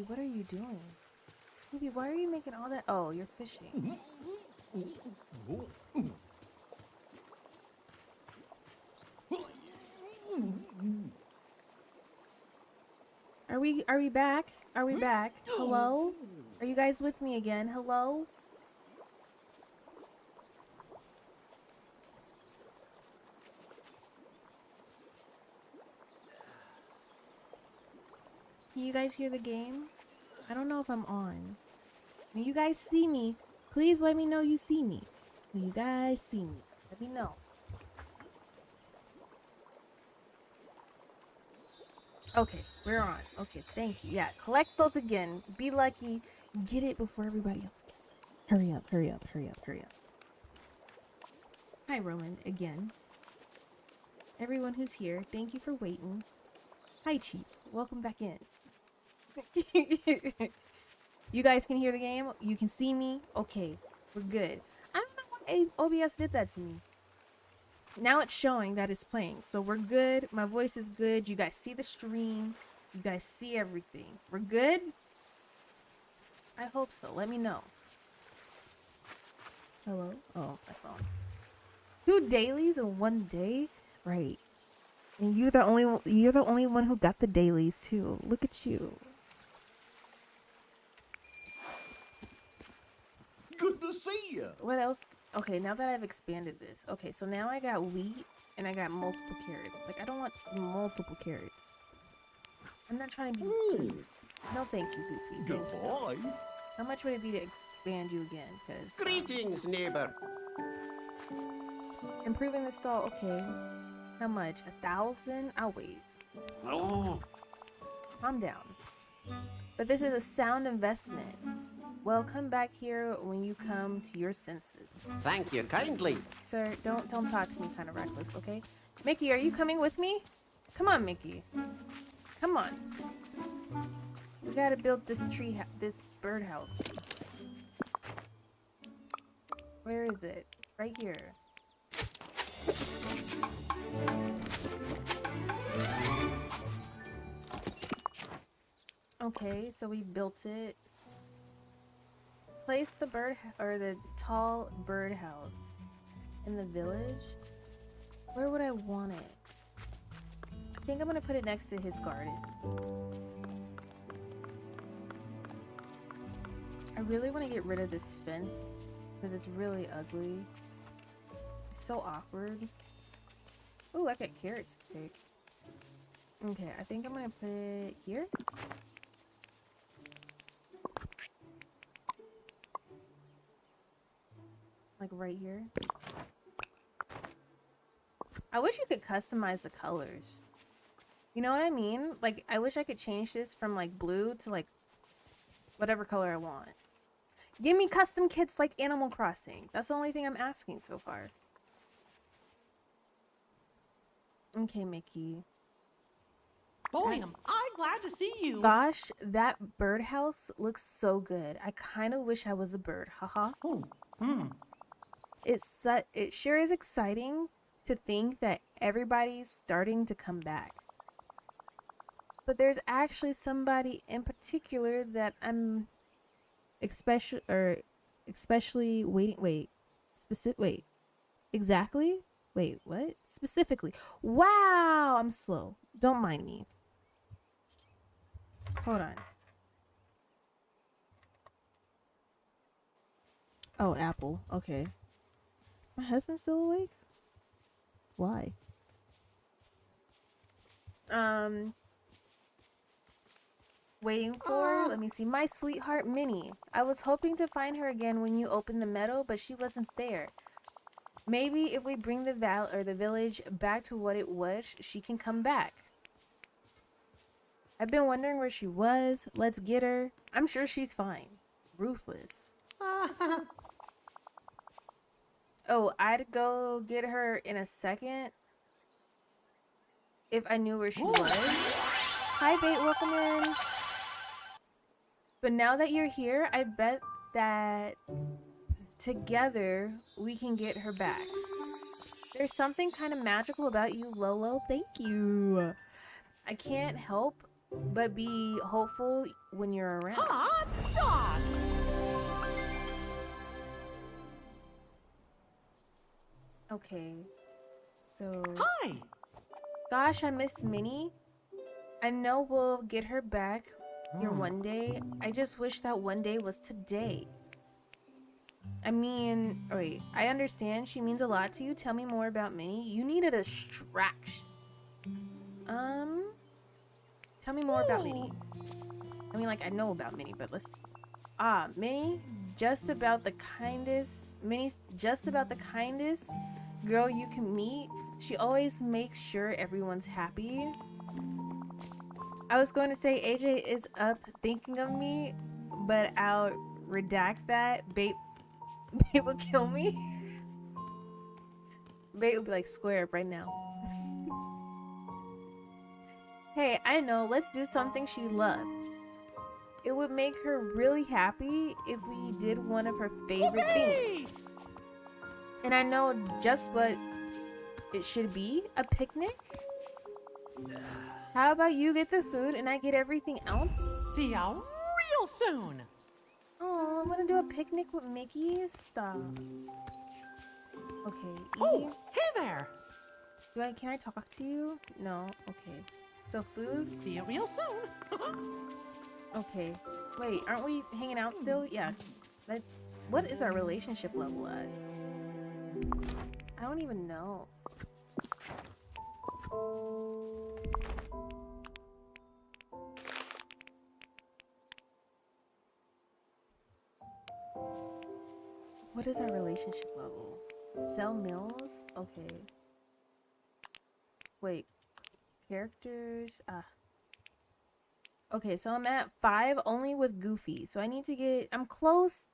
what are you doing? Mickey, why are you making all that? Oh, you're fishing. Are we back? Are we back? Hello? Are you guys with me again? Hello? Can you guys hear the game? I don't know if I'm on. When you guys see me, please let me know you see me. When you guys see me, let me know. Okay, we're on. Okay, thank you. Yeah, collect those again. Be lucky. Get it before everybody else gets it. Hurry up, hurry up, hurry up, hurry up. Hi, Roman, again. Everyone who's here, thank you for waiting. Hi, Chief. Welcome back in. You guys can hear the game? You can see me? Okay, we're good. I don't know why OBS did that to me. Now it's showing that it's playing, so we're good. My voice is good. You guys see the stream. You guys see everything. We're good? I hope so. Let me know. Hello? Oh, my phone. 2 dailies in 1 day? Right. And you're the only one who got the dailies too. Look at you. Good to see you. What else? Okay, now that I've expanded this. Okay, so now I got wheat and I got multiple carrots. Like, I don't want multiple carrots. I'm not trying to be good. No, thank you, Goofy. Thank you. Goodbye. How much would it be to expand you again? Because Greetings, neighbor. improving the stall. Okay. How much? 1,000? I'll wait. Oh, Calm down. But this is a sound investment. Well, come back here when you come to your senses. thank you kindly. Sir, don't talk to me kind of reckless, okay? Mickey, are you coming with me? Come on, Mickey. Come on. We gotta build this this birdhouse. Where is it? Right here. Okay, so we built it. Place the the tall birdhouse in the village. Where would I want it? I think I'm gonna put it next to his garden. I really want to get rid of this fence because it's really ugly. It's so awkward. Ooh, I got carrots to pick. Okay, I think I'm gonna put it here. Like right here. I wish you could customize the colors. You know what I mean? Like, I wish I could change this from like blue to like whatever color I want. Give me custom kits like Animal Crossing. That's the only thing I'm asking so far. Okay, Mickey. Boy, am I glad to see you. Gosh, that birdhouse looks so good. I kind of wish I was a bird. Haha. Oh, It sure is exciting to think that everybody's starting to come back. But there's actually somebody in particular that I'm especially wait, exactly? Wait, what? Specifically. Wow, I'm slow. Don't mind me. Hold on. Oh, Apple. Okay. My husband's still awake? Why? Waiting for, let me see, my sweetheart Minnie. I was hoping to find her again when you opened the meadow, but she wasn't there. Maybe if we bring the village back to what it was, she can come back. I've been wondering where she was. Let's get her. I'm sure she's fine. Ruthless. Oh, I'd go get her in a second if I knew where she was. Hi, Bait. Welcome in. But now that you're here, I bet that together we can get her back. There's something kind of magical about you, Lolo. Thank you. I can't help but be hopeful when you're around. Hot dog. Okay. So, Hi. gosh, I miss Minnie. I know we'll get her back here one day. I just wish that one day was today. I mean, wait, I understand she means a lot to you. Tell me more about Minnie. You need a distraction. Tell me more about Minnie. I mean, like, I know about Minnie, but let's... Minnie, just about the kindest... Minnie's just about the kindest girl you can meet. She always makes sure everyone's happy. I was going to say AJ is up thinking of me, but I'll redact that. Babe will kill me. Babe will be like, square up right now. Hey, I know, let's do something she loved. It would make her really happy if we did one of her favorite things. And I know just what it should be, a picnic. How about you get the food and I get everything else? See ya real soon. Oh, I want to do a picnic with Mickey. Stop. Okay. Oh, hey there. Can I talk to you? No. Okay. So food. See you real soon. Okay. Wait, aren't we hanging out still? Yeah. What is our relationship level at? I don't even know. What is our relationship level? Sell meals? Okay. Wait. Characters? Okay, so I'm at 5 only with Goofy. So I need to get... I'm close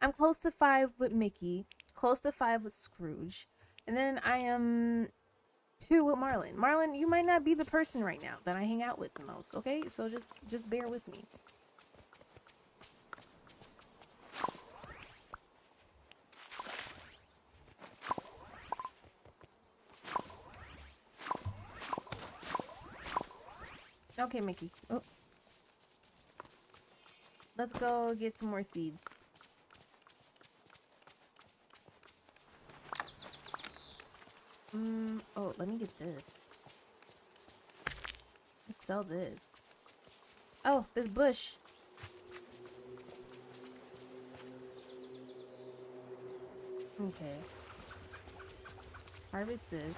to 5 with Mickey. Close to 5 with Scrooge. And then I am 2 with Marlin. Marlin, you might not be the person right now that I hang out with the most, okay? So just bear with me. Okay, Mickey. Oh. Let's go get some more seeds. Oh, let me get this. Let's sell this. Oh, this bush. Okay. Harvest this.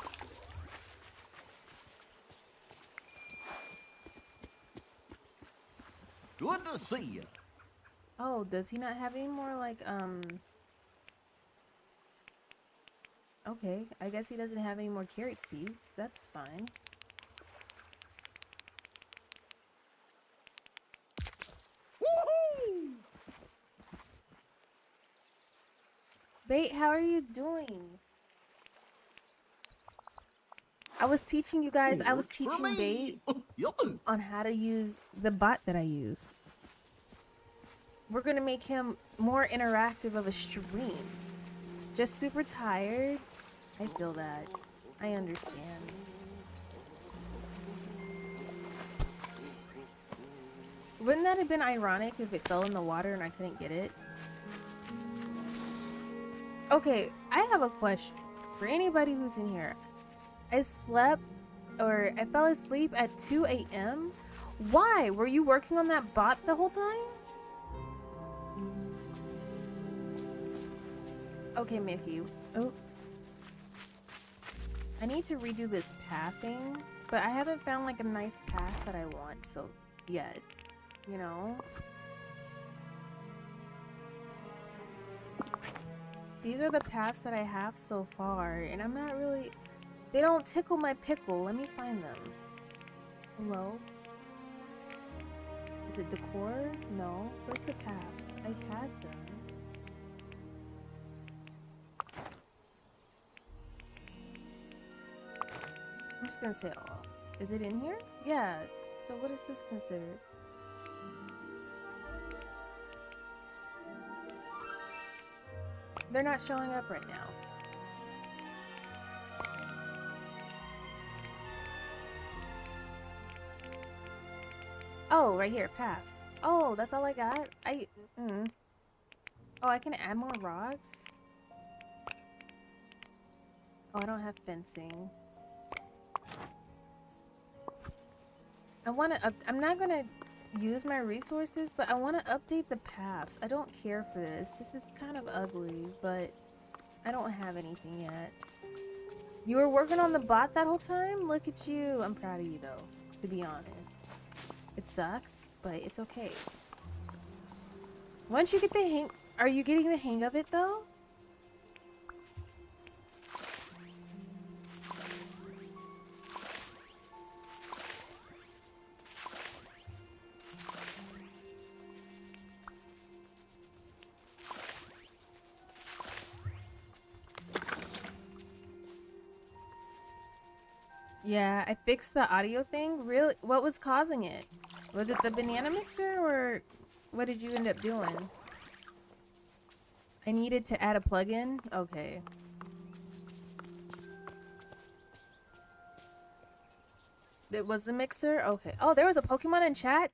Good to see you. Oh, does he not have any more, like, okay, I guess he doesn't have any more carrot seeds. That's fine. Woohoo! Bait, how are you doing? I was teaching you guys, I was Works for teaching Bait me. Yup. on how to use the bot that I use. We're gonna make him more interactive of a stream. Just super tired. I feel that. I understand. Wouldn't that have been ironic if it fell in the water and I couldn't get it? Okay, I have a question for anybody who's in here. I fell asleep at 2 a.m. Why? Were you working on that bot the whole time? Okay, Mickey. Oh. I need to redo this pathing, but I haven't found like a nice path that I want so yet, you know? These are the paths that I have so far, and I'm not really... They don't tickle my pickle. Let me find them. Hello? Is it decor? No. Where's the paths? I had them. I'm just gonna say all. Is it in here? Yeah. So what is this considered? They're not showing up right now. Oh, right here, paths. Oh, that's all I got? Oh, I can add more rocks? Oh, I don't have fencing. I'm not gonna use my resources, but I want to update the paths. I don't care for this. This is kind of ugly, but I don't have anything yet. You were working on the bot that whole time? Look at you. I'm proud of you, though, to be honest. It sucks, but it's okay. Once you get the hang... Are you getting the hang of it, though? Yeah, I fixed the audio thing. Really? What was causing it? Was it the banana mixer, or what did you end up doing? I needed to add a plugin? Okay. It was the mixer? Okay. Oh, there was a Pokemon in chat?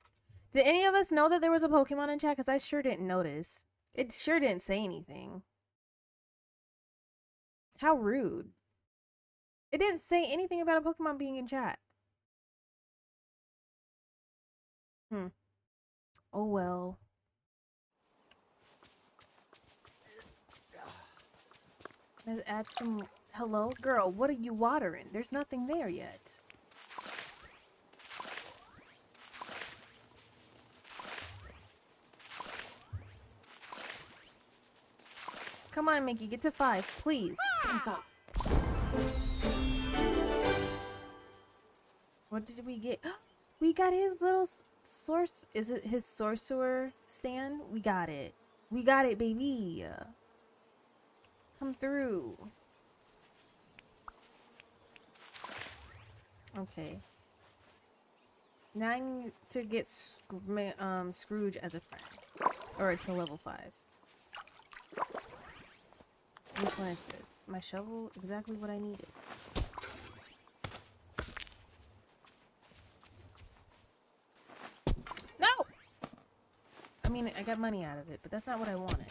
Did any of us know that there was a Pokemon in chat? Because I sure didn't notice. It sure didn't say anything. How rude. It didn't say anything about a Pokemon being in chat. Oh well. Let's add some... Hello? Girl, what are you watering? There's nothing there yet. Come on, Mickey, get to 5, please. Thank God. What did we get? We got his little source. Is it his sorcerer stand? We got it. We got it, baby. Come through. Okay. Now I need to get Scrooge as a friend. Or to level 5. Which one is this? My shovel? Exactly what I needed. No! I mean, I got money out of it, but that's not what I wanted.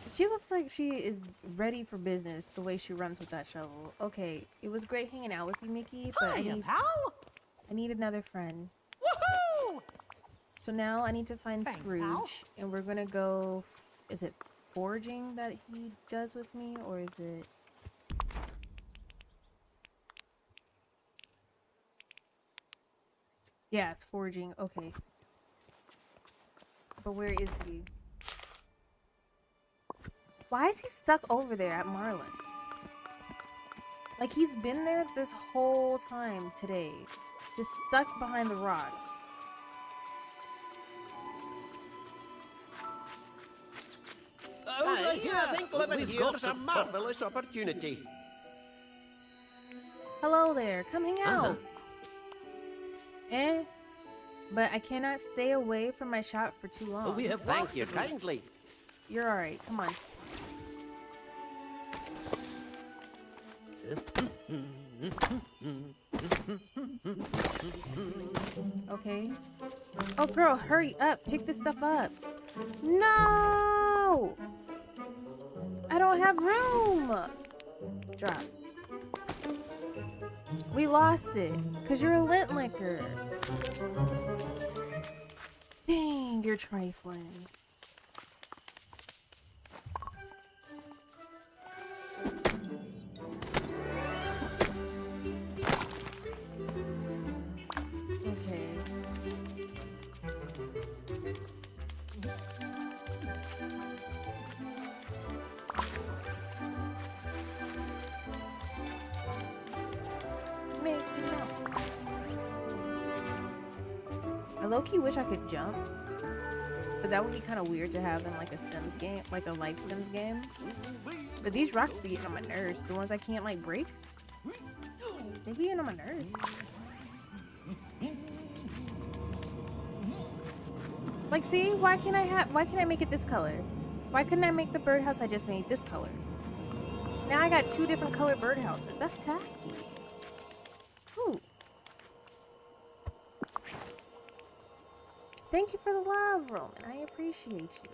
She looks like she is ready for business the way she runs with that shovel. Okay, it was great hanging out with you, Mickey, but I need another friend. Woohoo! So now I need to find Thanks, Scrooge, pal. and we're gonna go. Is it foraging that he does with me, or is it? Yeah, it's foraging. Okay. But where is he? Why is he stuck over there at Marlin's? Like, he's been there this whole time today. Just stuck behind the rocks. Over here, I think living here's a marvellous opportunity. Hello there, come hang out. But I cannot stay away from my shop for too long. Thank you kindly. You're alright, come on. Okay. Oh girl, hurry up, pick this stuff up. No! I don't have room! Drop. We lost it, cause you're a lint licker. Dang, you're trifling. Okay. Mickey Mouse. I low-key wish I could jump, but that would be kind of weird to have in like a Sims game, like a life Sims game. But these rocks be getting on my nerves. The ones I can't like break, they be getting on my nerves. Like, see, why can't I make it this color? Why couldn't I make the birdhouse I just made this color? Now I got 2 different colored birdhouses. That's tacky. Ooh. Thank you for the love, Roman. I appreciate you.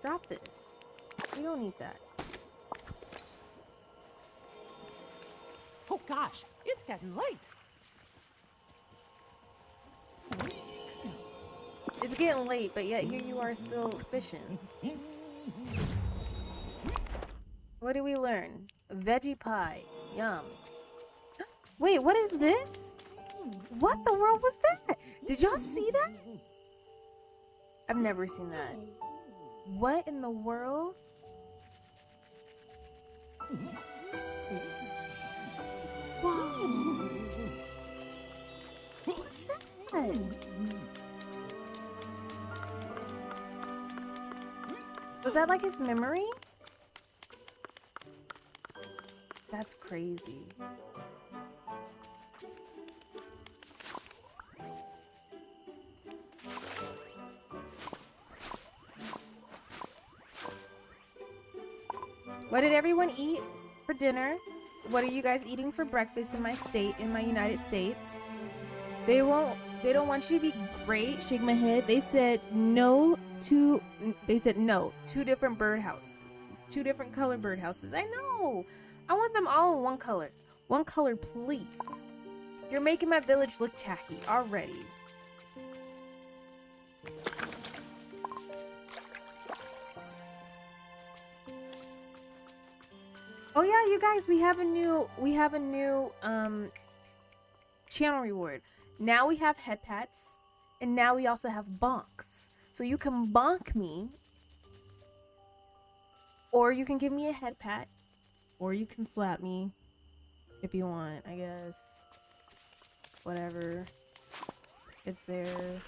Drop this. We don't need that. Oh gosh, it's getting late. It's getting late, but yet here you are still fishing. What did we learn? Veggie pie. Yum. Wait, what is this? What the world was that? Did y'all see that? I've never seen that. What in the world? Whoa. What was that? Was that like his memory? That's crazy. What did everyone eat for dinner? What are you guys eating for breakfast in my state, in my United States? They don't want you to be great. Shake my head. They said no. 2 different birdhouses. 2 different color birdhouses. I know. I want them all in one color. One color, please. You're making my village look tacky already. Oh yeah, you guys, we have a new channel reward. Now we have head pats, and now we also have bonks. So you can bonk me, or you can give me a head pat, or you can slap me if you want, I guess. Whatever. It's there.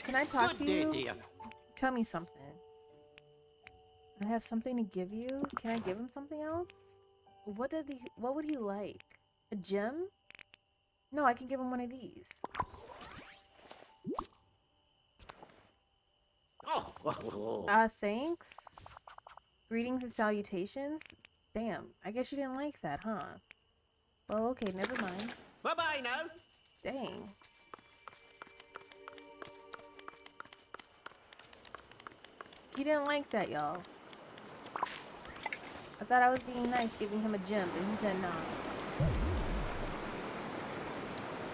Can I talk to you? Dear. Tell me something. I have something to give you. Can I give him something else? What would he like? A gem? No, I can give him one of these. Thanks. Greetings and salutations. Damn, I guess you didn't like that, huh? Well, okay, never mind. Bye-bye now. Dang. He didn't like that, y'all. I thought I was being nice, giving him a gem, but he said no.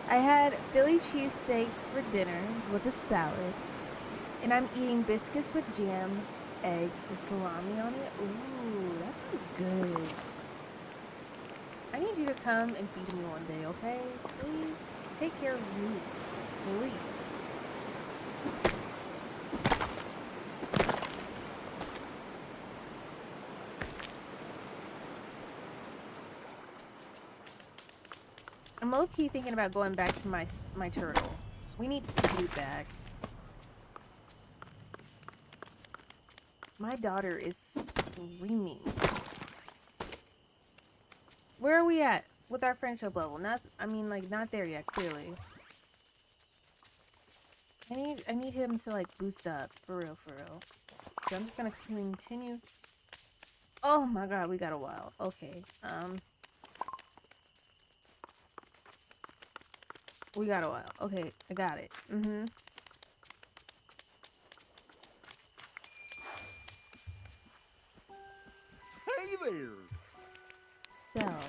I had Philly cheesesteaks for dinner with a salad, and I'm eating biscuits with jam, eggs, and salami on it. Ooh, that sounds good. I need you to come and feed me one day, okay? Please? Take care of me. Please. I'm low-key thinking about going back to my turtle. We need Speed back. My daughter is screaming. Where are we at with our friendship level? Not there yet, clearly. I need him to like boost up, for real. So I'm just gonna continue. Oh my god, we got a while. Okay, we got a while. Okay, I got it. Hey there. Sell.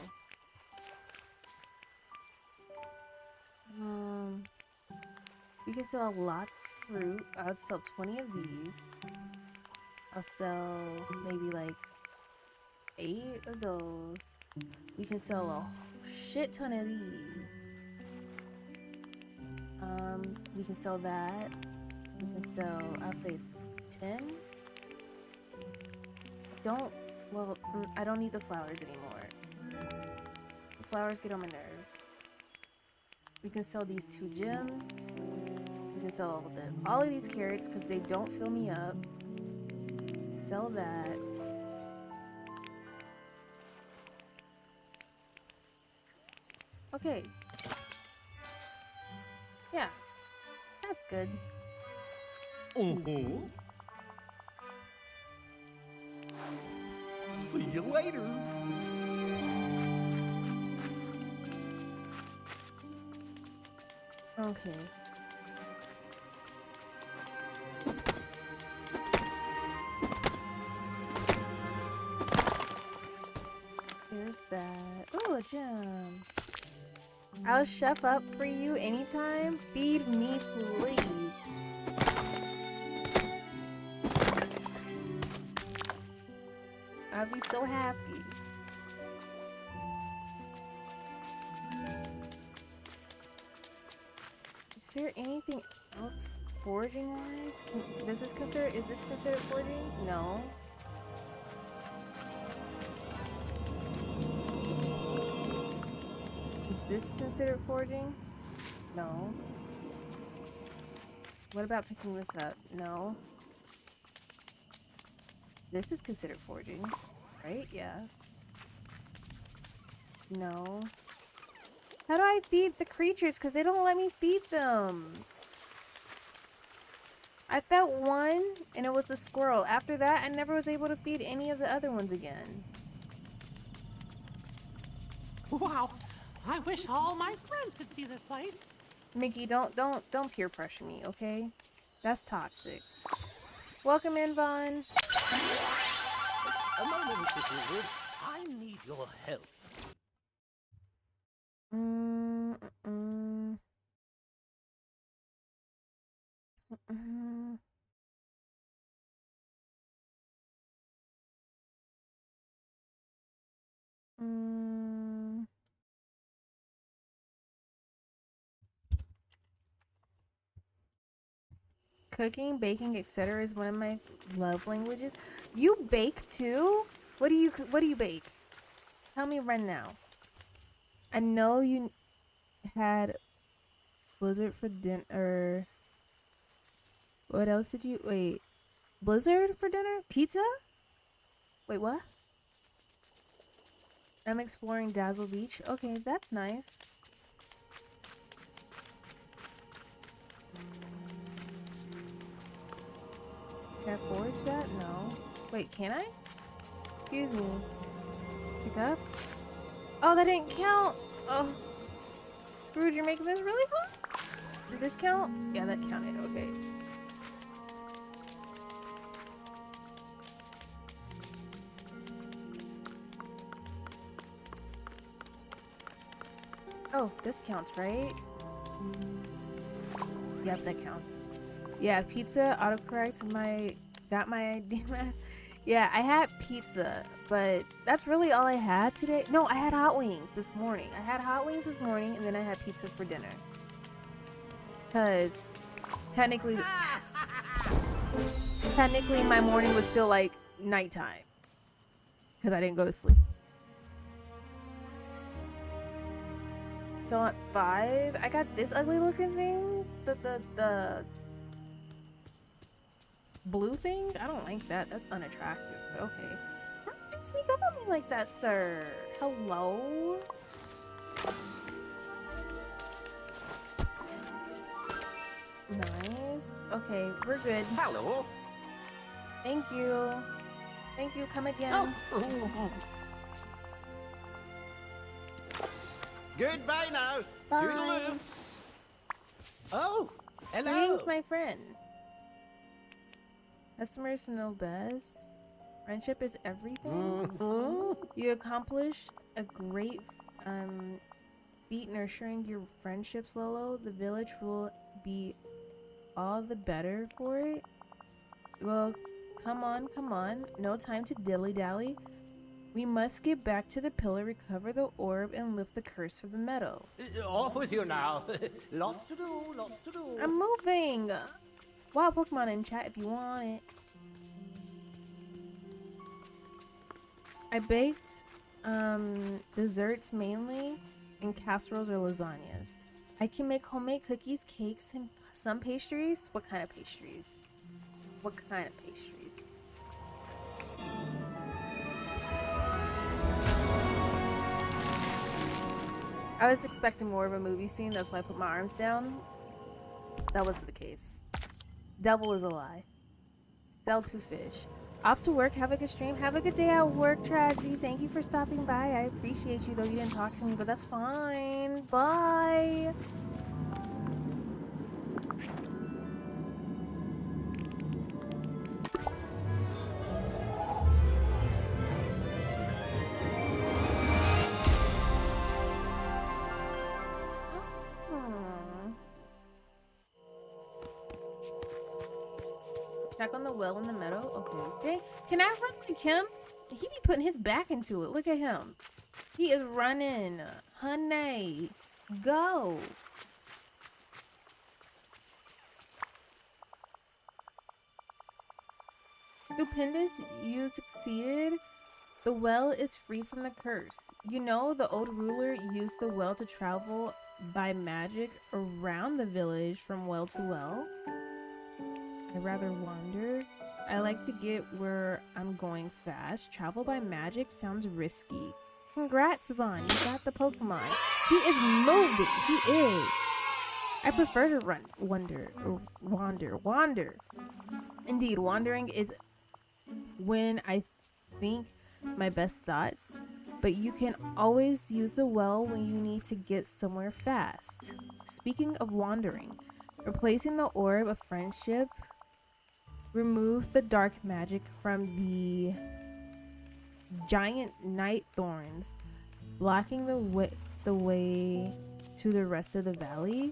We can sell lots fruit. I'll sell 20 of these. I'll sell maybe like 8 of those. We can sell a shit ton of these. We can sell that. We can sell, I'll say 10. I don't need the flowers anymore. The flowers get on my nerves. We can sell these 2 gems. We can sell all of these carrots because they don't fill me up. Sell that. Okay. Yeah. That's good. Mm-hmm. See you later. Okay. There's that. Oh, a gem. I'll chef up for you anytime. Feed me, please. I'll be so happy. Is there anything else foraging wise? Is this considered foraging? No. Is this considered foraging? No. What about picking this up? No. This is considered foraging, right? Yeah. No. How do I feed the creatures? Because they don't let me feed them. I fed one, and it was a squirrel. After that, I never was able to feed any of the other ones again. Wow. I wish all my friends could see this place. Mickey, don't peer pressure me, okay? That's toxic. Welcome in, Vaughn. A moment, Mrs. Wizard. I need your help. Mm, mm, mm. Mm. Cooking, baking, etc. is one of my love languages. You bake too? What do you bake? Tell me right now. I know you had Blizzard for dinner. What else did you wait? Blizzard for dinner? Pizza? Wait, what? I'm exploring Dazzle Beach. Okay, that's nice. Can I forge that? No. Wait, can I? Excuse me. Pick up? Oh, that didn't count! Oh. Scrooge, you're making this really hard? Did this count? Yeah, that counted. Okay. Oh, this counts, right? Yep, that counts. Yeah, pizza, autocorrect, got my DMS. Yeah, I had pizza, but that's really all I had today. No, I had hot wings this morning. I had hot wings this morning, and then I had pizza for dinner. Because technically, technically my morning was still like nighttime. Because I didn't go to sleep. So at 5, I got this ugly looking thing. The blue thing? I don't like that. That's unattractive, but okay. How did you sneak up on me like that, sir? Hello? Nice. Okay, we're good. Hello. Thank you. Thank you. Come again. Oh. Goodbye now. Bye. Toodaloo. Oh, hello. Greetings, my friend. Customers know best. Friendship is everything. You accomplish a great feat nurturing your friendships, Lolo. The village will be all the better for it. Well, come on. No time to dilly-dally. We must get back to the pillar, recover the orb, and lift the curse of the meadow. Off with you now. Lots to do, lots to do. I'm moving! Wild Pokemon in chat if you want it. I baked desserts mainly, and casseroles or lasagnas. I can make homemade cookies, cakes, and some pastries. What kind of pastries? What kind of pastries? I was expecting more of a movie scene, that's why I put my arms down. That wasn't the case. Devil is a lie. Sell to fish. Off to work. Have a good stream. Have a good day at work, Tragedy. Thank you for stopping by. I appreciate you, though you didn't talk to me, but that's fine. Bye. Check on the well in the meadow. Okay. Dang. Can I run like him? He be putting his back into it. Look at him. He is running. Honey. Go. Stupendous, you succeeded. The well is free from the curse. You know, the old ruler used the well to travel by magic around the village from well to well. I rather wander. I like to get where I'm going fast. Travel by magic sounds risky. Congrats, Vaughn. You got the Pokemon. He is moving. He is. I prefer to run, wander. Indeed, wandering is when I think my best thoughts, but you can always use the well when you need to get somewhere fast. Speaking of wandering, replacing the orb of friendship, remove the dark magic from the giant night thorns, blocking the way to the rest of the valley.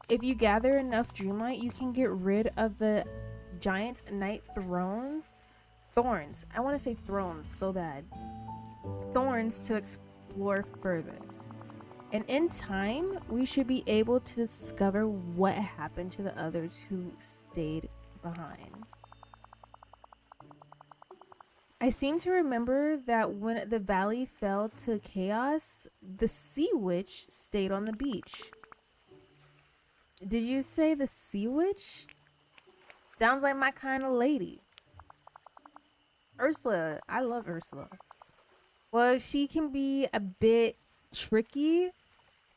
If you gather enough dreamlight, you can get rid of the giant night thorns. I want to say thrones so bad. Thorns to explore further. And in time, we should be able to discover what happened to the others who stayed behind. I seem to remember that when the valley fell to chaos, the sea witch stayed on the beach. Did you say the sea witch? Sounds like my kind of lady. Ursula, I love Ursula. Well, she can be a bit tricky,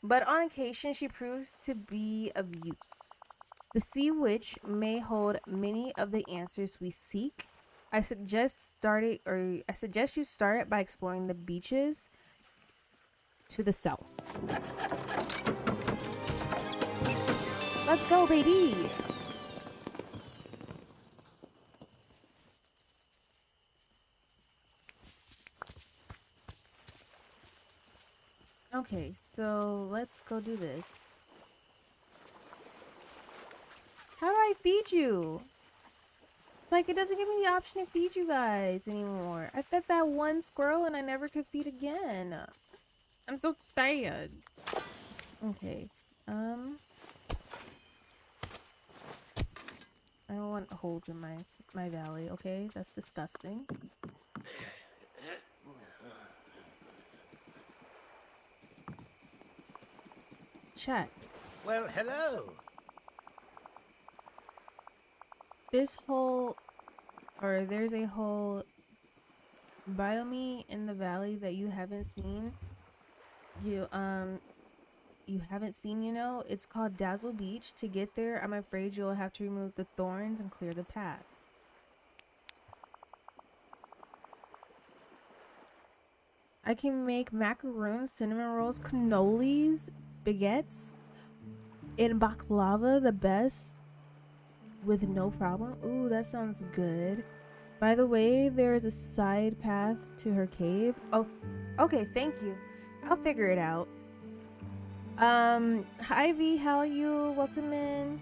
but on occasion she proves to be of use. The Sea Witch may hold many of the answers we seek. I suggest you start by exploring the beaches to the south. Let's go, baby! Okay, so let's go do this. How do I feed you? Like, it doesn't give me the option to feed you guys anymore. I fed that one squirrel and I never could feed again. I'm so tired. Okay. I don't want holes in my valley, okay? That's disgusting. Chat. Well, hello. There's a whole biome in the valley that you haven't seen. You haven't seen, you know? It's called Dazzle Beach. To get there, I'm afraid you'll have to remove the thorns and clear the path. I can make macaroons, cinnamon rolls, cannolis, baguettes, and baklava the best with no problem. Ooh, that sounds good. By the way, there is a side path to her cave. Oh, okay, thank you. I'll figure it out. Hi V, how are you? Welcome in.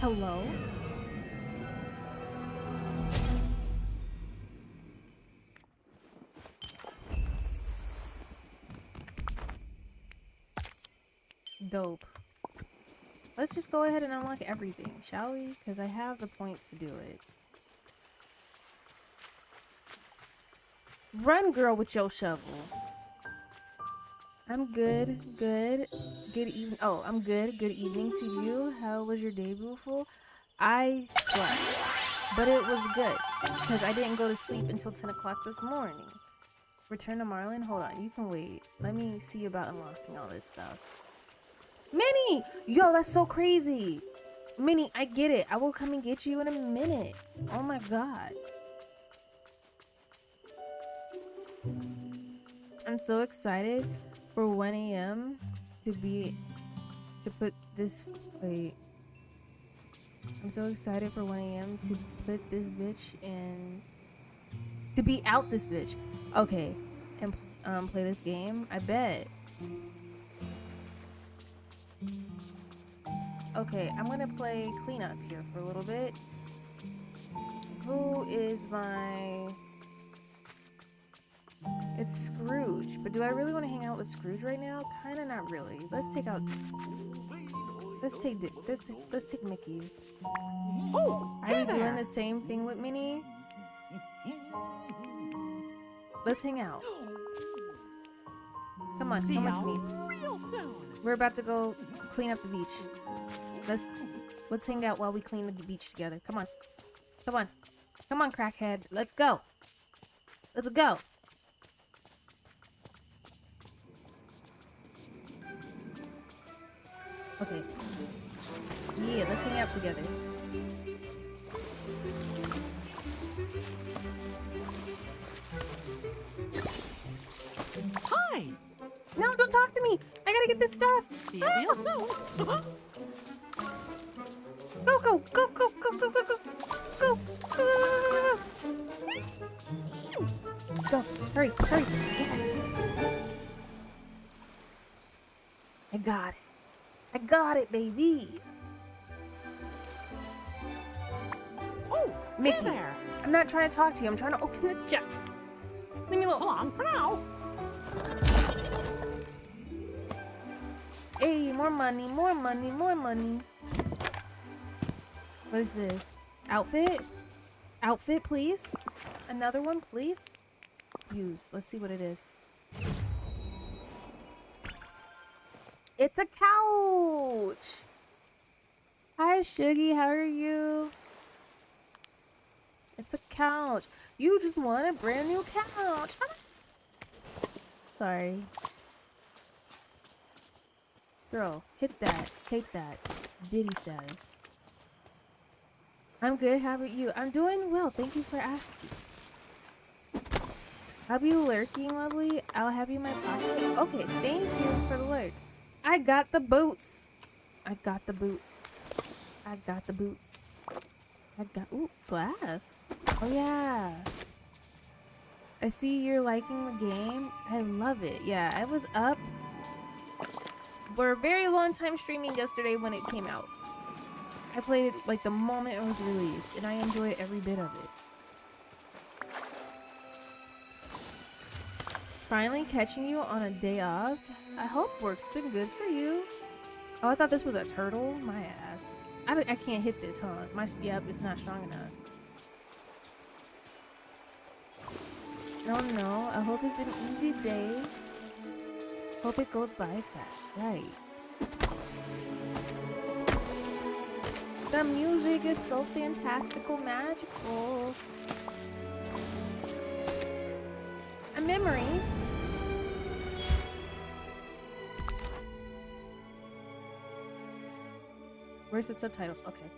Hello? Dope. Let's just go ahead and unlock everything, shall we? Because I have the points to do it. Run, girl, with your shovel. I'm good. Good. Good evening. Oh, I'm good. Good evening to you. How was your day, beautiful? I slept, but it was good because I didn't go to sleep until 10 o'clock this morning. Return to Marlin? Hold on, you can wait. Let me see about unlocking all this stuff. Minnie! Yo, that's so crazy. Minnie, I get it. I will come and get you in a minute. Oh my god. I'm so excited for 1 a.m. to put this, wait. I'm so excited for 1 a.m. to put this bitch in, to be out this bitch. Okay, and play this game, I bet. Okay, I'm gonna play cleanup here for a little bit. Who is my... It's Scrooge, but do I really want to hang out with Scrooge right now? Kinda not really. Let's take Mickey. Oh, Are you doing the same thing with Minnie? Let's hang out. Come on, come with me. Real soon. We're about to go clean up the beach. Let's hang out while we clean the beach together. Come on. Come on. Come on, crackhead. Let's go. Let's go. Okay. Yeah, let's hang out together. Hi. No, don't talk to me. I gotta get this stuff. See you real soon. Go, go, go, go, go, go, go, go, go, go. Go, hurry, hurry. Yes. I got it. I got it, baby. Oh, Mickey, hey there. I'm not trying to talk to you. I'm trying to open the chest. Leave me So alone. long for now. Hey, more money, more money, more money. What is this? Outfit? Outfit, please. Another one, please. Use. Let's see what it is. It's a couch. Hi, Shuggy. How are you? It's a couch. You just want a brand new couch. Sorry. Girl, hit that. Take that. Diddy status. I'm good. How about you? I'm doing well. Thank you for asking. I'll be lurking, lovely. I'll have you in my pocket. Okay, thank you for the lurk. I got the boots. I got the boots. I got the boots. I got... Ooh, glass. Oh, yeah. I see you're liking the game. I love it. Yeah, I was up for a very long time streaming yesterday when it came out. I played it like the moment it was released, and I enjoyed every bit of it. Finally catching you on a day off. I hope work's been good for you. Oh, I thought this was a turtle. My ass. I can't hit this, huh? Yep, it's not strong enough. No, I hope it's an easy day. Hope it goes by fast, right? The music is so fantastical, magical. A memory. Where's the subtitles? Okay.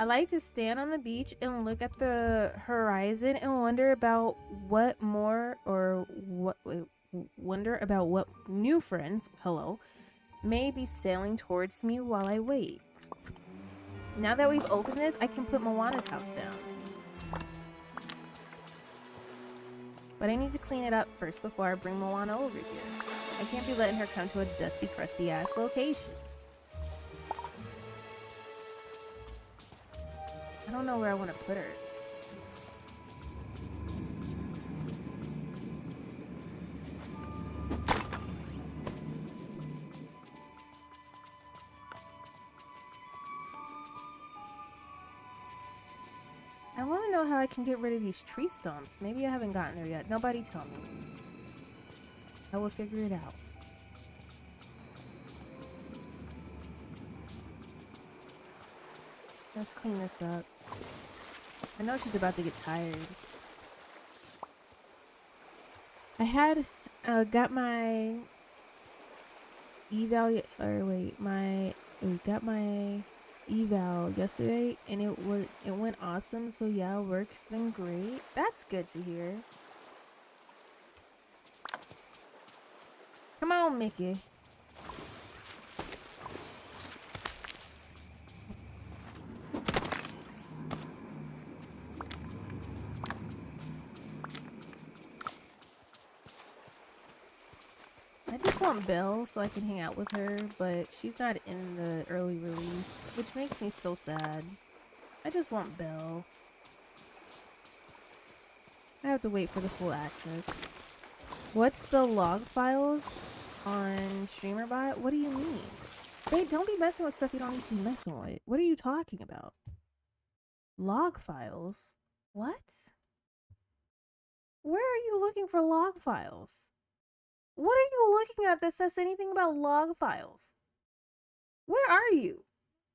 I like to stand on the beach and look at the horizon and wonder about what new friends, hello, may be sailing towards me while I wait. Now that we've opened this, I can put Moana's house down. But I need to clean it up first before I bring Moana over here. I can't be letting her come to a dusty, crusty ass location. I don't know where I want to put her. I want to know how I can get rid of these tree stumps. Maybe I haven't gotten there yet. Nobody tell me. I will figure it out. Let's clean this up. I know she's about to get tired. I had got my got my eval yesterday, and it went awesome. So yeah, work's been great. That's good to hear. Come on, Mickey. I just want Belle so I can hang out with her, but she's not in the early release, which makes me so sad. I just want Belle. I have to wait for the full access. What's the log files on StreamerBot? What do you mean? They don't be messing with stuff you don't need to be messing with. What are you talking about? Log files? What? Where are you looking for log files? What are you looking at that says anything about log files? Where are you?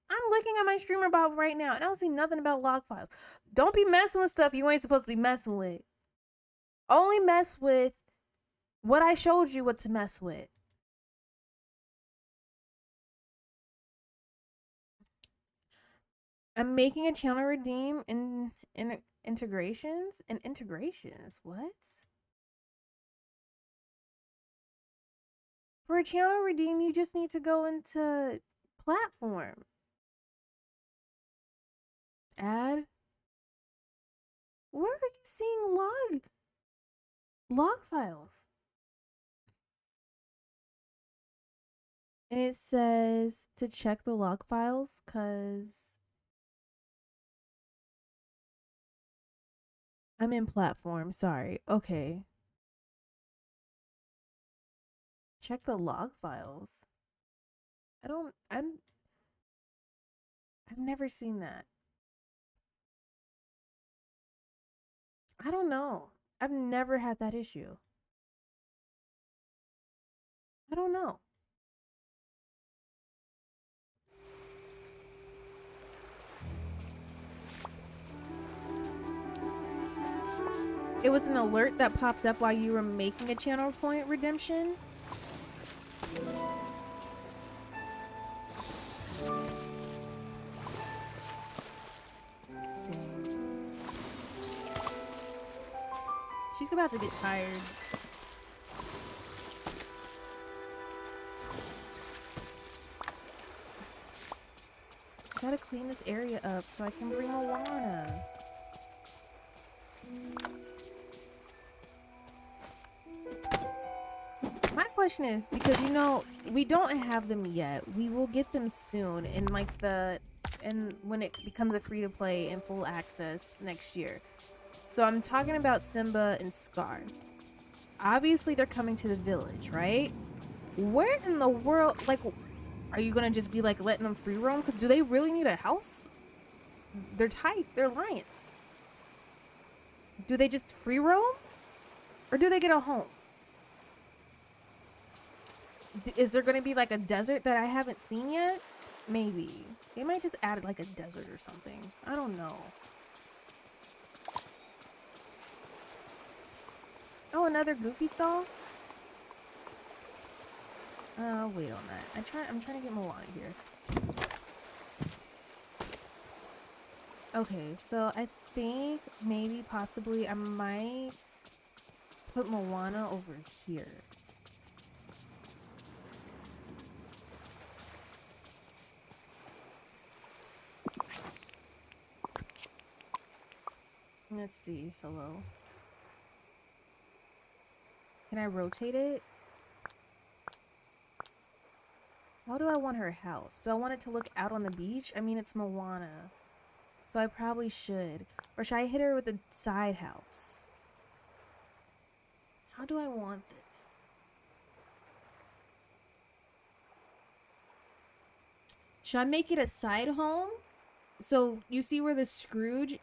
I'm looking at my StreamerBot right now and I don't see nothing about log files. Don't be messing with stuff you ain't supposed to be messing with. Only mess with what I showed you what to mess with. I'm making a channel redeem in integrations and integrations. What? For a channel redeem, you just need to go into platform. Add. Where are you seeing log files? And it says to check the log files because I'm in platform. Sorry. Okay. Check the log files. I've never seen that. I don't know. I've never had that issue. I don't know. It was an alert that popped up while you were making a channel point redemption. She's about to get tired. Gotta clean this area up so I can bring Moana. My question is, because you know, we don't have them yet. We will get them soon in like when it becomes a free to play and full access next year. So I'm talking about Simba and Scar. Obviously they're coming to the village, right? Where in the world, like, are you gonna just be like letting them free roam? Because do they really need a house? They're tight, they're lions. Do they just free roam? Or do they get a home? Is there gonna be like a desert that I haven't seen yet? Maybe. They might just add like a desert or something. I don't know. Oh, another Goofy stall? I'll wait on that. I'm trying to get Moana here. Okay, so I think maybe possibly I might put Moana over here. Let's see. Hello. Can I rotate it? How do I want her house? Do I want it to look out on the beach? I mean, it's Moana. So I probably should. Or should I hit her with a side house? How do I want this? Should I make it a side home? So you see where the Scrooge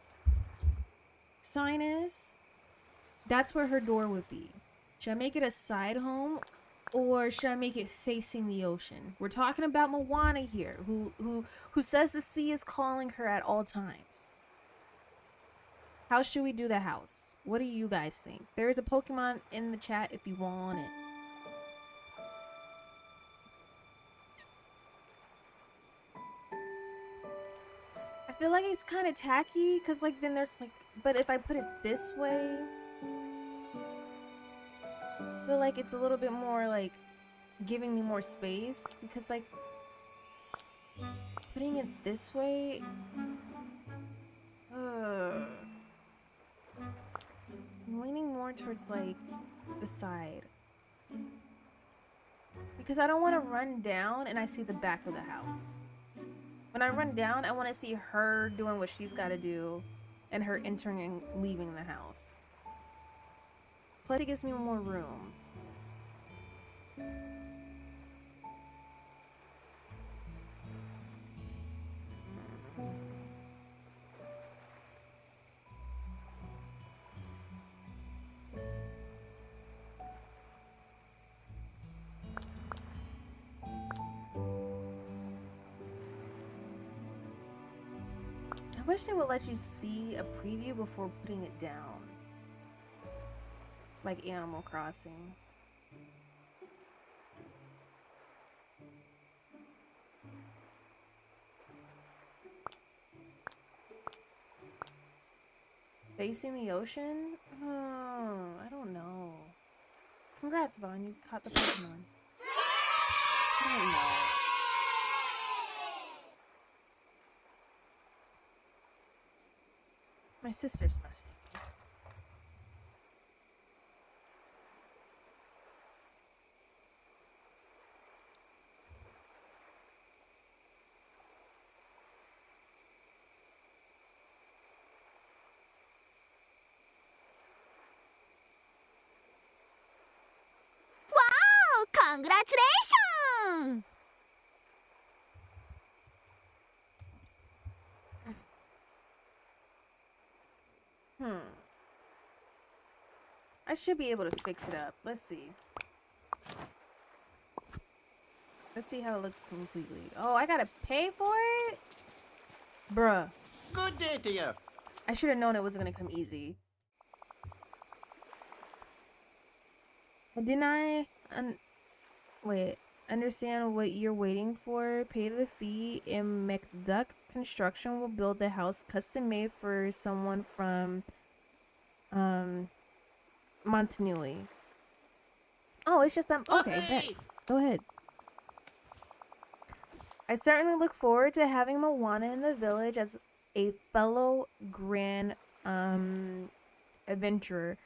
sign is? That's where her door would be. Should I make it a side home? or should I make it facing the ocean? We're talking about Moana here, who says the sea is calling her at all times. How should we do the house? What do you guys think? There is a Pokemon in the chat if you want it. I feel like it's kind of tacky because like then there's like, but if I put it this way, I feel like it's a little bit more like giving me more space because like putting it this way, I'm leaning more towards like the side because I don't want to run down and I see the back of the house. When I run down, I want to see her doing what she's got to do and her entering and leaving the house. Plus, it gives me more room. I wish they would let you see a preview before putting it down. Like Animal Crossing. Facing the ocean? Oh, I don't know. Congrats, Vaughn. You caught the Pokemon. I don't know. My sister's messaging me. Wow! Congratulations! I should be able to fix it up. Let's see. Let's see how it looks completely. Oh, I gotta pay for it? Bruh. Good day to you. I should have known it was gonna come easy. Didn't I understand what you're waiting for? Pay the fee and McDuck Construction will build the house custom made for someone from Montanui. Oh, it's just okay, bet. Go ahead. I certainly look forward to having Moana in the village as a fellow grand adventurer.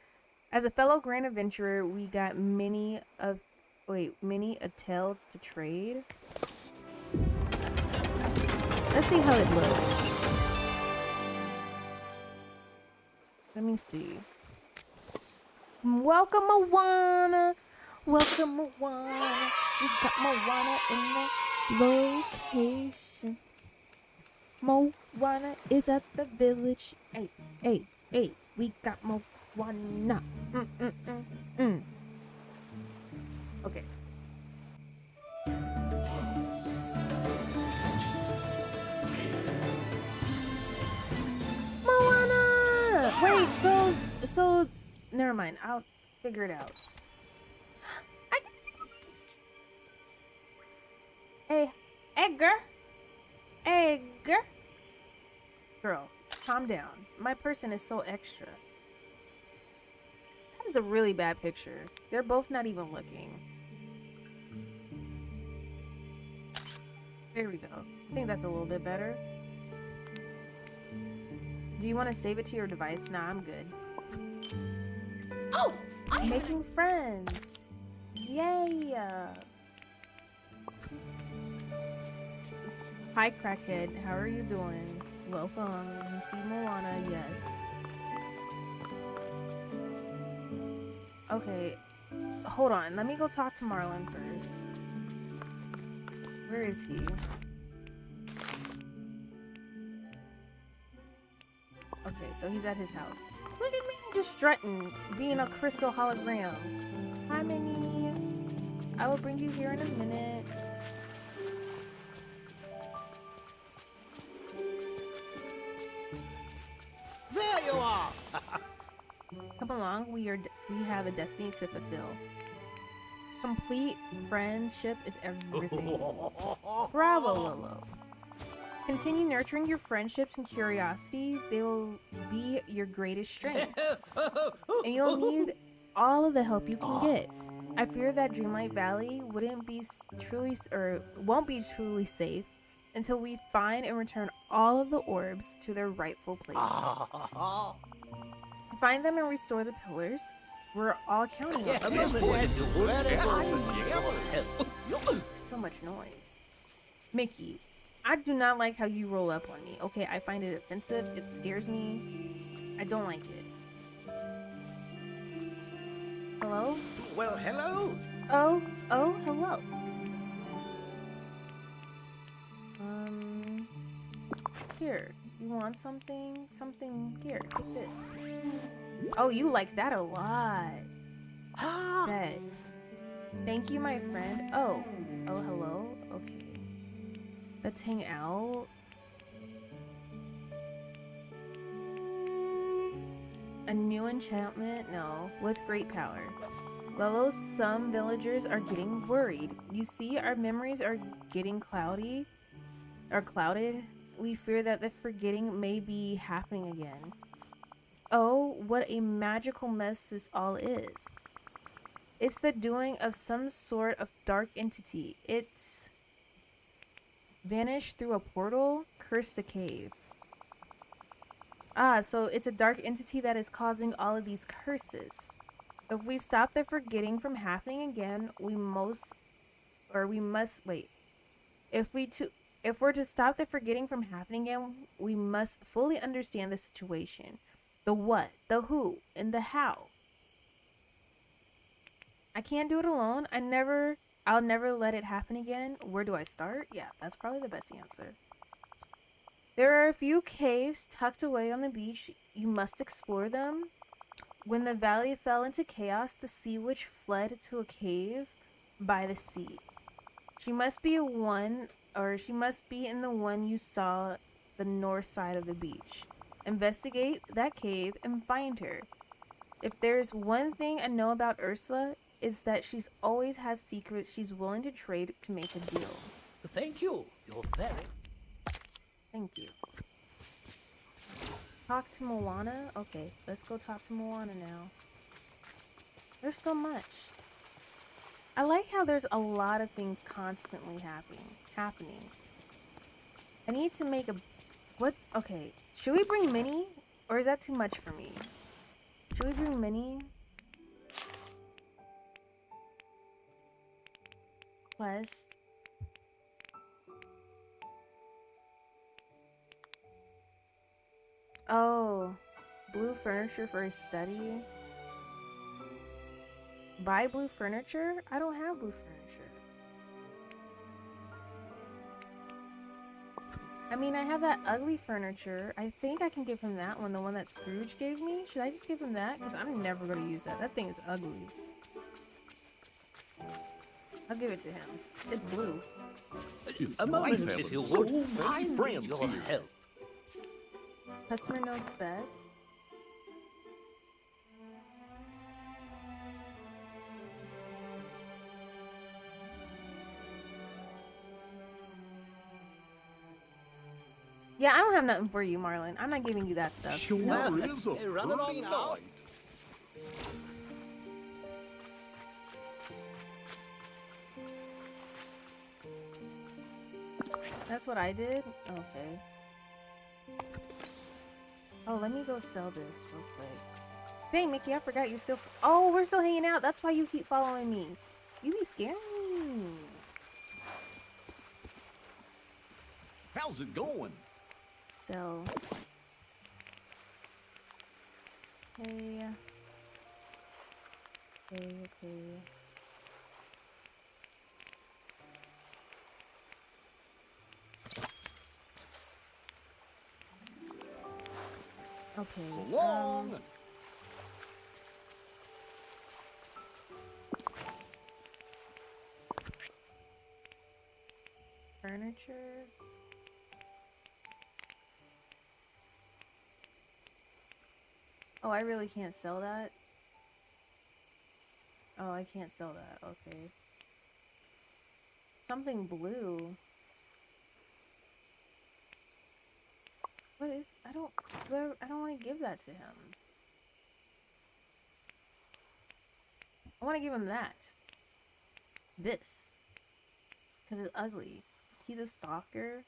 As a fellow grand adventurer, we got many tales to trade. Let's see how it looks. Let me see. Welcome, Moana. Welcome, Moana. We got Moana in the location. Moana is at the village. Hey, hey, hey. We got Moana. Okay. Moana! Wait, so never mind. I'll figure it out. I get to take Hey, Edgar. Girl, calm down. My person is so extra. That is a really bad picture. They're both not even looking. There we go. I think that's a little bit better. Do you want to save it to your device? Nah, I'm good. Oh! Making friends. Yay! Hi, Crackhead. How are you doing? Welcome. You see Moana? Yes. Okay. Hold on. Let me go talk to Marlon first. Where is he? Okay, so he's at his house. Look at me just strutting, being a crystal hologram. Hi, Minnie. I will bring you here in a minute. There you are. Come along, we have a destiny to fulfill. Complete friendship is everything. Bravo, Lolo. Continue nurturing your friendships and curiosity. They will be your greatest strength. And you'll need all of the help you can get. I fear that Dreamlight Valley won't be truly safe until we find and return all of the orbs to their rightful place. Find them and restore the pillars. We're all counting on you. So much noise. Mickey, I do not like how you roll up on me. Okay, I find it offensive. It scares me. I don't like it. Hello? Well, hello. Oh, hello. Here. You want something? Something here. Take this. Oh, you like that a lot. Bet. Thank you, my friend. Oh, hello. Okay. Let's hang out. A new enchantment? No. With great power. Lolo, some villagers are getting worried. You see, our memories are getting clouded. We fear that the forgetting may be happening again. Oh, what a magical mess this all is. It's the doing of some sort of dark entity. It's vanished through a portal, cursed a cave. Ah, so it's a dark entity that is causing all of these curses. If we stop the forgetting from happening again, we must wait. If we're to stop the forgetting from happening again, we must fully understand the situation. The what, the who, and the how. I can't do it alone. I'll never let it happen again. Where do I start? Yeah, that's probably the best answer. There are a few caves tucked away on the beach. You must explore them. When the valley fell into chaos, the sea witch fled to a cave by the sea. She must be in the one you saw the north side of the beach. Investigate that cave and find her. If there's one thing I know about Ursula, it's that she's always has secrets she's willing to trade to make a deal. Thank you. You're very... Thank you. Talk to Moana? Okay, let's go talk to Moana now. There's so much. I like how there's a lot of things constantly happening. I need to make a... What? Okay. Should we bring Minnie? Or is that too much for me? Should we bring Minnie? Quest. Oh. Blue furniture for a study. Buy blue furniture? I don't have blue furniture. I mean, I have that ugly furniture. I think I can give him that one, the one that Scrooge gave me. Should I just give him that? Because I'm never going to use that. That thing is ugly. I'll give it to him. It's blue. A moment, if you would. I need your help. Customer knows best. Yeah, I don't have nothing for you, Marlon. I'm not giving you that stuff. Sure is a Hey, run along pretty now. night. That's what I did? Okay. Oh, let me go sell this real quick. Dang, Mickey, I forgot you're still... Oh, we're still hanging out. That's why you keep following me. You be scaring me. How's it going? So... Okay. Okay. Okay. So long. furniture. Oh, I really can't sell that? Oh, I can't sell that. Okay. Something blue. What is... I don't want to give that to him. I want to give him that. This. Because it's ugly. He's a stalker.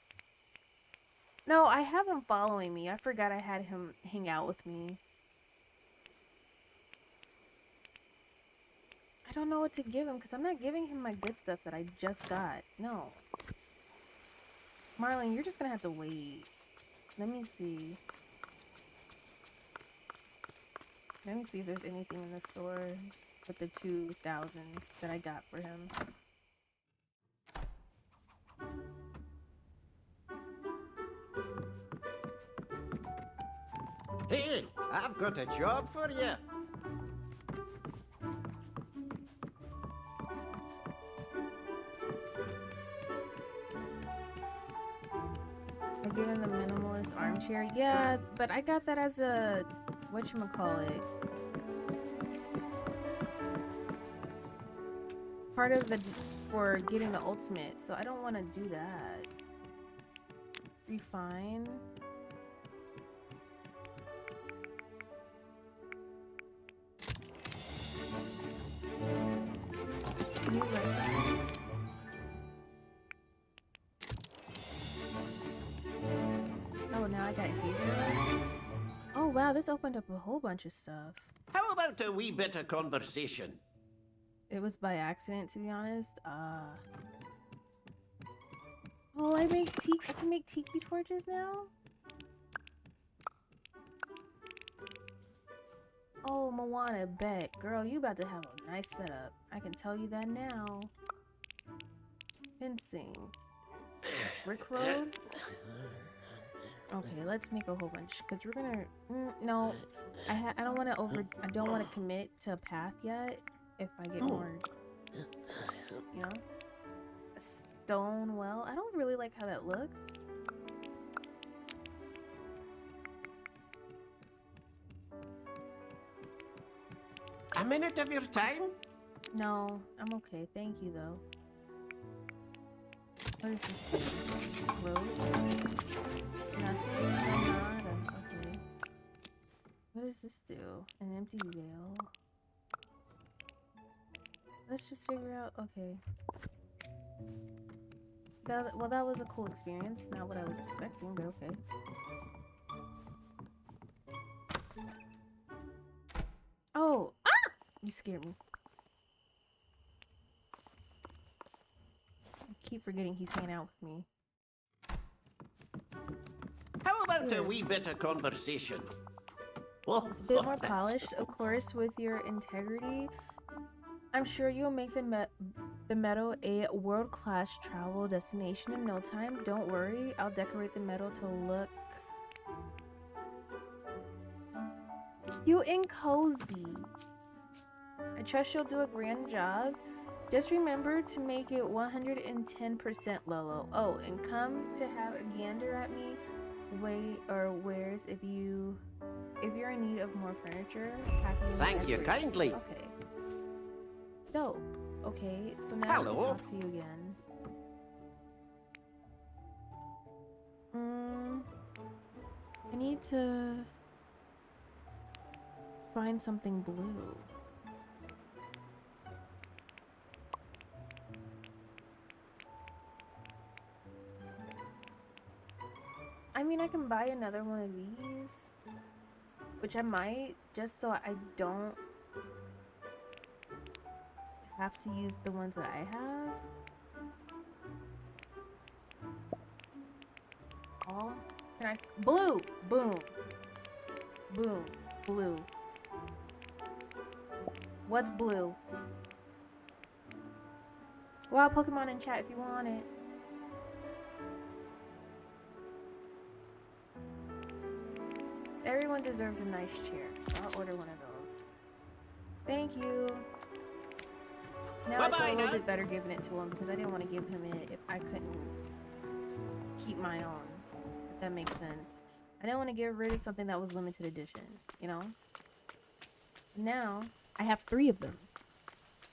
No, I have him following me. I forgot I had him hang out with me. I don't know what to give him because I'm not giving him my good stuff that I just got. No. Marlon, you're just going to have to wait. Let me see. Let me see if there's anything in the store with the 2,000 that I got for him. Hey, I've got a job for you. I give him the minimalist armchair. Yeah, but I got that as a whatchamacallit. Part of the for getting the ultimate, so I don't want to do that. Refine. New recipe. Oh, now I got hater. Oh wow, this opened up a whole bunch of stuff. How about a wee bit of conversation? It was by accident, to be honest. Oh, I can make tiki torches now? Oh, Moana, bet. Girl, you about to have a nice setup. I can tell you that now. Fencing. Brick road? Okay, let's make a whole bunch, because we're gonna... no, I don't want to I don't want to commit to a path yet. If I get more, you know, a stone well. I don't really like how that looks. A minute of your time? No, I'm okay. Thank you, though. What is this? Road? Nothing? Nada. Okay. What does this do? An empty veil? Let's just figure out. Okay. Well, that was a cool experience. Not what I was expecting, but okay. Oh! Ah! You scared me. I keep forgetting he's hanging out with me. How about a wee bit of conversation? Oh, It's a bit more polished, of course, with your integrity. I'm sure you'll make the meadow a world-class travel destination in no time. Don't worry, I'll decorate the meadow to look cute and cozy. I trust you'll do a grand job. Just remember to make it 110% Lolo. Oh, and come to have a gander at me wares if you're in need of more furniture. Thank you kindly. Okay. Dope. Okay, so now I have to Hello. talk to you again. I need to find something blue. I mean, I can buy another one of these, which I might, just so I don't have to use the ones that I have. Oh, can I? Blue! Boom! Boom. Blue. What's blue? Well, Pokemon in chat if you want it. Everyone deserves a nice chair, so I'll order one of those. Thank you. Now I feel a little bit better giving it to him because I didn't want to give him it if I couldn't keep my own, if that makes sense. I didn't want to get rid of something that was limited edition, you know? Now, I have 3 of them.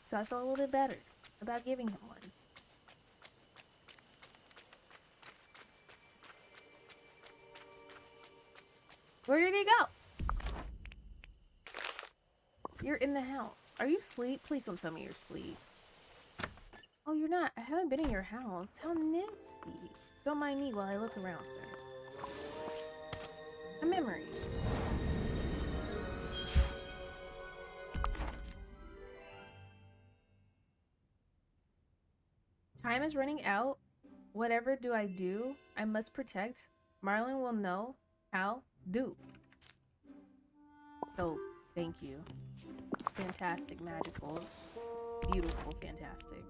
So I felt a little bit better about giving him one. Where did he go? You're in the house. Are you asleep? Please don't tell me you're asleep. Oh, you're not. I haven't been in your house. How nifty. Don't mind me while I look around, sir. A memory. Time is running out. Whatever do I do, I must protect. Marlon will know how do. Oh, thank you. Fantastic, magical, beautiful, fantastic.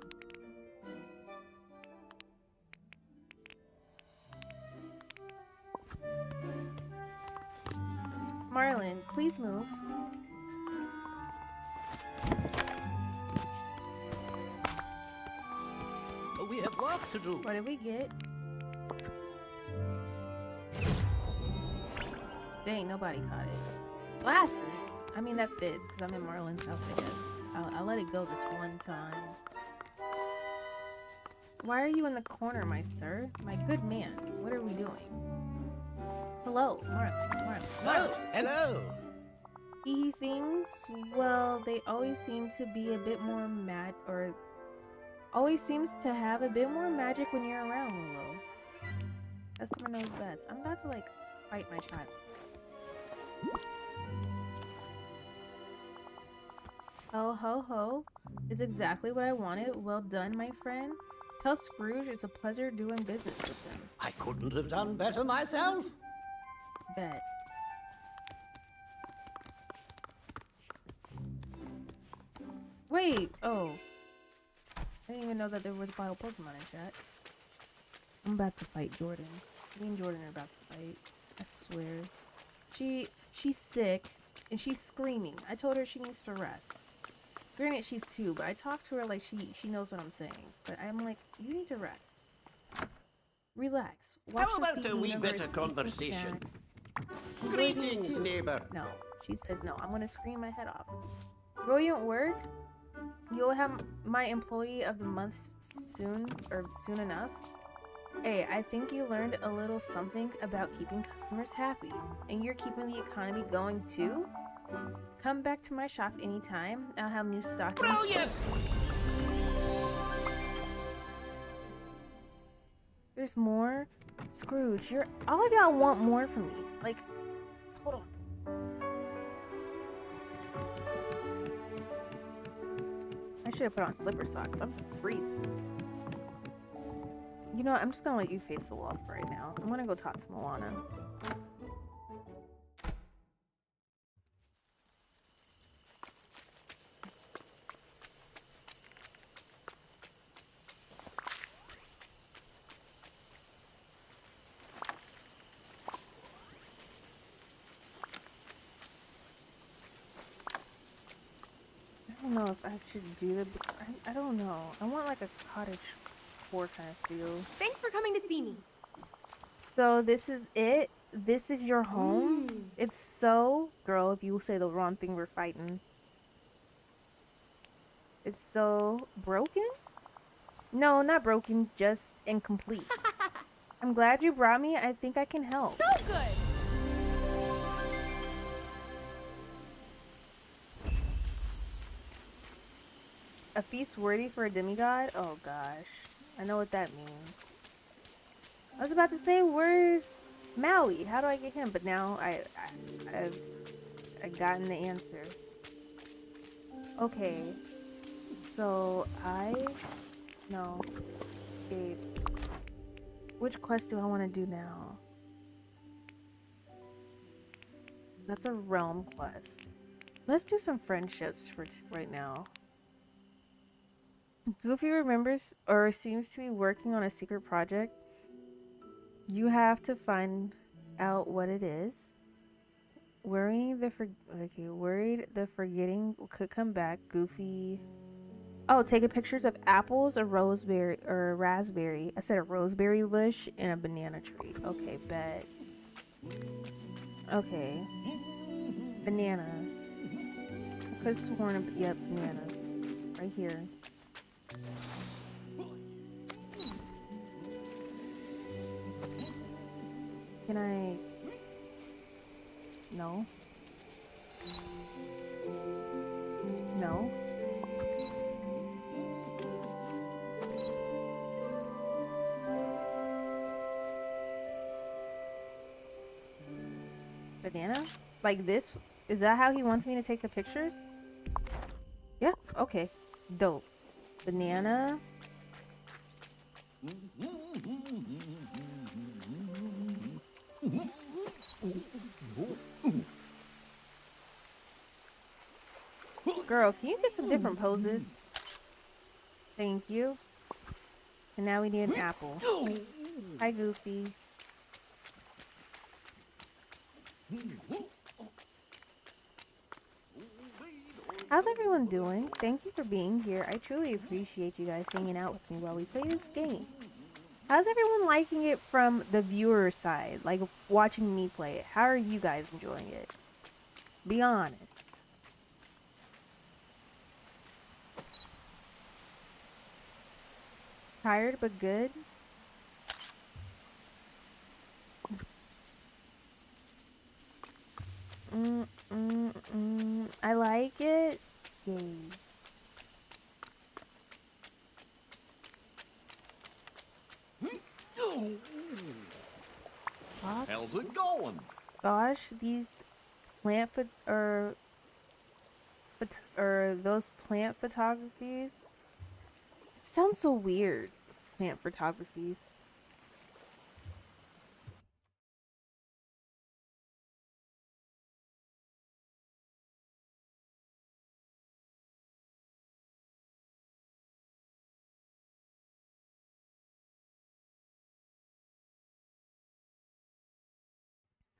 Marlon, please move. We have work to do. What did we get? Dang, nobody caught it. Glasses. I mean, that fits because I'm in Marlon's house, I guess. I'll let it go this one time. Why are you in the corner, my sir? My good man, what are we doing? Hello, Marlon. Oh, hello. He things, well, they always seem to be a bit more mad, or always seems to have a bit more magic when you're around, Willow. Customer knows best. I'm about to, like, fight my child. Oh, ho, ho. It's exactly what I wanted. Well done, my friend. Tell Scrooge it's a pleasure doing business with him. I couldn't have done better myself. Bet. Wait, oh. I didn't even know that there was bio Pokemon in chat. I'm about to fight Jordan. Me and Jordan are about to fight. I swear. She's sick and she's screaming. I told her she needs to rest. Granted, she's 2, but I talked to her like she knows what I'm saying. But I'm like, you need to rest. Relax. Watch How some about Steven a wee Universe, bit of eat some conversation? snacks. Enjoy being Greetings, 2. neighbor. No, she says no. I'm gonna scream my head off. Brilliant work. You'll have my employee of the month soon, or soon enough. Hey, I think you learned a little something about keeping customers happy, and you're keeping the economy going too. Come back to my shop anytime. I'll have new stock. Brilliant! There's more. Scrooge, you're all of y'all want more from me. Like, hold on. I should have put on slipper socks. I'm freezing. You know what? I'm just gonna let you face the wall for right now. I'm gonna go talk to Moana. I don't know if I should do the. I don't know. I want like a cottage core kind of feel. Thanks for coming to see me. So this is it. This is your home. It's so, girl. If you say the wrong thing, we're fighting. It's so broken. No, not broken. Just incomplete. I'm glad you brought me. I think I can help. So good. A feast worthy for a demigod? Oh gosh. I know what that means. I was about to say, where's Maui? How do I get him? But now I've gotten the answer. Okay. So no. Escape. Which quest do I want to do now? That's a realm quest. Let's do some friendships for right now. Goofy remembers or seems to be working on a secret project. You have to find out what it is. Worried the forgetting could come back. Goofy Oh, taking pictures of apples, a roseberry or a raspberry. I said a roseberry bush and a banana tree. Okay, bet. Okay. Bananas. I could have sworn, yep, bananas. Right here. Can I? No. No. Banana? Like this? Is that how he wants me to take the pictures? Yeah, okay. Dope. Banana. Girl, can you get some different poses? Thank you. And now we need an apple. Hi, Goofy. How's everyone doing? Thank you for being here. I truly appreciate you guys hanging out with me while we play this game. How's everyone liking it from the viewer side? Like, watching me play it. How are you guys enjoying it? Be honest. Tired but good? I like it. Yay. How's it going? Gosh, these plant those plant photographies sounds so weird. Plant photographies.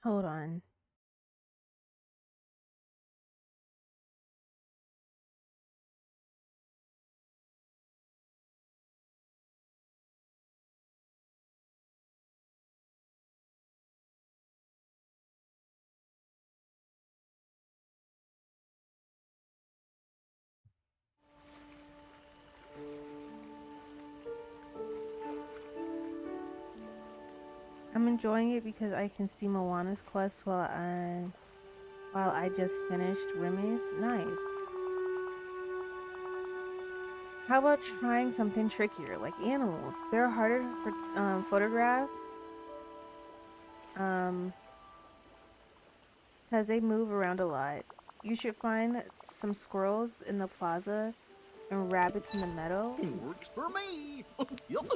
Hold on. I'm enjoying it because I can see Moana's quest while I just finished Remy's. Nice. How about trying something trickier, like animals? They're harder for photograph. Because they move around a lot. You should find some squirrels in the plaza and rabbits in the meadow. Works for me. Yup.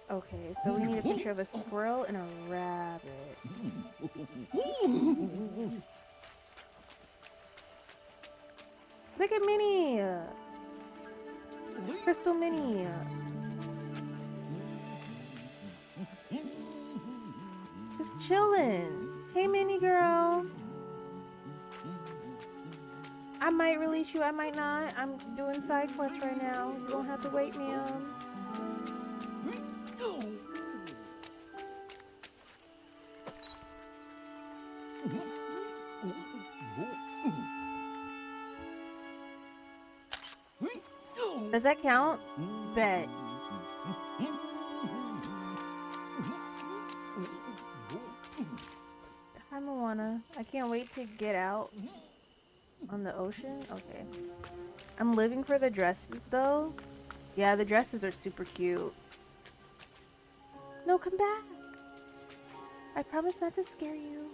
Okay, so we need a picture of a squirrel and a rabbit. Look at Minnie! Crystal Minnie! Just chilling. Hey, Minnie girl. I might release you, I might not. I'm doing side quests right now. You don't have to wait, ma'am. Does that count? Bet. Hi, Moana. I can't wait to get out on the ocean. Okay. I'm living for the dresses, though. Yeah, the dresses are super cute. No, come back. I promise not to scare you.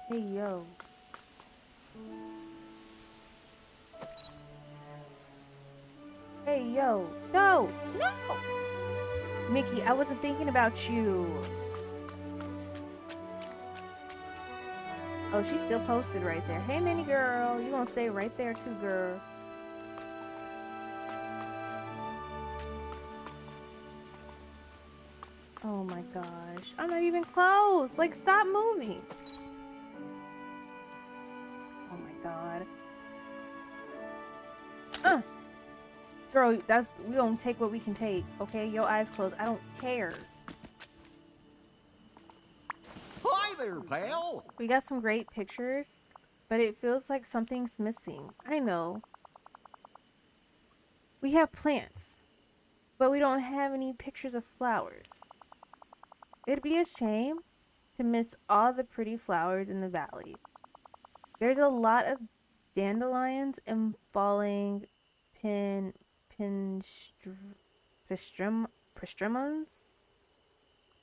Hey, yo. Hey, yo. No! No! Mickey, I wasn't thinking about you. Oh, she's still posted right there. Hey, Minnie girl. You gonna stay right there too, girl. Oh my gosh. I'm not even close. Like, stop moving. Oh my god. Girl, we gonna take what we can take, okay? Your eyes closed. I don't care. Hi there, pal. We got some great pictures, but it feels like something's missing. I know. We have plants, but we don't have any pictures of flowers. It'd be a shame to miss all the pretty flowers in the valley. There's a lot of dandelions and falling persimmons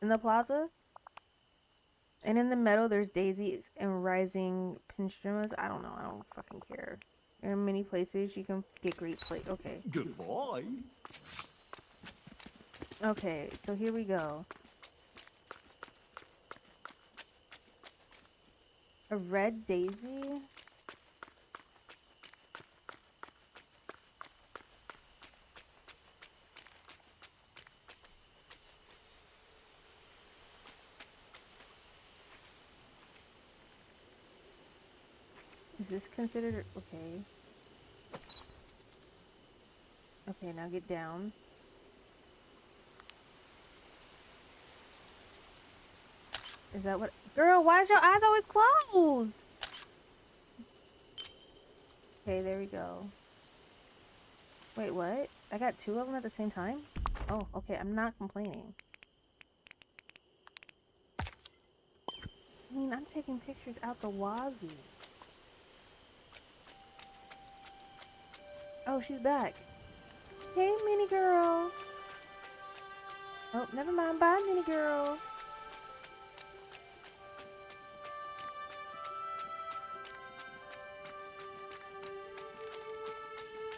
in the plaza. And in the meadow, there's daisies and rising persimmons. I don't know. I don't fucking care. There are many places you can get great plate. Okay. Goodbye. Okay, so here we go. A red daisy? Is this considered okay? Okay, now get down. Is that what? Girl, why is your eyes always closed? Okay, there we go. Wait, what? I got two of them at the same time? Oh, okay, I'm not complaining. I mean, I'm taking pictures out the wazoo. Oh, she's back. Hey, mini girl. Oh, never mind. Bye, mini girl.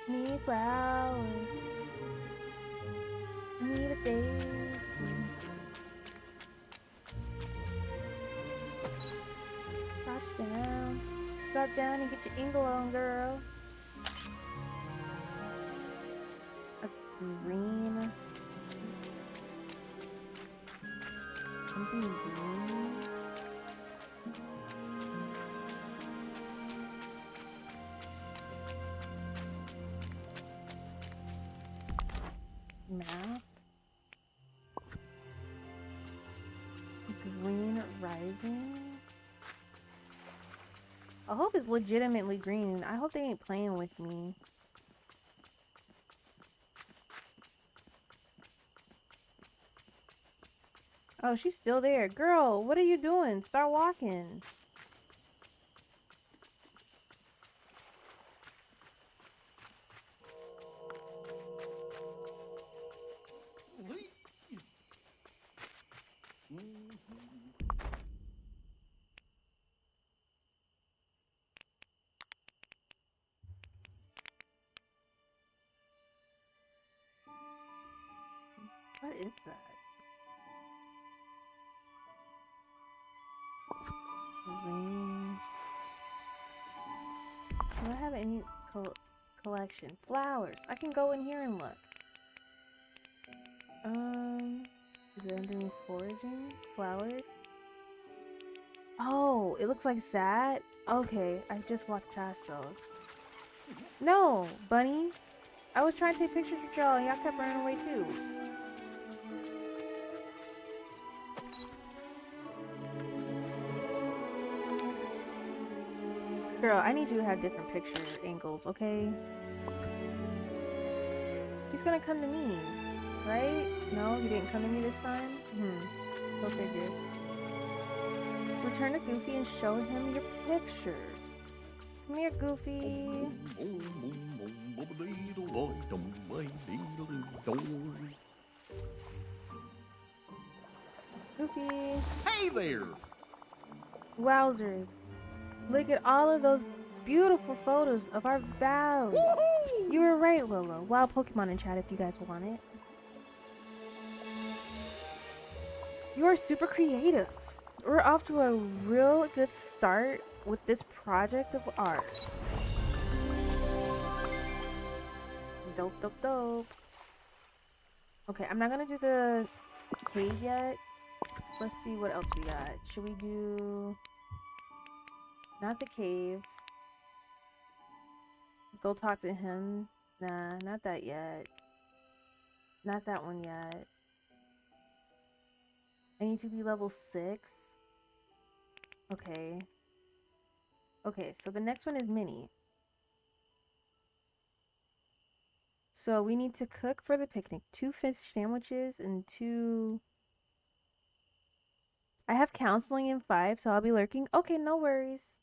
Need flowers. Need a daisy. Crouch down. Drop down and get your angle on, girl. A green. Something green. Map. Green rising. I hope it's legitimately green. I hope they ain't playing with me. Oh, she's still there. Girl, what are you doing? Start walking. What is that? Green. Do I have any collection? Flowers. I can go in here and look. Is it underneath foraging? Flowers? Oh, it looks like that? Okay, I just walked past those. No, bunny. I was trying to take pictures with y'all and y'all kept running away too. Girl, I need you to have different picture angles, okay? He's gonna come to me, right? No, he didn't come to me this time? Go figure. Return to Goofy and show him your pictures. Come here, Goofy. Goofy. Hey there. Wowzers. Look at all of those beautiful photos of our valley. Woohoo! You were right, Lola. Wild Pokemon in chat if you guys want it. You are super creative. We're off to a real good start with this project of ours. Dope, dope, dope. Okay, I'm not gonna do the cave yet. Let's see what else we got. Should we do... Not the cave. Go talk to him. Nah, not that yet. Not that one yet. I need to be level 6. Okay. Okay, so the next one is Minnie. So we need to cook for the picnic. 2 fish sandwiches and 2... I have counseling in 5, so I'll be lurking. Okay, no worries.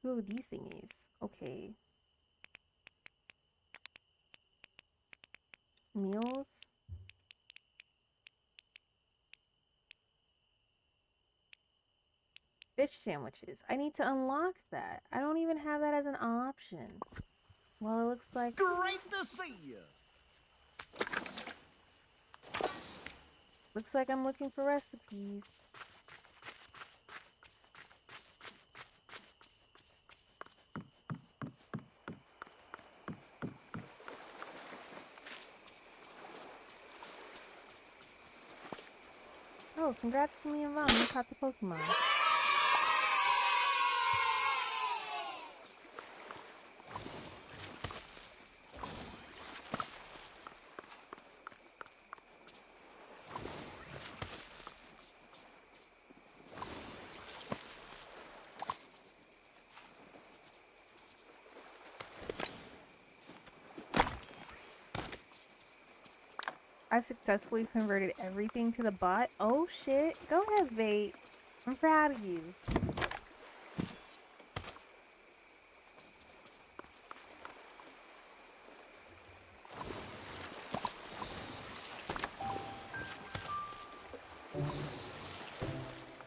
2 of these thingies. Okay. Meals. Fish sandwiches. I need to unlock that. I don't even have that as an option. Well, it looks like... Great to see you. Looks like I'm looking for recipes. Oh, congrats to me and Vaughn. You caught the Pokemon. I've successfully converted everything to the bot. Oh shit. Go ahead, Vate. I'm proud of you.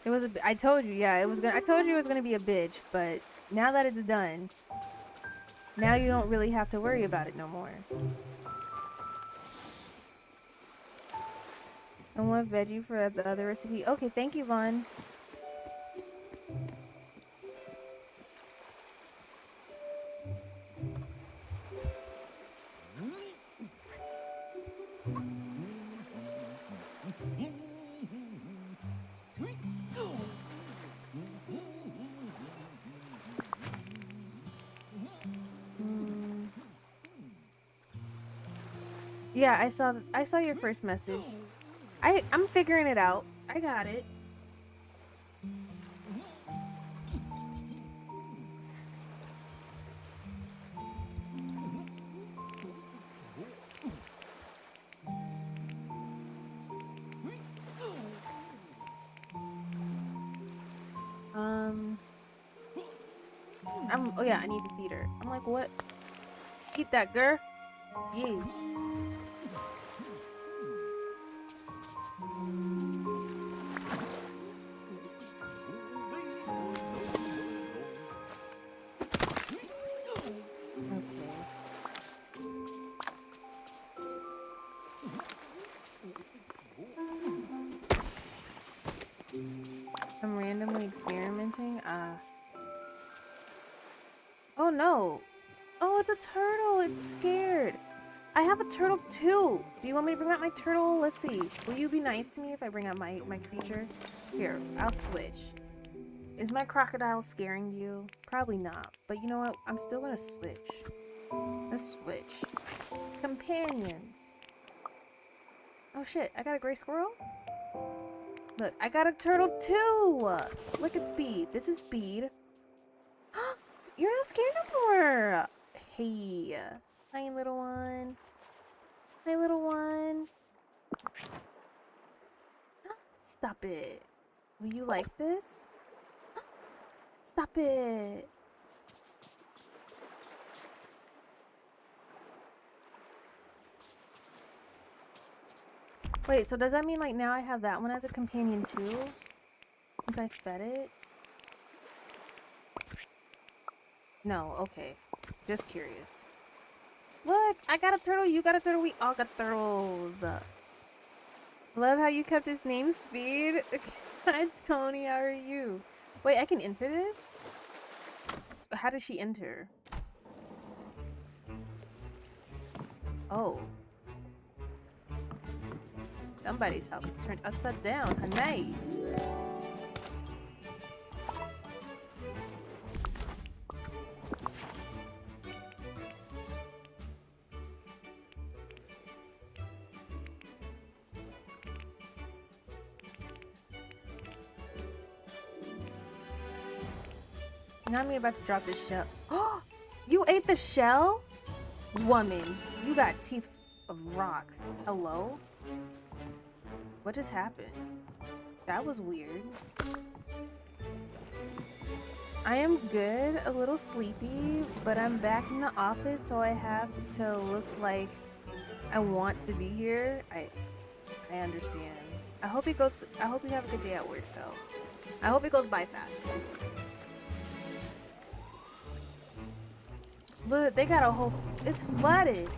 It was I told you, yeah, I told you it was gonna be a bitch, but now that it's done, now you don't really have to worry about it no more. And one veggie for the other recipe. Okay, thank you, Vaughn. Yeah, I saw your first message. I'm figuring it out. I got it. Oh yeah, I need to feed her. I'm like, what? Eat that, girl. Yeah. I'm randomly experimenting. Oh no. Oh, it's a turtle. It's scared. I have a turtle too. Do you want me to bring out my turtle? Let's see. Will you be nice to me if I bring out my creature? Here, I'll switch. Is my crocodile scaring you? Probably not. But you know what? I'm still gonna switch. Let's switch. Companions. Oh shit, I got a gray squirrel? Look, I got a turtle too! Look at Speed. This is Speed. You're not scared no more! Hey. Hi, little one. Hi, little one. Stop it. Will you like this? Stop it. Wait, so does that mean like now I have that one as a companion too? Since I fed it? No, okay. Just curious. Look, I got a turtle, you got a turtle, we all got turtles. Love how you kept his name Speed. Hi, Tony, how are you? Wait, I can enter this? How does she enter? Oh. Somebody's house is turned upside down. Hanay. Now I'm about to drop this shell. Oh, you ate the shell? Woman, you got teeth of rocks. Hello? What just happened? That was weird. I am good, a little sleepy, but I'm back in the office, so I have to look like I want to be here. I understand. I hope you have a good day at work though. I hope it goes by fast for you. Look, they got a whole it's flooded.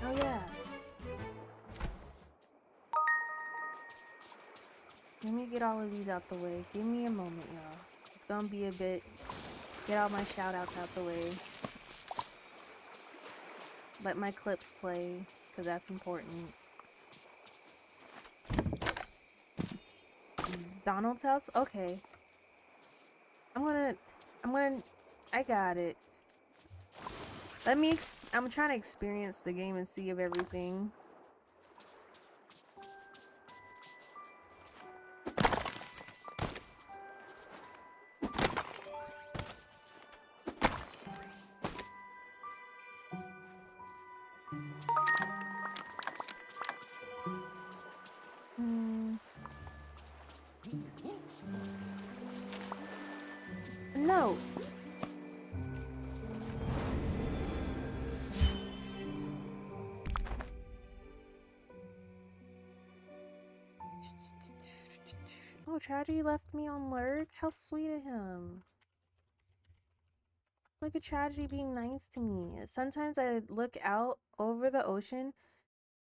Oh yeah. Let me get all of these out the way. Give me a moment, y'all. It's gonna be a bit. Get all my shout outs out the way. Let my clips play, because that's important. Donald's house? Okay. I got it. I'm trying to experience the game and see of everything. No. Oh, Tragedy left me on lurk? How sweet of him. Look at Tragedy being nice to me. Sometimes I look out over the ocean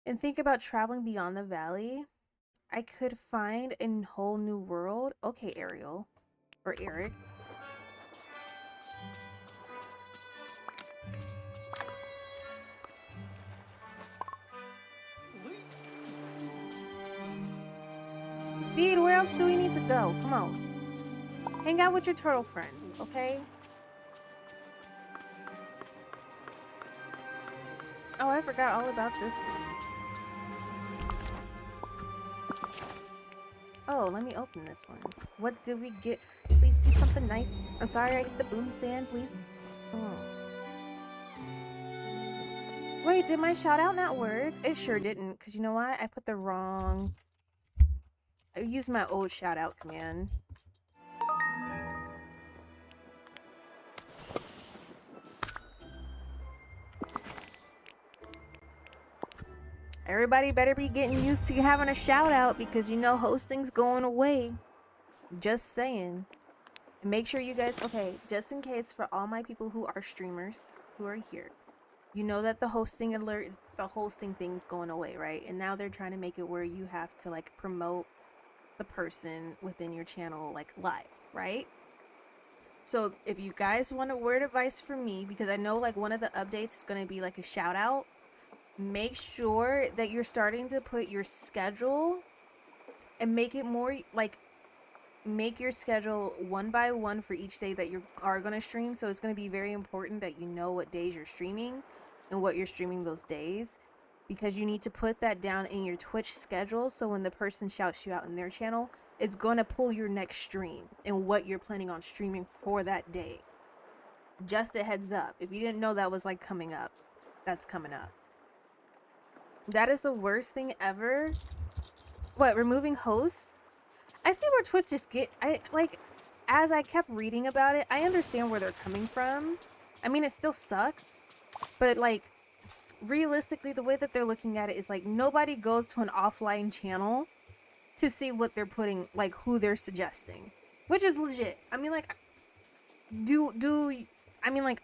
and think about traveling beyond the valley. I could find a whole new world. Okay, Ariel. Or Eric. Speed, where else do we need to go? Come on. Hang out with your turtle friends, okay? Oh, I forgot all about this one. Oh, let me open this one. What did we get? Please be something nice. I'm sorry I hit the boom stand, please. Oh. Wait, did my shout out not work? It sure didn't, because you know what? I put the wrong... I used my old shout out command. Everybody better be getting used to having a shout out because you know hosting's going away. Just saying. And make sure you guys, okay, just in case for all my people who are streamers who are here, you know that the hosting alert, the hosting thing's going away, right? And now they're trying to make it where you have to like promote the person within your channel like live, right? So if you guys want a word of advice from me, because I know like one of the updates is going to be like a shout out, make sure that you're starting to put your schedule and make it more like make your schedule one by one for each day that you are going to stream. So it's going to be very important that you know what days you're streaming and what you're streaming those days, because you need to put that down in your Twitch schedule, so when the person shouts you out in their channel, it's going to pull your next stream and what you're planning on streaming for that day. Just a heads up. If you didn't know that was like coming up, that's coming up. That is the worst thing ever. What, removing hosts? I see where Twitch just as I kept reading about it, I understand where they're coming from. I mean, it still sucks, but like, realistically, the way that they're looking at it is like nobody goes to an offline channel to see what they're putting, like who they're suggesting, which is legit. I mean, like,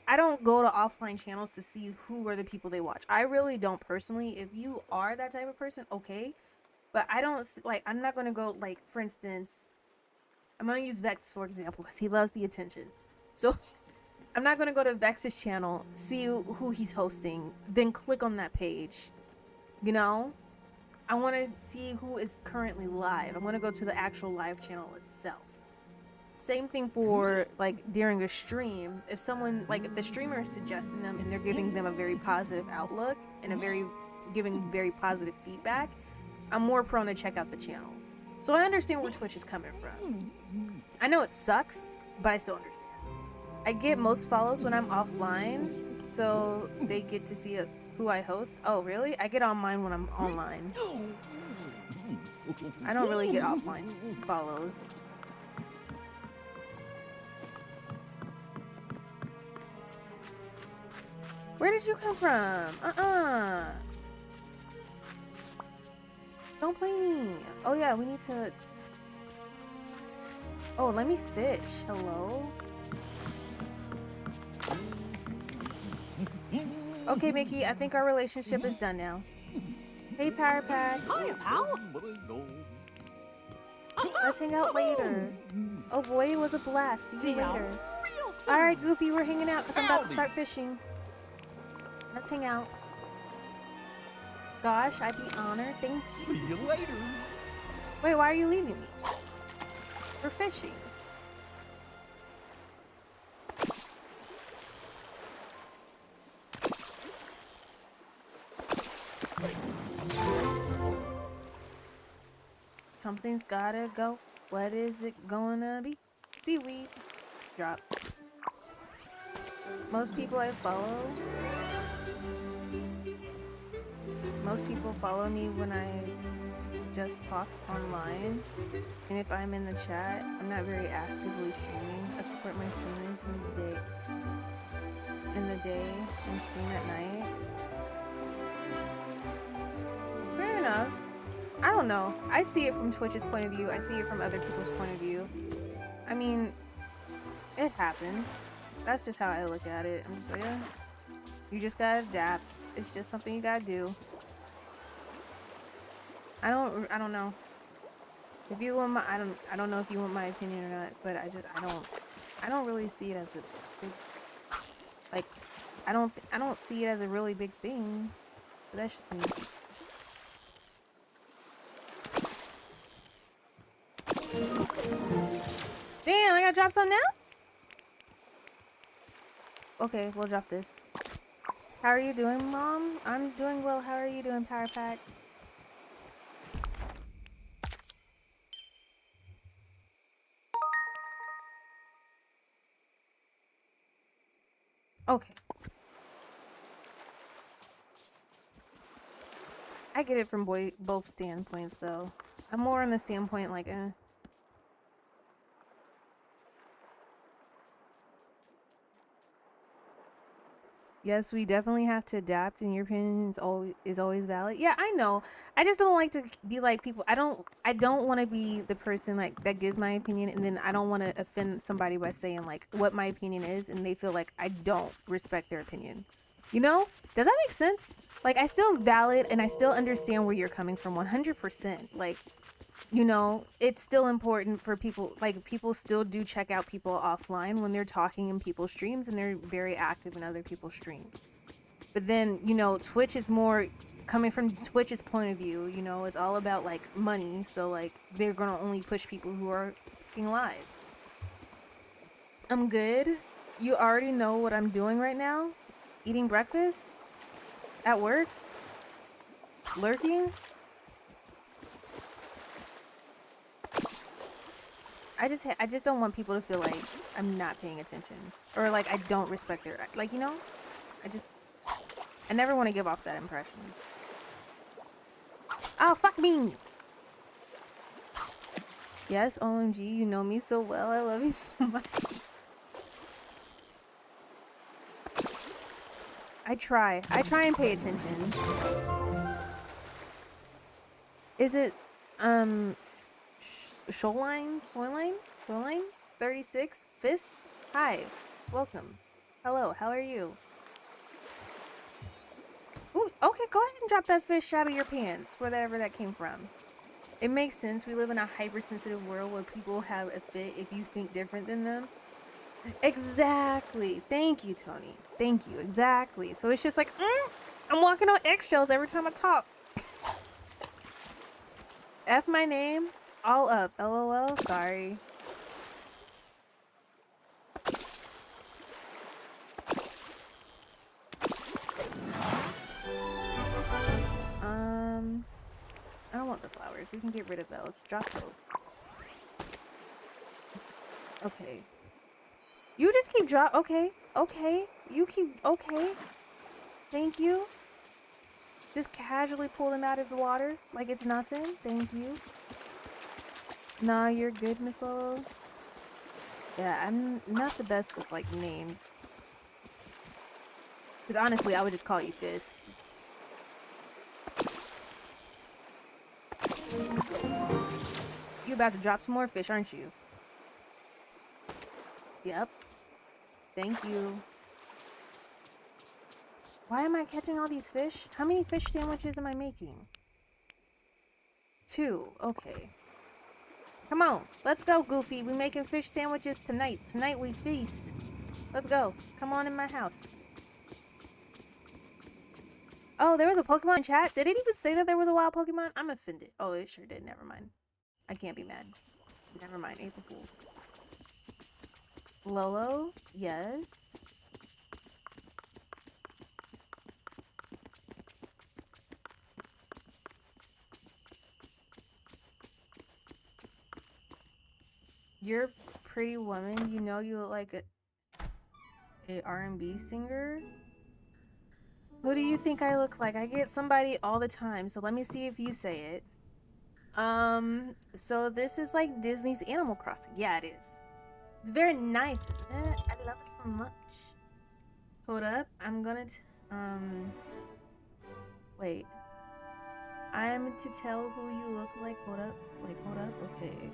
I don't go to offline channels to see who are the people they watch. I really don't personally. If you are that type of person, okay, but I don't like. I'm not gonna go like, for instance, I'm gonna use Vex for example because he loves the attention. So I'm not gonna go to Vex's channel, see who he's hosting, then click on that page. You know? I want to see who is currently live. I want to go to the actual live channel itself. Same thing for like during a stream. If someone, like if the streamer is suggesting them and they're giving them a very positive outlook and giving very positive feedback, I'm more prone to check out the channel. So I understand where Twitch is coming from. I know it sucks, but I still understand. I get most follows when I'm offline, so they get to see who I host. Oh, really? I get on mine when I'm online. I don't really get offline follows. Where did you come from? Don't play me. Oh yeah, we need to... Oh, let me fish. Hello? Okay, Mickey, I think our relationship is done now. Hey, Power Pack. Hiya, pal. Let's hang out later. Oh boy, it was a blast. See you ya later. real soon. Alright, Goofy, we're hanging out because I'm about to start fishing. Let's hang out. Gosh, I'd be honored. Thank you. See you later. Wait, why are you leaving me? We're fishing. Something's gotta go. What is it gonna be? Seaweed. Drop. Most people I follow. Most people follow me when I just talk online. And if I'm in the chat, I'm not very actively streaming. I support my streamers in the day and stream at night. Fair enough. I don't know. I see it from Twitch's point of view. I see it from other people's point of view. I mean, it happens. That's just how I look at it. I'm just like, yeah, you just gotta adapt. It's just something you gotta do. I don't know. If you want my, I don't know if you want my opinion or not, but I don't really see it as a big, like, I don't see it as a really big thing. But that's just me. Damn, I gotta drop something else? Okay, we'll drop this. How are you doing, Mom? I'm doing well. How are you doing, Power Pack? Okay. I get it from both standpoints, though. I'm more on the standpoint like, Yes, we definitely have to adapt, and your opinion is always valid. Yeah, I know. I just don't like to be like people. I don't want to be the person like that gives my opinion, and then I don't want to offend somebody by saying like what my opinion is, and they feel like I don't respect their opinion. You know? Does that make sense? Like, I still valid, and I still understand where you're coming from 100%. Like, you know, it's still important for people, like, people still do check out people offline when they're talking in people's streams, and they're very active in other people's streams. But then, you know, Twitch is more coming from Twitch's point of view. You know, it's all about like money, so like they're gonna only push people who are fucking live. I'm good. You already know what I'm doing right now. Eating breakfast at work, lurking. I just don't want people to feel like I'm not paying attention, or like I don't respect their, like, you know, I never want to give off that impression. Oh, fuck me. Yes, OMG, you know me so well. I love you so much. I try and pay attention. Is it, Shoreline 36 Fists? Hi, welcome. Hello, how are you? Ooh, okay, go ahead and drop that fish out of your pants, wherever that came from. It makes sense. We live in a hypersensitive world where people have a fit if you think different than them. Exactly. Thank you, Tony. Thank you. Exactly. So it's just like, I'm walking on eggshells every time I talk. F my name, all up. LOL. Sorry. I don't want the flowers. We can get rid of those. Drop those. Okay. You just keep okay. Okay. You keep okay. Thank you. Just casually pull them out of the water like it's nothing. Thank you. Nah, you're good, Miss Lolo. Yeah, I'm not the best with like names. Because honestly, I would just call you Fist. You about to drop some more fish, aren't you? Yep. Thank you. Why am I catching all these fish? How many fish sandwiches am I making? 2. Okay. Come on. Let's go, Goofy. We're making fish sandwiches tonight. Tonight we feast. Let's go. Come on in my house. Oh, there was a Pokemon in chat? Did it even say that there was a wild Pokemon? I'm offended. Oh, it sure did. Never mind. I can't be mad. Never mind. April Fools. Lolo? Yes. You're a pretty woman. You know you look like a R&B singer. Who do you think I look like? I get somebody all the time, so let me see if you say it. So this is like Disney's Animal Crossing. Yeah, it is. It's very nice, isn't it? I love it so much. Hold up. I'm gonna wait. I'm to tell who you look like. Hold up. Like, hold up. Okay.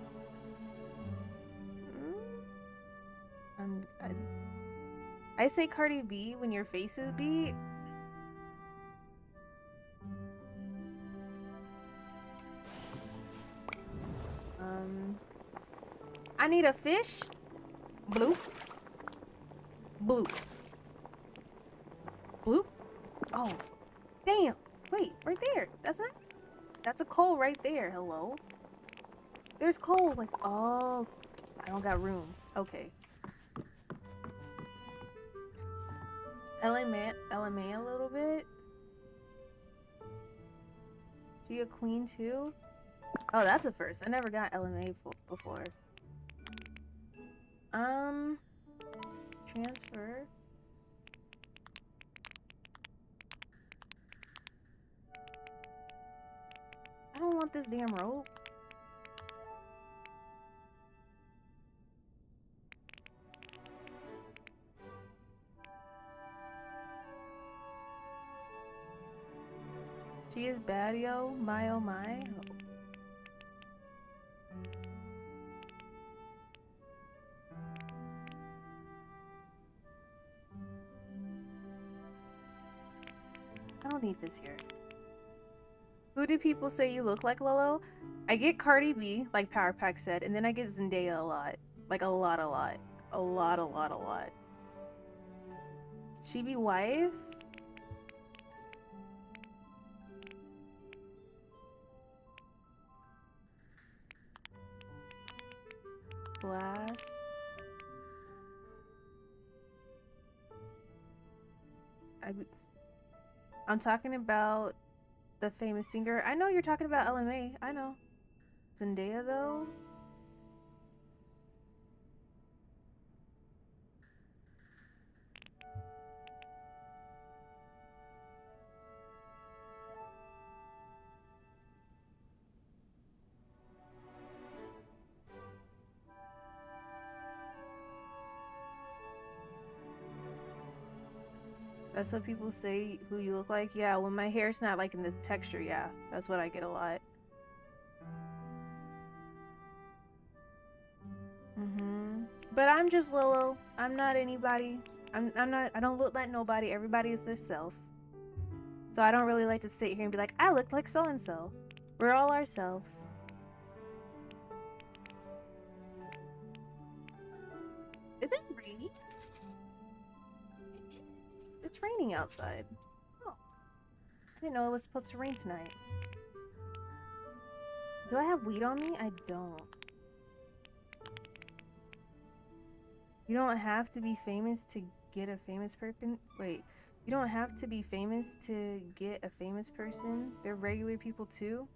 I say Cardi B when your face is B. I need a fish. Bloop. Bloop. Bloop. Oh, damn. Wait, right there. That's a coal right there. Hello. There's coal. Like, oh, I don't got room. Okay. LMA a little bit. So you a queen too? Oh, that's a first. I never got LMA before. Transfer. I don't want this damn rope. She is bad, yo. My oh my. Oh. I don't need this here. Who do people say you look like, Lolo? I get Cardi B, like Power Pack said, and then I get Zendaya a lot. Like a lot. A lot. She be wife? Glass. I'm talking about the famous singer. I know you're talking about LMA. I know. Zendaya, though? That's what people say who you look like? Yeah, when my hair's not like in this texture, yeah. That's what I get a lot. But I'm just Lolo. I'm not anybody. I don't look like nobody. Everybody is their self. So I don't really like to sit here and be like, I look like so-and-so. We're all ourselves. Is it raining? It's raining outside. Oh. I didn't know it was supposed to rain tonight. Do I have weed on me? I don't. You don't have to be famous to get a famous person. Wait, you don't have to be famous to get a famous person. They're regular people too.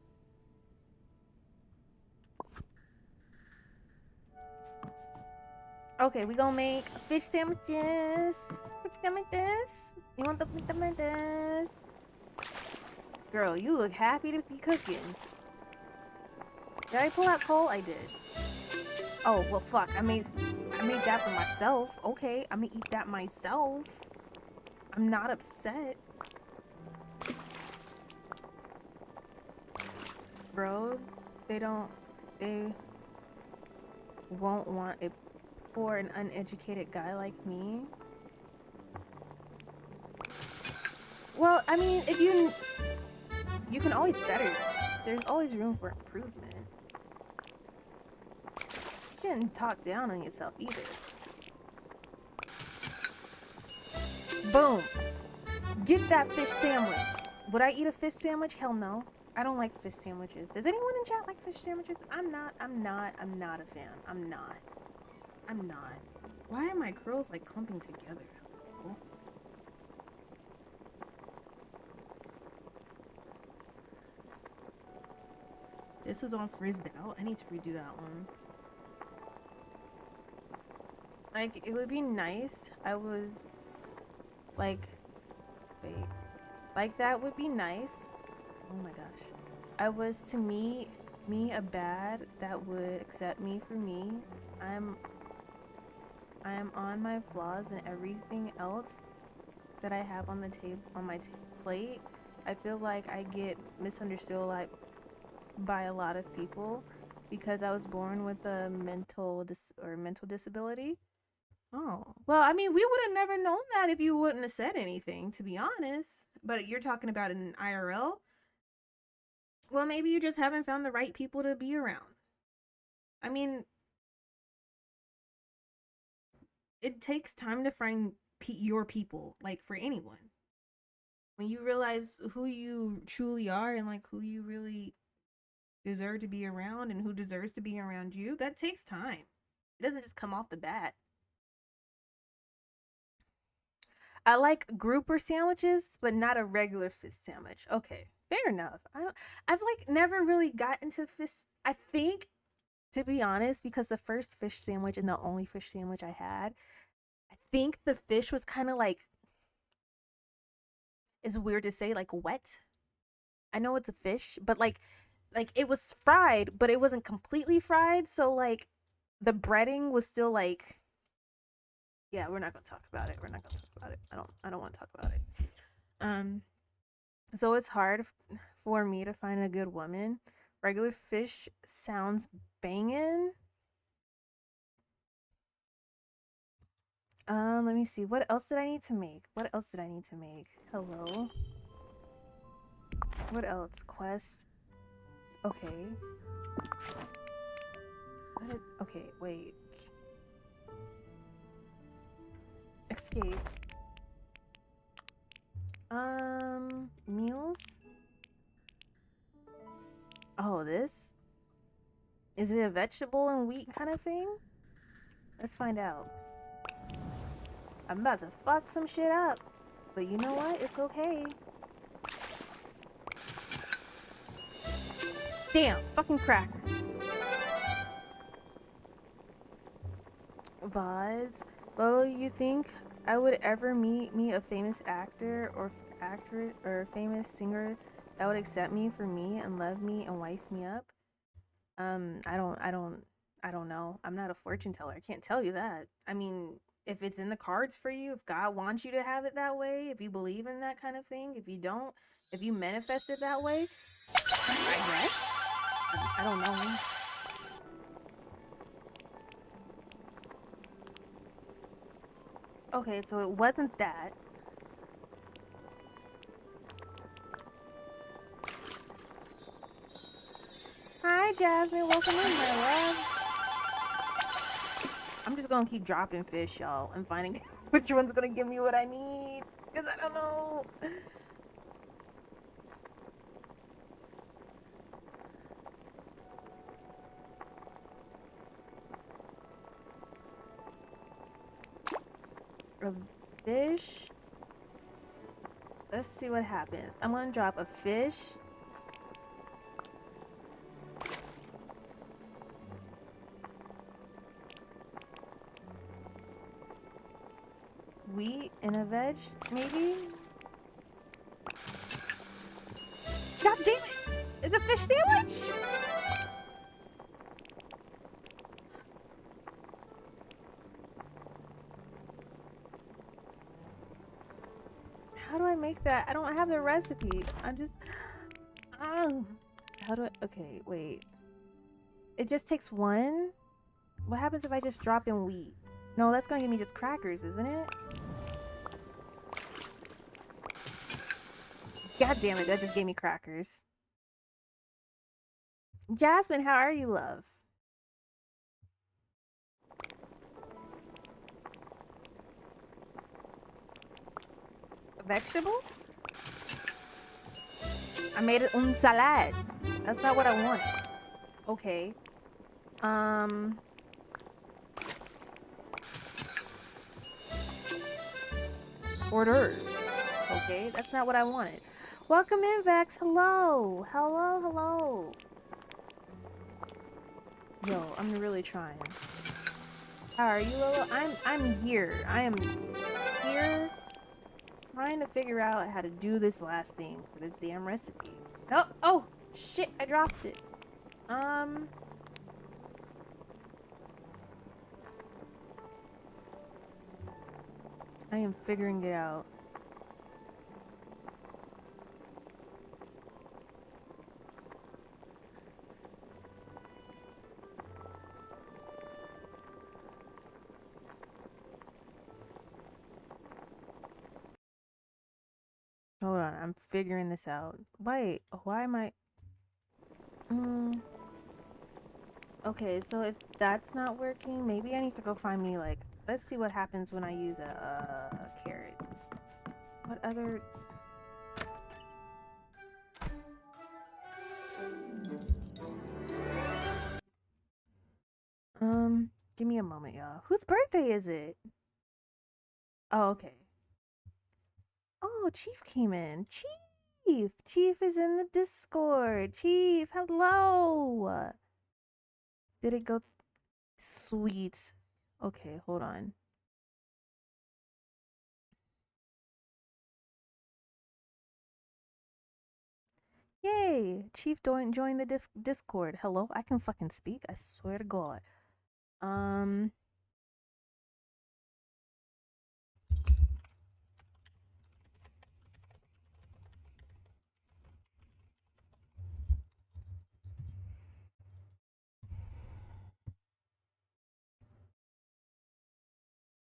Okay, we gonna make fish sandwiches. Fish sandwiches. You want the fish sandwiches? Girl, you look happy to be cooking. Did I pull out coal? I did. Oh well, fuck. I made that for myself. Okay, I'm gonna eat that myself. I'm not upset. Bro, they won't want a poor and uneducated guy like me. Well, I mean, if you can always better yourself. There's always room for improvement. You shouldn't talk down on yourself either. Boom. Get that fish sandwich. Would I eat a fish sandwich? Hell no. I don't like fish sandwiches. Does anyone in chat like fish sandwiches? I'm not a fan. I'm not. Why are my curls like clumping together? Oh. This was all frizzed out. I need to redo that one. Like, it would be nice. I was like, wait, like that would be nice. Oh my gosh. I was to meet me a bad that would accept me for me. I am on my flaws and everything else that I have on the table on my plate. I feel like I get misunderstood a lot by a lot of people because I was born with a mental disability. Oh, well, I mean, we would have never known that if you wouldn't have said anything, to be honest. But you're talking about an IRL? Well, maybe you just haven't found the right people to be around. I mean, it takes time to find your people, like, for anyone. When you realize who you truly are and, like, who you really deserve to be around and who deserves to be around you, that takes time. It doesn't just come off the bat. I like grouper sandwiches, but not a regular fish sandwich. Okay, fair enough. I've like never really got into fish. I think, to be honest, because the first fish sandwich and the only fish sandwich I had, I think the fish was kind of like, it's weird to say, like wet. I know it's a fish, but like it was fried, but it wasn't completely fried. So like the breading was still like, yeah, we're not gonna talk about it. I don't want to talk about it. So it's hard for me to find a good woman. Regular fish sounds banging. Let me see. What else did I need to make? Hello. What else? Quest. Okay. Okay, wait. Escape. Meals? Oh, this? Is it a vegetable and wheat kind of thing? Let's find out. I'm about to fuck some shit up. But you know what? It's okay. Damn, fucking crackers. VODs. Lolo, you think I would ever meet a famous actor or actress or famous singer that would accept me for me and love me and wife me up? I don't know. I'm not a fortune teller. I can't tell you that. I mean, if it's in the cards for you, if God wants you to have it that way, if you believe in that kind of thing, if you don't, if you manifest it that way, I guess. I don't know. Okay, so it wasn't that. Hi, Jasmine. Welcome in, my love. I'm just gonna keep dropping fish, y'all, and finding which one's gonna give me what I need. Because I don't know. A fish. Let's see what happens. I'm gonna drop a fish. Wheat and a veg, maybe? God damn it! It's a fish sandwich! How do I make that? I don't have the recipe. I'm just... how do I... Okay, wait. It just takes one? What happens if I just drop in wheat? No, that's gonna give me just crackers, isn't it? God damn it, that just gave me crackers. Jasmine, how are you, love? A vegetable? I made it un salad. That's not what I want. Okay. Orders. Okay, that's not what I wanted. Welcome in, Vex. Hello. Hello, hello. Yo, I'm really trying. How are you, Lolo? I'm here. I am here trying to figure out how to do this last thing for this damn recipe. Oh, oh, shit, I dropped it. I am figuring it out. Hold on, I'm figuring this out. Wait, why am I... Okay, so if that's not working, maybe I need to go find me, like... Let's see what happens when I use a carrot. What other... Give me a moment, y'all. Whose birthday is it? Oh, okay. Oh, Chief came in. Chief! Chief is in the Discord. Chief, hello! Did it go... Sweet. Okay, hold on. Yay! Chief joined the Discord. Hello? I can fucking speak. I swear to God.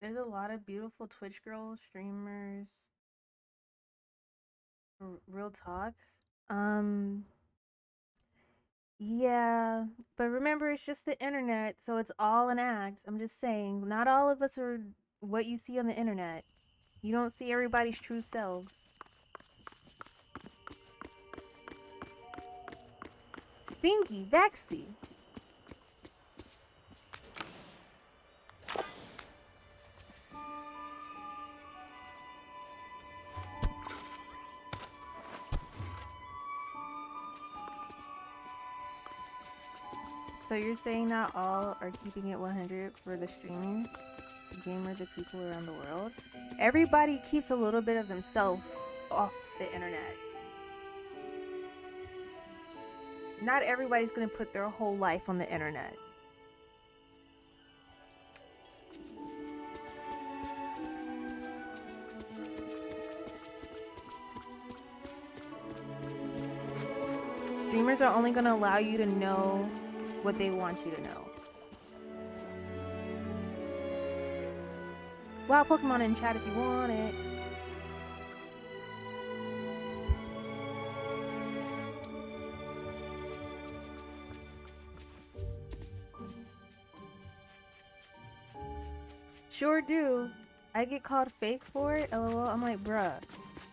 There's a lot of beautiful Twitch girls, streamers. Real talk. Yeah, but remember, it's just the internet, so it's all an act. I'm just saying, not all of us are what you see on the internet. You don't see everybody's true selves. Stinky, Vexy. So you're saying that all are keeping it 100 for the streaming gamers of people around the world? Everybody keeps a little bit of themselves off the internet. Not everybody's gonna put their whole life on the internet. Streamers are only gonna allow you to know what they want you to know. Wow, Pokemon in chat if you want it. Sure do. I get called fake for it. LOL. I'm like, bruh,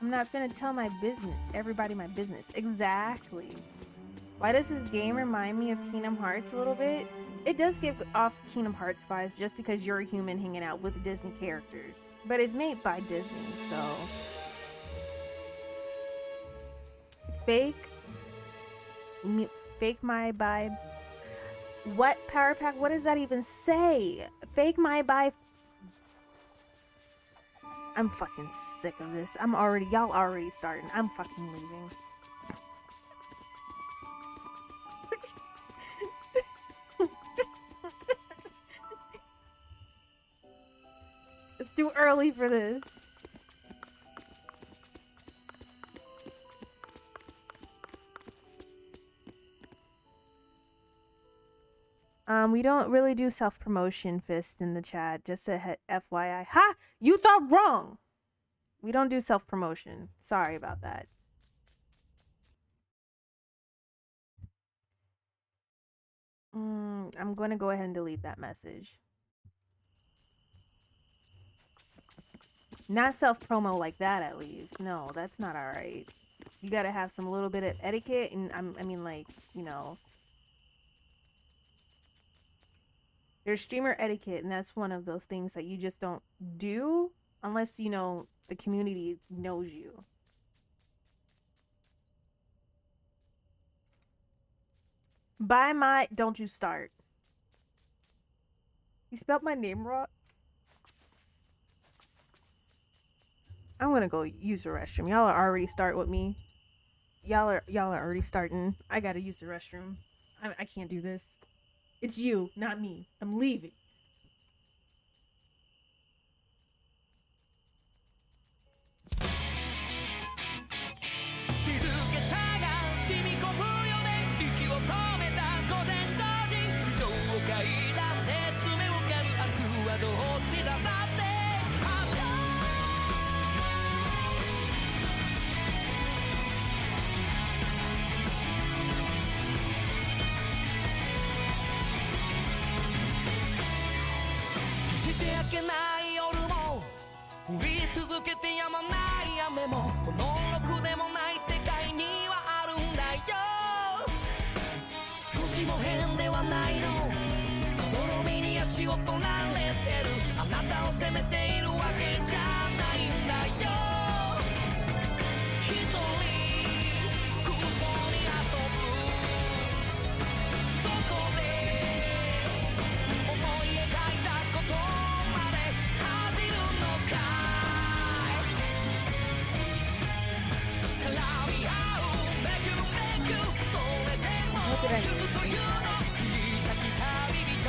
I'm not gonna tell my business, everybody my business. Exactly. Why does this game remind me of Kingdom Hearts a little bit? It does give off Kingdom Hearts vibes just because you're a human hanging out with Disney characters. But it's made by Disney, so. Fake my vibe. What, Power Pack? What does that even say? Fake my vibe. I'm fucking sick of this. Y'all already starting. I'm fucking leaving. It's too early for this. We don't really do self-promotion, Fist, in the chat. Just a FYI. Ha! You thought wrong! We don't do self-promotion. Sorry about that. I'm going to go ahead and delete that message. Not self-promo like that, at least. No, that's not alright. You gotta have some little bit of etiquette, and I mean, like, you know... There's streamer etiquette, and that's one of those things that you just don't do unless, you know, the community knows you. Don't you start. You spelled my name wrong? I'm gonna go use the restroom. Y'all are already starting with me. Y'all are already starting. I gotta use the restroom. I can't do this. It's you, not me. I'm leaving.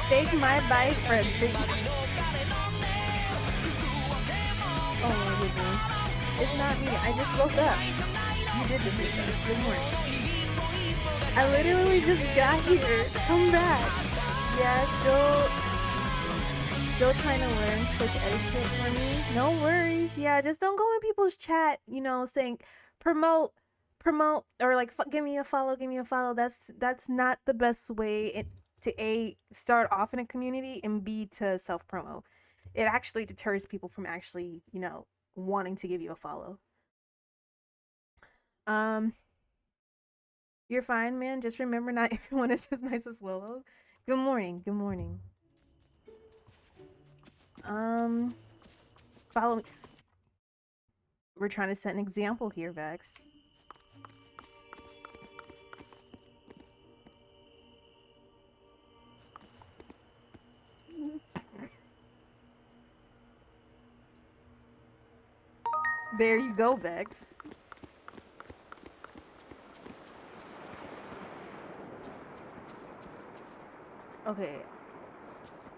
Fake my bye friends. Oh my goodness. It's not me. I just woke up. You did this with us. Good morning. I literally just got here. Come back. Yeah, still trying to learn Twitch etiquette for me. No worries. Yeah, just don't go in people's chat, you know, saying promote, or like give me a follow. That's not the best way to A, start off in a community, and B, to self-promo. It actually deters people from actually, you know, wanting to give you a follow. You're fine, man. Just remember, not everyone is as nice as Willow. Good morning. Good morning. Follow me. We're trying to set an example here, Vex. There you go, Vex. Okay.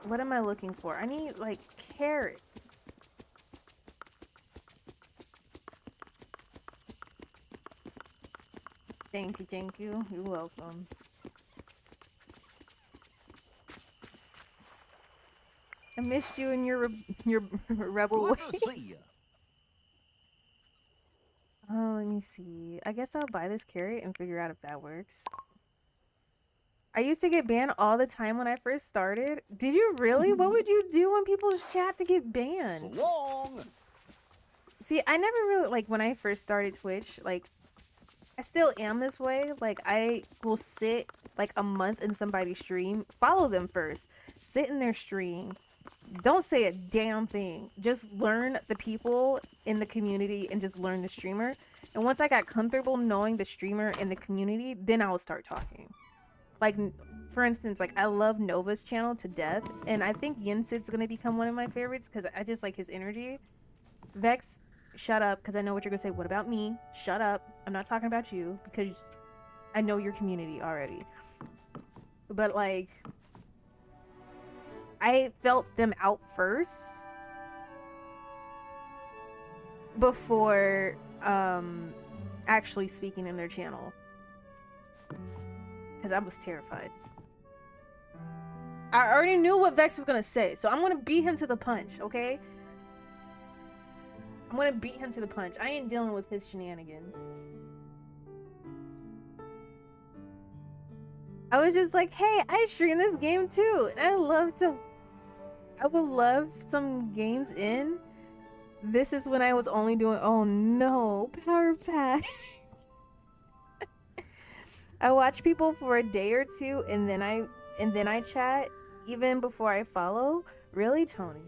What am I looking for? I need, like, carrots. Thank you. You're welcome. I missed you in your rebel ways. Good to see ya. Oh, let me see. I guess I'll buy this carrot and figure out if that works. I used to get banned all the time when I first started. Did you really? What would you do when people chat to get banned? Long. See, I never really, like, when I first started Twitch, like, I still am this way. Like, I will sit, like, a month in somebody's stream, follow them first, sit in their stream, don't say a damn thing. Just learn the people in the community and just learn the streamer. And once I got comfortable knowing the streamer and the community, then I will start talking. Like, for instance, like, I love Nova's channel to death, and I think Yinsid's gonna become one of my favorites because I just like his energy. Vex, shut up, because I know what you're gonna say. What about me? Shut up. I'm not talking about you because I know your community already. But, like, I felt them out first before actually speaking in their channel because I was terrified. I already knew what Vex was gonna say, so I'm gonna beat him to the punch, okay? I'm gonna beat him to the punch. I ain't dealing with his shenanigans. I was just like, hey, I stream this game too, and I would love some games in. This is when I was only doing, oh no, Power Pass. I watch people for a day or two, and then I chat, even before I follow. Really, Tony?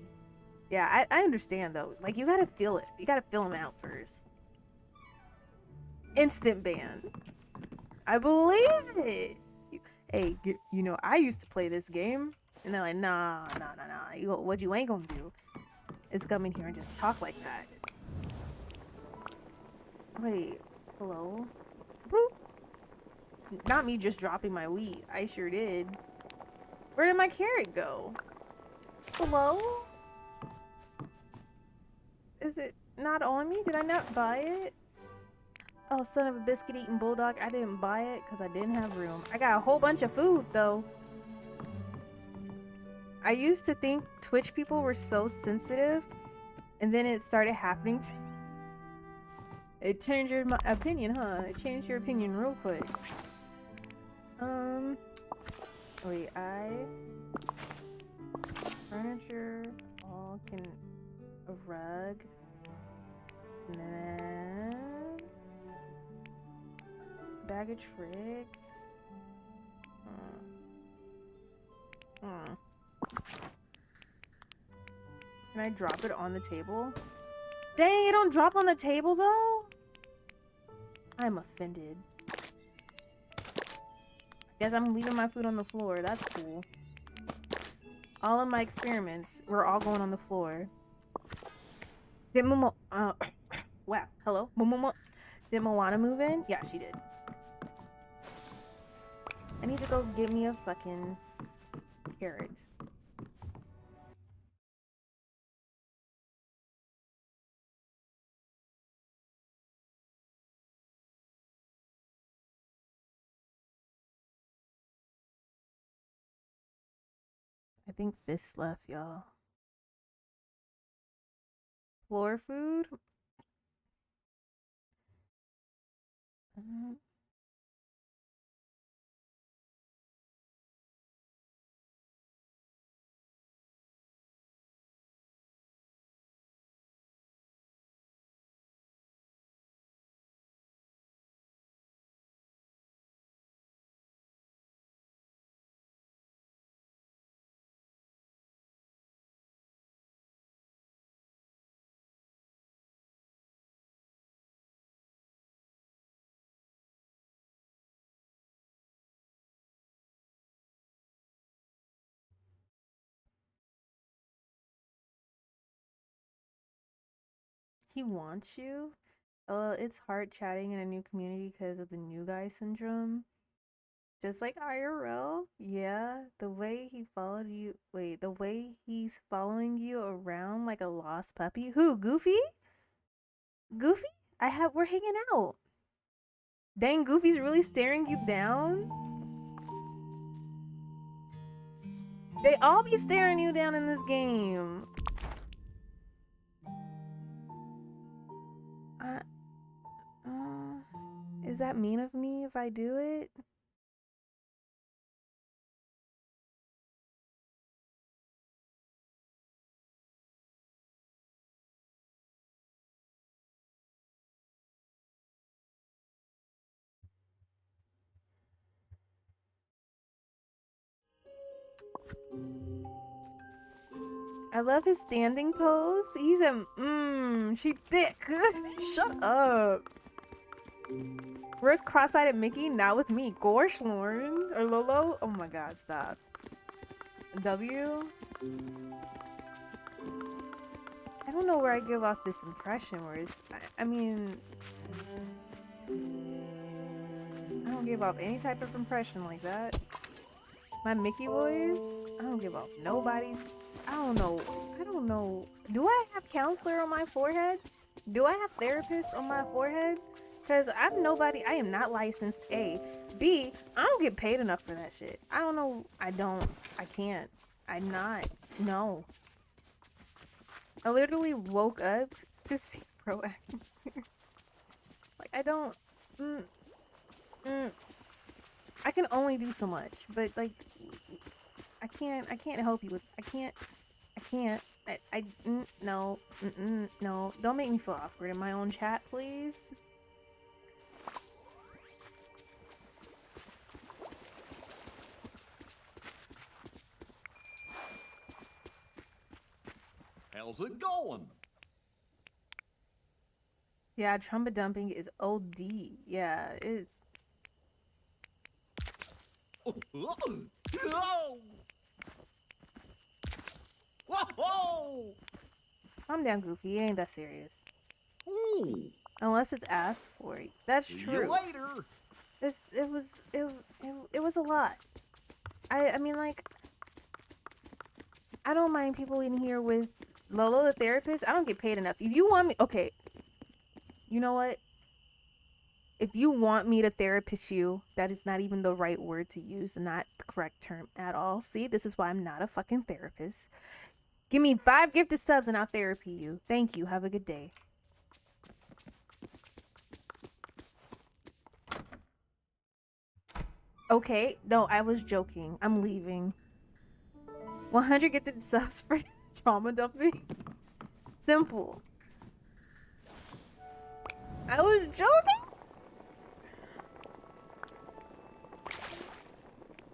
Yeah, I understand though. Like, you gotta feel it. You gotta feel them out first. Instant ban. I believe it. Hey, you know, I used to play this game, and they're like, nah. What you ain't gonna do is come in here and just talk like that. Wait, hello? Boop. Not me just dropping my wheat. I sure did. Where did my carrot go? Hello? Is it not on me? Did I not buy it? Oh, son of a biscuit eating bulldog. I didn't buy it because I didn't have room. I got a whole bunch of food though. I used to think Twitch people were so sensitive, and then it started happening to it changed your opinion, huh? It changed your opinion real quick. Wait, furniture, all can a rug, and then bag of tricks. Can I drop it on the table? Dang, it don't drop on the table though? I'm offended. Guess I'm leaving my food on the floor. That's cool. All of my experiments were all going on the floor. Did Momo wow, hello? Did Moana move in? Yeah, she did. I need to go get me a fucking carrot. I think Fist left, y'all. Floor food? He wants you? It's hard chatting in a new community because of the new guy syndrome. Just like IRL? Yeah, the way he followed you. Wait, the way he's following you around like a lost puppy? Who, Goofy? Goofy? We're hanging out. Dang, Goofy's really staring you down? They all be staring you down in this game. Is that mean of me if I do it? I love his standing pose. He's a she thick. Shut up. Where's cross-eyed Mickey? Not with me. Gorsh, Lauren or Lolo. Oh my god, stop. W. I don't know where I give off this impression. Where it's, I mean, I don't give off any type of impression like that. My Mickey voice. I don't give off nobody's. I don't know. Do I have counselor on my forehead? Do I have therapist on my forehead? Because I'm nobody. I am not licensed. A. B. I don't get paid enough for that shit. I don't know. I can't. I'm not. No. I literally woke up to see Proactive. Like, I don't. I can only do so much. But, like, I can't help you with. No. No. Don't make me feel awkward in my own chat, please. How's it going? Yeah, trumpet dumping is OD. Yeah, it. Whoa! Calm down, Goofy. It ain't that serious. Ooh. Unless it's asked for. That's See true. you later. It was a lot. I mean, like, I don't mind people in here with Lolo the therapist. I don't get paid enough. If you want me, okay. You know what? If you want me to therapist you, that is not even the right word to use, not the correct term at all. See, this is why I'm not a fucking therapist. Give me 5 gifted subs and I'll therapy you. Thank you. Have a good day. Okay. No, I was joking. I'm leaving. 100 gifted subs for trauma dumping. Simple. I was joking.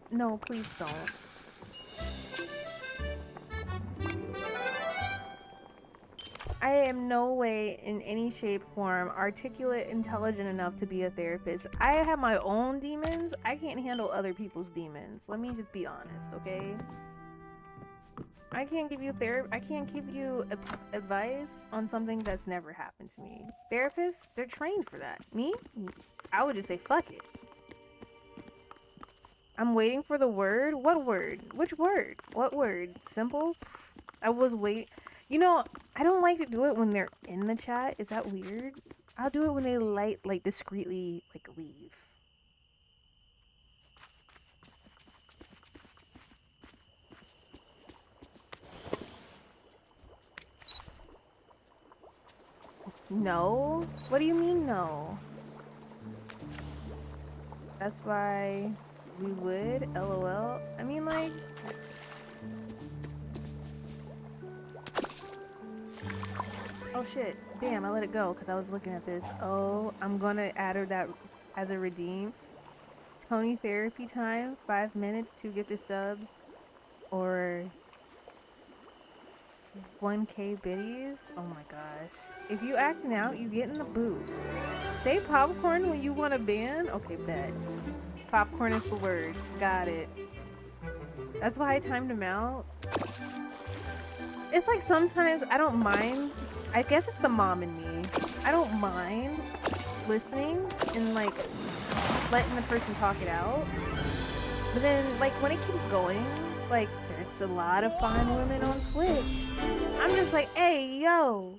No, please don't. I am no way in any shape, form, articulate, intelligent enough to be a therapist. I have my own demons. I can't handle other people's demons. Let me just be honest, okay? I can't give you advice on something that's never happened to me. Therapists, they're trained for that. Me? I would just say fuck it. I'm waiting for the word. What word? Which word? What word? Simple? I was waiting. You know, I don't like to do it when they're in the chat. Is that weird? I'll do it when they like discreetly leave. No? What do you mean no? That's why we would, LOL. I mean, like, oh shit, damn, I let it go because I was looking at this. Oh, I'm gonna add her that as a redeem. Tony therapy time, 5 minutes, 2 gifted subs, or 1K biddies. Oh my gosh. If you acting out, you get in the boot. Say popcorn when you want to ban. Okay, bet. Popcorn is the word. Got it. That's why I timed him out. It's like sometimes I don't mind. I guess it's the mom in me. I don't mind listening and like letting the person talk it out. But then like when it keeps going, like there's a lot of fine women on Twitch. I'm just like, hey, yo.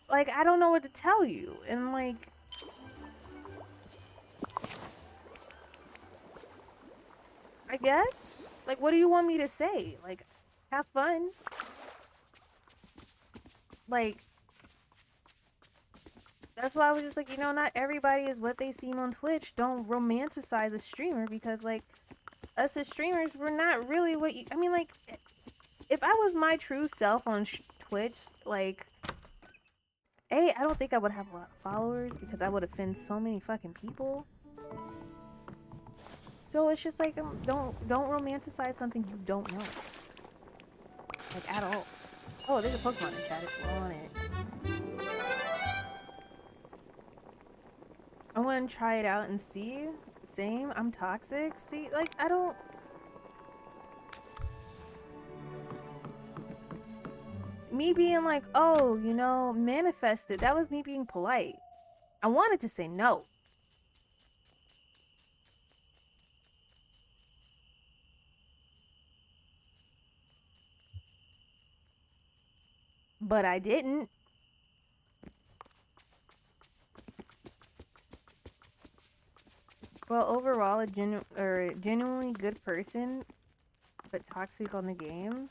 Like, I don't know what to tell you. And like, I guess? Like, what do you want me to say? Like, have fun. Like, that's why I was just like, you know, not everybody is what they seem on Twitch. Don't romanticize a streamer because, like, us as streamers, we're not really what you... I mean, like, if I was my true self on Twitch, like... I don't think I would have a lot of followers because I would offend so many fucking people. So it's just like, don't romanticize something you don't know. Like, at all. Oh, there's a Pokemon in chat if you want it. I want to try it out and see. Same, I'm toxic. See, like, I don't... Me being like, oh, you know, manifested. That was me being polite. I wanted to say no. But I didn't. Well, overall, a genuinely good person, but toxic on the game.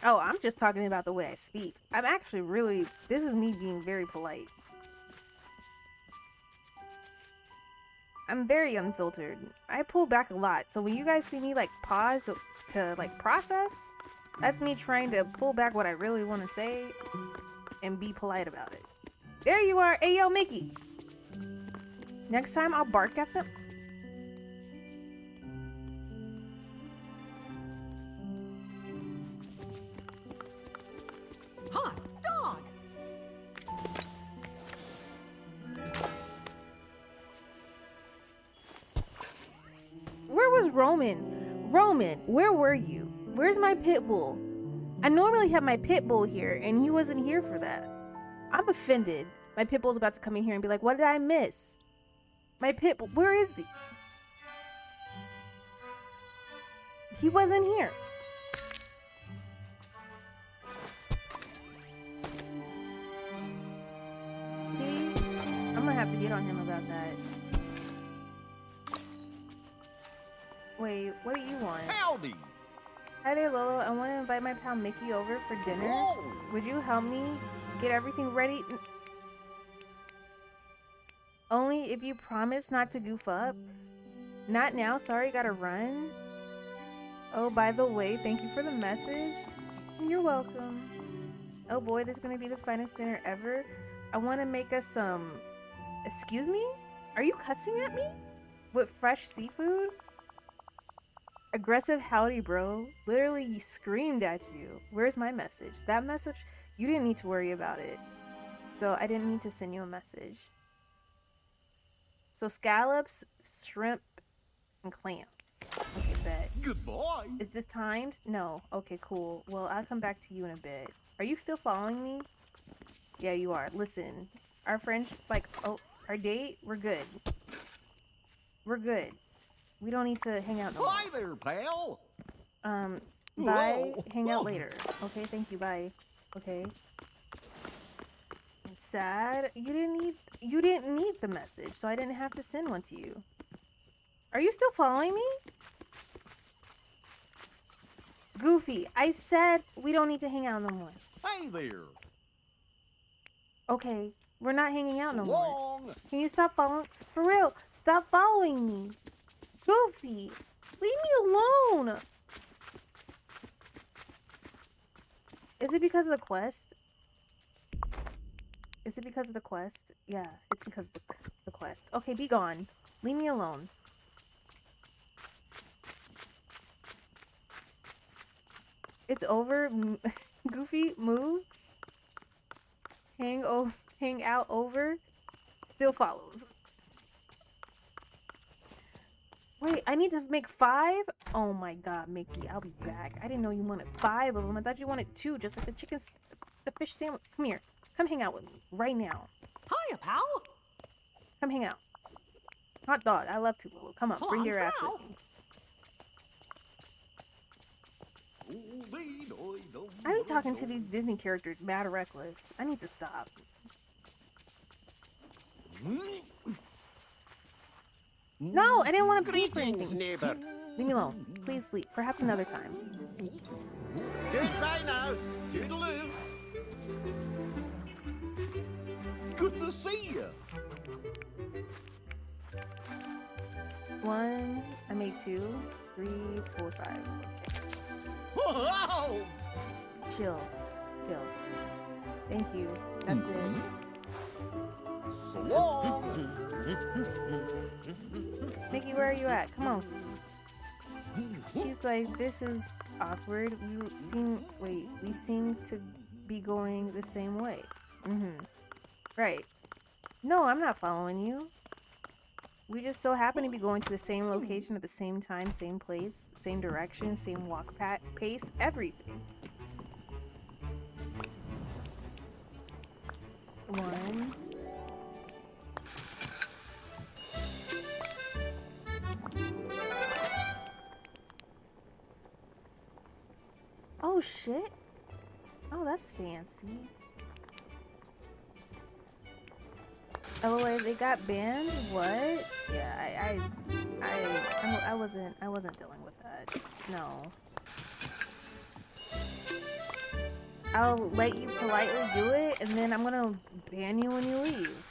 Oh, I'm just talking about the way I speak. I'm actually really, this is me being very polite. I'm very unfiltered. I pull back a lot. So when you guys see me like pause to like process, that's me trying to pull back what I really want to say and be polite about it. There you are. Hey, yo, Mickey. Next time I'll bark at them. Hot dog! Where was Roman? Roman, where were you? Where's my pit bull? I normally have my pit bull here, and he wasn't here for that. I'm offended. My pit bull's about to come in here and be like, what did I miss? My pit bull, where is he? He wasn't here. See? I'm gonna have to get on him about that. Wait, what do you want? Howdy. Hi there, Lolo. I want to invite my pal Mickey over for dinner. Whoa. Would you help me get everything ready? Only if you promise not to goof up. Not now. Sorry, gotta run. Oh, by the way, thank you for the message. You're welcome. Oh boy, this is gonna be the finest dinner ever. I want to make us some... Excuse me? Are you cussing at me? With fresh seafood? Aggressive howdy, bro. Literally screamed at you. Where's my message? That message, you didn't need to worry about it. So I didn't need to send you a message. So scallops, shrimp, and clams. Okay, bet. Goodbye. Is this timed? No. Okay, cool. Well, I'll come back to you in a bit. Are you still following me? Yeah, you are. Listen, our friendship, like, oh, our date, we're good. We're good. We don't need to hang out no more. Hi there, pal. Bye. Whoa. Hang out later. Okay, thank you. Bye. Okay. Sad. You didn't need the message, so I didn't have to send one to you. Are you still following me? Goofy, I said we don't need to hang out no more. Hey there. Okay, we're not hanging out no more. Long. Can you stop following? For real, stop following me. Goofy, leave me alone. Is it because of the quest? Is it because of the quest? Yeah, it's because of the quest. Okay, be gone. Leave me alone. It's over. Goofy, move. Hang out over. Still follows. Wait, I need to make 5? Oh my god, Mickey, I'll be back. I didn't know you wanted 5 of them. I thought you wanted 2, just like the chickens, the fish sandwich. Come here. Come hang out with me right now. Hiya, pal. Come hang out. Hot dog, I love to, Lolo. Come on, So bring long your for ass now. with me. I be talking to these Disney characters mad reckless. I need to stop. No, I didn't want to pay for Greetings, anything. neighbor. Leave me alone. Please sleep. Perhaps another time. Goodbye now. Toodaloo. Good to see you. 1, I made 2, 3, 4, 5. Okay. Wow. Chill. Chill. Thank you. That's it. So long. Mickey, where are you at? Come on. He's like, this is awkward. We seem to be going the same way. Right. No, I'm not following you. We just so happen to be going to the same location at the same time, same place, same direction, same walk pace, everything. One. Oh shit. Oh, that's fancy. LOL, they got banned? What? Yeah, I wasn't dealing with that. No. I'll let you politely do it, and then I'm gonna ban you when you leave.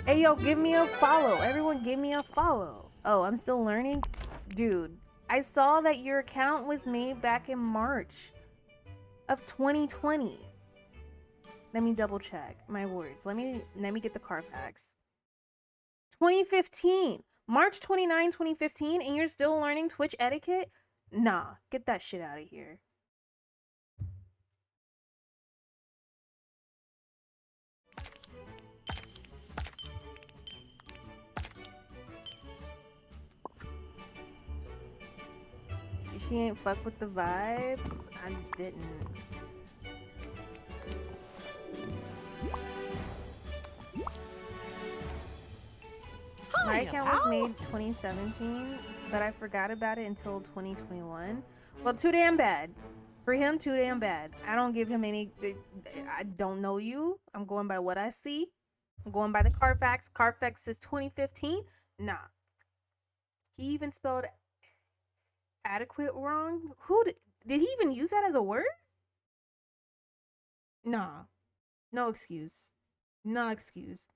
Hey, yo, give me a follow. Everyone give me a follow. Oh, I'm still learning? Dude, I saw that your account was made back in March of 2020. Let me double check my words. Let me get the Carfax. 2015. March 29, 2015, and you're still learning Twitch etiquette? Nah, get that shit out of here. She ain't fuck with the vibes? I didn't. My account was made 2017, but I forgot about it until 2021. Well, too damn bad. For him, too damn bad. I don't give him any... I don't know you. I'm going by what I see. I'm going by the Carfax. Carfax says 2015. Nah. He even spelled adequate wrong. Did he even use that as a word? Nah. No excuse. No excuse.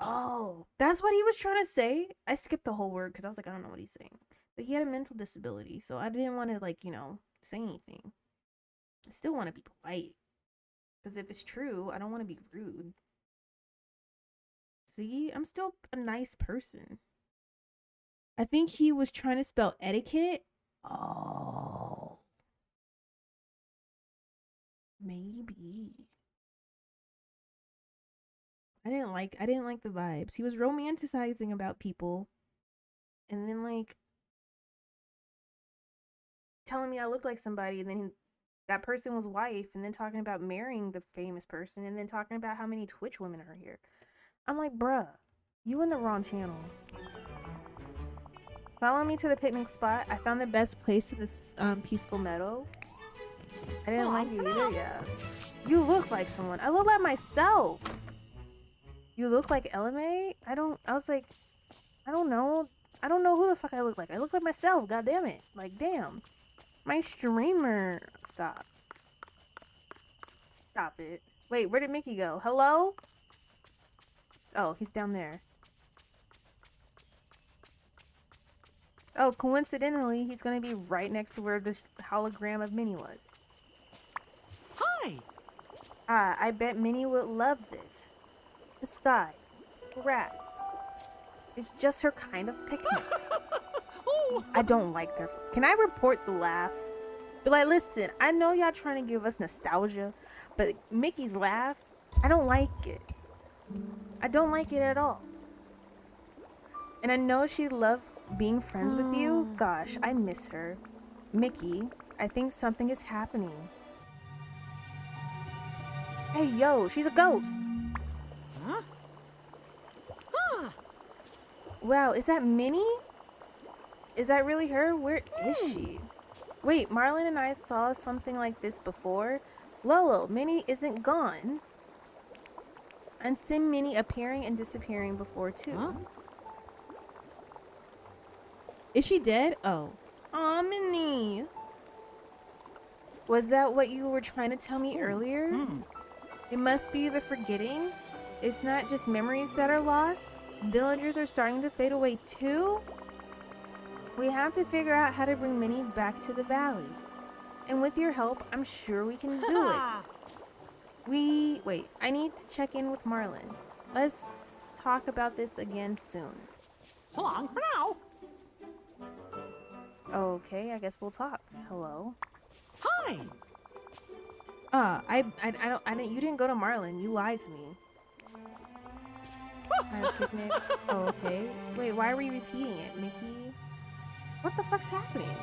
Oh, that's what he was trying to say. I skipped the whole word because I was like, I don't know what he's saying. But he had a mental disability, so I didn't want to, like, you know, say anything. I still want to be polite. Because if it's true, I don't want to be rude. See, I'm still a nice person. I think he was trying to spell etiquette. Oh. Maybe. I didn't like the vibes. He was romanticizing about people and then like telling me I looked like somebody, and then that person was wife, and then talking about marrying the famous person, and then talking about how many Twitch women are here. I'm like, bruh, you in the wrong channel. Follow me to the picnic spot. I found the best place in this peaceful meadow. I didn't like you either, yeah. You look like someone. I look like myself. You look like LMA? I was like, I don't know. I don't know who the fuck I look like. I look like myself, god damn it. Like, damn. My streamer. Stop. Stop it. Wait, where did Mickey go? Hello? Oh, he's down there. Oh, coincidentally, he's gonna be right next to where this hologram of Minnie was. Hi! Ah, I bet Minnie would love this. The sky, grass. It's just her kind of picnic. I don't like their... Can I report the laugh? Be like, listen, I know y'all trying to give us nostalgia, but Mickey's laugh, I don't like it. I don't like it at all. And I know she'd love being friends with you. Gosh, I miss her. Mickey, I think something is happening. Hey, yo, she's a ghost. Huh? Huh. Wow, is that Minnie? Is that really her? Where is she? Wait, Marlon and I saw something like this before. Lolo, Minnie isn't gone. And seen Minnie appearing and disappearing before too. Huh? Is she dead? Oh. Aw, Minnie. Was that what you were trying to tell me earlier? It must be the forgetting. It's not just memories that are lost. Villagers are starting to fade away too. We have to figure out how to bring Minnie back to the valley. And with your help, I'm sure we can do it. Wait, I need to check in with Marlon. Let's talk about this again soon. So long for now. Okay, I guess we'll talk. Hello. Hi. You didn't go to Marlin. You lied to me. Had a picnic. Oh, okay. Wait, why are we repeating it, Mickey? What the fuck's happening?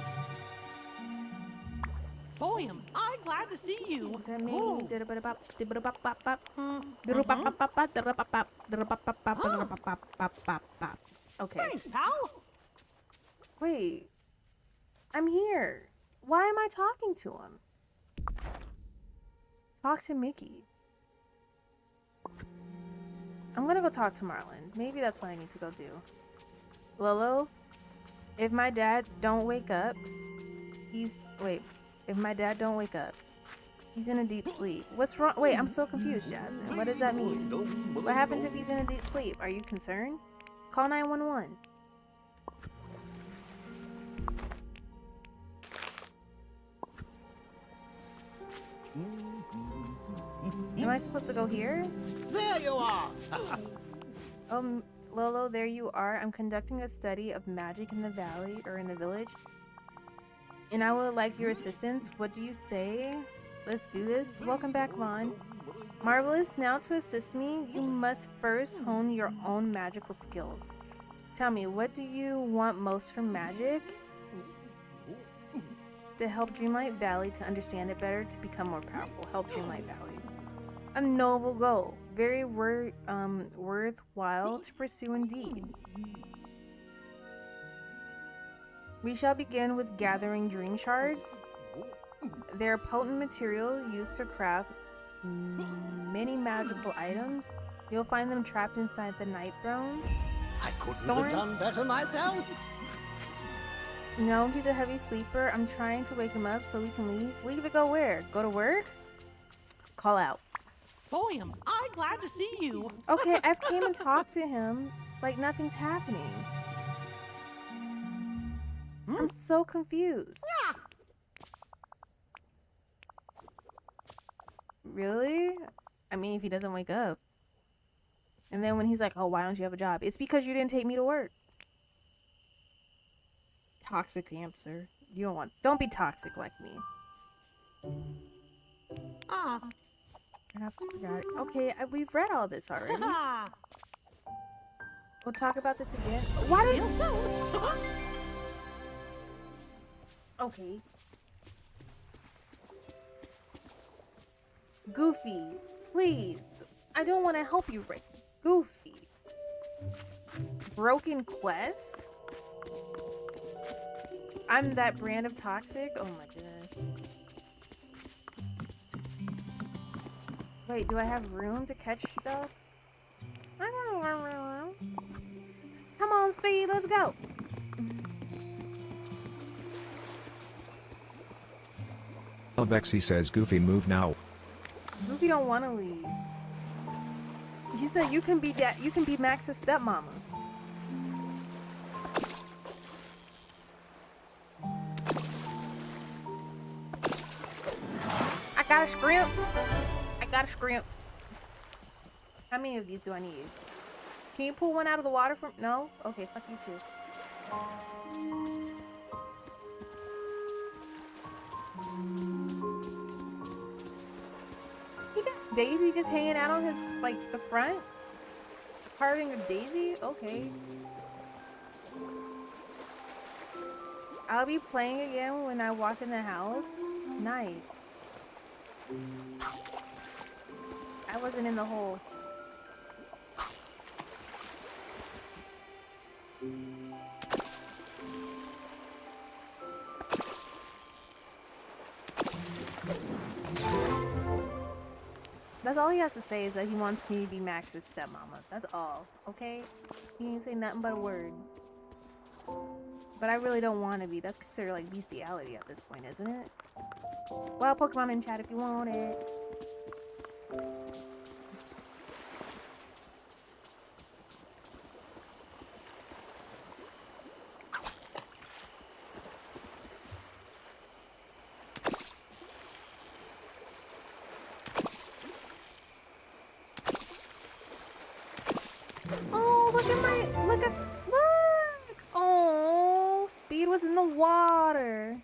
Boy, am I glad to see you. Is that me? Ooh. Did-a-bop, did-a-bop, bop. Mhm. Did-a-bop, did-a-bop, did-a-bop. Okay. Thanks, pal. Wait. I'm here. Why am I talking to him? Talk to Mickey. I'm gonna go talk to Marlin. Maybe that's what I need to go do. Lolo, if my dad don't wake up, if my dad don't wake up, he's in a deep sleep. What's wrong? Wait, I'm so confused, Jasmine. What does that mean? What happens if he's in a deep sleep? Are you concerned? Call 911. Am I supposed to go here? There you are. Lolo, there you are. I'm conducting a study of magic in the valley, or in the village. And I would like your assistance. What do you say? Let's do this. Welcome back, Vaughn. Marvelous. Now to assist me, you must first hone your own magical skills. Tell me, what do you want most from magic? To help Dreamlight Valley to understand it better, to become more powerful. Help Dreamlight Valley. A noble goal. Very worthwhile to pursue indeed. We shall begin with gathering dream shards. They're a potent material used to craft many magical items. You'll find them trapped inside the Night Throne. I couldn't Thorns? have done better myself. No, he's a heavy sleeper. I'm trying to wake him up so we can leave. Leave to go where? Go to work? Call out. Boy, am I glad to see you. Okay, I've came and talked to him. Like nothing's happening. I'm so confused. Yeah. Really? I mean, if he doesn't wake up. And then when he's like, oh, why don't you have a job? It's because you didn't take me to work. Toxic answer. Don't be toxic like me. Ah. Perhaps forgot. Okay, we've read all this already. Ah. We'll talk about this again. Why did Feel so. Okay. Goofy, please. I don't want to help you right. Goofy. Broken Quest? I'm that brand of toxic? Oh my goodness. Wait, do I have room to catch stuff? I don't have room. Come on, Speed, let's go. Vexy says Goofy move now. Goofy don't want to leave. He said you can be Max's stepmama. I got a scrimp. How many of these do I need? Can you pull one out of the water from? No? Okay, fuck you too. He got Daisy just hanging out on his, like, the front? Carving a daisy? Okay. I'll be playing again when I walk in the house. Nice. I wasn't in the hole. That's all he has to say is that he wants me to be Max's stepmama. That's all, okay? He didn't say nothing but a word. But I really don't want to be. That's considered like bestiality at this point, isn't it? Well, Pokemon in chat if you want it. Oh, look! Oh, Speed was in the water. daughter.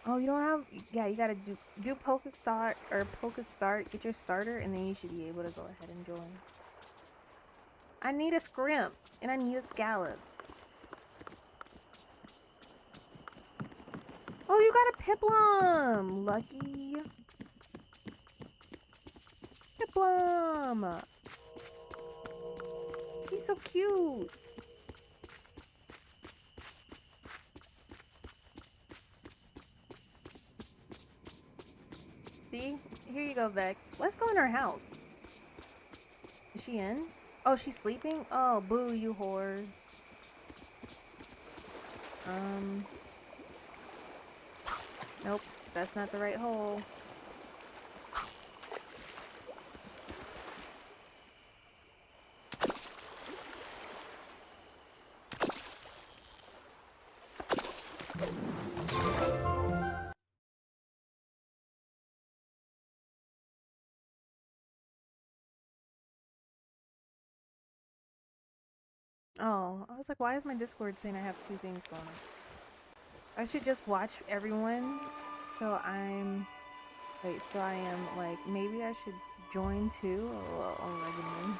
Oh, you don't have. Yeah, you gotta do Poke Start or Poke Start. Get your starter, and then you should be able to go ahead and join. I need a Scrimp and I need a Scallop. Oh, you got a Piplum! Lucky. Piplum! He's so cute. See? Here you go, Vex. Let's go in her house. Is she in? Oh, she's sleeping? Oh, boo, you whore. Nope, that's not the right hole. Oh, I was like, why is my Discord saying I have two things going on? I should just watch everyone. So I'm... Wait, so I am like, maybe I should join too? Oh, regularly.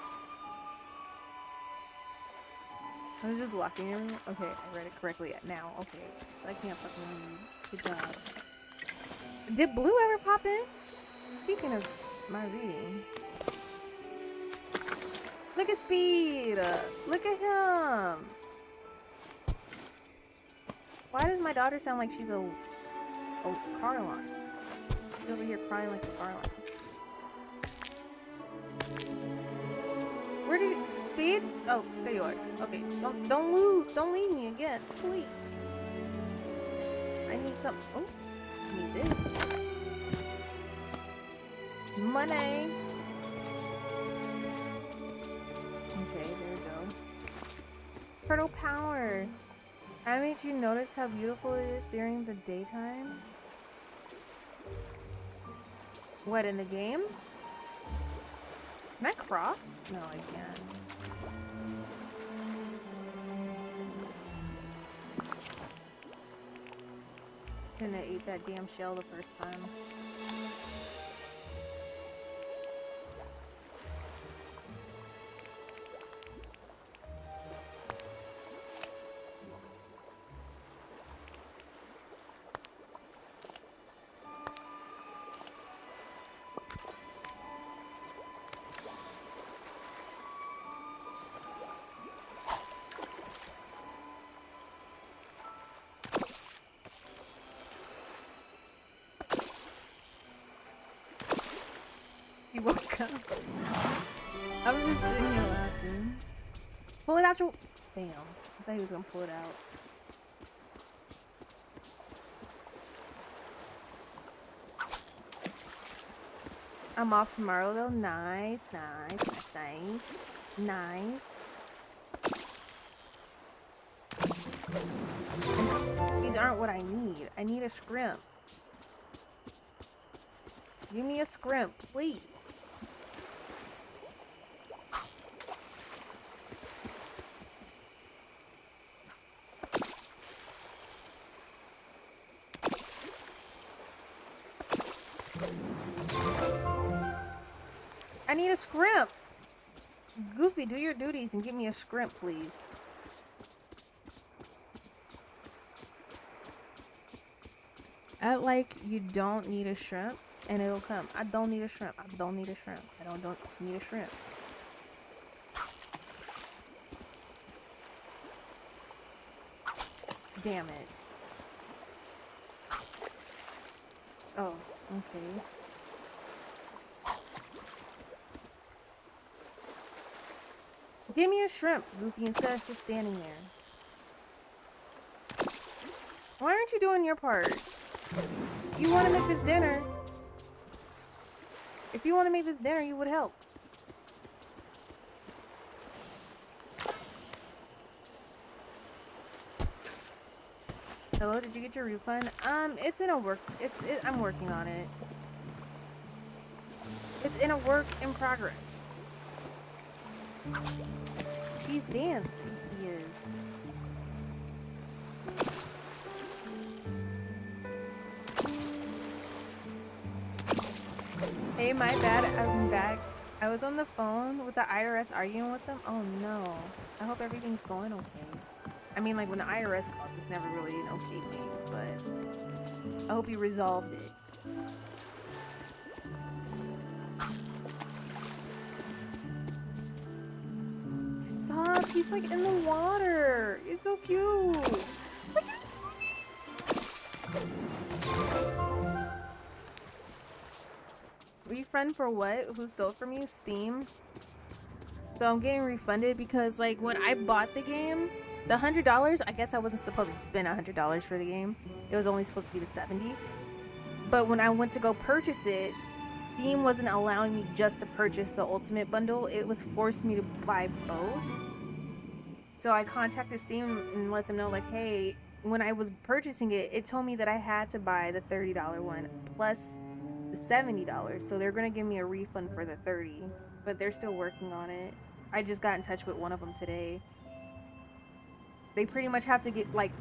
I was just watching everyone. Okay, I read it correctly now. Okay, I can't fucking read. Good job. Did Blue ever pop in? Speaking of my reading. Look at Speed! Look at him! Why does my daughter sound like she's a Carline? She's over here crying like a Carline. Where did you... Speed? Oh, there you are. Okay, don't leave me again, please. I need some... Oh, I need this. Money! Okay, there we go. Turtle power! I made you notice how beautiful it is during the daytime? What, in the game? Can I cross? No, I can't. Couldn't have ate that damn shell the first time. He woke up. I was just sitting here laughing. Pull it out your... Damn. I thought he was gonna pull it out. I'm off tomorrow though. Nice, nice, nice, nice. Nice. And these aren't what I need. I need a Scrimp. Give me a Scrimp, please. I need a Scrimp. Goofy, do your duties and give me a Scrimp, please. Act like you don't need a shrimp and it'll come. I don't need a shrimp. I don't need a shrimp. I don't need a shrimp. Damn it. Oh, okay. Give me your shrimps, Goofy, instead of just standing there. Why aren't you doing your part? You want to make this dinner. If you want to make this dinner, you would help. Hello, did you get your refund? It's in a work. I'm working on it. It's in a work in progress. He's dancing. He is. Hey, my bad. I'm back. I was on the phone with the IRS arguing with them. Oh no. I hope everything's going okay. I mean, like when the IRS calls, it's never really an okay thing, but I hope you resolved it. Stop! He's like in the water. It's so cute. Look at him swimming. Refund for what? Who stole from you? Steam. So I'm getting refunded because like when I bought the game, the $100, I guess I wasn't supposed to spend $100 for the game. It was only supposed to be the 70. But when I went to go purchase it, Steam wasn't allowing me just to purchase the Ultimate Bundle. It was forcing me to buy both. So I contacted Steam and let them know like, hey, when I was purchasing it, it told me that I had to buy the $30 one plus the $70. So they're gonna give me a refund for the $30, but they're still working on it. I just got in touch with one of them today. They pretty much have to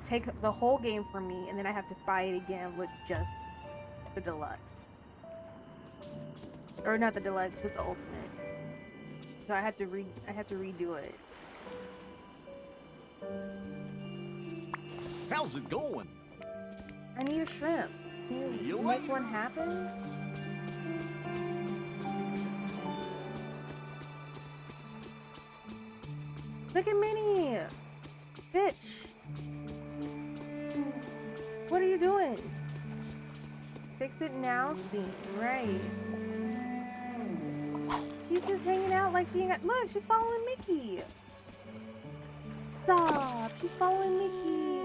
take the whole game from me, and then I have to buy it again with just the deluxe. Or not the deluxe, with the ultimate. So I have to redo it. How's it going? I need a shrimp. Can you make one happen? Look at Minnie! Bitch! What are you doing? Fix it now, Steam. Right. She's just hanging out like she ain't got. Look, she's following Mickey. Stop! She's following Mickey.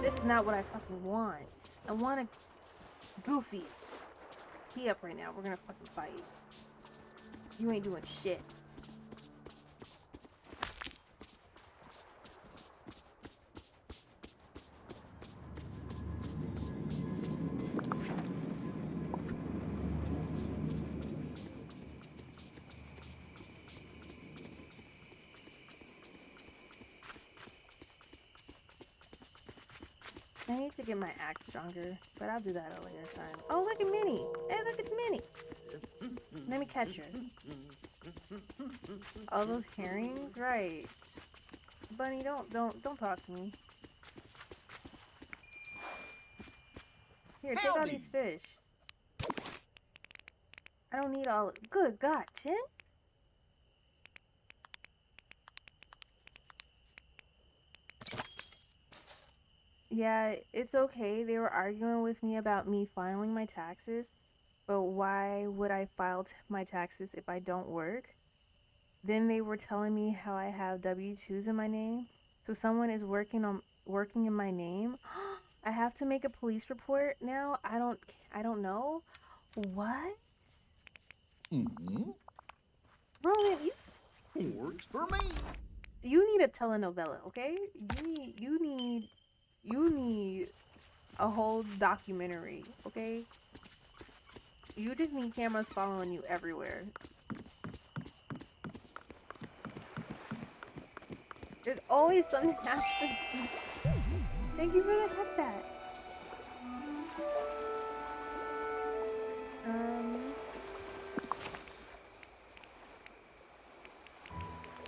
This is not what I fucking want. I want a Goofy. Tee up right now. We're gonna fucking fight. You ain't doing shit. I need to get my axe stronger, but I'll do that at a later time. Oh, look at Minnie! Hey, look, it's Minnie! Let me catch her. All those herrings? Right. Bunny, don't talk to me. Here, take all these fish. I don't need all. Good God, 10? Yeah, it's okay. They were arguing with me about me filing my taxes, but why would I file my taxes if I don't work? Then they were telling me how I have W-2s in my name. So someone is working in my name. I have to make a police report now. I don't know. What? Mm-hmm. Roman, Works for me. you need a telenovela, okay? You need a whole documentary, okay? You just need cameras following you everywhere. There's always something happening. Thank you for the headband.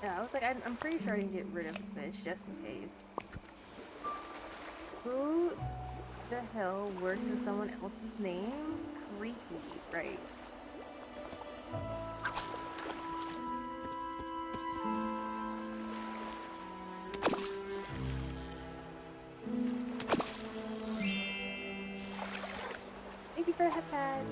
Yeah, I was like, I'm pretty sure I didn't get rid of the fish just in case. Who the hell works in someone else's name? Creepy, right? Thank you for the headpads.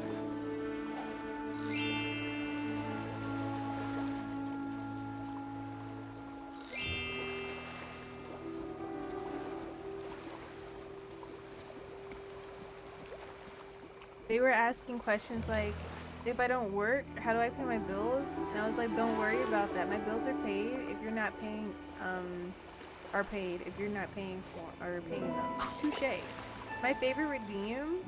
They were asking questions like, if I don't work, how do I pay my bills? And I was like, don't worry about that. My bills are paid if you're not paying, are paid if you're not paying for, or paying them. Touche. My favorite redeem.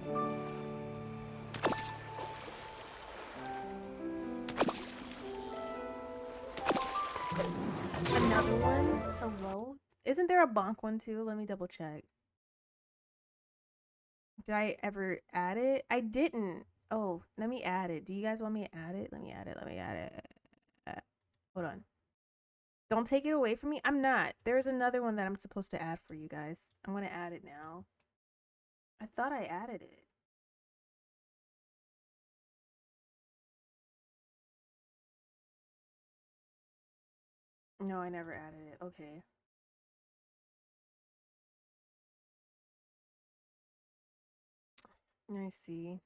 Another one? Hello? Isn't there a bonk one too? Let me double check. Did I ever add it? I didn't. Oh, let me add it. Do you guys want me to add it? Let me add it. Let me add it. Hold on. Don't take it away from me. I'm not. There's another one that I'm supposed to add for you guys. I'm going to add it now. I thought I added it. No, I never added it. Okay. I see.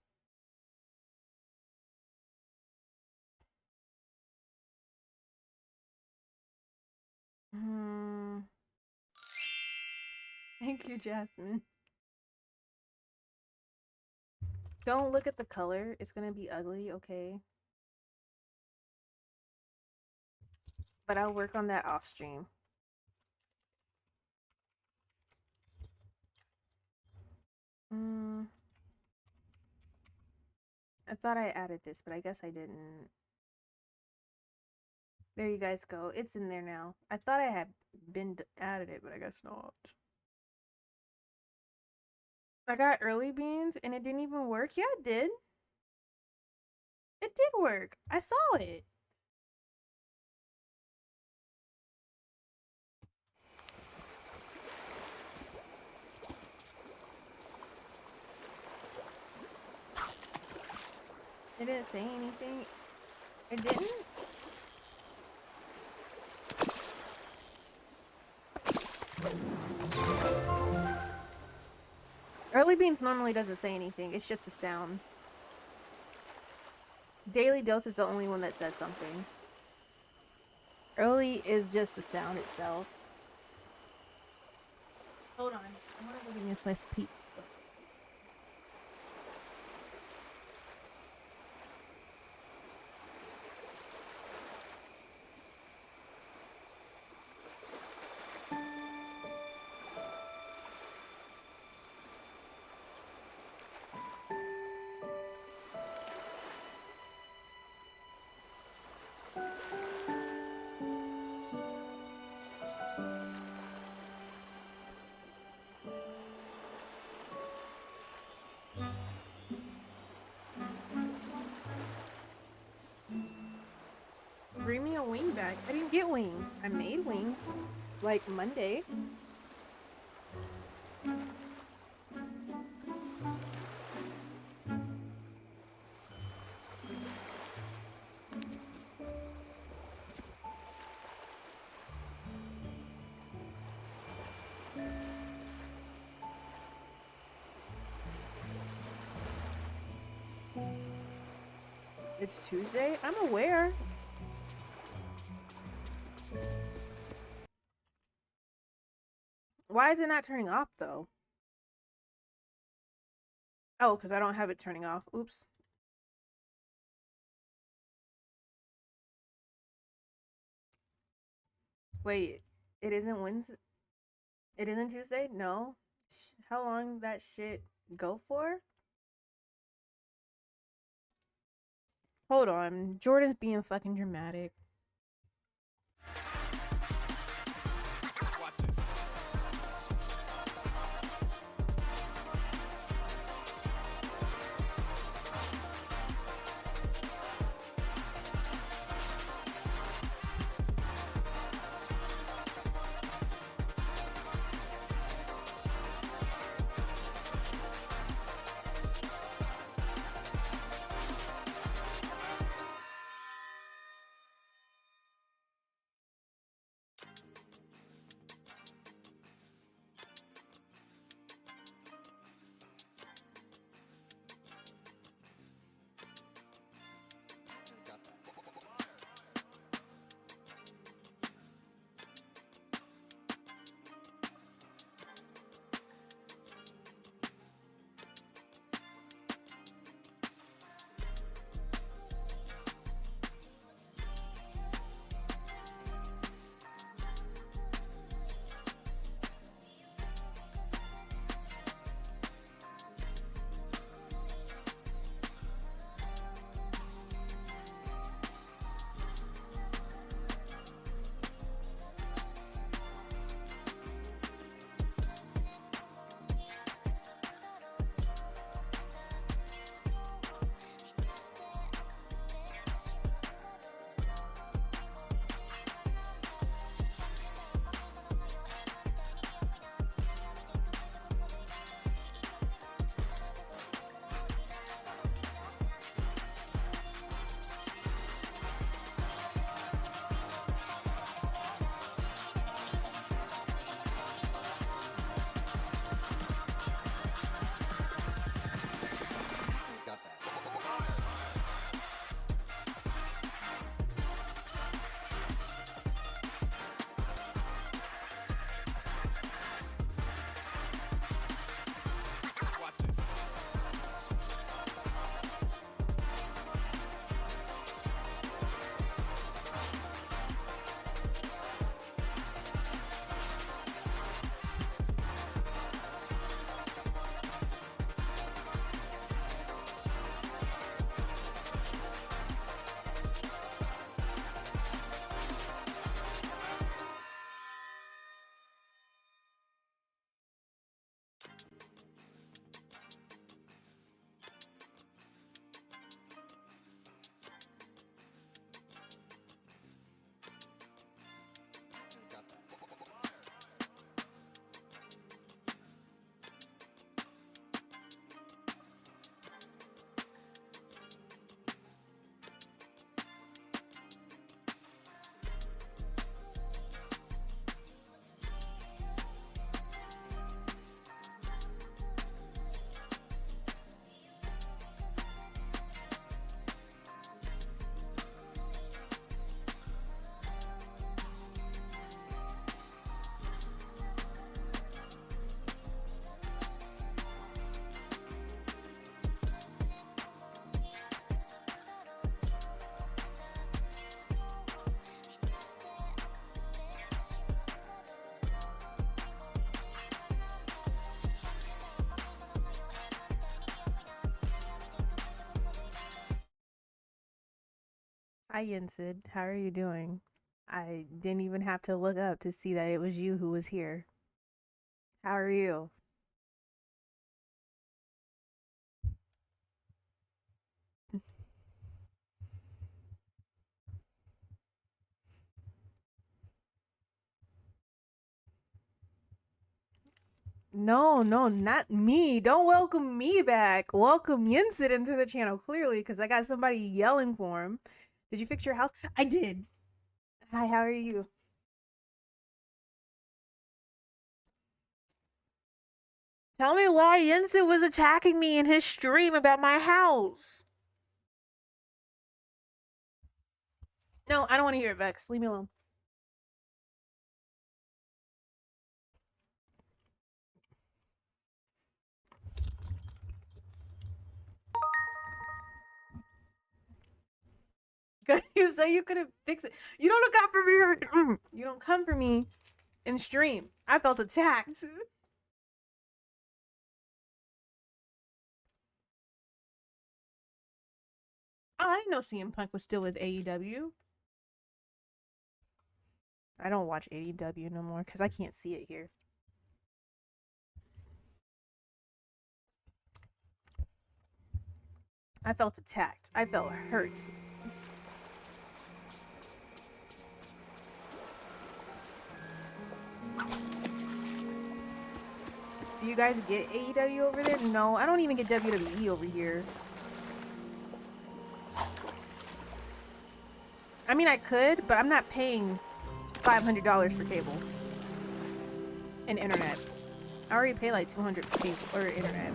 Hmm. Thank you, Jasmine. Don't look at the color. It's gonna be ugly, okay? But I'll work on that off stream. I thought I added this, but I guess I didn't. There you guys go. It's in there now. I thought I had added it, but I guess not. I got early beans and it didn't even work. Yeah, it did. It did work. I saw it. It didn't say anything. It didn't? Early beans normally doesn't say anything. It's just a sound. Daily dose is the only one that says something. Early is just the sound itself. Hold on. I want to go get me a slice of pizza. Bring me a wing back. I didn't get wings. I made wings. Like Monday. It's Tuesday? I'm aware. Why is it not turning off though? Oh, because I don't have it turning off. Oops. Wait, it isn't Wednesday? It isn't Tuesday? No. How long that shit go for? Hold on. Jordan's being fucking dramatic. Hi, Yinsid. How are you doing? I didn't even have to look up to see that it was you who was here. How are you? No, no, not me. Don't welcome me back. Welcome Yinsid into the channel, clearly, because I got somebody yelling for him. Did you fix your house? I did. Hi, how are you? Tell me why Yinsid was attacking me in his stream about my house. No, I don't want to hear it, Vex. Leave me alone. You say you couldn't fix it. You don't look out for me. You don't come for me in stream. I felt attacked. Oh, I didn't know CM Punk was still with AEW. I don't watch AEW no more because I can't see it here. I felt attacked. I felt hurt. Do you guys get AEW over there? No, I don't even get WWE over here. I mean, I could, but I'm not paying $500 for cable and internet. I already pay like $200 for cable or internet.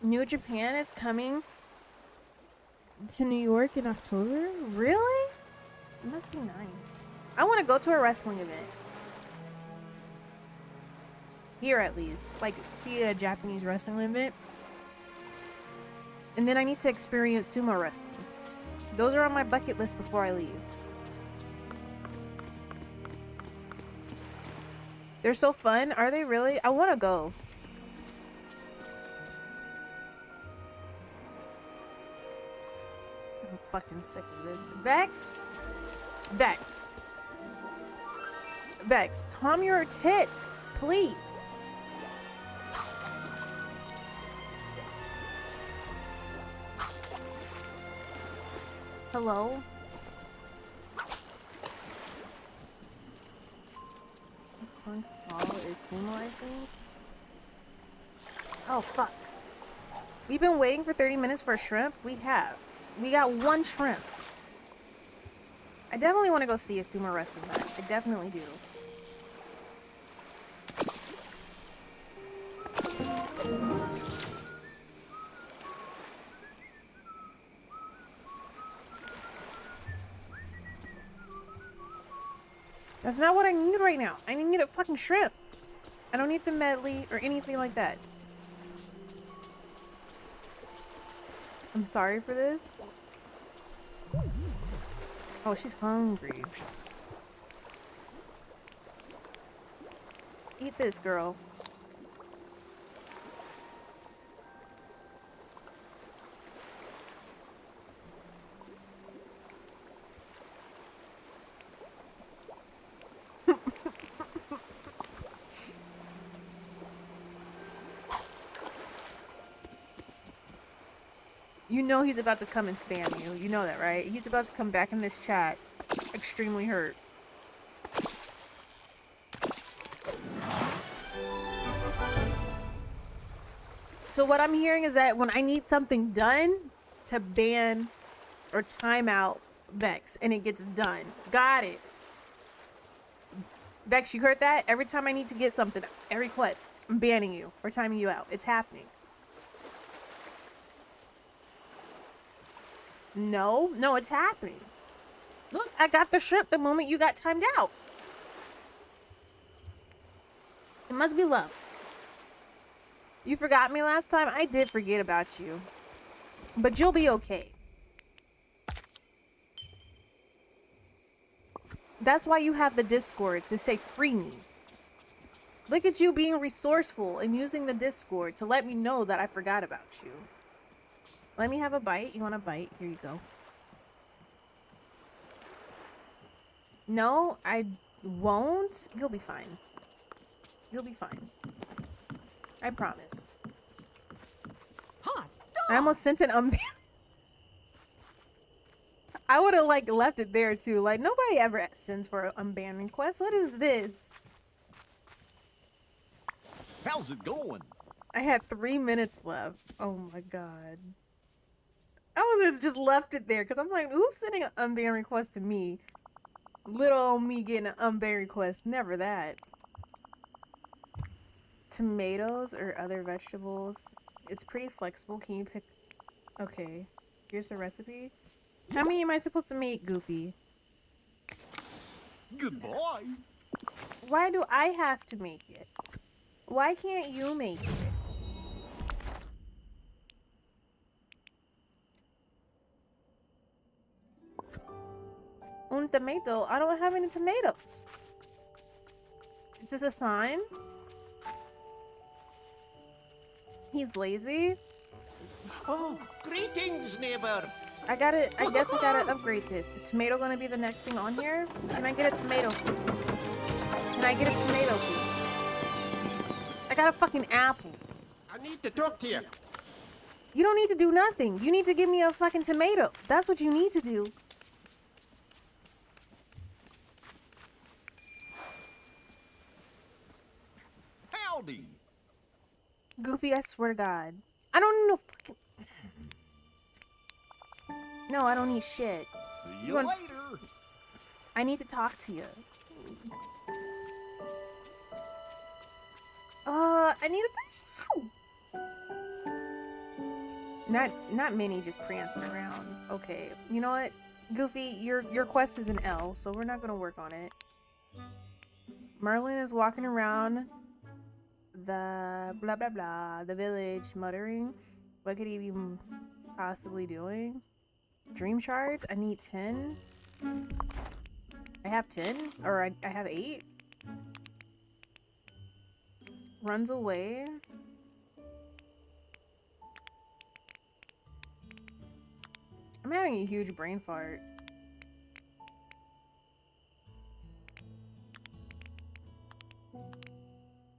New Japan is coming to New York in October? Really? It must be nice. I want to go to a wrestling event. Here at least. Like, see a Japanese wrestling event. And then I need to experience sumo wrestling. Those are on my bucket list before I leave. They're so fun. Are they really? I want to go. I'm fucking sick of this. Vex? Vex. Vex, calm your tits, please. Hello? Oh, it's Sumo, I think. Oh, fuck. We've been waiting for 30 minutes for a shrimp? We have. We got one shrimp. I definitely want to go see a sumo wrestling match. I definitely do. That's not what I need right now. I need a fucking shrimp. I don't need the medley or anything like that. I'm sorry for this. Oh, she's hungry. Eat this, girl. You know he's about to come and spam you. You know that, right? He's about to come back in this chat. Extremely hurt. So what I'm hearing is that when I need something done, to ban or time out Vex, and it gets done. Got it. Vex, you heard that? Every time I need to get something, a request, I'm banning you or timing you out. It's happening. No, no, it's happening. Look, I got the shrimp the moment you got timed out. It must be love. You forgot me last time? I did forget about you. But you'll be okay. That's why you have the Discord, to say free me. Look at you being resourceful and using the Discord to let me know that I forgot about you. Let me have a bite. You want a bite? Here you go. No, I won't. You'll be fine. You'll be fine. I promise. Hot I almost sent an I would have like left it there too. Like nobody ever sends for an unban request. What is this? How's it going? I had 3 minutes left. Oh my god. I was have just left it there because I'm like, who's sending an unban request to me? Little old me getting an unban request. Never that. Tomatoes or other vegetables. It's pretty flexible. Can you pick? Okay. Here's the recipe. How many am I supposed to make, Goofy? Goodbye. Why do I have to make it? Why can't you make it? Un tomato? I don't have any tomatoes. Is this a sign? He's lazy? Oh, greetings, neighbor. I guess I gotta upgrade this. Is tomato gonna be the next thing on here? Can I get a tomato, please? Can I get a tomato, please? I got a fucking apple. I need to talk to you. You don't need to do nothing. You need to give me a fucking tomato. That's what you need to do. Howdy. Goofy, I swear to God. I don't need no fucking... No, I don't need shit. See you want- later. I need to talk to you. I need a... Not Minnie just prancing around. Okay, you know what? Goofy, your quest is an L, so we're not gonna work on it. Merlin is walking around the blah blah blah, the village, muttering. What could he be possibly doing? Dream shards? I need 10. I have 10? Or I have 8? Runs away. I'm having a huge brain fart.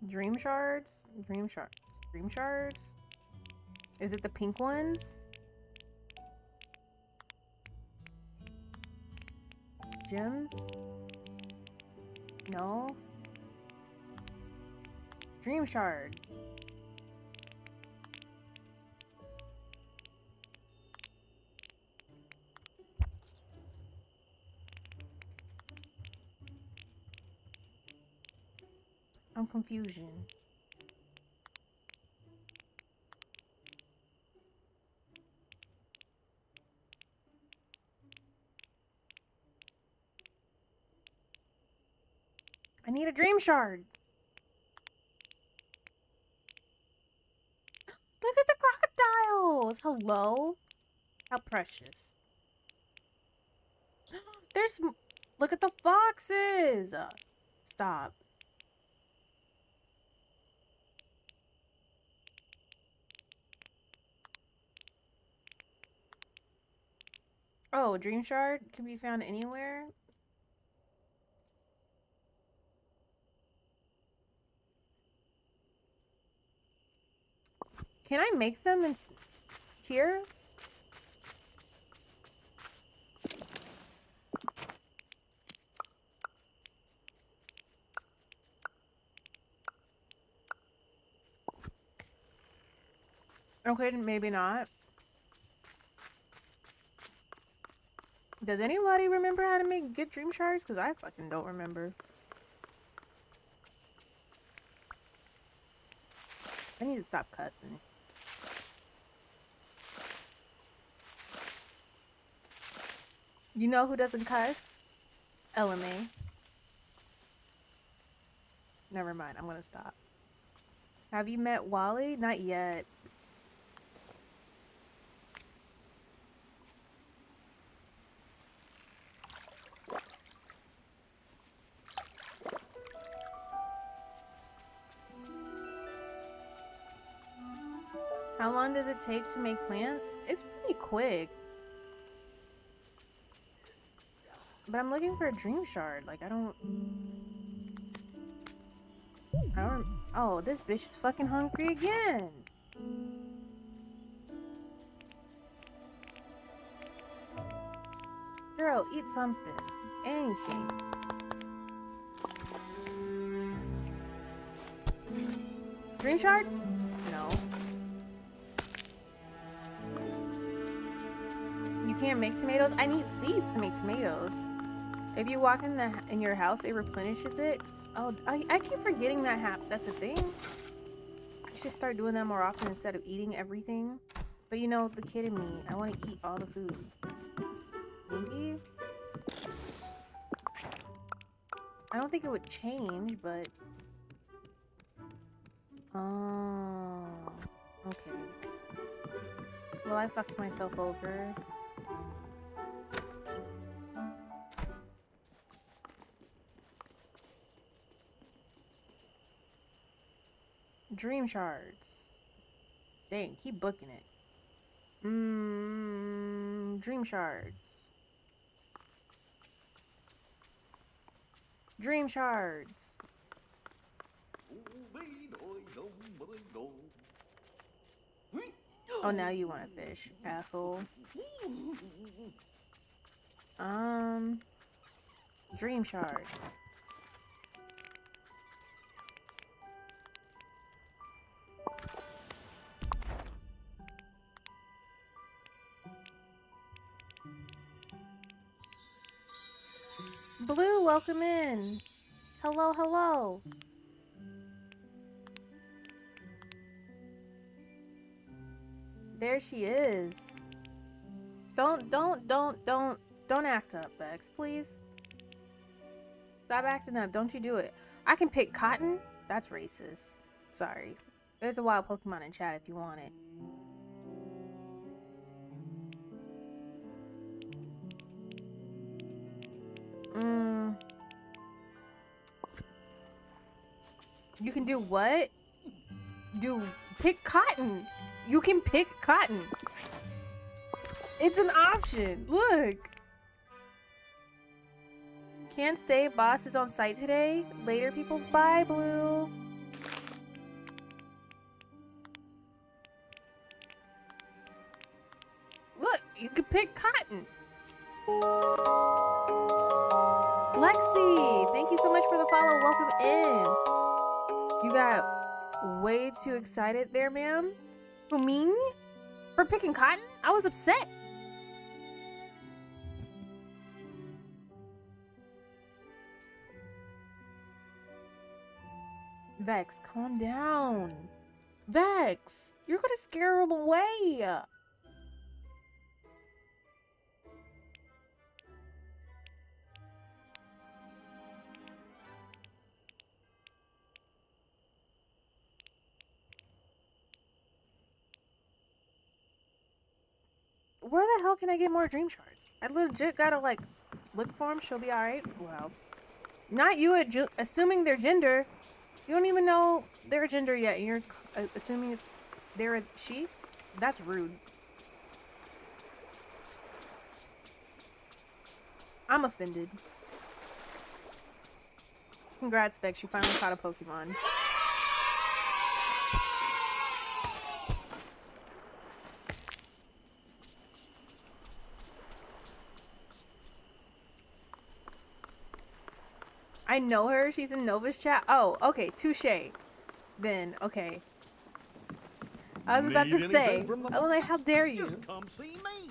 Dream shards? Dream shards. Dream shards? Is it the pink ones? Gems? No. Dream shard. I'm confusion. I need a dream shard. Look at the crocodiles. Hello. How precious. Look at the foxes. Stop. Oh, dream shard can be found anywhere. Can I make them in here? Okay, maybe not. Does anybody remember how to get dream shards? Because I fucking don't remember. I need to stop cussing. You know who doesn't cuss? LMA. Never mind, I'm gonna stop. Have you met Wally? Not yet. How long does it take to make plants? It's pretty quick. But I'm looking for a dream shard. Like, I don't... Oh, this bitch is fucking hungry again. Girl, eat something. Anything. Dream shard? No. You can't make tomatoes? I need seeds to make tomatoes. If you walk in your house, it replenishes it. Oh, I keep forgetting that that's a thing. I should start doing that more often instead of eating everything. But you know, the kid in me, I want to eat all the food. Maybe? I don't think it would change, but... Oh... Okay. Well, I fucked myself over. Dream shards. Dang, keep booking it. Dream shards. Dream shards. Oh, now you want a fish, asshole. Dream shards. Blue, welcome in. Hello, hello. There she is. Don't act up, Bex, please. Stop acting up. Don't you do it. I can pick cotton? That's racist. Sorry. There's a wild Pokemon in chat if you want it. You can do what? Pick cotton. You can pick cotton. It's an option. Look. Can't stay. Boss is on site today. Later, peoples. Bye, Blue. Look, you can pick cotton. Lexi, thank you so much for the follow. Welcome in. You got way too excited there, ma'am. Who, me? For picking cotton? I was upset. Vex, calm down. Vex, you're gonna scare him away. Where the hell can I get more dream shards? I legit gotta, like, look for them. She'll be alright. Well, not you assuming their gender. You don't even know their gender yet, and you're assuming they're a she? That's rude. I'm offended. Congrats, Vex. You finally caught a Pokemon. I know her. She's in Nova's chat. Oh, okay. Touche. Then, okay. I was about to say. Oh, like, how dare you? Just come see me.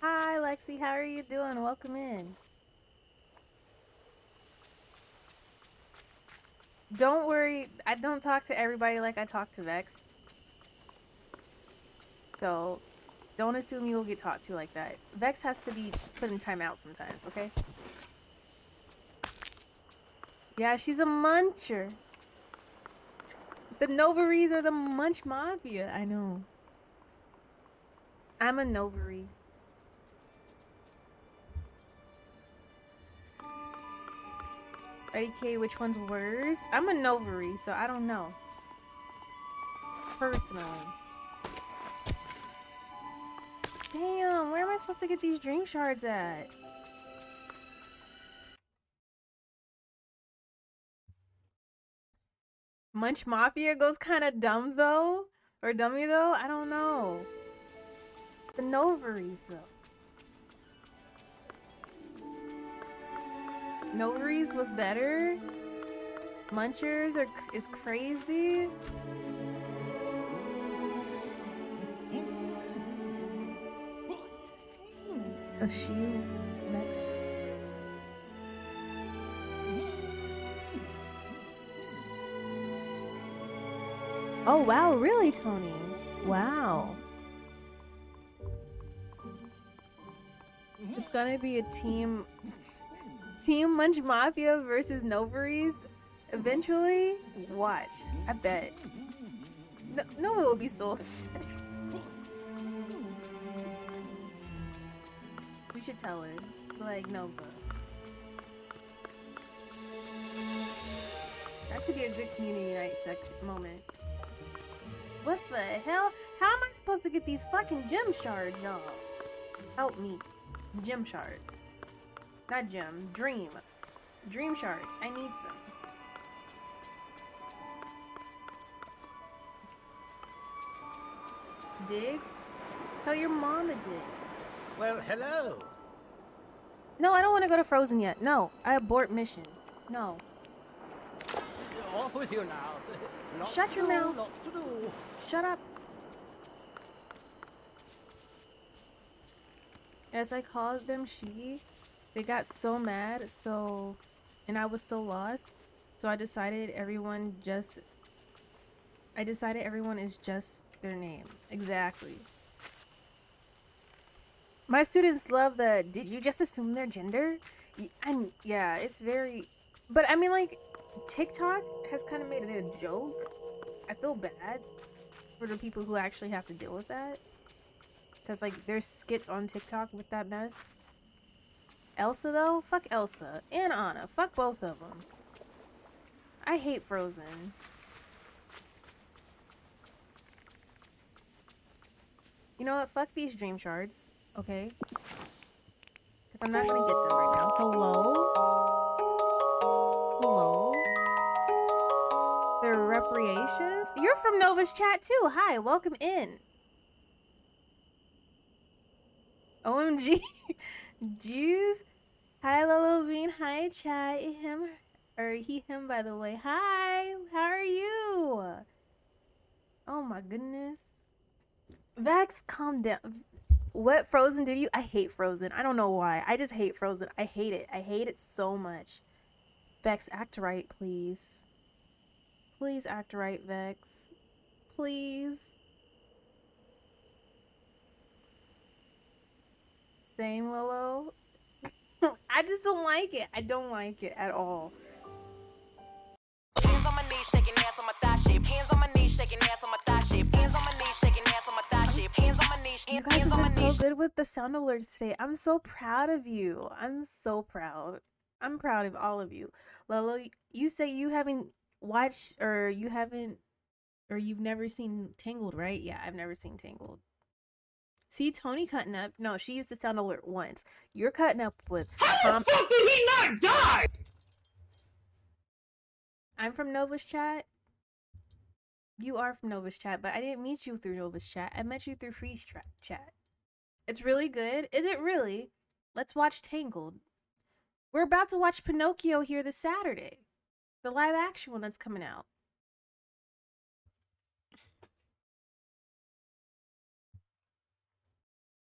Hi, Lexi. How are you doing? Welcome in. Don't worry. I don't talk to everybody like I talk to Vex. So, don't assume you'll get talked to like that. Vex has to be put in timeout sometimes, okay? Yeah, she's a muncher. The Novaries are the munch mafia. I know. I'm a Novary. Okay, which one's worse? I'm a Novary, so I don't know. Personally. Damn, where am I supposed to get these dream shards at? Munch Mafia goes kind of dumb though, or dummy though. I don't know. The Novaries though. Novaries was better. Munchers is crazy. A shoe next. Oh wow, really, Tony? Wow. It's gonna be a team Munch Mafia versus Novaries eventually. Watch. I bet. No one will be so upset. We should tell her. Like, Nova. That could be a good community night moment. What the hell? How am I supposed to get these fucking gem shards, y'all? Help me. Gem shards. Not gem. Dream. Dream shards. I need them. Dig? Tell your mom to dig. Well, hello. No, I don't want to go to Frozen yet. No, I abort mission. No. Off with you now. Lots Shut to your do, mouth. Lots to do. Shut up. As I called them she, they got so mad, and I was so lost, so I decided everyone is just their name. Exactly. My students love the, did you just assume their gender? Yeah, it's very, but I mean, like, TikTok has kind of made it a joke. I feel bad for the people who actually have to deal with that. Because, like, there's skits on TikTok with that mess. Elsa, though? Fuck Elsa. And Anna. Fuck both of them. I hate Frozen. You know what? Fuck these dream shards. Okay? Because I'm not going to get them right now. Hello? Hello? They're reparations? You're from Nova's chat, too. Hi. Welcome in. OMG. Jews. Hi, Lolo Bean. Hi, chat. Him, by the way. Hi. How are you? Oh, my goodness. Vax, calm down. What Frozen did you? I hate Frozen. I don't know why. I just hate Frozen. I hate it. I hate it so much. Vex, act right, please. Please act right, Vex. Please. Same, Willow. I just don't like it. I don't like it at all. Hands on my knees, shaking ass on my thigh shape. Hands on my knees, shaking ass on my thigh shape. Hands on my knees, shaking ass on my thigh shape. Hands on my knees, you guys have been so good with the sound alerts today. I'm so proud of you. I'm so proud. I'm proud of all of you. Lolo, you say you haven't watched or you've never seen Tangled, right? Yeah, I've never seen Tangled. See Tony cutting up. No, she used the sound alert once. You're cutting up with. How the fuck did he not die? I'm from Nova's chat. You are from Nova's chat, but I didn't meet you through Nova's chat. I met you through Freeze chat. It's really good. Is it really? Let's watch Tangled. We're about to watch Pinocchio here this Saturday. The live action one that's coming out.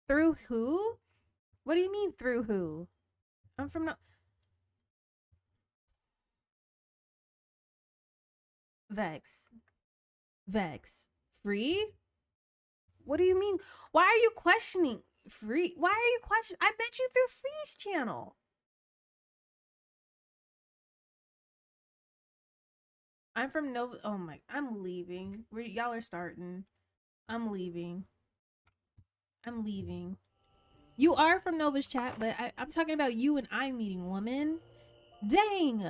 Through who? What do you mean through who? I'm from Vex. Free? What do you mean? Why are you questioning Free? Why are you questioning? I met you through Free's channel. I'm from Nova. Oh my, I'm leaving. Y'all are starting. I'm leaving. You are from Nova's chat, but I'm talking about you and I meeting, woman. Dang.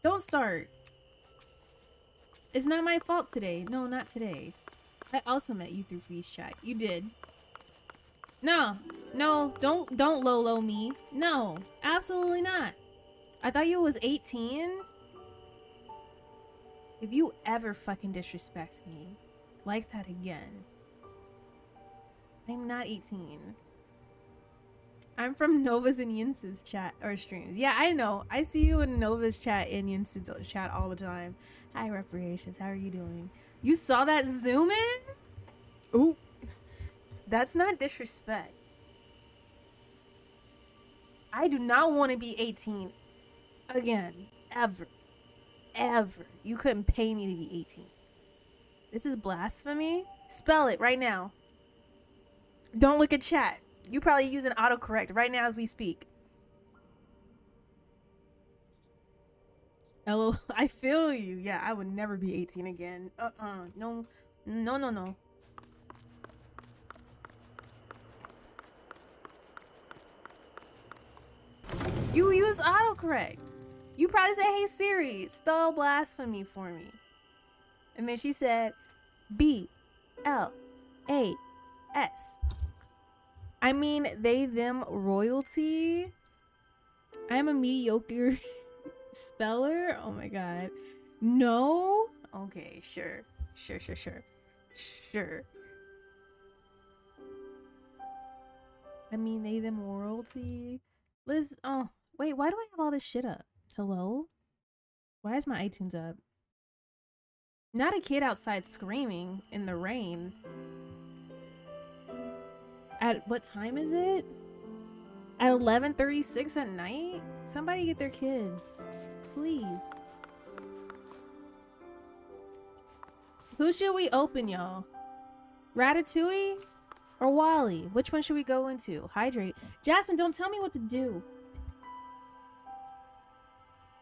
Don't start. It's not my fault today. No, not today. I also met you through Freeze Chat. You did. No, no, don't Lolo me. No, absolutely not. I thought you was 18. If you ever fucking disrespect me like that again, I'm not 18. I'm from Nova's and Yins's chat or streams. Yeah, I know. I see you in Nova's chat and Yins's chat all the time. Hi, Reparations. How are you doing? You saw that zoom in? Ooh. That's not disrespect. I do not want to be 18 again. Ever. Ever. You couldn't pay me to be 18. This is blasphemy. Spell it right now. Don't look at chat. You probably using autocorrect right now as we speak. Hello, I feel you. Yeah, I would never be 18 again. No, no, no, no. You use autocorrect. You probably say, "Hey Siri, spell blasphemy for me." And then she said, BLAS. I mean, they, them, royalty. I am a mediocre speller. Oh my god. No? Okay, sure. Sure. I mean, they, them, royalty. Liz, oh, wait, why do I have all this shit up? Hello? Why is my iTunes up? Not a kid outside screaming in the rain. At what time is it? At 11:36 at night? Somebody get their kids. Please. Who should we open, y'all? Ratatouille or Wally? Which one should we go into? Hydrate. Jasmine, don't tell me what to do.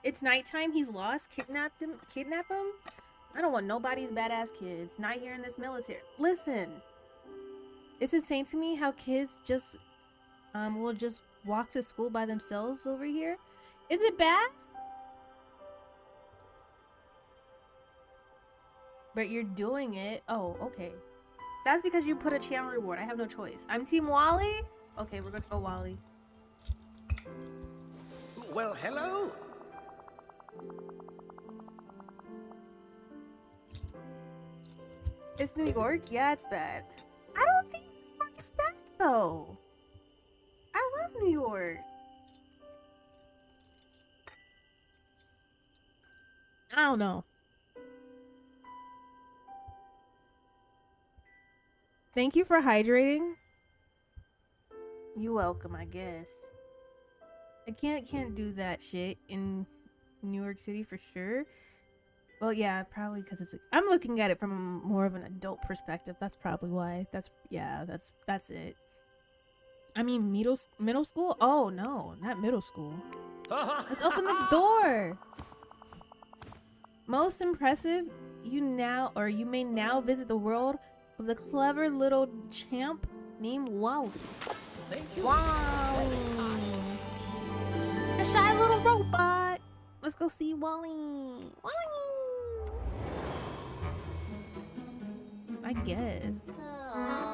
It's nighttime. He's lost. Kidnap him. I don't want nobody's badass kids. Not here in this military. Listen. It's insane to me how kids just will just walk to school by themselves over here. Is it bad? But you're doing it. Oh, okay. That's because you put a channel reward. I have no choice. I'm Team Wally. Okay, we're gonna go Wally. Well, hello. It's New York? Yeah, it's bad. I don't think New York is bad though. I love New York. I don't know. Thank you for hydrating. You're welcome, I guess. I can't do that shit in New York City for sure. Well, yeah, probably because it's. I'm looking at it from more of an adult perspective. That's probably why. That's it. I mean, middle school? Oh no, not middle school. Let's open the door. Most impressive. You may now visit the world of the clever little champ named Wally. Thank you. Wally, a shy little robot. Let's go see Wally. Wally. I guess.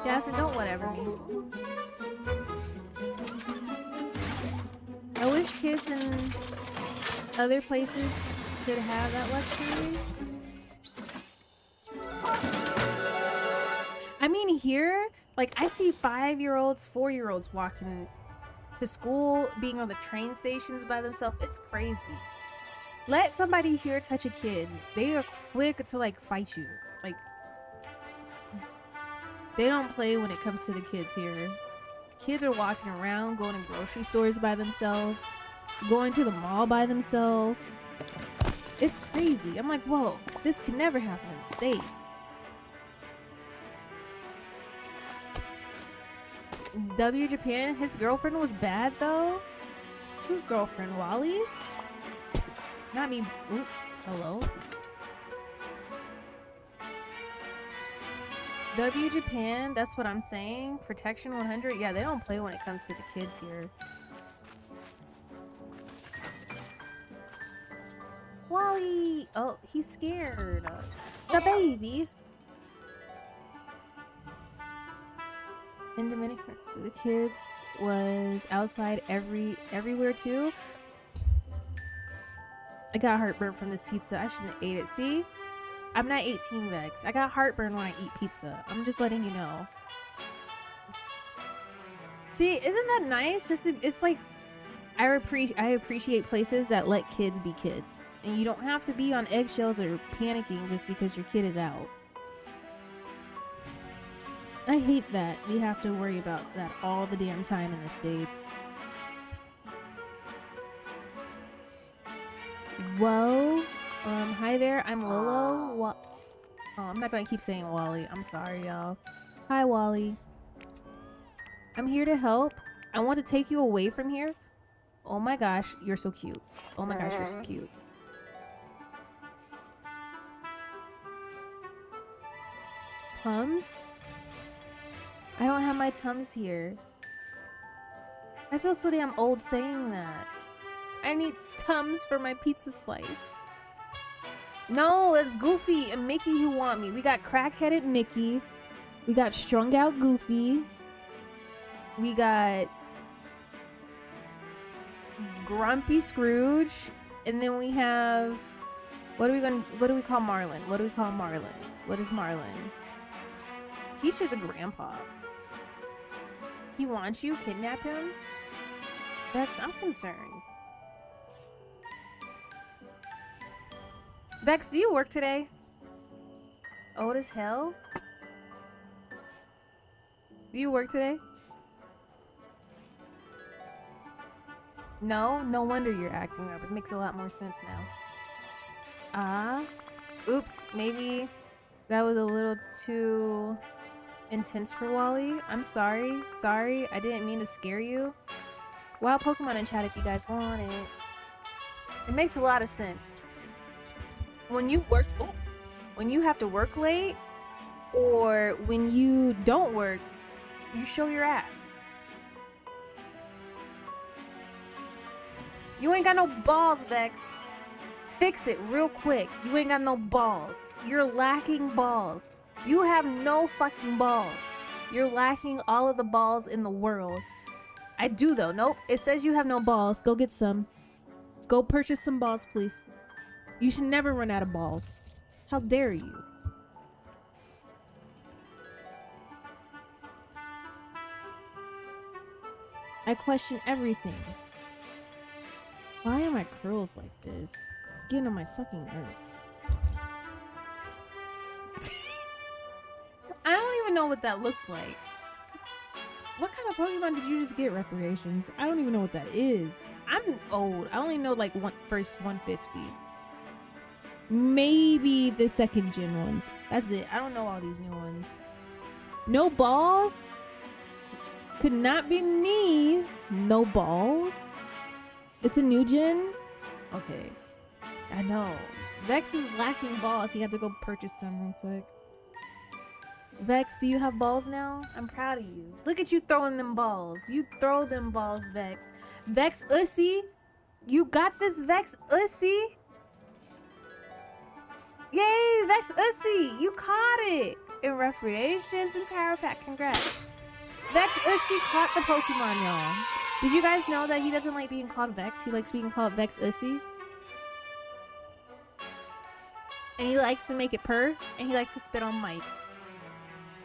Jasmine, don't whatever me. I wish kids in other places could have that luxury. I mean, here, like, I see 5-year-olds, 4-year-olds walking to school, being on the train stations by themselves. It's crazy. Let somebody here touch a kid. They are quick to, like, fight you. Like, they don't play when it comes to the kids here. Kids are walking around, going to grocery stores by themselves, going to the mall by themselves. It's crazy. I'm like, whoa, this could never happen in the States. W Japan, his girlfriend was bad though. Whose girlfriend? Wally's? Not me. Ooh, hello. W Japan, that's what I'm saying. Protection 100. Yeah, they don't play when it comes to the kids here. Wally! Oh, he's scared. The baby. in Dominican, the kids was outside everywhere too. I got heartburn from this pizza. I shouldn't have ate it. See? I'm not 18, Vex. I got heartburn when I eat pizza. I'm just letting you know. See, isn't that nice? It's like I appreciate places that let kids be kids. And you don't have to be on eggshells or panicking just because your kid is out. I hate that we have to worry about that all the damn time in the States. Whoa. Hi there, I'm Lolo. I'm not gonna keep saying Wally. I'm sorry, y'all. Hi, Wally. I'm here to help. I want to take you away from here. Oh my gosh, you're so cute. Oh my gosh, you're so cute. Tums? I don't have my Tums here. I feel so damn old saying that. I need Tums for my pizza slice. No, it's Goofy and Mickey who want me. We got crack-headed Mickey. We got strung out Goofy. We got Grumpy Scrooge. And then we have... What do we call Marlin? What do we call Marlin? What is Marlin? He's just a grandpa. He wants you? Kidnap him? Vex, I'm concerned. Vex, do you work today? Old as hell? Do you work today? No? No wonder you're acting up. It makes a lot more sense now. Oops. Maybe that was a little too intense for Wally. I'm sorry. Sorry. I didn't mean to scare you. Wild Pokemon in chat if you guys want it. It makes a lot of sense. When you work, when you have to work late, or when you don't work, you show your ass. You ain't got no balls, Vex. Fix it real quick. You ain't got no balls. You're lacking balls. You have no fucking balls. You're lacking all of the balls in the world. I do though. Nope. It says you have no balls. Go get some. Go purchase some balls, please. You should never run out of balls. How dare you? I question everything. Why are my curls like this? It's getting on my fucking nerves. I don't even know what that looks like. What kind of Pokemon did you just get, Reparations? I don't even know what that is. I'm old. I only know like first 150. Maybe the second gen ones. That's it. I don't know all these new ones. No balls? Could not be me. No balls? It's a new gen? Okay. I know. Vex is lacking balls. He had to go purchase some real quick. Vex, do you have balls now? I'm proud of you. Look at you throwing them balls. You throw them balls, Vex. Vex Ussy? You got this, Vex Ussy? Yay, Vex Ussy! You caught it! In Reparations and Power Pack, congrats. Vex Ussy caught the Pokemon, y'all. Did you guys know that he doesn't like being called Vex? He likes being called Vex Ussy. And he likes to make it purr, and he likes to spit on mics.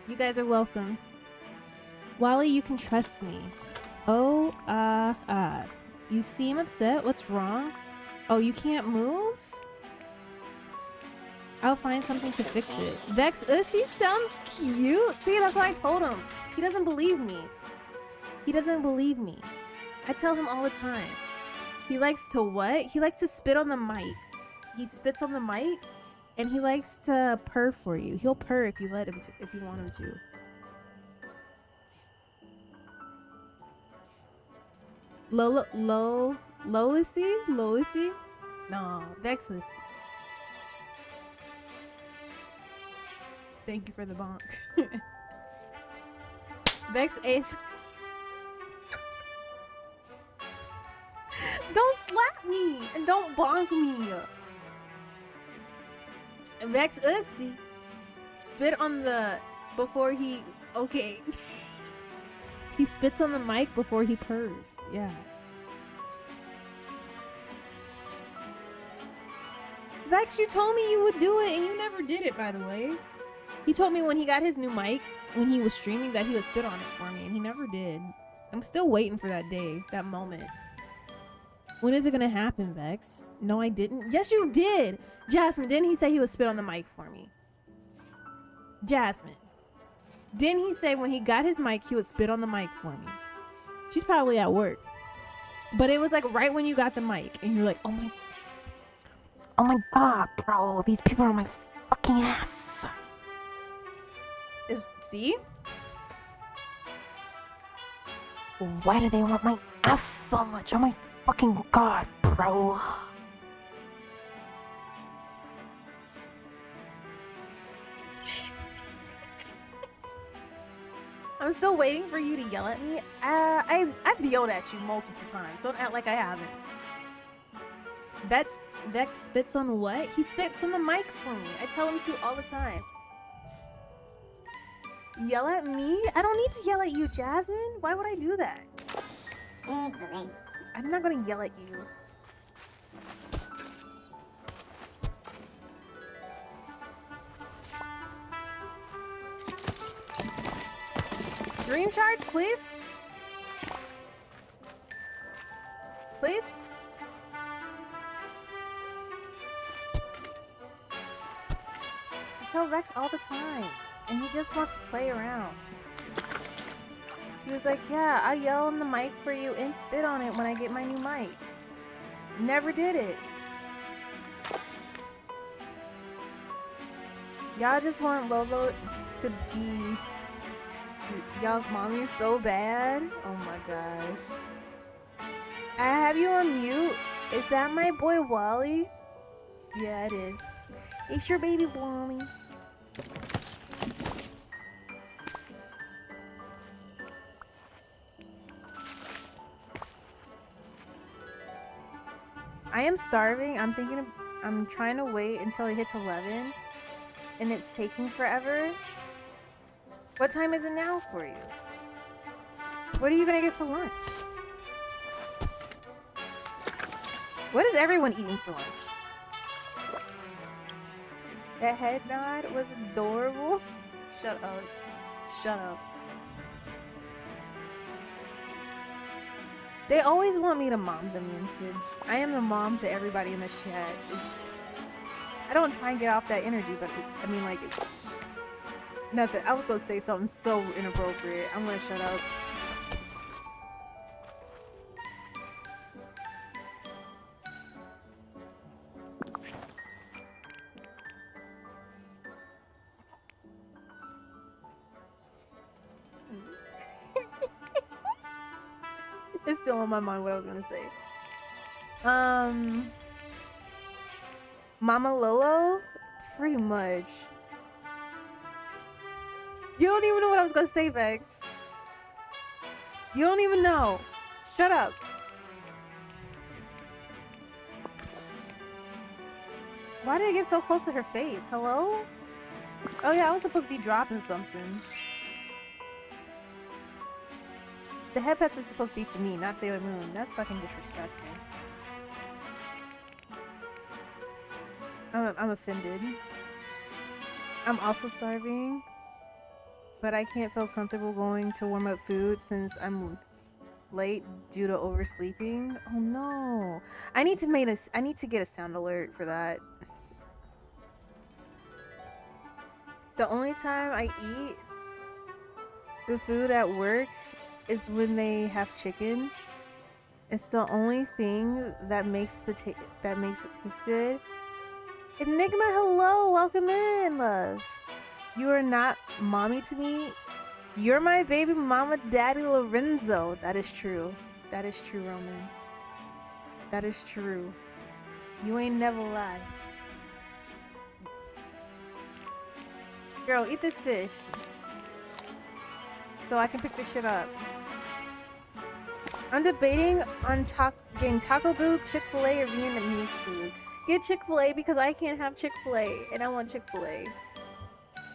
You guys are welcome. Wally, you can trust me. Oh, you seem upset. What's wrong? Oh, you can't move? I'll find something to fix it. Vex Ussy sounds cute. See, that's what I told him. He doesn't believe me. He doesn't believe me. I tell him all the time. He likes to what? He likes to spit on the mic. He spits on the mic, and he likes to purr for you. He'll purr if you let him to, if you want him to. Loissy? No, Vex Ussy. Thank you for the bonk. Vex Ace. Don't slap me and don't bonk me. Vex Ussy. Spit on the before he. Okay. He spits on the mic before he purrs. Yeah. Vex, you told me you would do it and you never did it, by the way. He told me when he got his new mic, when he was streaming, that he would spit on it for me, and he never did. I'm still waiting for that day, that moment. When is it gonna happen, Vex? No, I didn't. Yes, you did! Jasmine, didn't he say he would spit on the mic for me? Jasmine. Didn't he say when he got his mic, he would spit on the mic for me? She's probably at work. But it was like right when you got the mic, and you're like, oh my god, bro, these people are on my fucking ass. See? Why do they want my ass so much? Oh my fucking god, bro. I'm still waiting for you to yell at me. I've yelled at you multiple times. Don't act like I haven't. Vex spits on what? He spits on the mic for me. I tell him to all the time. Yell at me? I don't need to yell at you, Jasmine. Why would I do that? I'm not gonna yell at you. Dream shards, please? Please? I tell Vex all the time, and he just wants to play around. He was like, yeah, I yell on the mic for you and spit on it when I get my new mic. Never did it. Y'all just want Lolo to be y'all's mommy so bad. Oh my gosh. I have you on mute. Is that my boy Wally? Yeah, it is. It's your baby Wally. I am starving. I'm trying to wait until it hits 11 and it's taking forever. What time is it now for you? What are you gonna get for lunch? What is everyone eating for lunch? That head nod was adorable. Shut up. Shut up. They always want me to mom them, Yinsid. I am the mom to everybody in this chat. I don't try and get off that energy, but I mean, like, nothing. I was gonna say something so inappropriate. I'm gonna shut up. It's still on my mind what I was gonna say. Mama Lolo? Pretty much. You don't even know what I was gonna say, Vex. You don't even know. Shut up. Why did it get so close to her face? Hello? Oh yeah, I was supposed to be dropping something. The head pets is supposed to be for me, not Sailor Moon. That's fucking disrespectful. I'm offended. I'm also starving, but I can't feel comfortable going to warm up food since I'm late due to oversleeping. Oh no! I need to get a sound alert for that. The only time I eat the food at work is when they have chicken. It's the only thing that makes it taste good. Enigma, hello, welcome in, love. You are not mommy to me. You're my baby mama, daddy Lorenzo. That is true. That is true, Roman. That is true. You ain't never lied. Girl, eat this fish so I can pick this shit up. I'm debating on getting Taco Bell, Chick-fil-A, or Vietnamese food. Get Chick-fil-A because I can't have Chick-fil-A and I want Chick-fil-A.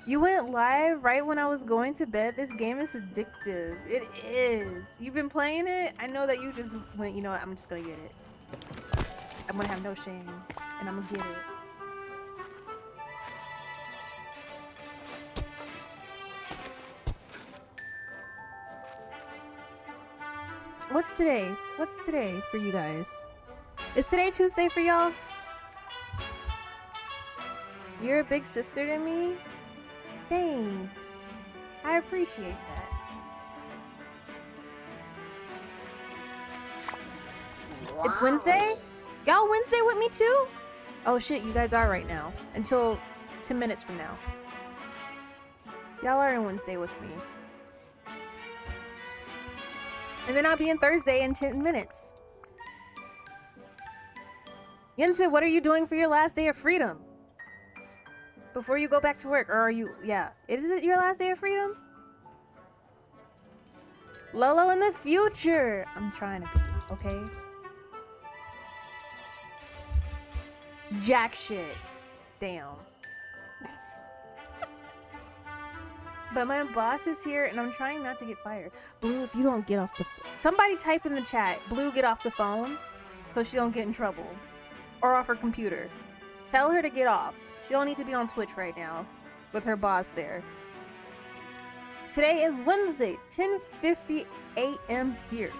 You went live right when I was going to bed. This game is addictive. It is. You've been playing it? I know that you just went, you know what? I'm just gonna get it. I'm gonna have no shame. And I'm gonna get it. What's today? What's today for you guys? Is today Tuesday for y'all? You're a big sister to me? Thanks. I appreciate that. It's Wednesday? Y'all Wednesday with me too? Oh shit, you guys are right now. Until 10 minutes from now. Y'all are in Wednesday with me. And then I'll be in Thursday in 10 minutes. Yensid, what are you doing for your last day of freedom? Before you go back to work, or are you, yeah. Is it your last day of freedom? Lolo in the future. I'm trying to be, okay? Jack shit. Damn. But my boss is here and I'm trying not to get fired. Blue, if you don't get off the somebody type in the chat, Blue, get off the phone so she don't get in trouble. Or off her computer. Tell her to get off. She don't need to be on Twitch right now with her boss there. Today is Wednesday, 10:50 a.m. here.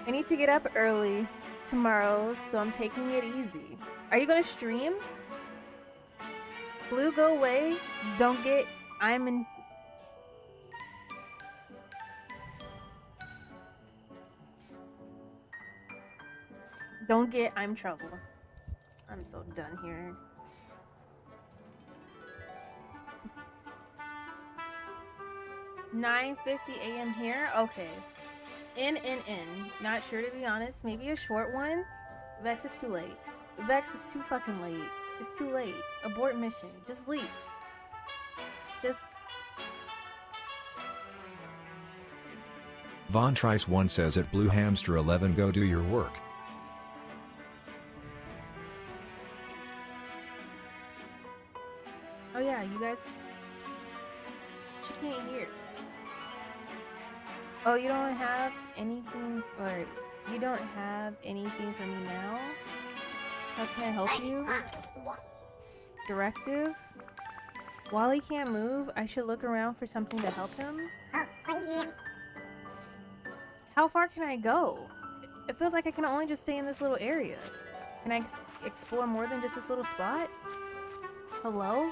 I need to get up early tomorrow, so I'm taking it easy. Are you gonna stream? Blue, go away. Don't get I'm in. Don't get I'm trouble. I'm so done here. $9:50 a.m. here. Okay. In. Not sure to be honest. Maybe a short one. Vex is too late. Vex is too fucking late. It's too late. Abort mission. Just leave. Just. Von Trice 1 says at Blue Hamster 11, go do your work. Oh yeah, you guys. She can't hear. Oh, you don't have anything, or you don't have anything for me now? How can I help you? Directive? Wally can't move. I should look around for something to help him. How far can I go? It feels like I can only just stay in this little area. Can I explore more than just this little spot? Hello?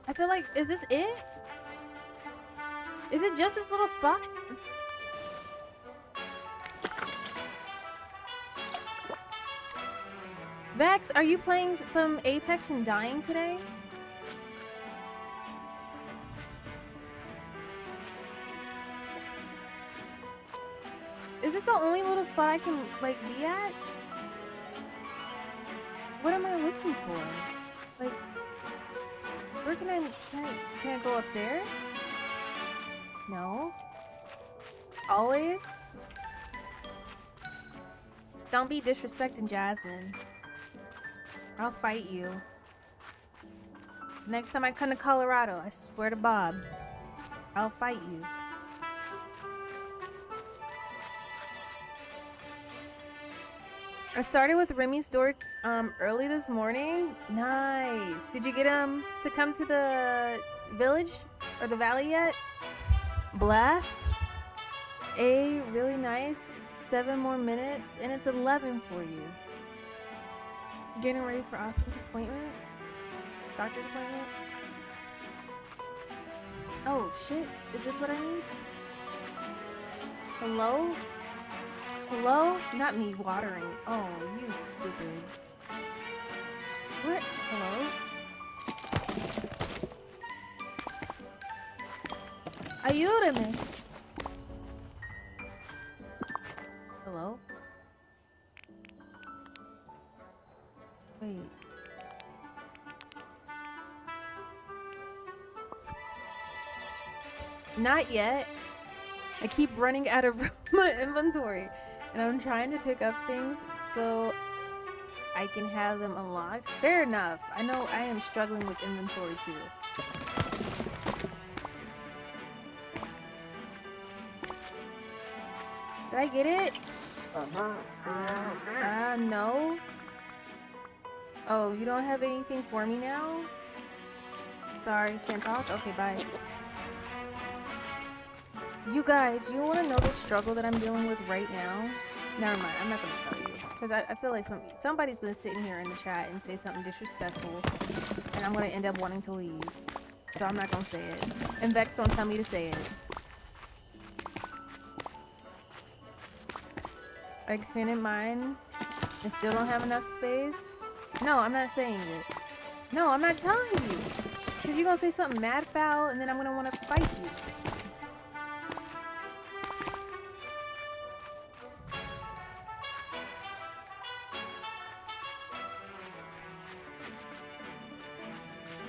I feel like, is this it? Is it just this little spot? Vex, are you playing some Apex and dying today? Is this the only little spot I can, like, be at? What am I looking for? Like, where can I go up there? No. Always? Don't be disrespecting Jasmine. I'll fight you. Next time I come to Colorado, I swear to Bob, I'll fight you. I started with Remy's door early this morning. Nice. Did you get him to come to the village or the valley yet? Blah. Really nice. 7 more minutes and it's 11 for you. Getting ready for Austin's appointment? Doctor's appointment? Oh shit. Is this what I need? Hello? Hello? Not me watering. Oh, you stupid. What? Hello? Ayúdame. Hello? Wait. Not yet. I keep running out of my inventory. And I'm trying to pick up things, so I can have them unlocked. Fair enough. I know I am struggling with inventory too. Did I get it? No. Oh, you don't have anything for me now? Sorry, can't talk? Okay, bye. You guys, you want to know the struggle that I'm dealing with right now? Never mind, I'm not going to tell you. Because I feel like somebody's going to sit in here in the chat and say something disrespectful. And I'm going to end up wanting to leave. So I'm not going to say it. And Vex, don't tell me to say it. I expanded mine and still don't have enough space. No, I'm not saying it. No, I'm not telling you. Because you're going to say something mad foul and then I'm going to want to fight you.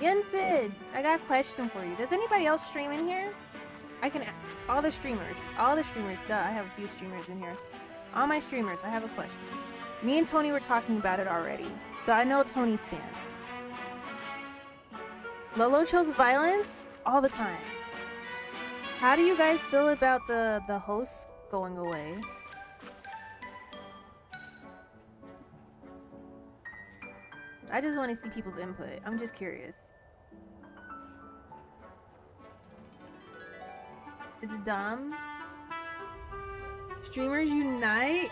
Yensid, I got a question for you. Does anybody else stream in here? All the streamers, duh, I have a few streamers in here. All my streamers, I have a question. Me and Tony were talking about it already, so I know Tony's stance. Lolo chose violence all the time. How do you guys feel about the hosts going away? I just want to see people's input. I'm just curious. It's dumb. Streamers unite.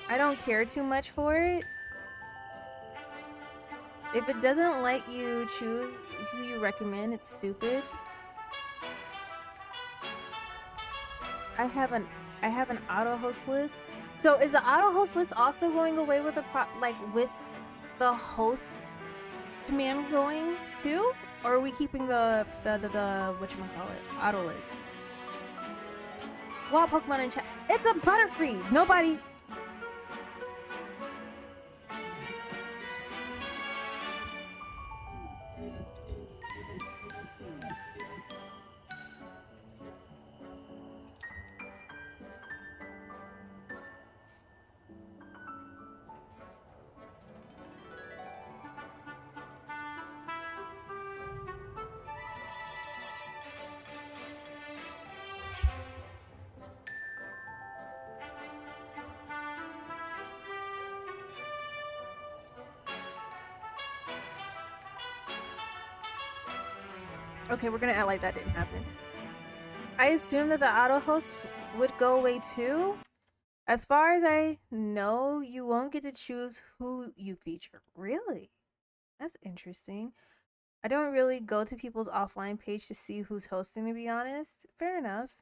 I don't care too much for it. If it doesn't let you choose who you recommend, it's stupid. I have an auto host list. So is the auto host list also going away with with the host command going too? Or are we keeping the whatchamacallit, auto list? Wow, Pokemon in chat. It's a Butterfree! Nobody. Okay, we're gonna act like that didn't happen. I assume that the auto host would go away too. As far as I know, you won't get to choose who you feature. Really? That's interesting. I don't really go to people's offline page to see who's hosting, to be honest. Fair enough.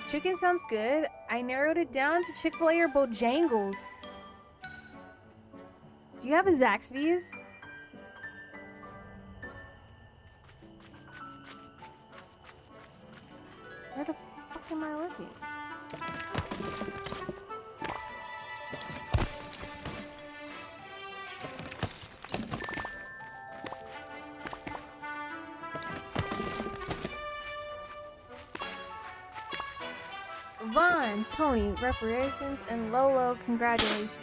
Chicken sounds good. I narrowed it down to Chick-fil-A or Bojangles. Do you have a Zaxby's? Where the fuck am I looking? Vaughn, Tony, reparations, and Lolo, congratulations.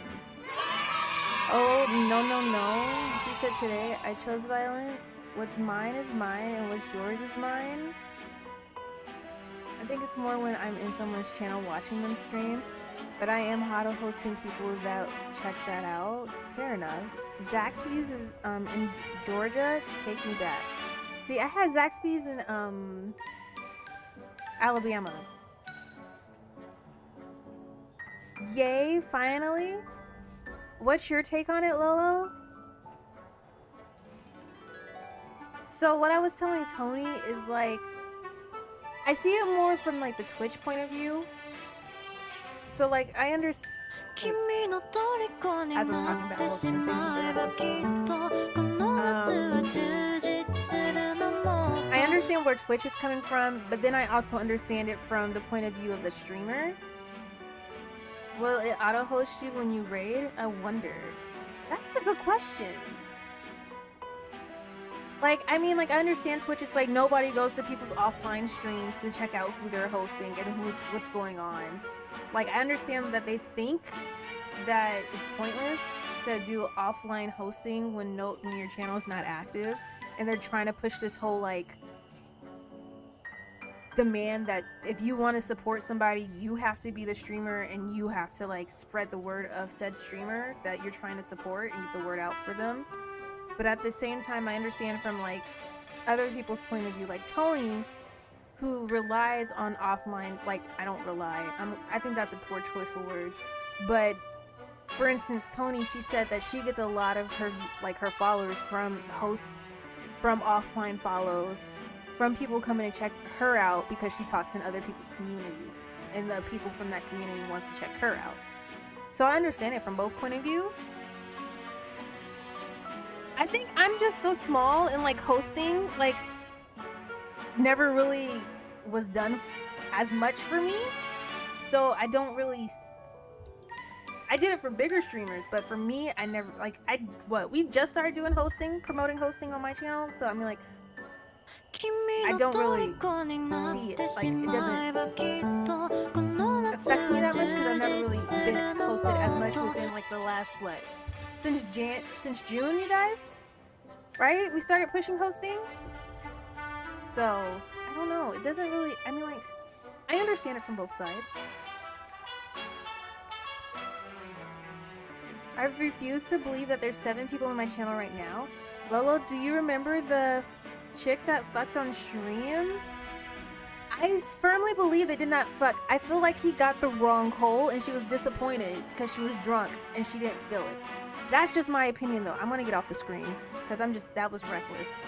Oh, no. He said today, I chose violence. What's mine is mine, and what's yours is mine. I think it's more when I'm in someone's channel watching them stream, but I am auto hosting people that check that out. Fair enough. Zaxby's is in Georgia. Take me back. See, I had Zaxby's in Alabama. Yay, finally. What's your take on it, Lolo? So what I was telling Tony is like, I see it more from like the Twitch point of view. So like I understand. As I'm talking about hosting, I understand where Twitch is coming from, but then I also understand it from the point of view of the streamer. Will it auto host you when you raid? I wonder. That's a good question. Like, I mean, like, I understand Twitch, it's like nobody goes to people's offline streams to check out who they're hosting and what's going on. Like, I understand that they think that it's pointless to do offline hosting when your channel is not active, and they're trying to push this whole, like, demand that if you want to support somebody, you have to be the streamer and you have to, like, spread the word of said streamer that you're trying to support and get the word out for them. But at the same time, I understand from, like, other people's point of view, like Tony, who relies on offline, like, I don't rely, I think that's a poor choice of words, but for instance, Tony, she said that she gets a lot of her, like, her followers from hosts, from offline follows, from people coming to check her out because she talks in other people's communities, and the people from that community wants to check her out. So I understand it from both point of views. I think I'm just so small, and, like, hosting, like, never really was done as much for me, so I don't really, I did it for bigger streamers, but for me, I never, like, we just started doing hosting, promoting hosting on my channel, so I mean, like, I don't really see it, like, it doesn't affect me that much because I've never really been hosted as much within, like, the last, what, since June, you guys, right? We started pushing hosting, so I don't know. It doesn't really. I mean, like, I understand it from both sides. I refuse to believe that there's 7 people on my channel right now. Lolo, do you remember the chick that fucked on stream? I firmly believe they did not fuck. I feel like he got the wrong hole and she was disappointed because she was drunk and she didn't feel it. That's just my opinion, though. I'm gonna get off the screen because that was reckless.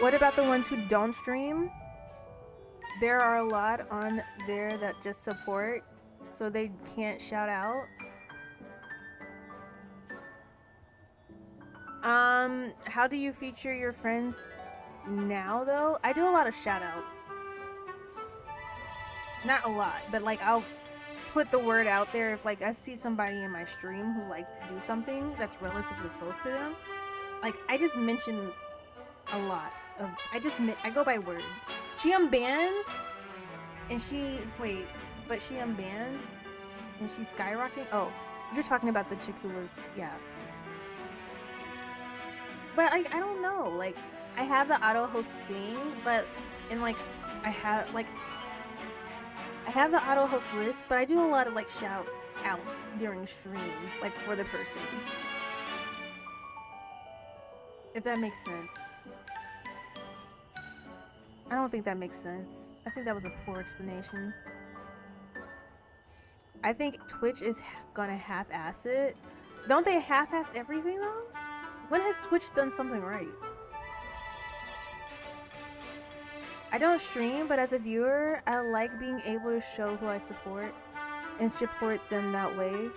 What about the ones who don't stream? There are a lot on there that just support, so they can't shout out. How do you feature your friends now, though? I do a lot of shout outs. Not a lot, but, like, I'll put the word out there if, like, I see somebody in my stream who likes to do something that's relatively close to them. Like, I just mention a lot of, I go by word. She unbans, and she unbanned, and she's skyrocketing. Oh, you're talking about the chick who was, yeah. But, like, I don't know, like, I have the auto host thing, but, and, like, I have the auto host list, but I do a lot of, like, shout outs during stream, like, for the person. If that makes sense. I don't think that makes sense. I think that was a poor explanation. I think Twitch is gonna half-ass it. Don't they half-ass everything, though? When has Twitch done something right? I don't stream, but as a viewer, I like being able to show who I support and support them that way.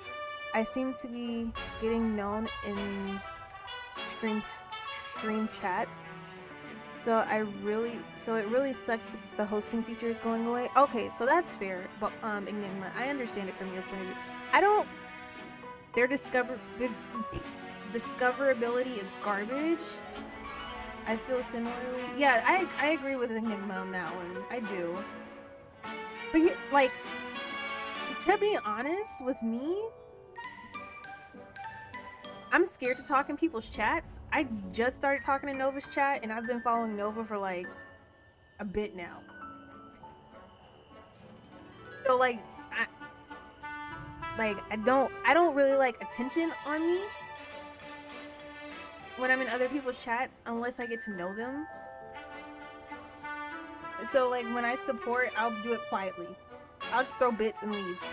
I seem to be getting known in stream chats, so it really sucks the hosting feature is going away. Okay, so that's fair, but Enigma, I understand it from your point of view. Their discoverability is garbage. I feel similarly. Yeah, I agree with Enigma on that one. I do. But like, to be honest with me, I'm scared to talk in people's chats. I just started talking in Nova's chat, and I've been following Nova for, like, a bit now. So, like, I don't really like attention on me when I'm in other people's chats unless I get to know them. So, like, when I support, I'll do it quietly. I'll just throw bits and leave.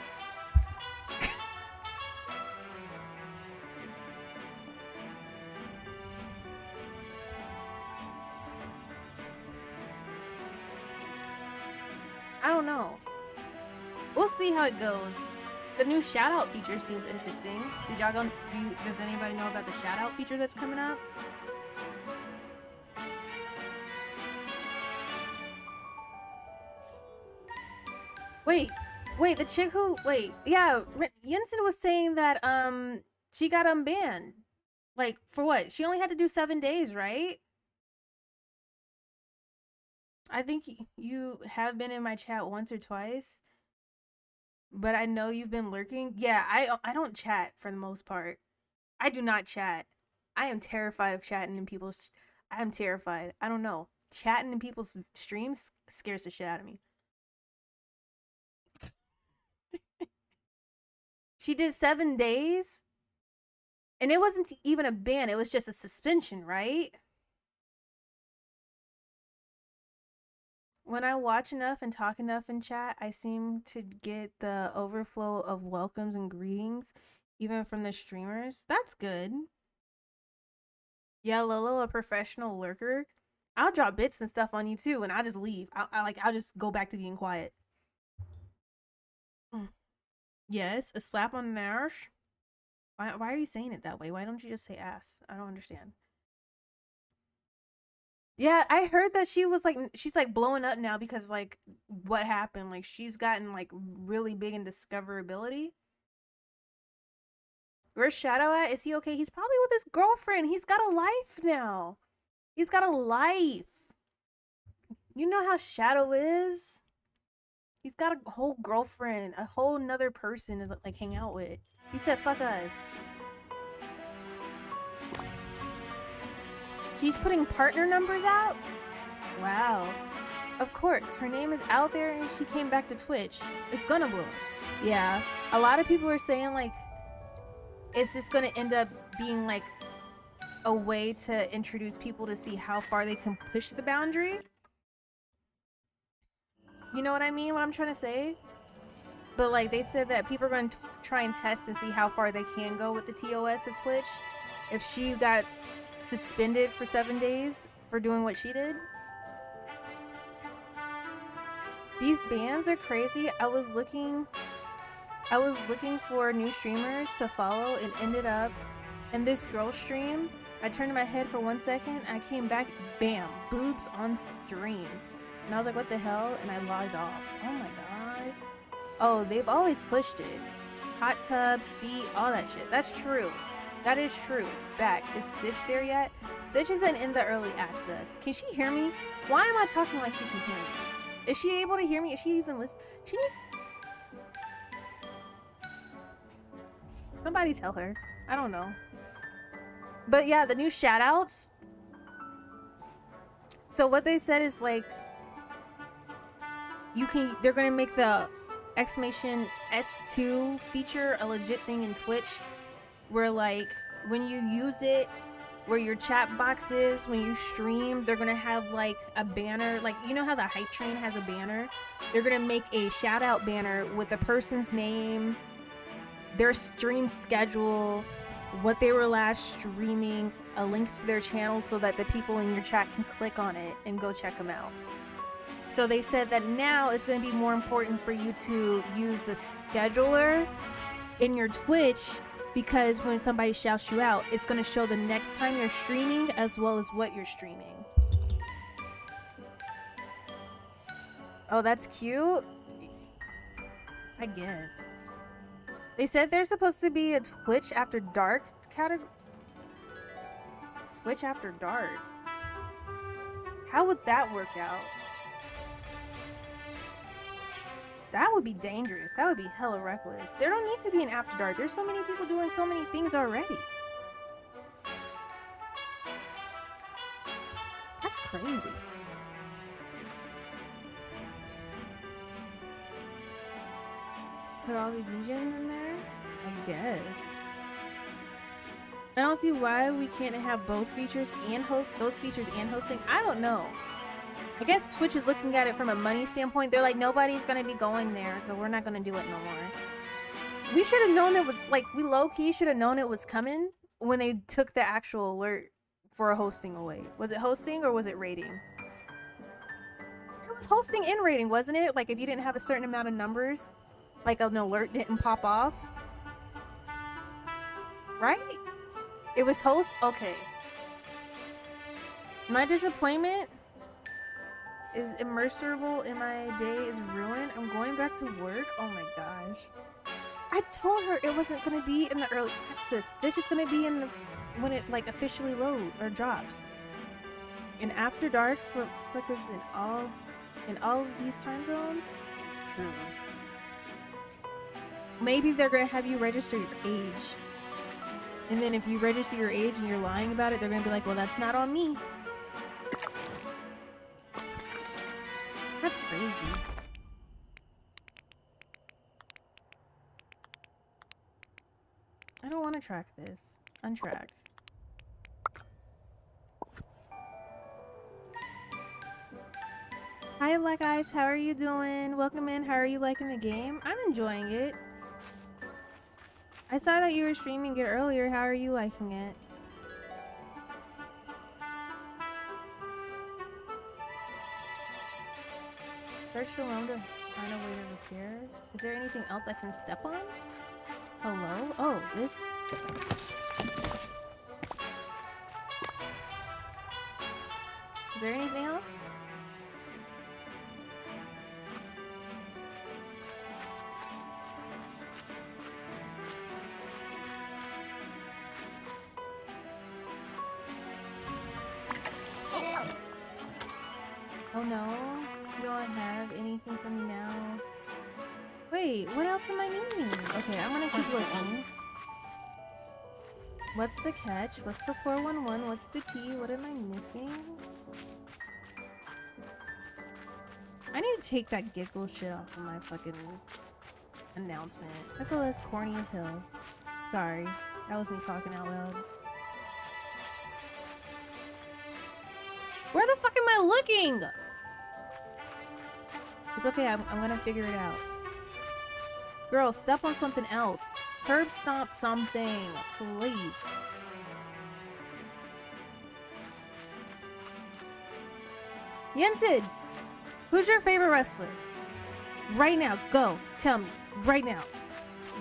I don't know. We'll see how it goes. The new shout out feature seems interesting. Does anybody know about the shout out feature that's coming up? Wait, the chick who, yeah, Jensen was saying that, she got unbanned. Like, for what? She only had to do 7 days, right? I think you have been in my chat once or twice, but I know you've been lurking. Yeah, I don't chat for the most part. I do not chat. I am terrified of chatting in people's. I am terrified. I don't know. Chatting in people's streams scares the shit out of me. She did 7 days, and it wasn't even a ban. It was just a suspension, right? When I watch enough and talk enough in chat, I seem to get the overflow of welcomes and greetings, even from the streamers. That's good. Yeah, Lolo, a professional lurker. I'll drop bits and stuff on you too, and I'll just leave. I'll just go back to being quiet. Yes, a slap on the arse. Why are you saying it that way? Why don't you just say ass? I don't understand. Yeah, I heard that she's like blowing up now because like what happened? Like she's gotten like really big in discoverability. Where's Shadow at? Is he okay? He's probably with his girlfriend. He's got a life now. He's got a life. You know how Shadow is? He's got a whole girlfriend, a whole nother person to like hang out with. He said, fuck us. She's putting partner numbers out? Wow. Of course, her name is out there and she came back to Twitch. It's gonna blow up. Yeah. A lot of people are saying like, is this gonna end up being like a way to introduce people to see how far they can push the boundary? You know what I mean? What I'm trying to say? But like they said that people are going to try and test and see how far they can go with the TOS of Twitch. If she got suspended for 7 days for doing what she did. These bans are crazy. I was looking for new streamers to follow and ended up in this girl stream. I turned my head for 1 second. I came back, bam, boobs on stream. And I was like, what the hell? And I logged off. Oh my god. Oh, they've always pushed it. Hot tubs, feet, all that shit. That's true. That is true. Back. Is Stitch there yet? Stitch isn't in the early access. Can she hear me? Why am I talking like she can hear me? Is she able to hear me? Is she even listening? She needs... Somebody tell her. I don't know. But yeah, the new shoutouts. So what they said is like... they're gonna make the exclamation S2 feature a legit thing in Twitch, where like when you use it, where your chat box is when you stream, they're gonna have like a banner, like you know how the hype train has a banner. They're gonna make a shout out banner with the person's name, their stream schedule, what they were last streaming, a link to their channel so that the people in your chat can click on it and go check them out. So they said that now it's going to be more important for you to use the scheduler in your Twitch, because when somebody shouts you out, it's going to show the next time you're streaming as well as what you're streaming. Oh, that's cute. I guess. They said there's supposed to be a Twitch After Dark category. Twitch After Dark. How would that work out? That would be dangerous. That would be hella reckless. There don't need to be an After Dark. There's so many people doing so many things already. That's crazy. Put all the regions in there? I guess. I don't see why we can't have both features and those features and hosting. I don't know. I guess Twitch is looking at it from a money standpoint. They're like, nobody's gonna be going there, so we're not gonna do it no more. We should have known it was, like, we low-key should have known it was coming when they took the actual alert for a hosting away. Was it hosting or was it rating? It was hosting and rating, wasn't it? Like, if you didn't have a certain amount of numbers, like an alert didn't pop off. Right? It was host? Okay. My disappointment is immeasurable in my day is ruined. I'm going back to work. Oh my gosh. I told her it wasn't going to be in the early access. Stitch is going to be in the when it like officially load or drops. And After Dark flickers in all of these time zones? True. Maybe they're gonna have you register your age. And then if you register your age and you're lying about it, they're gonna be like, well, that's not on me. That's crazy. I don't want to track this. Untrack. Hi, Black Eyes. How are you doing? Welcome in. How are you liking the game? I'm enjoying it. I saw that you were streaming it earlier. How are you liking it? Search the room to find a way to repair. Is there anything else I can step on? Hello? Oh, this. Is there anything else? Oh no, you don't have anything for me now. Wait, what else am I needing? Okay, I'm gonna keep looking. What's the catch? What's the 411? What's the T? What am I missing? I need to take that giggle shit off of my fucking announcement. I feel that's corny as hell. Sorry, that was me talking out loud. Where the fuck am I looking? It's okay, I'm gonna figure it out. Girl, step on something else. Curb stomp something, please. Yensid, who's your favorite wrestler? Right now, go. Tell me. Right now.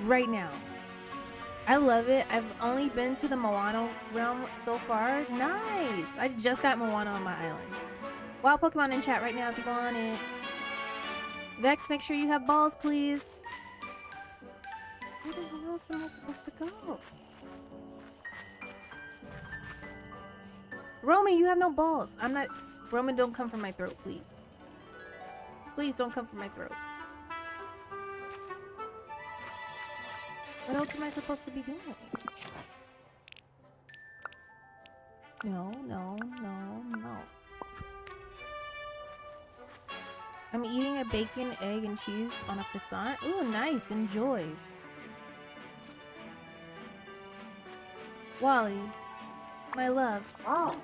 Right now. I love it. I've only been to the Moana realm so far. Nice. I just got Moana on my island. Wild Pokemon in chat right now if you want it. Vex, make sure you have balls, please. Where the hell else am I supposed to go? Roman, you have no balls. I'm not... Roman, don't come from my throat, please. Please don't come from my throat. What else am I supposed to be doing? No, no, no, no. I'm eating a bacon, egg, and cheese on a croissant. Ooh, nice. Enjoy. Wally, my love. Oh.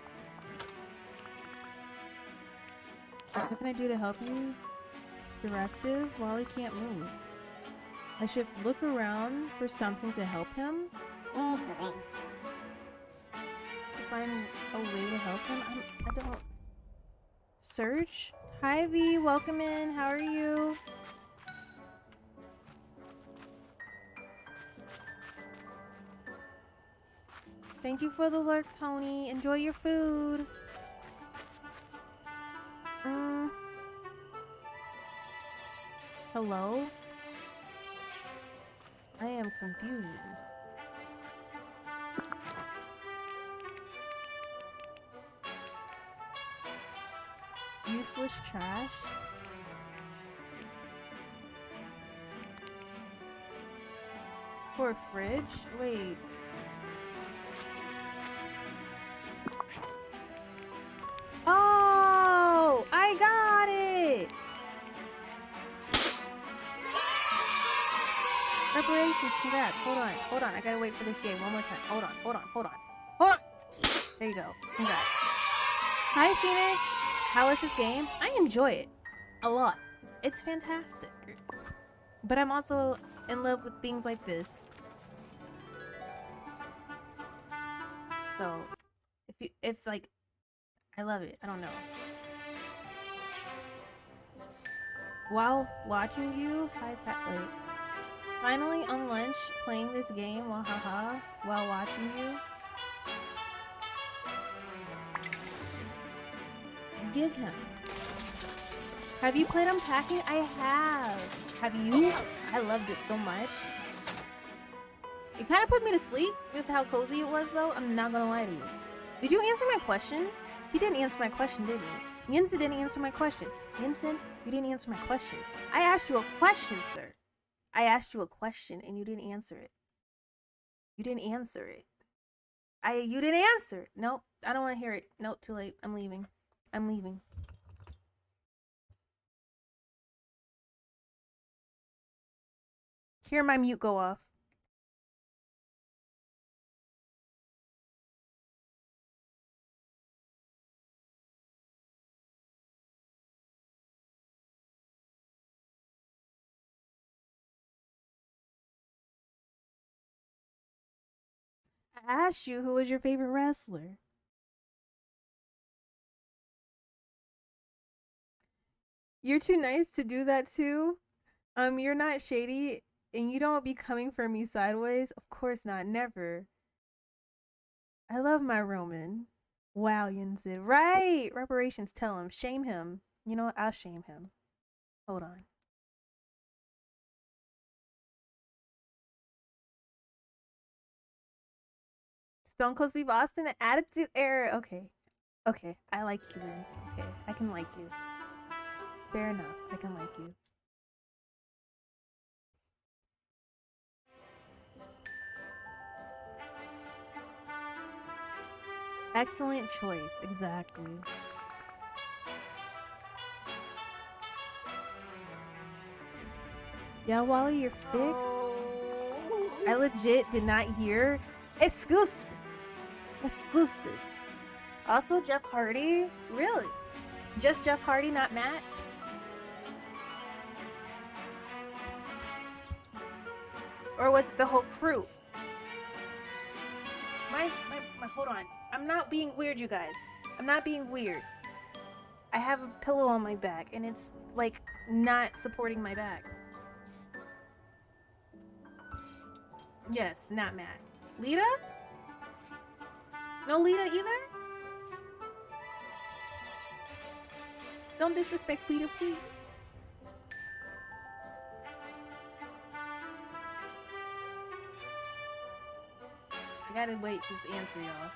What can I do to help you? Directive? Wally can't move. I should look around for something to help him? To find a way to help him? I don't... Search? Hi V, welcome in. How are you? Thank you for the lurk, Tony. Enjoy your food. Hello? I am confusion. Useless trash. Or a fridge? Wait. Oh! I got it! Preparations, congrats. Hold on, hold on. I gotta wait for this shade one more time. Hold on, hold on, hold on. Hold on! There you go. Congrats. Hi, Phoenix. How is this game? I enjoy it a lot. It's fantastic. But I'm also in love with things like this. So, if like, I love it. I don't know. While watching you, hi Pat, wait. Finally on lunch, playing this game while while watching you. Give him. Have you played Unpacking? I have. Have you? I loved it so much. It kind of put me to sleep with how cozy it was, though. I'm not gonna lie to you. Did you answer my question? He didn't answer my question, did he? Yinsen didn't answer my question. Yinsen, you didn't answer my question. I asked you a question, sir. I asked you a question and you didn't answer it. You didn't answer it. You didn't answer. Nope, I don't want to hear it. Nope, too late. I'm leaving. I'm leaving. Hear my mute go off. I asked you who was your favorite wrestler. You're too nice to do that too. You're not shady and you don't be coming for me sideways. Of course not, never. I love my Roman. Wow, Yinsen. Right! Reparations, tell him. Shame him. You know what? I'll shame him. Hold on. Stone Cold Steve Austin, the Attitude Era. Okay. Okay, I like you then. Okay, I can like you. Fair enough, I can like you. Excellent choice, exactly. Yeah, Wally, you're fixed. I legit did not hear. Excuses. Excuses. Also, Jeff Hardy? Really? Just Jeff Hardy, not Matt? Or was it the whole crew? Hold on. I'm not being weird, you guys. I'm not being weird. I have a pillow on my back, and it's, like, not supporting my back. Yes, not Matt. Lita? No Lita either? Don't disrespect Lita, please. I gotta wait for the answer, y'all.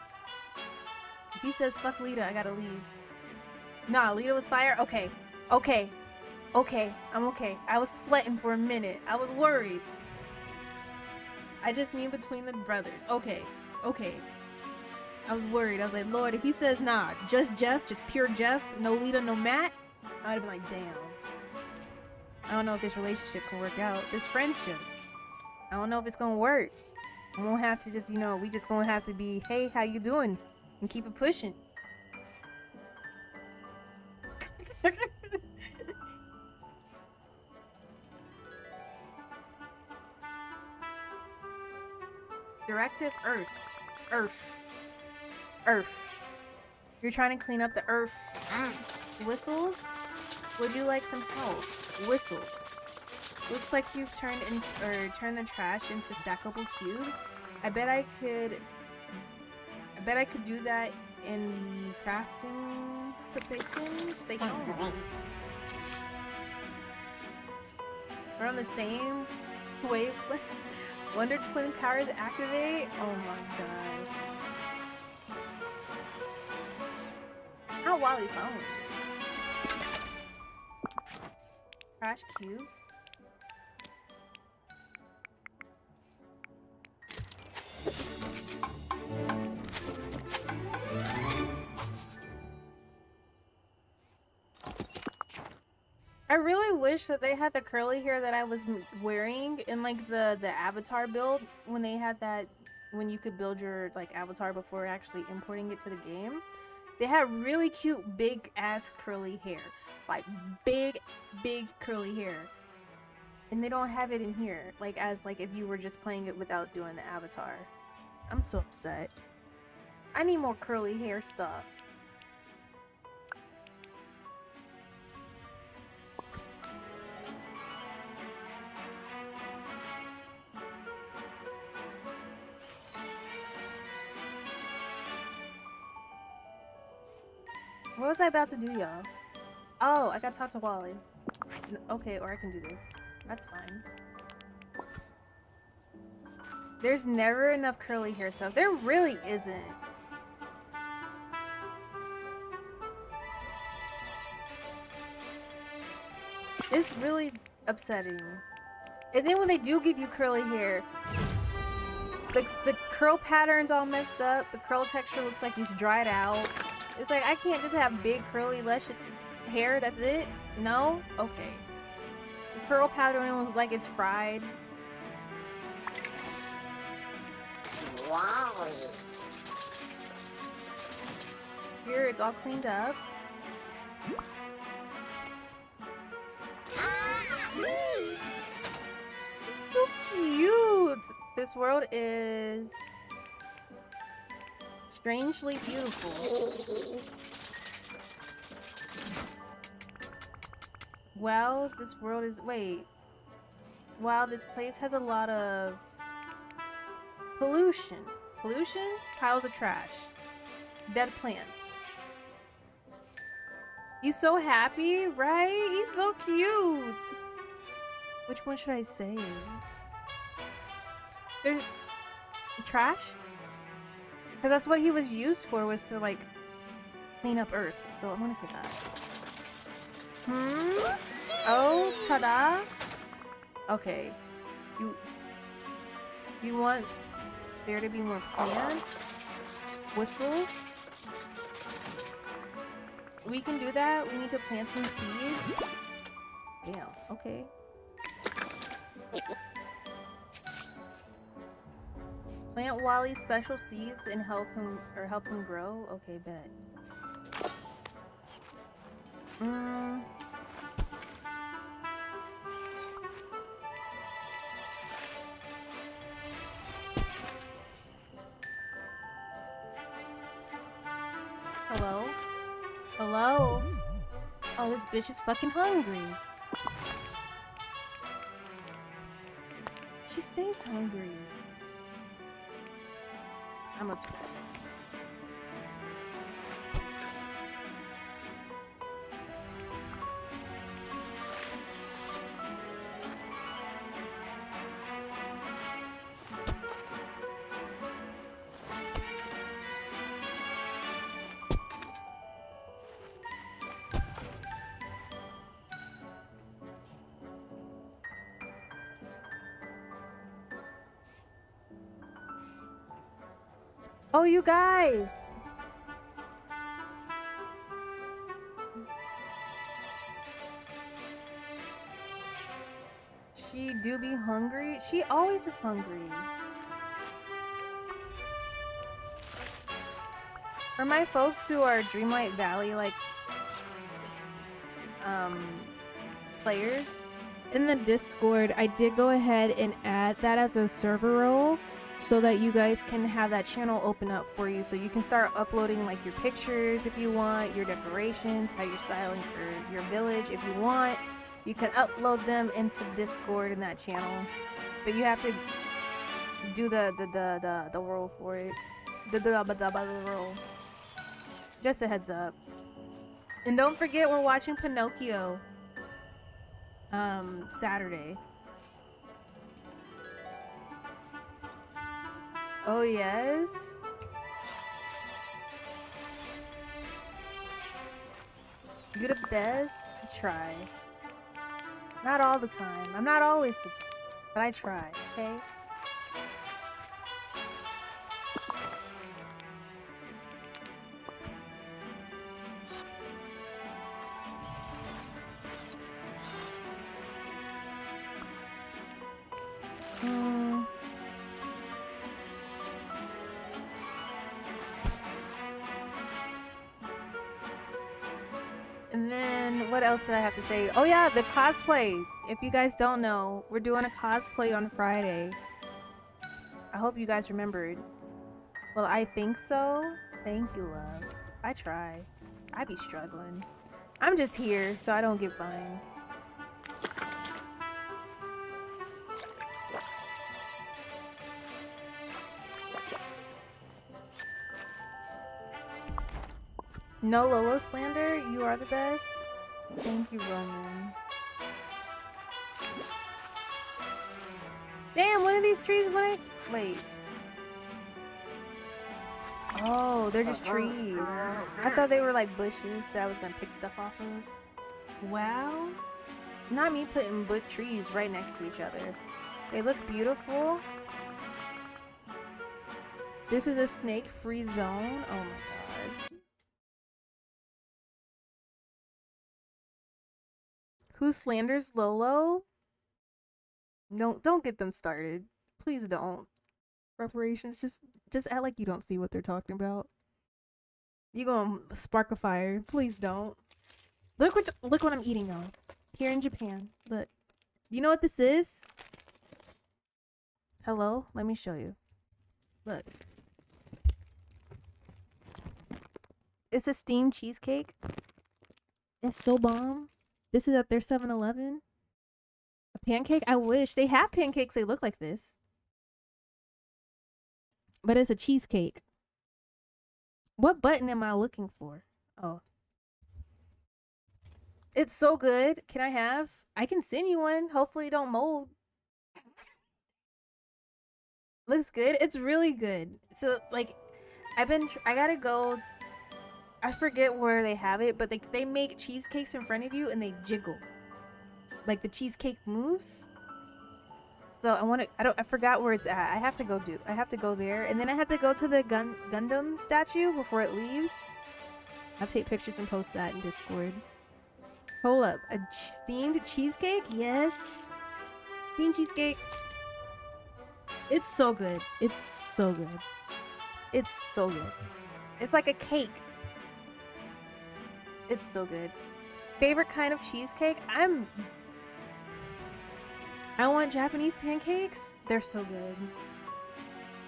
If he says fuck Lita, I gotta leave. Nah, Lita was fire? Okay. Okay. Okay. I'm okay. I was sweating for a minute. I was worried. I just mean between the brothers. Okay. Okay. I was worried. I was like, Lord, if he says nah, just Jeff, just pure Jeff, no Lita, no Matt, I would have been like, damn. I don't know if this relationship can work out. This friendship. I don't know if it's gonna work. We won't have to just, you know, we just gonna have to be, hey, how you doing? And keep it pushing. Directive Earth. Earth. Earth. You're trying to clean up the Earth. Whistles? Would you like some help? Whistles. Looks like you've turned the trash into stackable cubes. I bet I could do that in the crafting station. We're on the same wavelength. Wonder Twin powers activate. Oh my god. How Wally following me? Trash cubes. I really wish that they had the curly hair that I was wearing in like the avatar build when they had that, when you could build your like avatar before actually importing it to the game. They had really cute big ass curly hair, like big curly hair, and they don't have it in here like as like if you were just playing it without doing the avatar. I'm so upset. I need more curly hair stuff. What was I about to do, y'all? Oh, I gotta talk to Wally. Okay, or I can do this. That's fine. There's never enough curly hair stuff. There really isn't. It's really upsetting. And then when they do give you curly hair, the curl pattern's all messed up. The curl texture looks like it's dried out. It's like, I can't just have big, curly, luscious hair. That's it? No? Okay. The curl pattern looks like it's fried. Wow. Here, it's all cleaned up. It's so cute. This world is strangely beautiful. Wow, this world is... Wait. Wow, this place has a lot of pollution. Pollution? Piles of trash. Dead plants. He's so happy, right? He's so cute. Which one should I save? There's trash? Because that's what he was used for, was to like clean up Earth. So I'm gonna say that. Oh, ta-da. Okay. You want there to be more plants? Whistles? We can do that. We need to plant some seeds. Damn, okay. Plant Wally's special seeds and help him grow. Okay, bet. Hello? Hello? Oh, this bitch is fucking hungry. She stays hungry. I'm upset. Oh, you guys! She do be hungry? She always is hungry. For my folks who are Dreamlight Valley, like, players, in the Discord, I did go ahead and add that as a server role, so that you guys can have that channel open up for you, so you can start uploading like your pictures if you want, your decorations, how you're styling for your village if you want. You can upload them into Discord in that channel, but you have to do the role for it. The role. Just a heads up. And don't forget, we're watching Pinocchio Saturday. Oh, yes? You're the best? I try. Not all the time. I'm not always the best, but I try, okay? And then, what else did I have to say? Oh yeah, the cosplay. If you guys don't know, we're doing a cosplay on Friday. I hope you guys remembered. Well, I think so. Thank you, love. I try. I be struggling. I'm just here, so I don't get fined. No Lolo slander, you are the best. Thank you, Roman. Damn, one of these trees went. Wait. Oh, they're just trees. I thought they were like bushes that I was gonna pick stuff off of. Wow. Not me putting book trees right next to each other. They look beautiful. This is a snake-free zone. Oh my gosh. Who slanders Lolo? Don't get them started. Please don't. Reparations, just act like you don't see what they're talking about. You gonna spark a fire. Please don't. Look what I'm eating though. Here in Japan. Look. You know what this is? Hello? Let me show you. Look. It's a steamed cheesecake. It's so bomb. This is at their 7-Eleven. A pancake? I wish. They have pancakes they look like this. But it's a cheesecake. What button am I looking for? Oh. It's so good. Can I have? I can send you one. Hopefully it don't mold. Looks good. It's really good. So like, I gotta go. I forget where they have it, but they make cheesecakes in front of you and they jiggle. Like the cheesecake moves. So I forgot where it's at. I have to go there, and then I have to go to the Gundam statue before it leaves. I'll take pictures and post that in Discord. Hold up, a steamed cheesecake? Yes. Steamed cheesecake. It's so good. It's so good. It's so good. It's like a cake. It's so good. Favorite kind of cheesecake? I want Japanese pancakes. They're so good.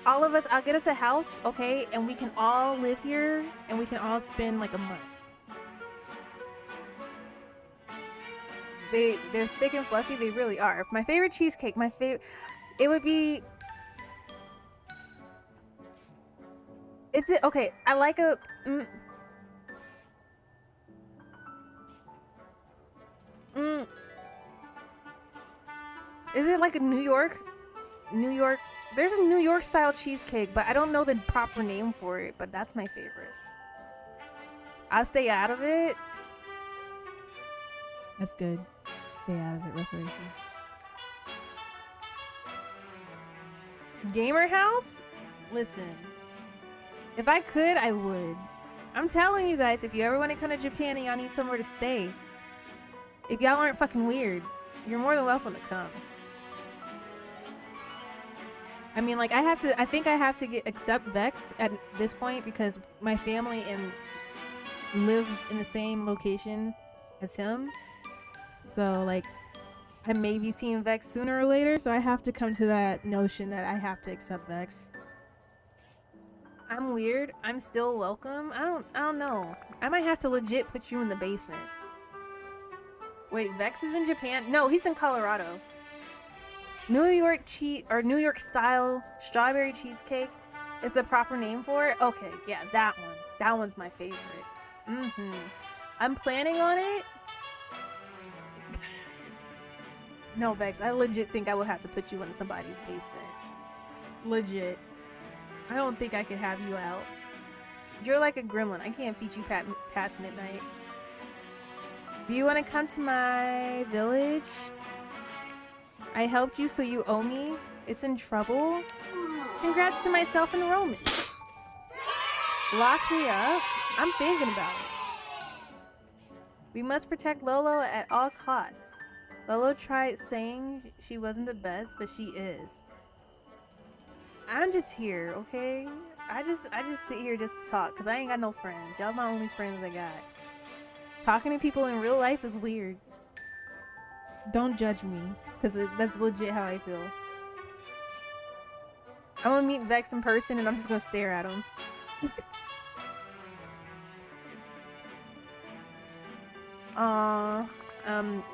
All of us, I'll get us a house, okay? And we can all live here and we can all spend like a month. They're thick and fluffy. They really are. My favorite cheesecake, it would be... Okay, I like a... Is it like a New York? There's a New York style cheesecake, but I don't know the proper name for it, but that's my favorite. I'll stay out of it. That's good. Stay out of it, reparations. Gamer house? Listen. If I could, I would. I'm telling you guys, if you ever want to come to Japan and y'all need somewhere to stay, if y'all aren't fucking weird, you're more than welcome to come. I mean, like, I think I have to accept Vex at this point because my family lives in the same location as him. So, like, I may be seeing Vex sooner or later, so I have to come to that notion that I have to accept Vex. I'm weird. I'm still welcome. I don't know. I might have to legit put you in the basement. Wait, Vex is in Japan? No, he's in Colorado. New York style strawberry cheesecake is the proper name for it? Okay, yeah, that one. That one's my favorite. I'm planning on it. No, Vex, I legit think I will have to put you in somebody's basement. Legit. I don't think I could have you out. You're like a gremlin. I can't feed you past midnight. Do you want to come to my village? I helped you, so you owe me. It's in trouble. Congrats to my self-enrollment. Lock me up? I'm thinking about it. We must protect Lolo at all costs. Lolo tried saying she wasn't the best, but she is. I'm just here, okay? I just sit here just to talk, because I ain't got no friends. Y'all my only friends I got. Talking to people in real life is weird. Don't judge me, because that's legit how I feel. I'm gonna meet Vex in person and I'm just gonna stare at him.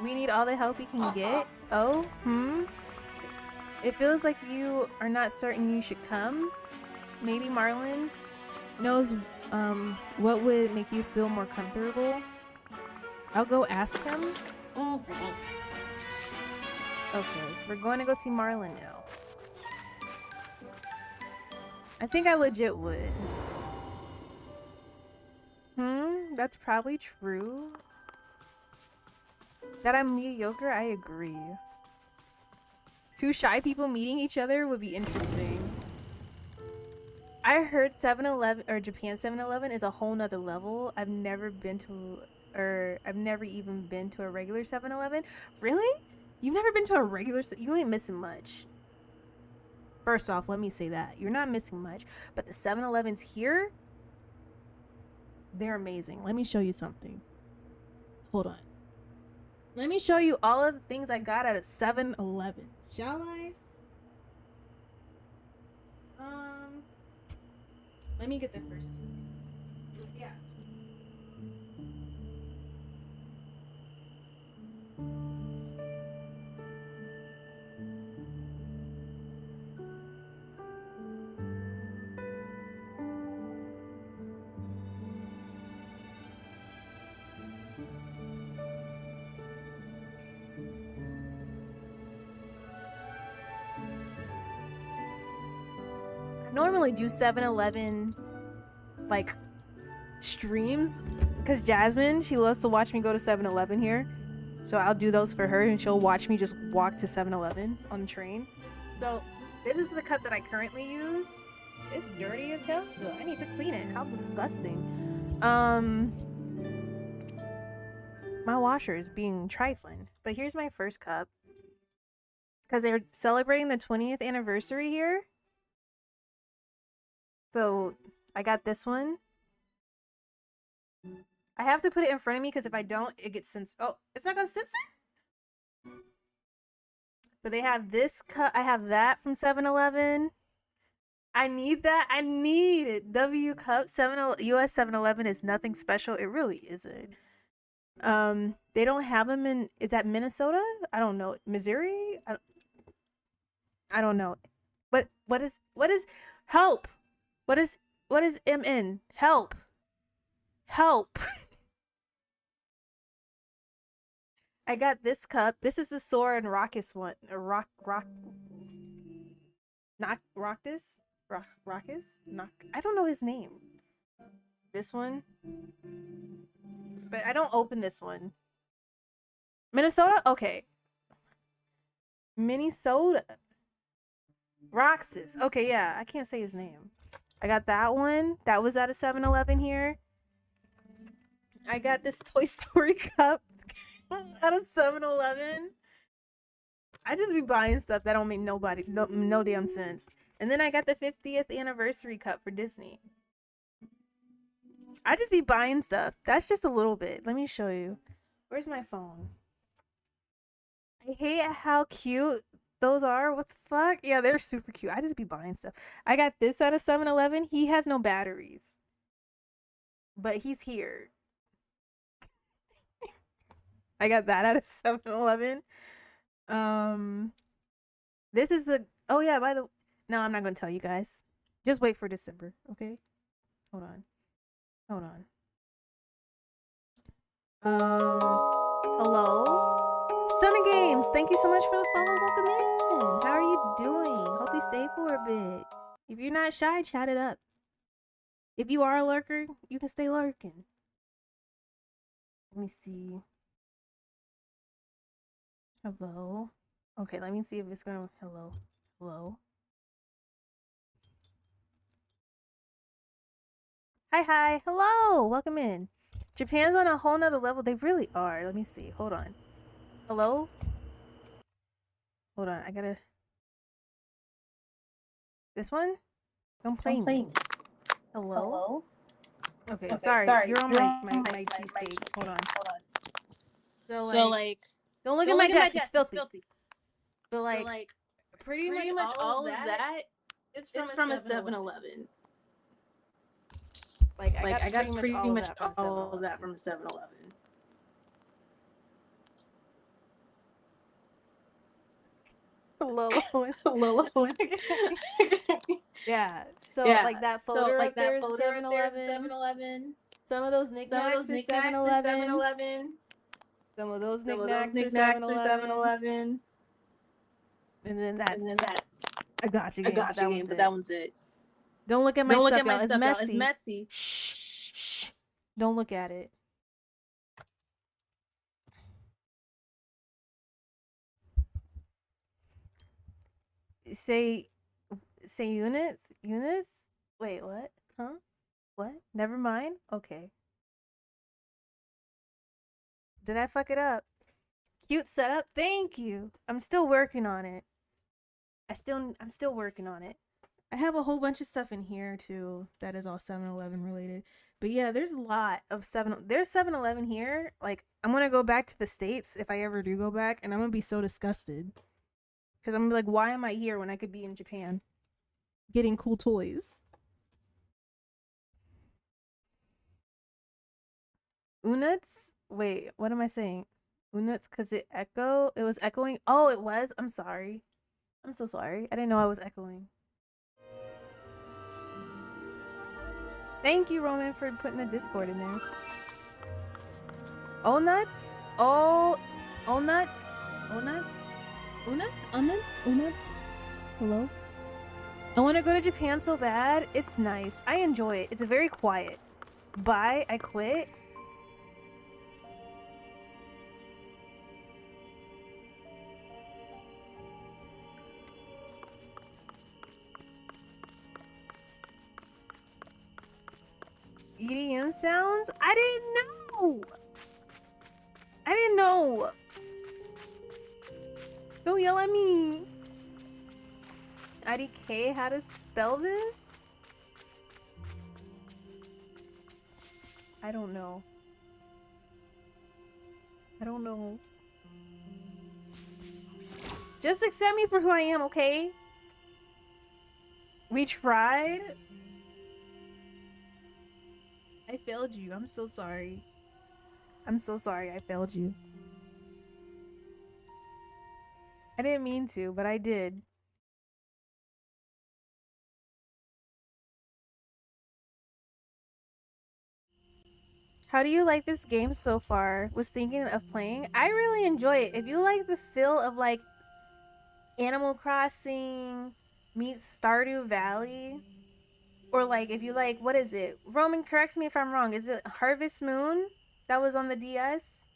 We need all the help we can get. Oh, It feels like you are not certain you should come. Maybe Marlin knows what would make you feel more comfortable. I'll go ask him. Okay, we're going to go see Marlin now. I think I legit would. That's probably true. That I'm mediocre, I agree. Two shy people meeting each other would be interesting. I heard 7-Eleven or Japan 7-Eleven is a whole nother level. I've never been to, or I've never even been to a regular 7-Eleven. Really? You've never been to a regular? You ain't missing much. First off, let me say that. You're not missing much. But the 7-Elevens here, they're amazing. Let me show you something. Hold on. Let me show you all of the things I got at a 7-Eleven. Shall I? Let me get the first two. Yeah. Normally do 7-Eleven like streams because Jasmine, she loves to watch me go to 7-Eleven here, so I'll do those for her and she'll watch me just walk to 7-Eleven on the train. So this is the cup that I currently use. It's dirty as hell still. I need to clean it. How disgusting. My washer is being trifling, but here's my first cup because they're celebrating the 20th anniversary here. So I got this one. I have to put it in front of me because if I don't, it gets censored. Oh, it's not gonna censor? But they have this cup. I have that from 7-Eleven. I need that. I need it. W cup. US 7-Eleven is nothing special. It really isn't. They don't have them in. Is that Minnesota? I don't know. Missouri? I don't know. But what is help? What is MN? Help. Help. I got this cup. This is the Sora and Rockus one. Rockus? I don't know his name. This one. But I don't open this one. Minnesota? Okay. Minnesota. Roxas. Okay, yeah. I can't say his name. I got that one. That was at a 7-Eleven here. I got this Toy Story cup at a 7-Eleven. I just be buying stuff that don't make no damn sense. And then I got the 50th anniversary cup for Disney. I just be buying stuff. That's just a little bit. Let me show you. Where's my phone? I hate how cute those are. What the fuck? Yeah, they're super cute. I just be buying stuff. I got this at a 7-Eleven. He has no batteries. But he's here. I got that at a 7-Eleven. This is the... Oh, yeah, by the... No, I'm not going to tell you guys. Just wait for December, okay? Hold on. Hold on. Hello? Stunning Games, thank you so much for the follow. Welcome in. How are you doing? Hope you stay for a bit. If you're not shy, chat it up. If you are a lurker, you can stay lurking. Let me see. Hello? Okay, let me see if it's gonna... Hello? Hello? Hi. Hello. Welcome in. Japan's on a whole nother level. They really are. Let me see. Hold on. Hello? Hold on. I gotta... This one? Don't play me. Hello? Okay, sorry. You're on my cheese page. Hold on. So like... Don't look at my desk. It's filthy. But like pretty much all of that is from a 7-Eleven. Like I got pretty much all of that from a 7-Eleven. Hello. Yeah. So like that folder up there is 7-Eleven. Some of those knickknacks are 7-Eleven. Some of those knickknacks are 7-Eleven. And then that's a gotcha game. But that one's it. Don't look at my stuff, y'all. It's messy. Shh. Don't look at it. Say units? Units? Wait, what? Huh? What? Never mind? Okay. Did I fuck it up? Cute setup? Thank you. I'm still working on it. I'm still working on it. I have a whole bunch of stuff in here too that is all 7-Eleven related. But yeah, there's a lot of there's 7-Eleven here. Like, I'm gonna go back to the States if I ever do go back, and I'm gonna be so disgusted. Because I'm gonna be like, why am I here when I could be in Japan getting cool toys? Unuts? Wait, what am I saying? Unuts because it was echoing. Oh, it was? I'm sorry. I'm so sorry. I didn't know I was echoing. Thank you, Roman, for putting the Discord in there. Oh nuts? Oh nuts? Oh nuts? Unuts? Unuts? Unuts? Hello? I want to go to Japan so bad. It's nice. I enjoy it. It's very quiet. Bye. I quit. EDM sounds? I didn't know. I didn't know. Don't yell at me. IDK, how to spell this? I don't know. I don't know. Just accept me for who I am, okay? We tried. I failed you. I'm so sorry. I'm so sorry I failed you. I didn't mean to, but I did. How do you like this game so far? Was thinking of playing. I really enjoy it. If you like the feel of like Animal Crossing meets Stardew Valley, or like if you like, what is it? Roman, correct me if I'm wrong. Is it Harvest Moon that was on the DS?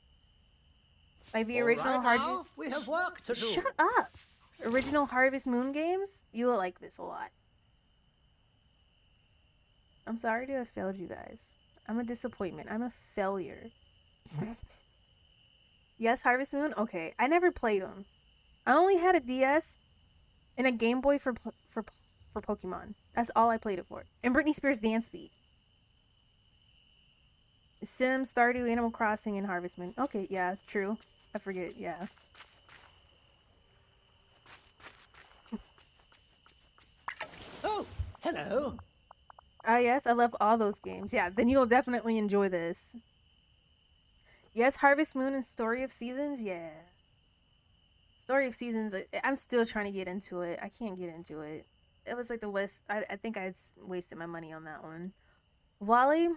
Like the original Harvest. We have work to do. Shut up. Original Harvest Moon games. You will like this a lot. I'm sorry to have failed you guys. I'm a disappointment. I'm a failure. Yes, Harvest Moon? Okay. I never played them. I only had a DS and a Game Boy for Pokemon. That's all I played it for. And Britney Spears Dance Beat. Sims, Stardew, Animal Crossing, and Harvest Moon. Okay, yeah, true. I forget, yeah. Oh, hello. Yes, I love all those games. Yeah, then you'll definitely enjoy this. Yes, Harvest Moon and Story of Seasons, yeah. Story of Seasons, I'm still trying to get into it. I can't get into it. It was like I think I had wasted my money on that one. Wally,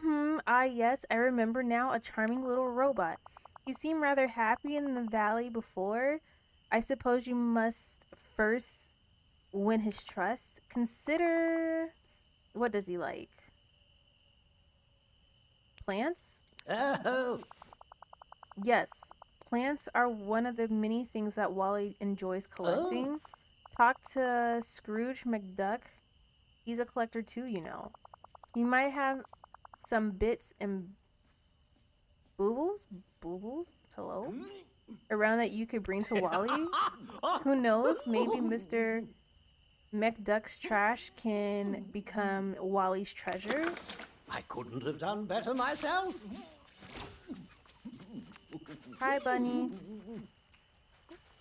yes, I remember now, a charming little robot. You seem rather happy in the valley before. I suppose you must first win his trust. Consider... What does he like? Plants? Oh. Yes, plants are one of the many things that Wally enjoys collecting. Talk to Scrooge McDuck. He's a collector too, you know. He might have some bits and boobles? Hello? Around that you could bring to Wally. Who knows? Maybe Mr. McDuck's trash can become Wally's treasure. I couldn't have done better myself. Hi, bunny.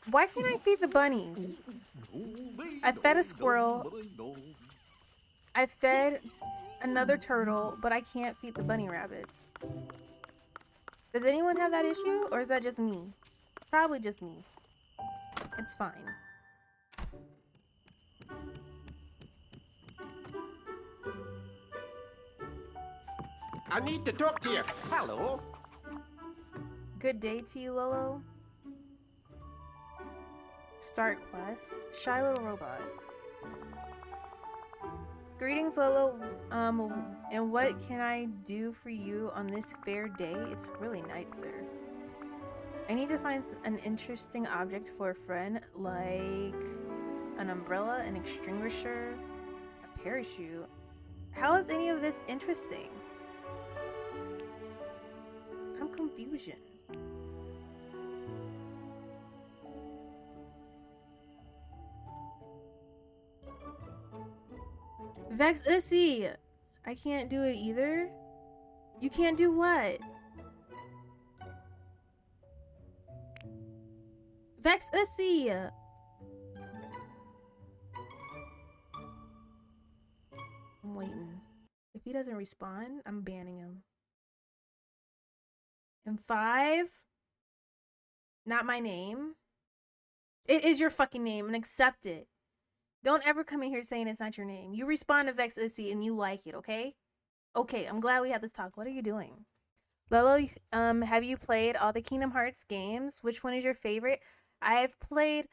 Why can't I feed the bunnies? I fed a squirrel. I fed another turtle, but I can't feed the bunny rabbits. Does anyone have that issue, or is that just me? Probably just me. It's fine. I need to talk to you. Hello. Good day to you, Lolo. Start quest. Shy little robot. Greetings, Lolo. And what can I do for you on this fair day? It's really nice, sir. I need to find an interesting object for a friend, like an umbrella, an extinguisher, a parachute. How is any of this interesting? I'm confusion. Vex Ussy! I can't do it either. You can't do what? Vex Ussy! I'm waiting. If he doesn't respond, I'm banning him. And 5. Not my name. It is your fucking name and accept it. Don't ever come in here saying it's not your name. You respond to Vex Ussy and you like it, okay? Okay, I'm glad we had this talk. What are you doing? Lolo, have you played all the Kingdom Hearts games? Which one is your favorite? I've played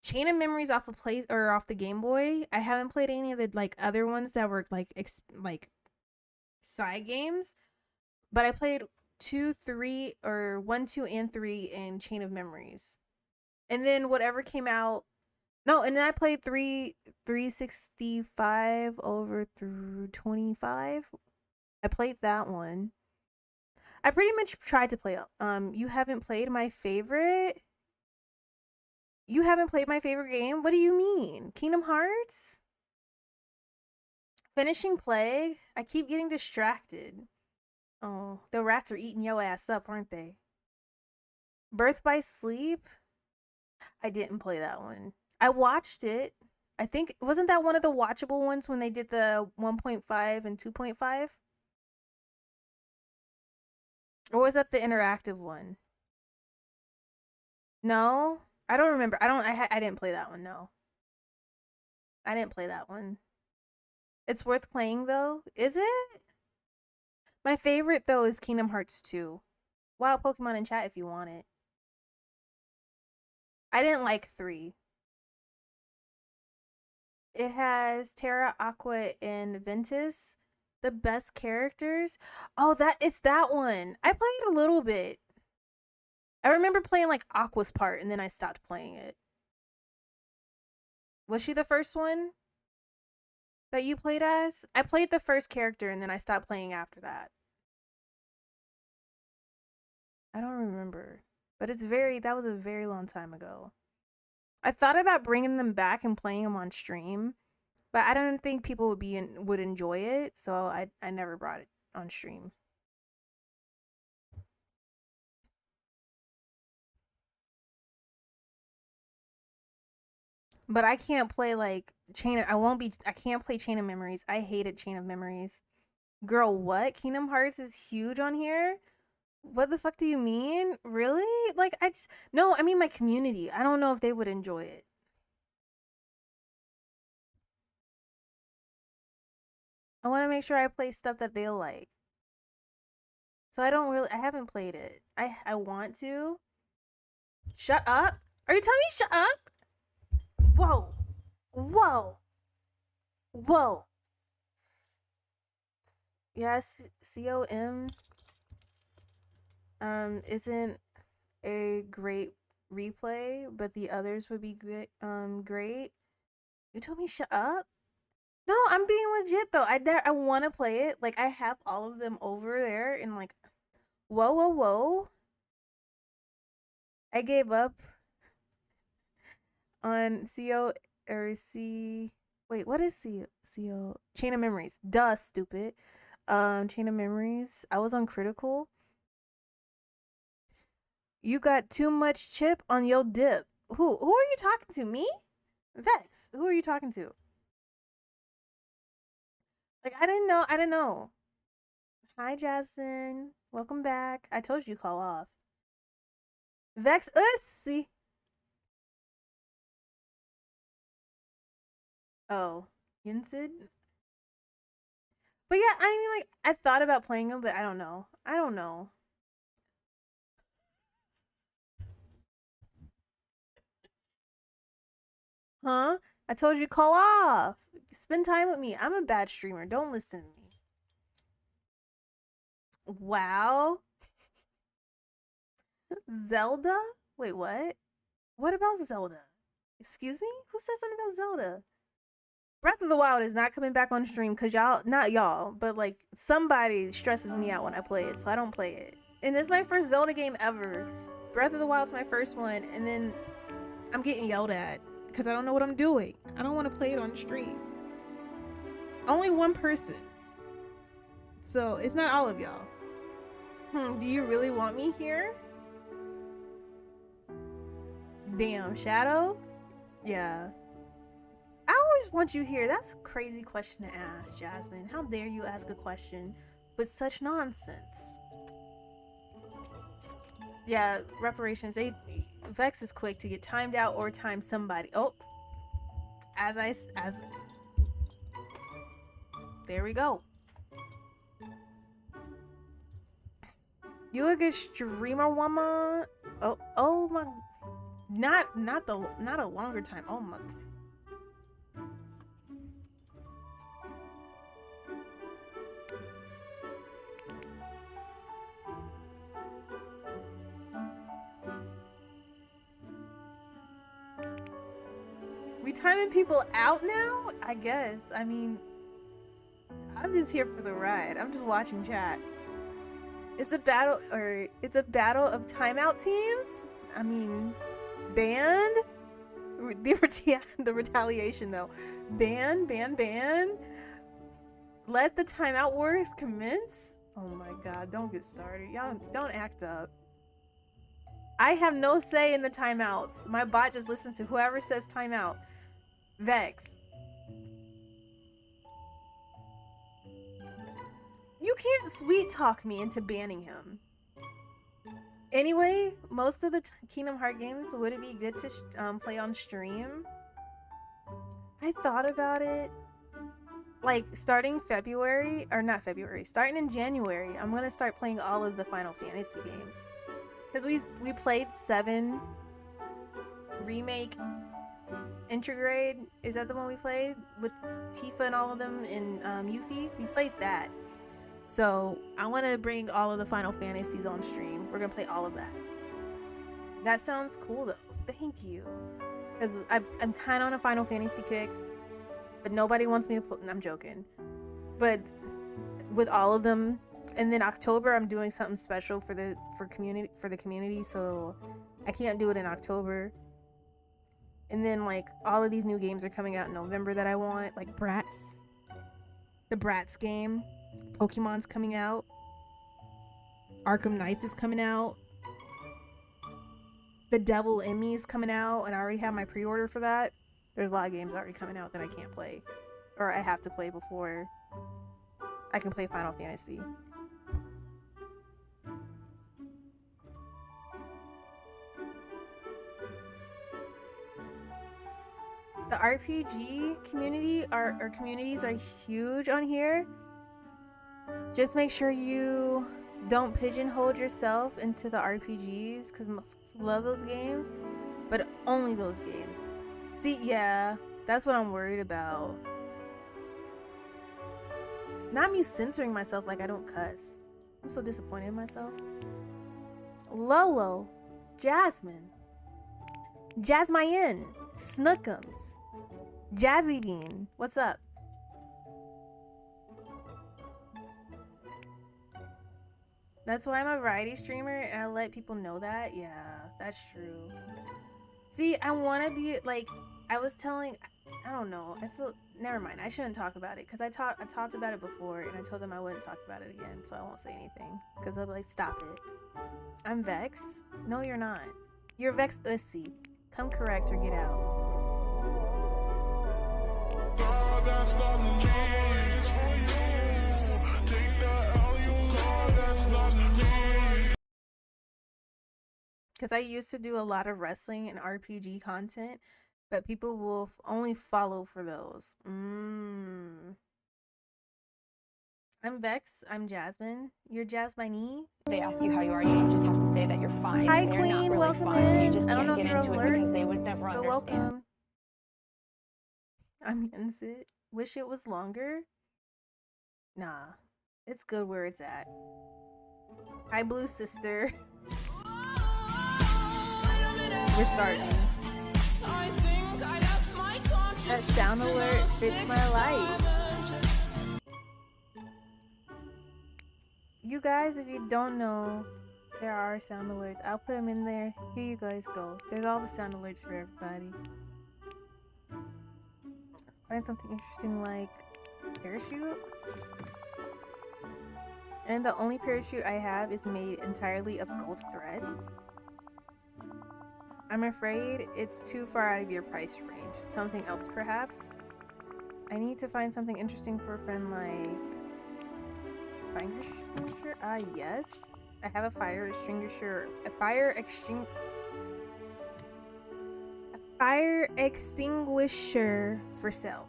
Chain of Memories off of off the Game Boy. I haven't played any of the like other ones that were like side games, but I played 2, 3, or 1, 2, and 3 in Chain of Memories, and then whatever came out. No, and then I played 365 over through 25. I played that one. I pretty much tried to play. You haven't played my favorite. You haven't played my favorite game? What do you mean? Kingdom Hearts? Finishing play? I keep getting distracted. Oh, the rats are eating your ass up, aren't they? Birth by Sleep? I didn't play that one. I watched it. I think, wasn't that one of the watchable ones when they did the 1.5 and 2.5? Or was that the interactive one? No? I don't remember. I didn't play that one, no. I didn't play that one. It's worth playing though, is it? My favorite though is Kingdom Hearts 2. Wild Pokemon in chat if you want it. I didn't like 3. It has Terra, Aqua, and Ventus. The best characters. Oh, it's that one. I played a little bit. I remember playing like Aqua's part and then I stopped playing it. Was she the first one that you played as? I played the first character and then I stopped playing after that. I don't remember. But that was a very long time ago. I thought about bringing them back and playing them on stream, but I don't think people would enjoy it, so I never brought it on stream. But I can't play like I can't play Chain of Memories. I hated Chain of Memories. Girl, what? Kingdom Hearts is huge on here? What the fuck do you mean? Really? Like, no, I mean my community. I don't know if they would enjoy it. I want to make sure I play stuff that they'll like. So I haven't played it. I want to. Shut up. Are you telling me shut up? Whoa. Whoa. Whoa. Yes, COM isn't a great replay, but the others would be great. You told me shut up? No, I'm being legit though. I want to play it. Like I have all of them over there and like whoa. I gave up on wait, what is CO? Chain of Memories. Duh, stupid. Chain of Memories. I was on Critical. You got too much chip on your dip. Who are you talking to? Me? Vex. Who are you talking to? Like I didn't know. Hi Jason. Welcome back. I told you call off. Vex Ussy. Oh, Yinsid? But yeah, I mean, like, I thought about playing them, but I don't know. Huh? I told you call off. Spend time with me. I'm a bad streamer. Don't listen to me. Wow. Zelda? Wait, what? What about Zelda? Excuse me? Who said something about Zelda? Breath of the Wild is not coming back on stream because y'all, not y'all, but like somebody stresses me out when I play it, so I don't play it. And this is my first Zelda game ever. Breath of the Wild's my first one, and then I'm getting yelled at because I don't know what I'm doing. I don't want to play it on stream. Only one person. So it's not all of y'all. Do you really want me here? Damn, Shadow? Yeah. I always want you here. That's a crazy question to ask, Jasmine. How dare you ask a question with such nonsense? Yeah, reparations. Vex is quick to get timed out or time somebody. Oh, there we go. You a good streamer, woman? Oh my, not a longer time. Oh my. We timing people out now? I guess. I mean, I'm just here for the ride. I'm just watching chat. It's a battle of timeout teams? I mean, banned? The retaliation though. Ban. Let the timeout wars commence? Oh my god, don't get started. Y'all don't act up. I have no say in the timeouts. My bot just listens to whoever says timeout. Vex. You can't sweet talk me into banning him. Anyway, most of the Kingdom Hearts games, would it be good to play on stream? I thought about it. Like, starting February, or not February, starting in January, I'm gonna start playing all of the Final Fantasy games. Because we played 7 Remake Intergrade. Is that the one we played? With Tifa and all of them in Yuffie? We played that. So I want to bring all of the Final Fantasies on stream. We're gonna play all of that. That sounds cool though. Thank you. Because I'm kind of on a Final Fantasy kick, but nobody wants me to play. I'm joking. But with all of them, and then October I'm doing something special for the community. So I can't do it in October. And then like all of these new games are coming out in November that I want, like Bratz, the Bratz game. Pokemon's coming out. Arkham Knights is coming out. The Devil in Me is coming out, and I already have my pre-order for that. There's a lot of games already coming out that I can't play, or I have to play before I can play Final Fantasy. The RPG community, our communities are huge on here. Just make sure you don't pigeonhole yourself into the RPGs, because I love those games, but only those games. See, yeah, that's what I'm worried about. Not me censoring myself like I don't cuss. I'm so disappointed in myself. Lolo, Jasmine, Jasmine, Snookums, Jazzy Bean, what's up? That's why I'm a variety streamer and I let people know that. Yeah, that's true. See, I want to be like, I was telling, I don't know, I feel, never mind, I shouldn't talk about it because I talked about it before and I told them I wouldn't talk about it again, so I won't say anything because I'll be like, stop it. I'm Vex? No, you're not. You're Vex Ussy. Come correct or get out. Because I used to do a lot of wrestling and RPG content, but people will only follow for those. I'm Vex. I'm Jasmine. You're Jasmine. They ask you how you are, you just have to say that you're fine. Hi, They're Queen. not really Welcome fine. in. You just I don't can't know if get you're into alert, it because they would never but understand. welcome. I'm Yensit. Wish it was longer? Nah. It's good where it's at. Hi, Blue Sister. We're starting. That sound alert fits my life. You guys, if you don't know, there are sound alerts. I'll put them in there. Here you guys go. There's all the sound alerts for everybody. Find something interesting like parachute. And the only parachute I have is made entirely of gold thread. I'm afraid it's too far out of your price range. Something else, perhaps? I need to find something interesting for a friend like... Fire extinguisher? Ah, yes. I have a fire extinguisher. A fire extinguisher for sale.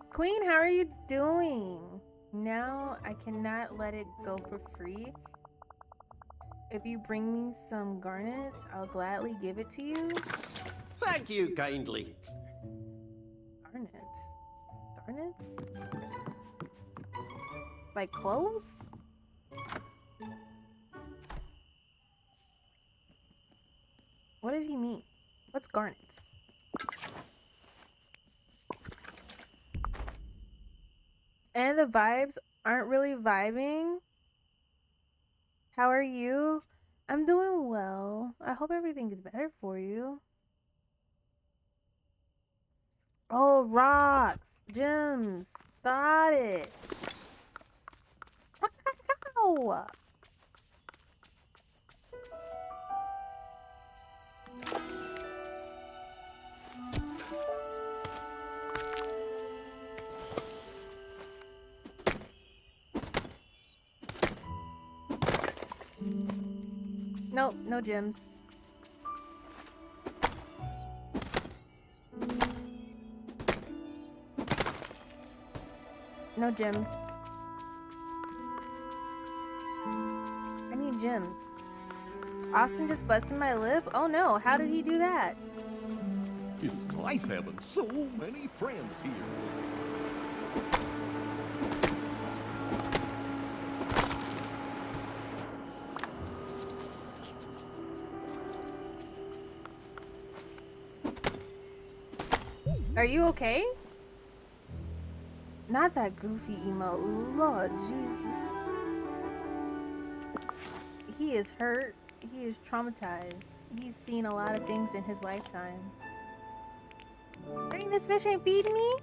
Queen, how are you doing? Now I cannot let it go for free. If you bring me some garnets, I'll gladly give it to you. Thank you kindly. Garnets? Garnets? Like clothes? What does he mean? What's garnets? And the vibes aren't really vibing. How are you? I'm doing well. I hope everything is better for you. Oh, rocks, gems. Got it. Ow. Nope, no gems. No gems. I need gems. Austin just busted my lip? Oh no, how did he do that? It's nice having so many friends here. Are you okay? Not that goofy emote. Lord Jesus. He is hurt. He is traumatized. He's seen a lot of things in his lifetime. Dang, this fish ain't feeding me?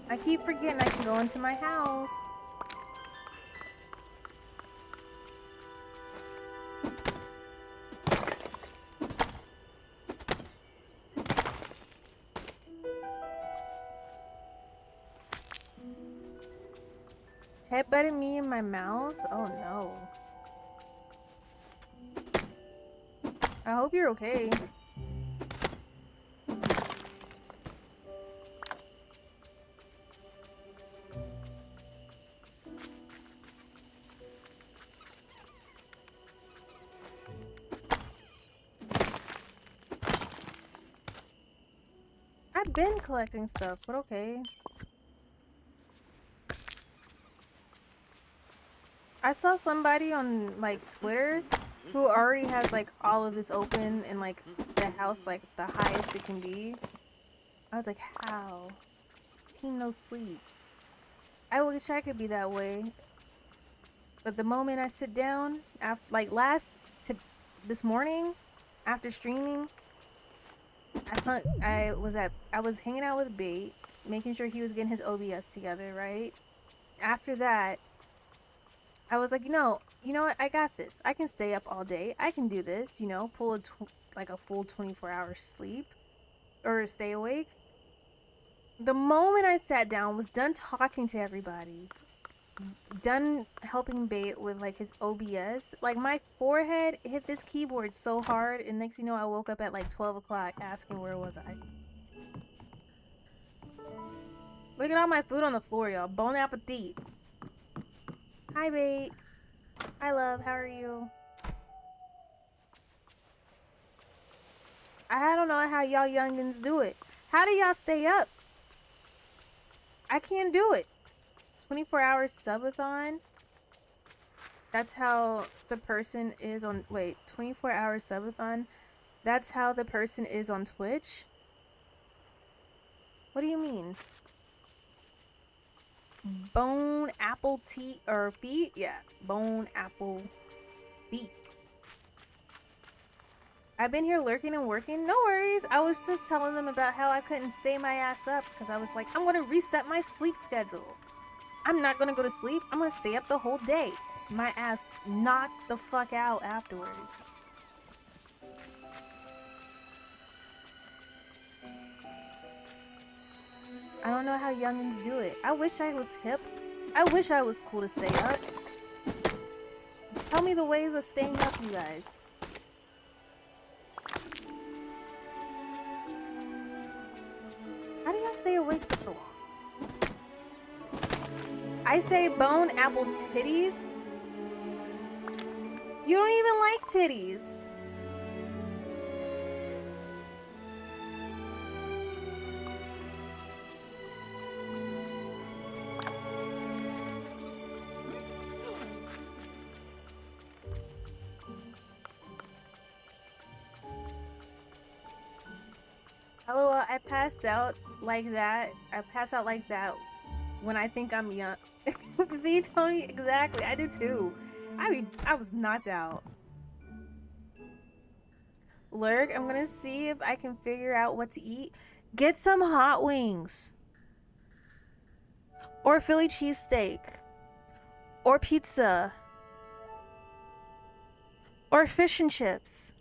I keep forgetting I can go into my house. Headbutting me in my mouth? Oh no. I hope you're okay. I've been collecting stuff, but okay. I saw somebody on like Twitter who already has like all of this open and like the house like the highest it can be. I was like, how? Team no sleep. I wish I could be that way. But the moment I sit down after like this morning after streaming, I was hanging out with Bait, making sure he was getting his OBS together, right? After that, I was like, you know what? I got this. I can stay up all day. I can do this, you know, pull like a full 24-hour sleep or stay awake. The moment I sat down, was done talking to everybody, done helping Bait with like his OBS, like my forehead hit this keyboard so hard, and next you know I woke up at like 12 o'clock asking where was I. Look at all my food on the floor, y'all. Bon appetit. Hi, Bait. Hi, love. How are you? I don't know how y'all youngins do it. How do y'all stay up? I can't do it. 24-hour subathon? That's how the person is on... Wait, 24-hour subathon? That's how the person is on Twitch? What do you mean? Bone apple tea or feet? Yeah, bone apple feet. I've been here lurking and working. No worries. I was just telling them about how I couldn't stay my ass up because I was like, I'm gonna reset my sleep schedule. I'm not gonna go to sleep. I'm gonna stay up the whole day. My ass knocked the fuck out afterwards. I don't know how youngins do it. I wish I was hip. I wish I was cool to stay up. Tell me the ways of staying up, you guys. How do y'all stay awake for so long? I say bone apple titties. You don't even like titties. LOL, I passed out like that. I pass out like that when I think I'm young. See, Tony, exactly. I do too. I was knocked out. Lurk, I'm gonna see if I can figure out what to eat. Get some hot wings. Or Philly cheesesteak. Or pizza. Or fish and chips.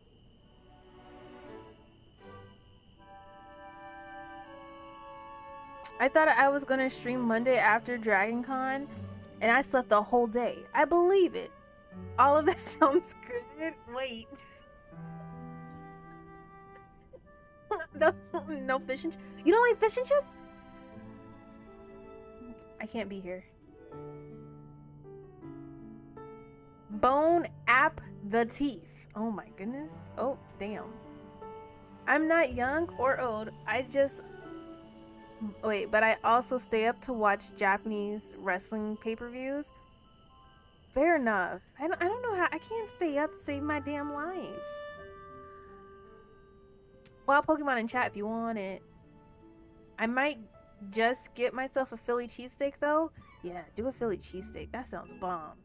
I thought I was gonna stream Monday after Dragon Con, and I slept the whole day. I believe it. All of this sounds good. Wait. No fish and chips? You don't like fish and chips? I can't be here. Bone app the teeth. Oh my goodness. Oh, damn. I'm not young or old. But I also stay up to watch Japanese wrestling pay-per-views. Fair enough. I don't know how I can't stay up to save my damn life. Well, Pokemon in chat if you want it. I might just get myself a Philly cheesesteak though. Yeah, do a Philly cheesesteak. That sounds bomb.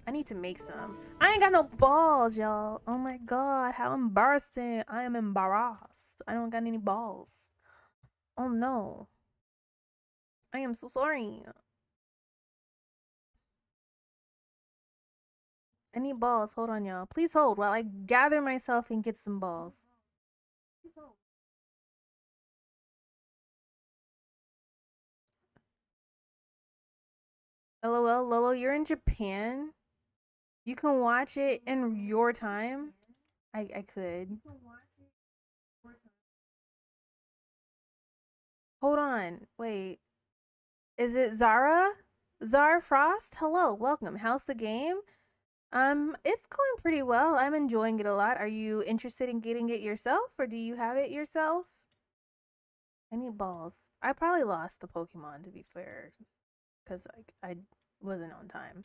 I need to make some. I ain't got no balls, y'all. Oh my god, how embarrassing. I am embarrassed. I don't got any balls. Oh no. I am so sorry. I need balls. Hold on, y'all. Please hold while I gather myself and get some balls. Please hold. LOL, Lolo, you're in Japan? You can watch it in your time? I could. Hold on. Wait. Is it Zara? Zara Frost? Hello, welcome. How's the game? It's going pretty well. I'm enjoying it a lot. Are you interested in getting it yourself, or do you have it yourself? I need balls. I probably lost the Pokemon, to be fair, because I wasn't on time.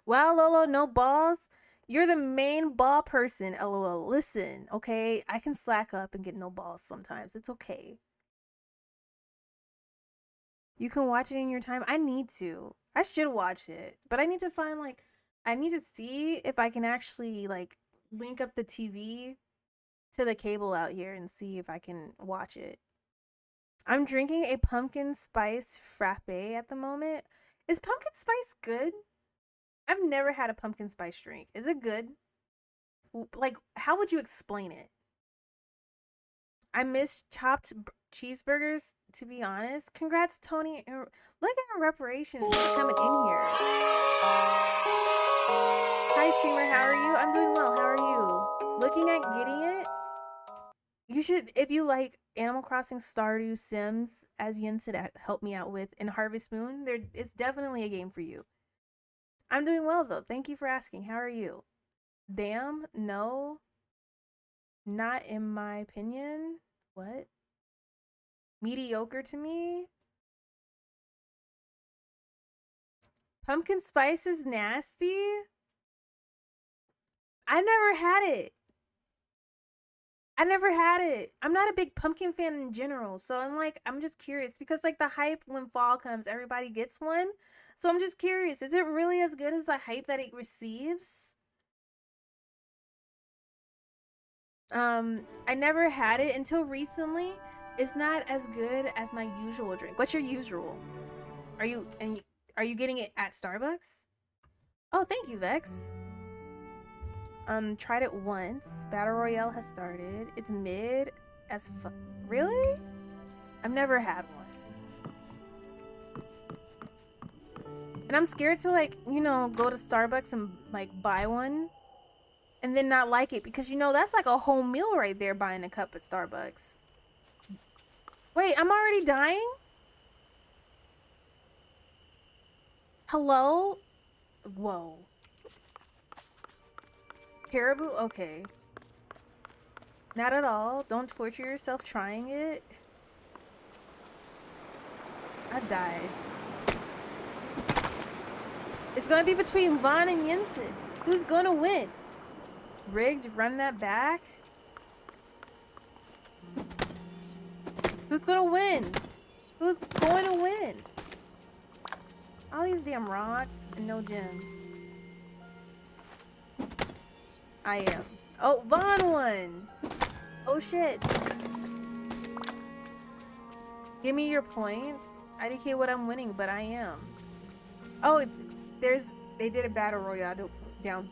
Wow, Lolo, no balls? You're the main ball person, LOL. Listen, okay? I can slack up and get no balls sometimes. It's okay. You can watch it in your time. I need to. I should watch it. But I need to find, like, I need to see if I can actually, like, link up the TV to the cable out here and see if I can watch it. I'm drinking a pumpkin spice frappe at the moment. Is pumpkin spice good? I've never had a pumpkin spice drink. Is it good? Like, how would you explain it? I miss chopped cheeseburgers, to be honest. Congrats, Tony. Look at our reparations just coming in here. Hi, streamer. How are you? I'm doing well. How are you? Looking at getting it? You should, if you like Animal Crossing, Stardew, Sims, as Yen said, help me out with, and Harvest Moon, it's definitely a game for you. I'm doing well, though. Thank you for asking. How are you? Damn, no. Not in my opinion. What? Mediocre to me? Pumpkin spice is nasty? I never had it. I never had it. I'm not a big pumpkin fan in general, so I'm just curious because like the hype when fall comes, everybody gets one. So I'm just curious, is it really as good as the hype that it receives? I never had it until recently. It's not as good as my usual drink. What's your usual? Are you getting it at Starbucks? Oh, thank you, Vex. Tried it once. Battle Royale has started. It's mid as fuck. Really? I've never had one. And I'm scared to like, go to Starbucks and like buy one and then not like it because that's like a whole meal right there buying a cup at Starbucks. Wait, I'm already dying? Hello? Whoa. Caribou? Okay. Not at all. Don't torture yourself trying it. I died. It's going to be between Vaughn and Jensen. Who's going to win? Rigged, run that back. Who's going to win? Who's going to win? All these damn rocks and no gems. I am. Oh, Vaughn won. Oh shit. Give me your points. IDK what I'm winning, but I am. Oh, they did a battle royale down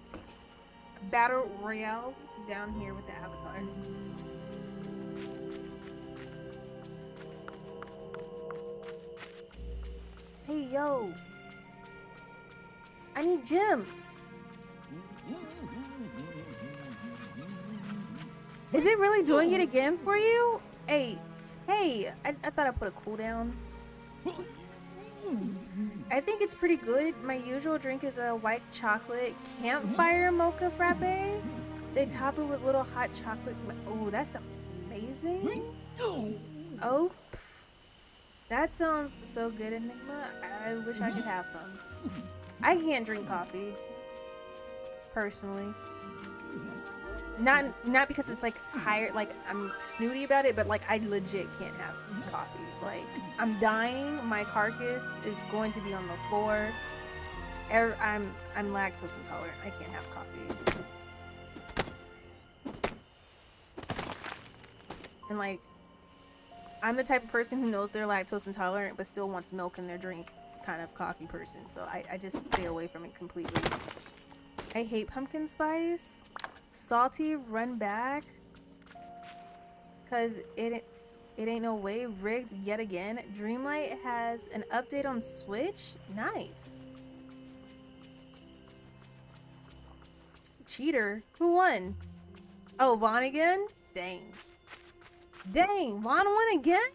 here with the avatars. Hey yo. I need gems. Is it really doing it again for you? Hey, I thought I put a cooldown. I think it's pretty good. My usual drink is a white chocolate campfire mocha frappe. They top it with little hot chocolate. Oh, that sounds amazing. Oh, that sounds so good, Enigma. I wish I could have some. I can't drink coffee, personally. Not because it's like higher, like I'm snooty about it, but like I legit can't have coffee. Like I'm dying. My carcass is going to be on the floor. I'm lactose intolerant. I can't have coffee. And like I'm the type of person who knows they're lactose intolerant but still wants milk in their drinks kind of coffee person. So I just stay away from it completely. I hate pumpkin spice. Salty, run back. Cause it ain't no way. Rigged yet again. Dreamlight has an update on Switch. Nice. Cheater. Who won? Oh, Vaughn again? Dang. Dang, Vaughn won again?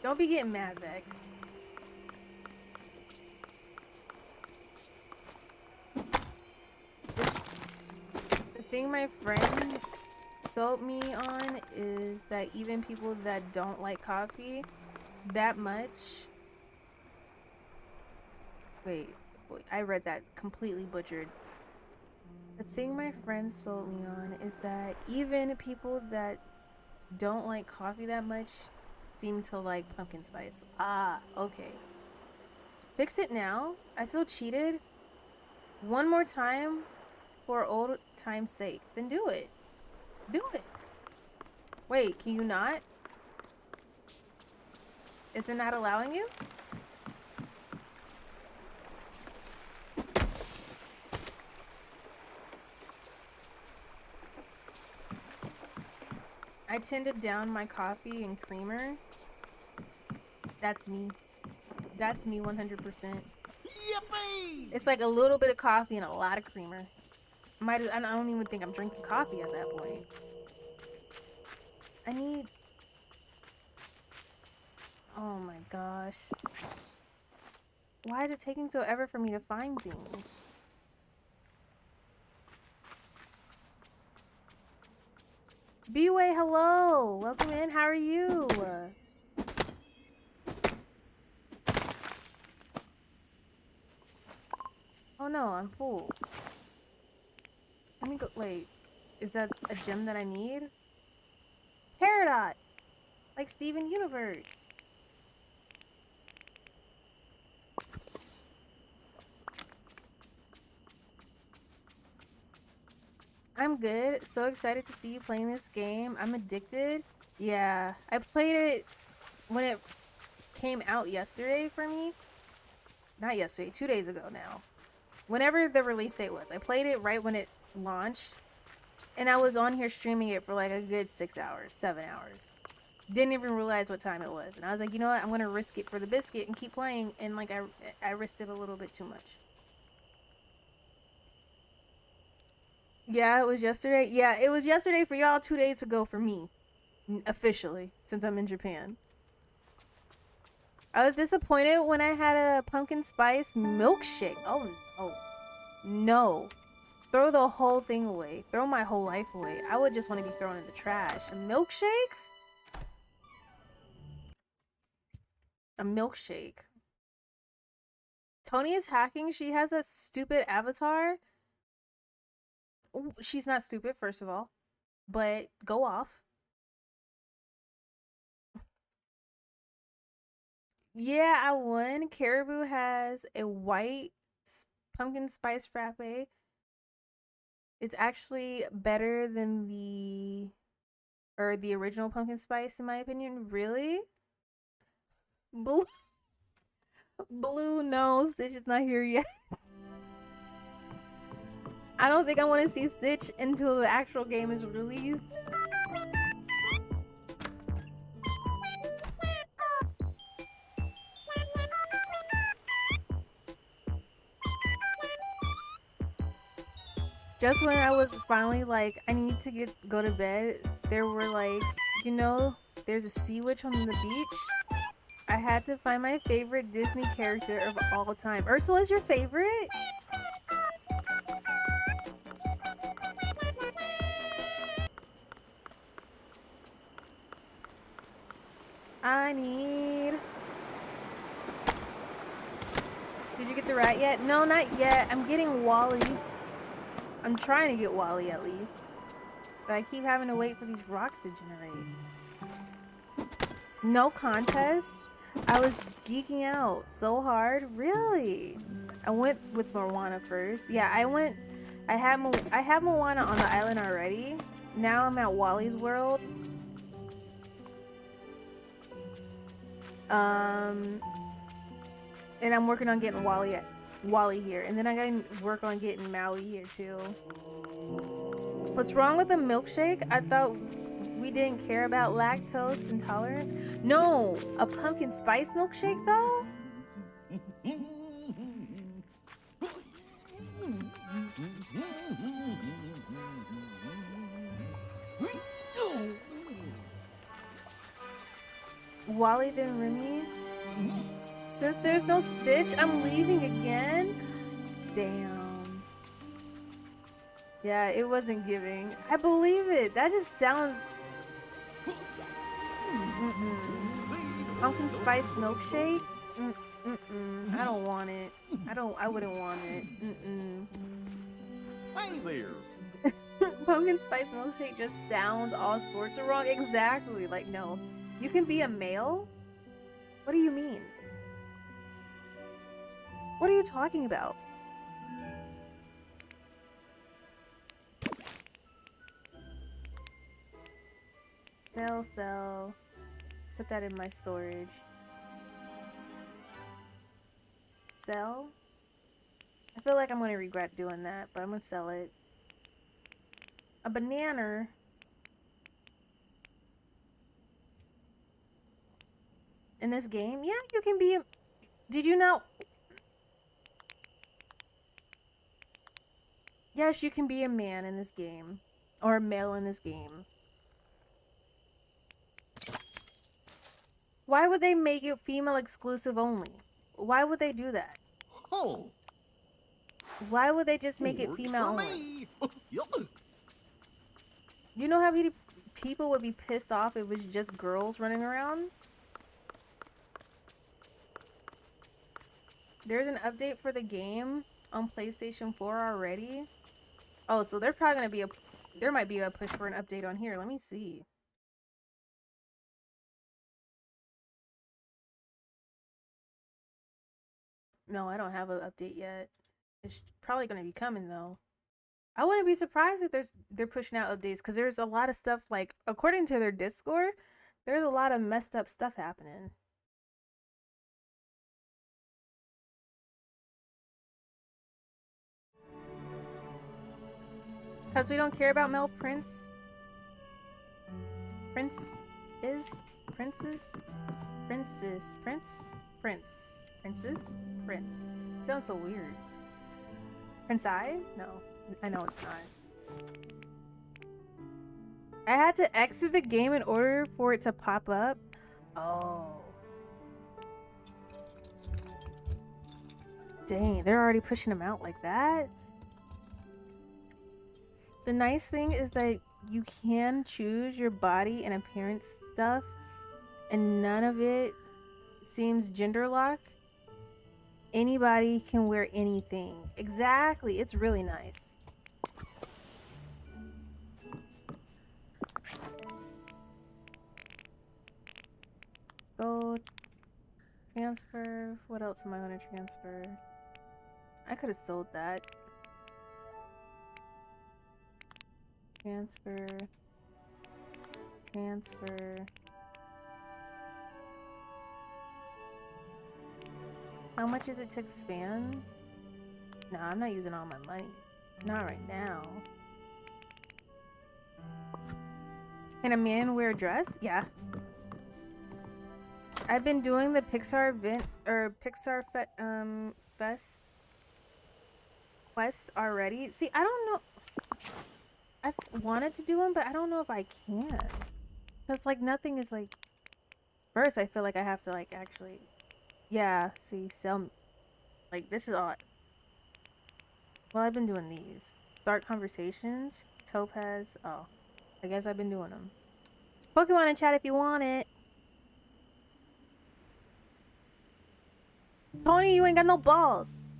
Don't be getting mad, Vex. The thing my friend sold me on is that even people that don't like coffee that much... Wait, I read that completely butchered. The thing my friend sold me on is that even people that don't like coffee that much seem to like pumpkin spice. Ah, okay. Fix it now? I feel cheated. One more time for old time's sake. Then do it. Do it. Wait, can you not? Is it not allowing you? I tend to down my coffee in creamer. That's me. That's me 100%. Yippee! It's like a little bit of coffee and a lot of creamer. I don't even think I'm drinking coffee at that point. I need... Oh my gosh. Why is it taking so ever for me to find things? B-Way, hello! Welcome in, how are you? Oh no, I'm full. Let me go. Wait, is that a gem that I need? Peridot, like Steven Universe. I'm good. So excited to see you playing this game. I'm addicted. Yeah, I played it when it came out yesterday for me. Not yesterday, 2 days ago now. Whenever the release date was. I played it right when it launched. And I was on here streaming it for like a good 6 hours, 7 hours. Didn't even realize what time it was. And I was like, you know what? I'm going to risk it for the biscuit and keep playing. And like I risked it a little bit too much. Yeah, it was yesterday. Yeah, it was yesterday for y'all, 2 days ago for me. Officially, since I'm in Japan. I was disappointed when I had a pumpkin spice milkshake. Oh, no. No. Throw the whole thing away. Throw my whole life away. I would just want to be thrown in the trash. A milkshake? A milkshake. Tony is hacking. She has a stupid avatar. She's not stupid, first of all. But go off. Yeah, I won. Caribou has a white pumpkin spice frappe. It's actually better than the original pumpkin spice in my opinion. Really? Blue no, Stitch is not here yet. I don't think I want to see Stitch until the actual game is released. Just when I was finally like, I need to go to bed, there were like, you know, there's a sea witch on the beach. I had to find my favorite Disney character of all time. Ursula's your favorite? I need... Did you get the rat yet? No, not yet. I'm getting Wally. I'm trying to get Wally at least. But I keep having to wait for these rocks to generate. No contest? I was geeking out so hard. Really? I went with Moana first. Yeah, I have Moana on the island already. Now I'm at Wally's world. And I'm working on getting Wally here, and then I gotta work on getting Maui here too. What's wrong with a milkshake? I thought we didn't care about lactose intolerance. No, a pumpkin spice milkshake though? Wally then Remy? Since there's no Stitch, I'm leaving again? Damn. Yeah, it wasn't giving. I believe it. That just sounds... Pumpkin spice milkshake? I don't want it. I wouldn't want it. Hey there. Pumpkin spice milkshake just sounds all sorts of wrong. Exactly. Like, no. You can be a male? What do you mean? What are you talking about? Sell. Put that in my storage. Sell? I feel like I'm gonna regret doing that, but I'm gonna sell it. A banana. In this game? Yeah, you can be a... Did you know? Yes, you can be a man in this game. Or a male in this game. Why would they make it female exclusive only? Why would they do that? Oh. Why would they just make it female only? You know how many people would be pissed off if it was just girls running around? There's an update for the game. on PlayStation 4 already. Oh, so there's probably gonna be there might be a push for an update on here. Let me see. No, I don't have an update yet. It's probably gonna be coming though. I wouldn't be surprised if they're pushing out updates because there's a lot of stuff, like according to their Discord, there's a lot of messed up stuff happening. Because we don't care about Mel Prince. Princes? Prince. Sounds so weird. Prince I? No, I know it's not. I had to exit the game in order for it to pop up. Oh. Dang, they're already pushing them out like that? The nice thing is that you can choose your body and appearance stuff, and none of it seems gender locked. Anybody can wear anything. Exactly. It's really nice. Go transfer. What else am I going to transfer? I could have sold that. Transfer. How much is it to expand? Nah, I'm not using all my money. Not right now. Can a man wear a dress? Yeah. I've been doing the Pixar event or Pixar Fest quest already. See, I don't know. I wanted to do them, but I don't know if I can. Cause like nothing is like. First, I feel like I have to like actually. Yeah. See, sell. Like this is all. Well, I've been doing these. Start conversations. Topaz. Oh, I guess I've been doing them. Pokemon in chat if you want it. Tony, you ain't got no balls.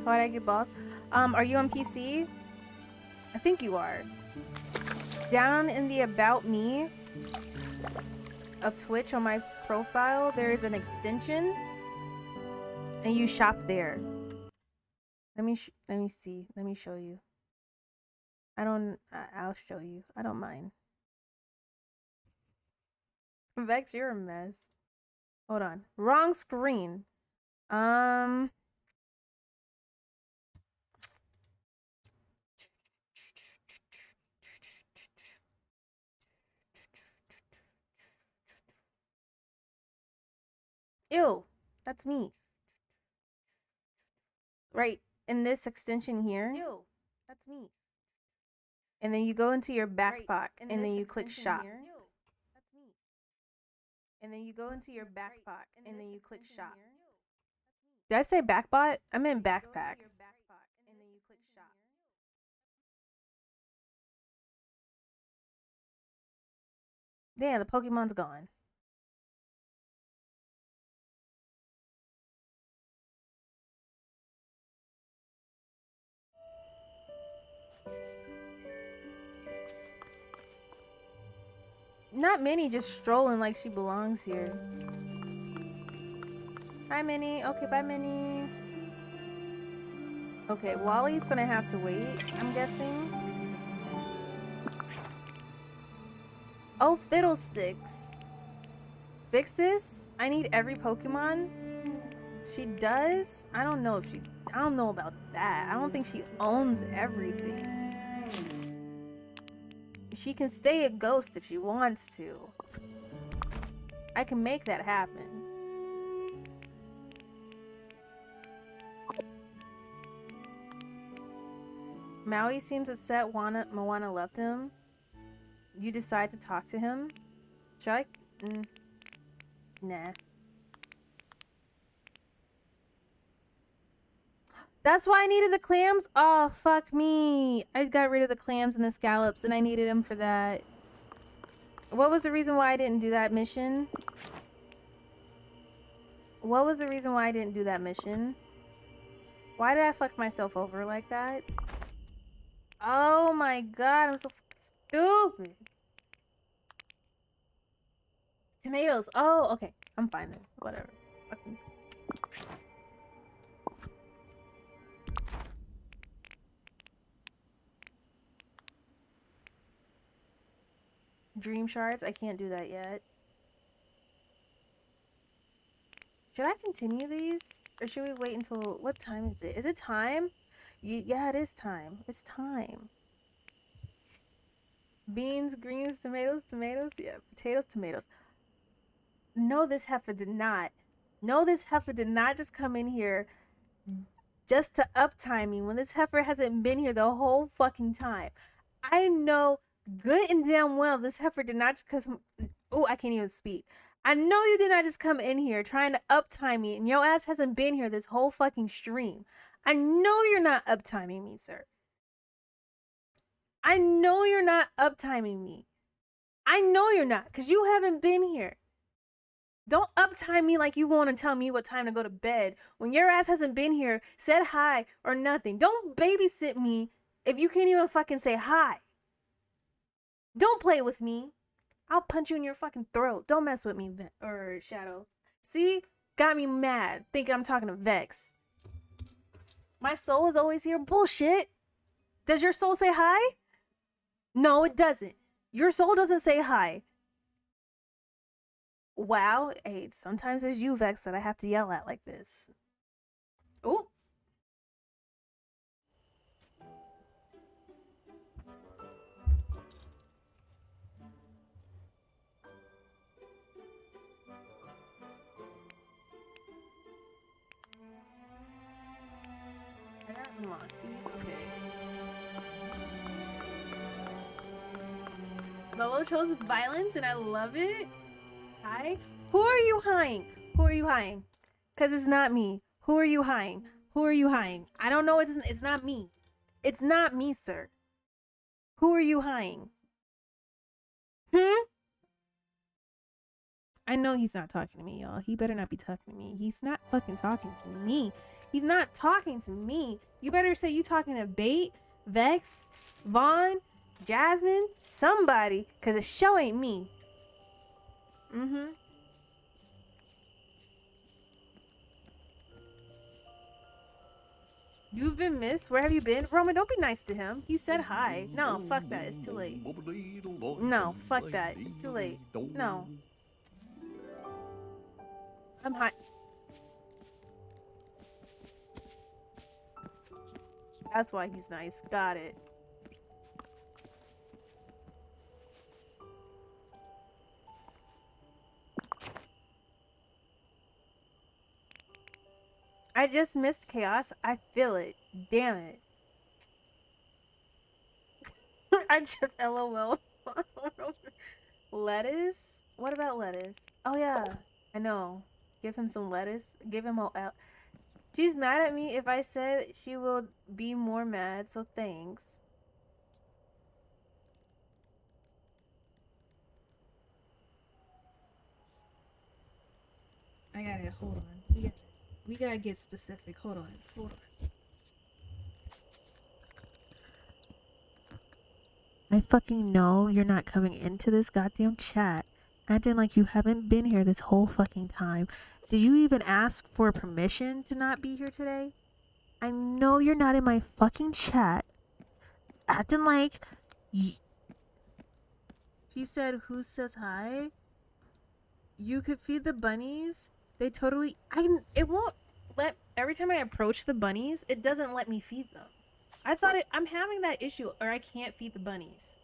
Why'd I get balls? Are you on PC? I think you are. Down in the About Me of Twitch on my profile, there is an extension, and you shop there. Let me see. Let me show you. I'll show you. I don't mind. Vex, you're a mess. Hold on. Wrong screen. Ew, that's me. Right in this extension here. Ew, that's me. And then you go into your backpack, and then you click shop. Ew, that's me. And then you go into your backpack, and then you click shop. Did I say backbot? I meant backpack. And then you click shop. Damn, the Pokemon's gone. Not Minnie just strolling like she belongs here. Hi, Minnie. Okay, bye, Minnie. Okay, Wally's gonna have to wait, I'm guessing. Oh, Fiddlesticks. Fix this? I need every Pokemon? She does? I don't know about that. I don't think she owns everything. She can stay a ghost if she wants to. I can make that happen. Maui seems upset Moana left him. You decide to talk to him? Should I? Nah. That's why I needed the clams? Oh, fuck me. I got rid of the clams and the scallops, and I needed them for that. What was the reason why I didn't do that mission? What was the reason why I didn't do that mission? Why did I fuck myself over like that? Oh my god, I'm so stupid. Tomatoes. Oh, okay. I'm fine then. Whatever. Fucking. Dream shards. I can't do that yet. Should I continue these? Or should we wait until... What time is it? Is it time? Yeah, it is time. It's time. Beans, greens, tomatoes, tomatoes. Yeah, potatoes, tomatoes. No, this heifer did not. No, this heifer did not just come in here just to uptime me when this heifer hasn't been here the whole fucking time. I know good and damn well this heifer did not just come... Oh, I can't even speak. I know you did not just come in here trying to uptime me, and your ass hasn't been here this whole fucking stream. I know you're not uptiming me, sir. I know you're not uptiming me. I know you're not, because you haven't been here. Don't uptime me like you want to tell me what time to go to bed when your ass hasn't been here, said hi, or nothing. Don't babysit me if you can't even fucking say hi. Don't play with me. I'll punch you in your fucking throat. Don't mess with me, or Shadow. See? Got me mad, thinking I'm talking to Vex. My soul is always here. Bullshit. Does your soul say hi? No, it doesn't. Your soul doesn't say hi. Wow. Hey, sometimes it's you, Vex, that I have to yell at like this. Ooh. I gotta unlock these. Okay. Lolo chose violence and I love it. Hi? Who are you hiring? Who are you hiring? Cause it's not me. Who are you hiring? Who are you hiring? I don't know. It's not me. It's not me, sir. Who are you hiring? I know he's not talking to me, y'all. He better not be talking to me. He's not fucking talking to me. He's not talking to me. You better say you talking to Bait, Vex, Vaughn, Jasmine, somebody, cause the show ain't me. You've been missed? Where have you been? Roman, don't be nice to him. He said hi. No, fuck that. It's too late. No, fuck that. It's too late. No. I'm hot. That's why he's nice. Got it. I just missed chaos. I feel it. Damn it. I just LOL. Lettuce? What about lettuce? Oh yeah, I know. Give him some lettuce. Give him a... She's mad at me if I said she will be more mad, so thanks. I gotta... Hold on. We gotta get specific. Hold on. I fucking know you're not coming into this goddamn chat acting like you haven't been here this whole fucking time. Did you even ask for permission to not be here today? I know you're not in my fucking chat acting like... She said, who says hi? You could feed the bunnies? They totally... It won't let... Every time I approach the bunnies, it doesn't let me feed them. I'm having that issue, or I can't feed the bunnies.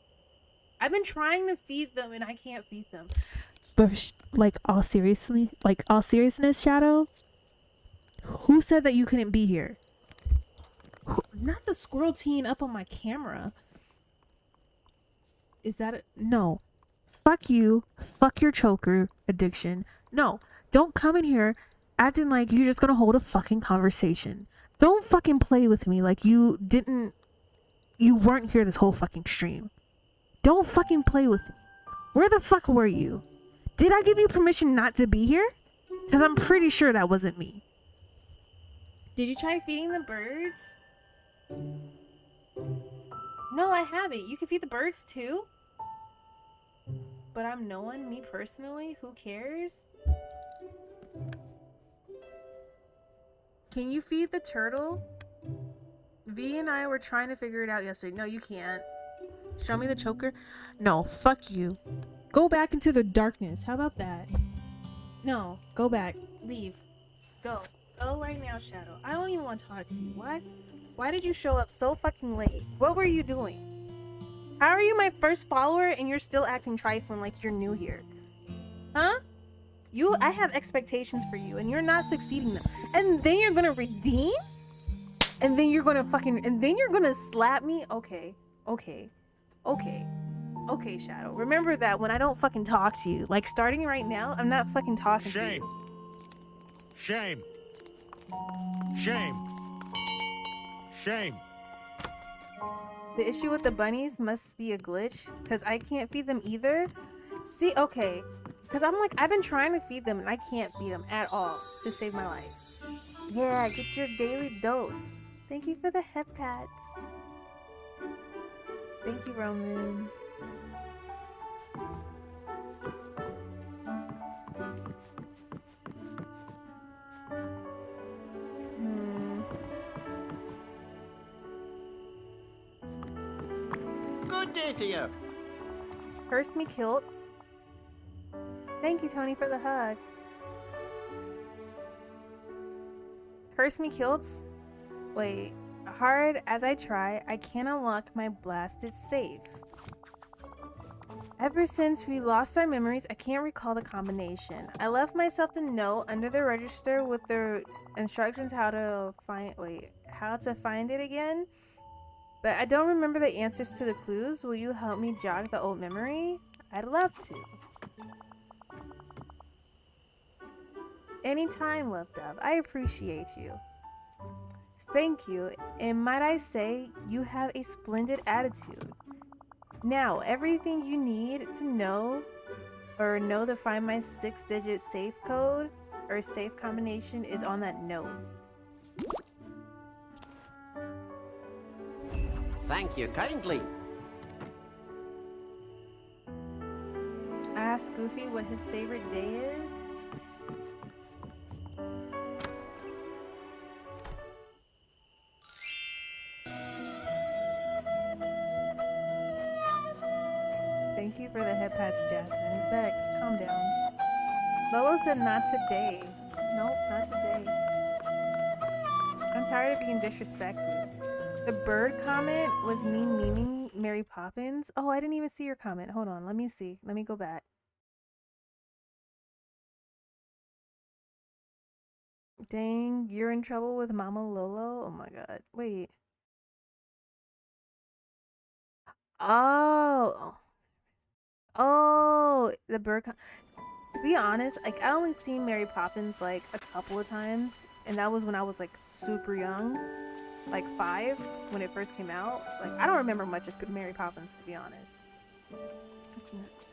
I've been trying to feed them, and I can't feed them. But, all seriousness, Shadow? Who said that you couldn't be here? Not the squirrel teen up on my camera. Is that no. Fuck you. Fuck your choker addiction. No. Don't come in here acting like you're just gonna hold a fucking conversation. Don't fucking play with me like you weren't here this whole fucking stream. Don't fucking play with me. Where the fuck were you? Did I give you permission not to be here? Because I'm pretty sure that wasn't me. Did you try feeding the birds? No, I haven't. You can feed the birds too? But I'm no one, me personally? Who cares? Can you feed the turtle? V and I were trying to figure it out yesterday. No, you can't. Show me the choker. No, fuck you. Go back into the darkness. How about that? No, go back. Leave. Go. Go right now, Shadow. I don't even want to talk to you. What? Why did you show up so fucking late? What were you doing? How are you my first follower and you're still acting trifling like you're new here? Huh? I have expectations for you and you're not succeeding them. And then you're gonna redeem? And then you're gonna slap me? Okay. Okay. Okay. Okay, Shadow. Remember that when I don't fucking talk to you. Like, starting right now, I'm not fucking talking to you. Shame. Shame. Shame. The issue with the bunnies must be a glitch, because I can't feed them either. See, okay. Because I'm like, I've been trying to feed them, and I can't feed them at all to save my life. Yeah, get your daily dose. Thank you for the hip pats. Thank you, Roman. Good day to you. Curse me kilts. Thank you, Tony, for the hug. Curse me kilts. Wait, hard as I try, I can't unlock my blasted safe. Ever since we lost our memories, I can't recall the combination. I left myself the note under the register with the instructions how to find it again. But I don't remember the answers to the clues. Will you help me jog the old memory? I'd love to. Anytime, Love Dove. I appreciate you. Thank you. And might I say, you have a splendid attitude. Now, everything you need to know to find my 6-digit safe code or safe combination is on that note. Thank you kindly. Ask Goofy what his favorite day is. Thank you for the hip hats, Jasmine. Bex, calm down. Lolo said not today. Nope, not today. I'm tired of being disrespected. The bird comment was me memeing Mary Poppins. Oh, I didn't even see your comment. Hold on, let me see. Let me go back. Dang, you're in trouble with Mama Lolo? Oh my god. Wait. Oh, the bird. To be honest, like, I only seen Mary Poppins like a couple of times, and that was when I was like super young, like 5 when it first came out. Like, I don't remember much of Mary Poppins, to be honest.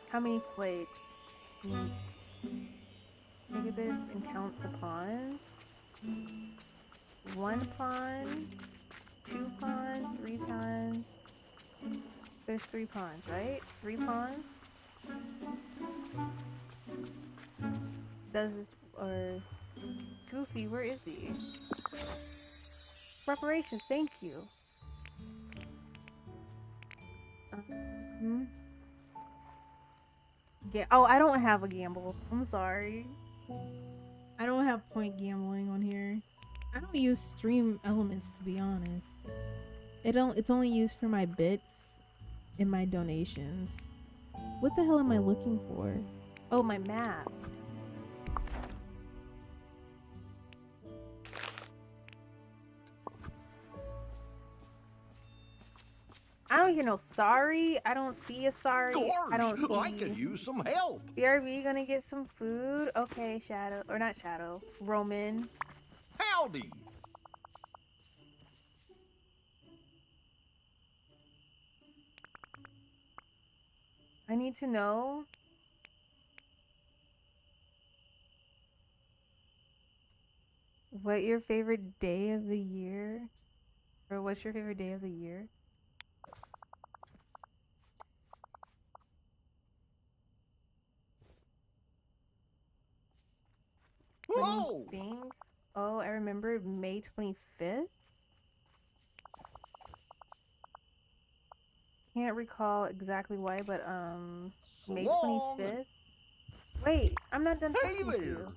How many played? Take a bit and count the pawns. 1 pawn, 2 pawns, 3 pawns. There's 3 pawns, right? 3 pawns. Does this or Goofy? Where is he? Reparations. Thank you. Yeah. Oh, I don't have a gamble. I'm sorry. I don't have point gambling on here. I don't use stream elements, to be honest. It's only used for my bits and my donations. What the hell am I looking for? Oh, my map. I don't hear no sorry. I don't see a sorry. I don't see. I could use some help. BRB gonna get some food? Okay, Shadow. Or not Shadow. Roman. Howdy. I need to know what your favorite day of the year, or what's your favorite day of the year? Let me Whoa! think. Oh, I remember May 25th. Can't recall exactly why, but May 25th. Wait, I'm not done talking to you.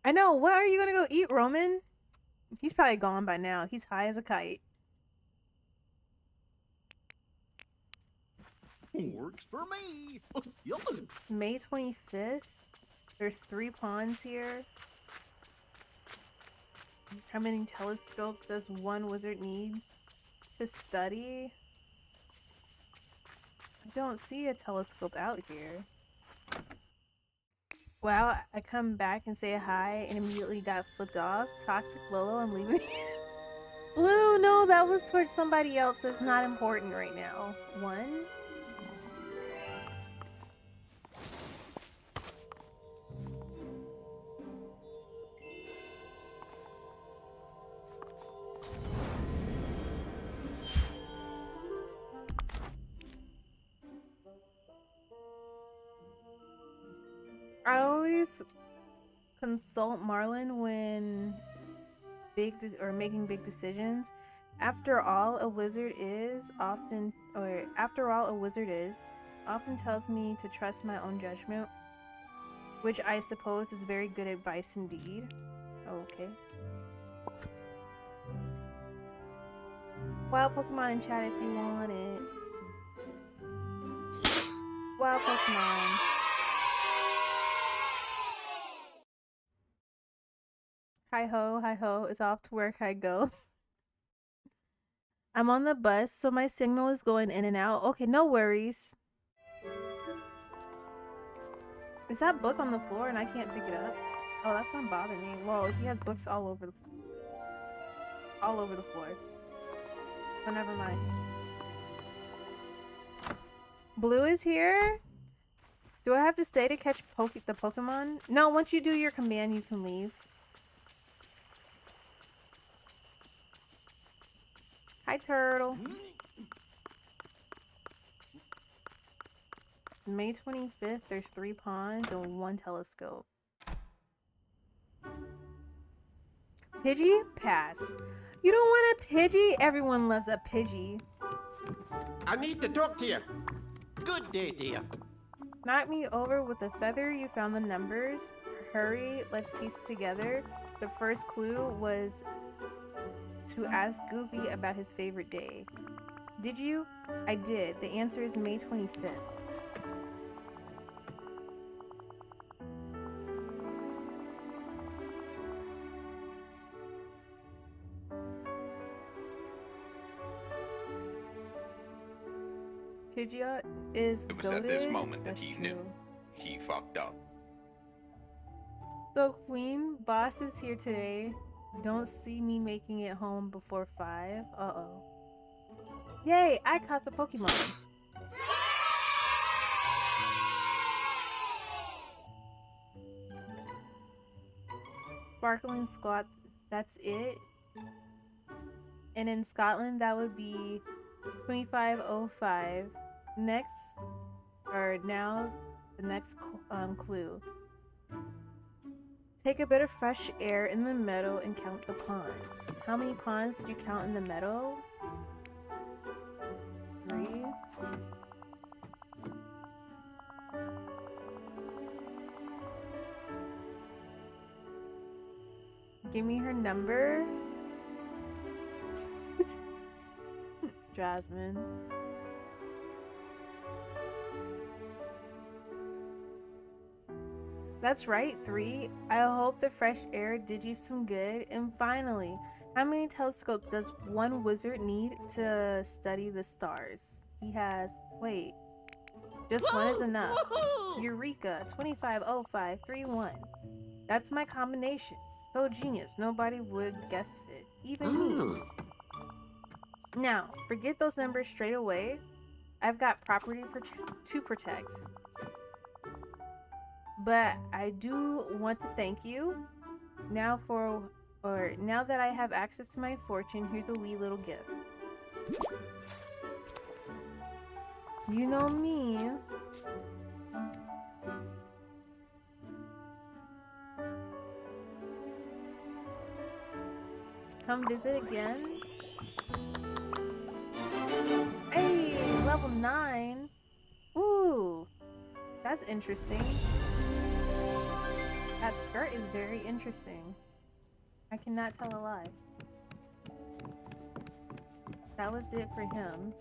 I know. What are you gonna go eat, Roman? He's probably gone by now. He's high as a kite. Works for me. Yum. May 25th. There's 3 pawns here. How many telescopes does one wizard need to study? I don't see a telescope out here. Wow, I come back and say hi and immediately got flipped off. Toxic Lolo, I'm leaving. Blue, no, that was towards somebody else. That's not important right now. 1. I always consult Marlon when making big decisions. After all, a wizard often tells me to trust my own judgment, which I suppose is very good advice indeed. Okay. Wild Pokemon in chat if you want it. Wild Pokemon. Hi ho, it's off to work I go. I'm on the bus, so my signal is going in and out. Okay, no worries. Is that book on the floor and I can't pick it up? Oh, that's gonna bother me. Whoa, he has books all over the floor. Oh, never mind. Blue is here? Do I have to stay to catch the Pokemon? No, once you do your command, you can leave. Hi, Turtle. May 25th, there's 3 ponds and 1 telescope. Pidgey? Pass. You don't want a Pidgey? Everyone loves a Pidgey. I need to talk to you. Good day, dear. Knock me over with a feather, you found the numbers. Hurry, let's piece it together. The first clue was to ask Goofy about his favorite day. Did you? I did. The answer is May 25th. Pidgeot is It was goated. at this moment that That's he true. knew he fucked up. So Queen Boss is here today. Don't see me making it home before 5. Uh-oh. Yay, I caught the Pokemon. Sparkling Squat, that's it. And in Scotland, that would be 2505. Next, or now, the next clue. Take a bit of fresh air in the meadow and count the ponds. How many ponds did you count in the meadow? 3. Give me her number. Jasmine. That's right, 3. I hope the fresh air did you some good. And finally, how many telescopes does one wizard need to study the stars? He has, wait, just one is enough. Eureka, 250531. That's my combination. So genius, nobody would guess it, even me. Now, forget those numbers straight away. I've got property to protect. But I do want to thank you. Now that I have access to my fortune, here's a wee little gift. You know me. Come visit again. Hey, level 9. Ooh, that's interesting. That skirt is very interesting. I cannot tell a lie. That was it for him.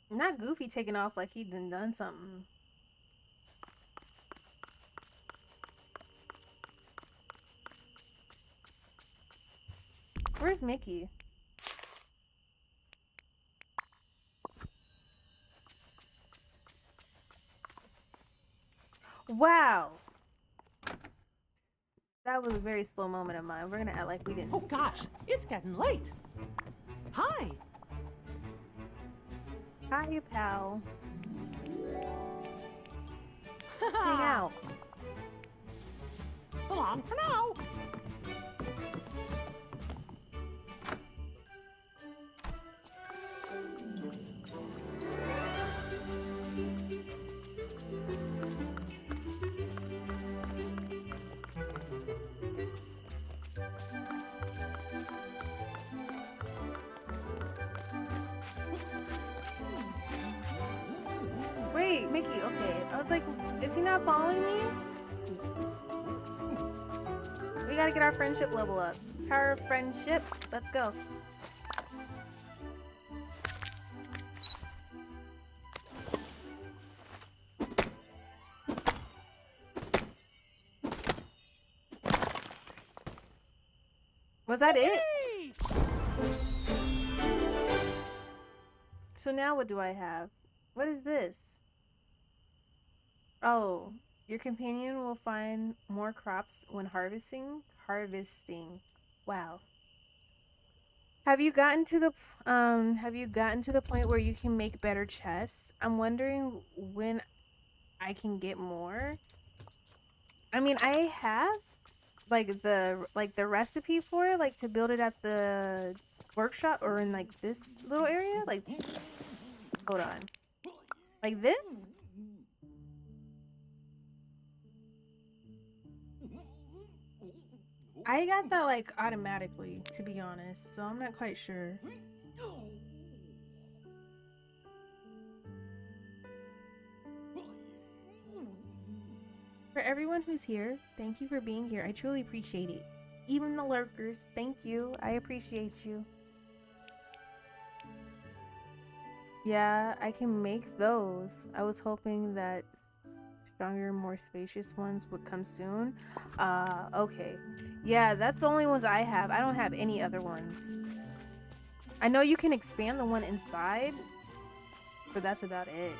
Not Goofy taking off like he done something. Where's Mickey? Wow. That was a very slow moment of mine. We're gonna act like we didn't. Oh gosh, it's getting late. Hi. Hi, pal. Hang out. So long for now. Wait, Mickey, okay. I was like, is he not following me? We gotta get our friendship level up. Power of friendship. Let's go. Was that it? So now what do I have? What is this? Oh, your companion will find more crops when harvesting. Wow. Have you gotten to the point where you can make better chests? I'm wondering when I can get more. I mean, I have the recipe for it, like to build it at the workshop or in like this little area. Like, hold on. Like this? I got that like automatically, to be honest, so I'm not quite sure. For everyone who's here, thank you for being here. I truly appreciate it. Even the lurkers, thank you. I appreciate you. Yeah, I can make those. I was hoping that stronger, more spacious ones would come soon. Okay. Yeah, that's the only ones I have. I don't have any other ones. I know you can expand the one inside, but that's about it.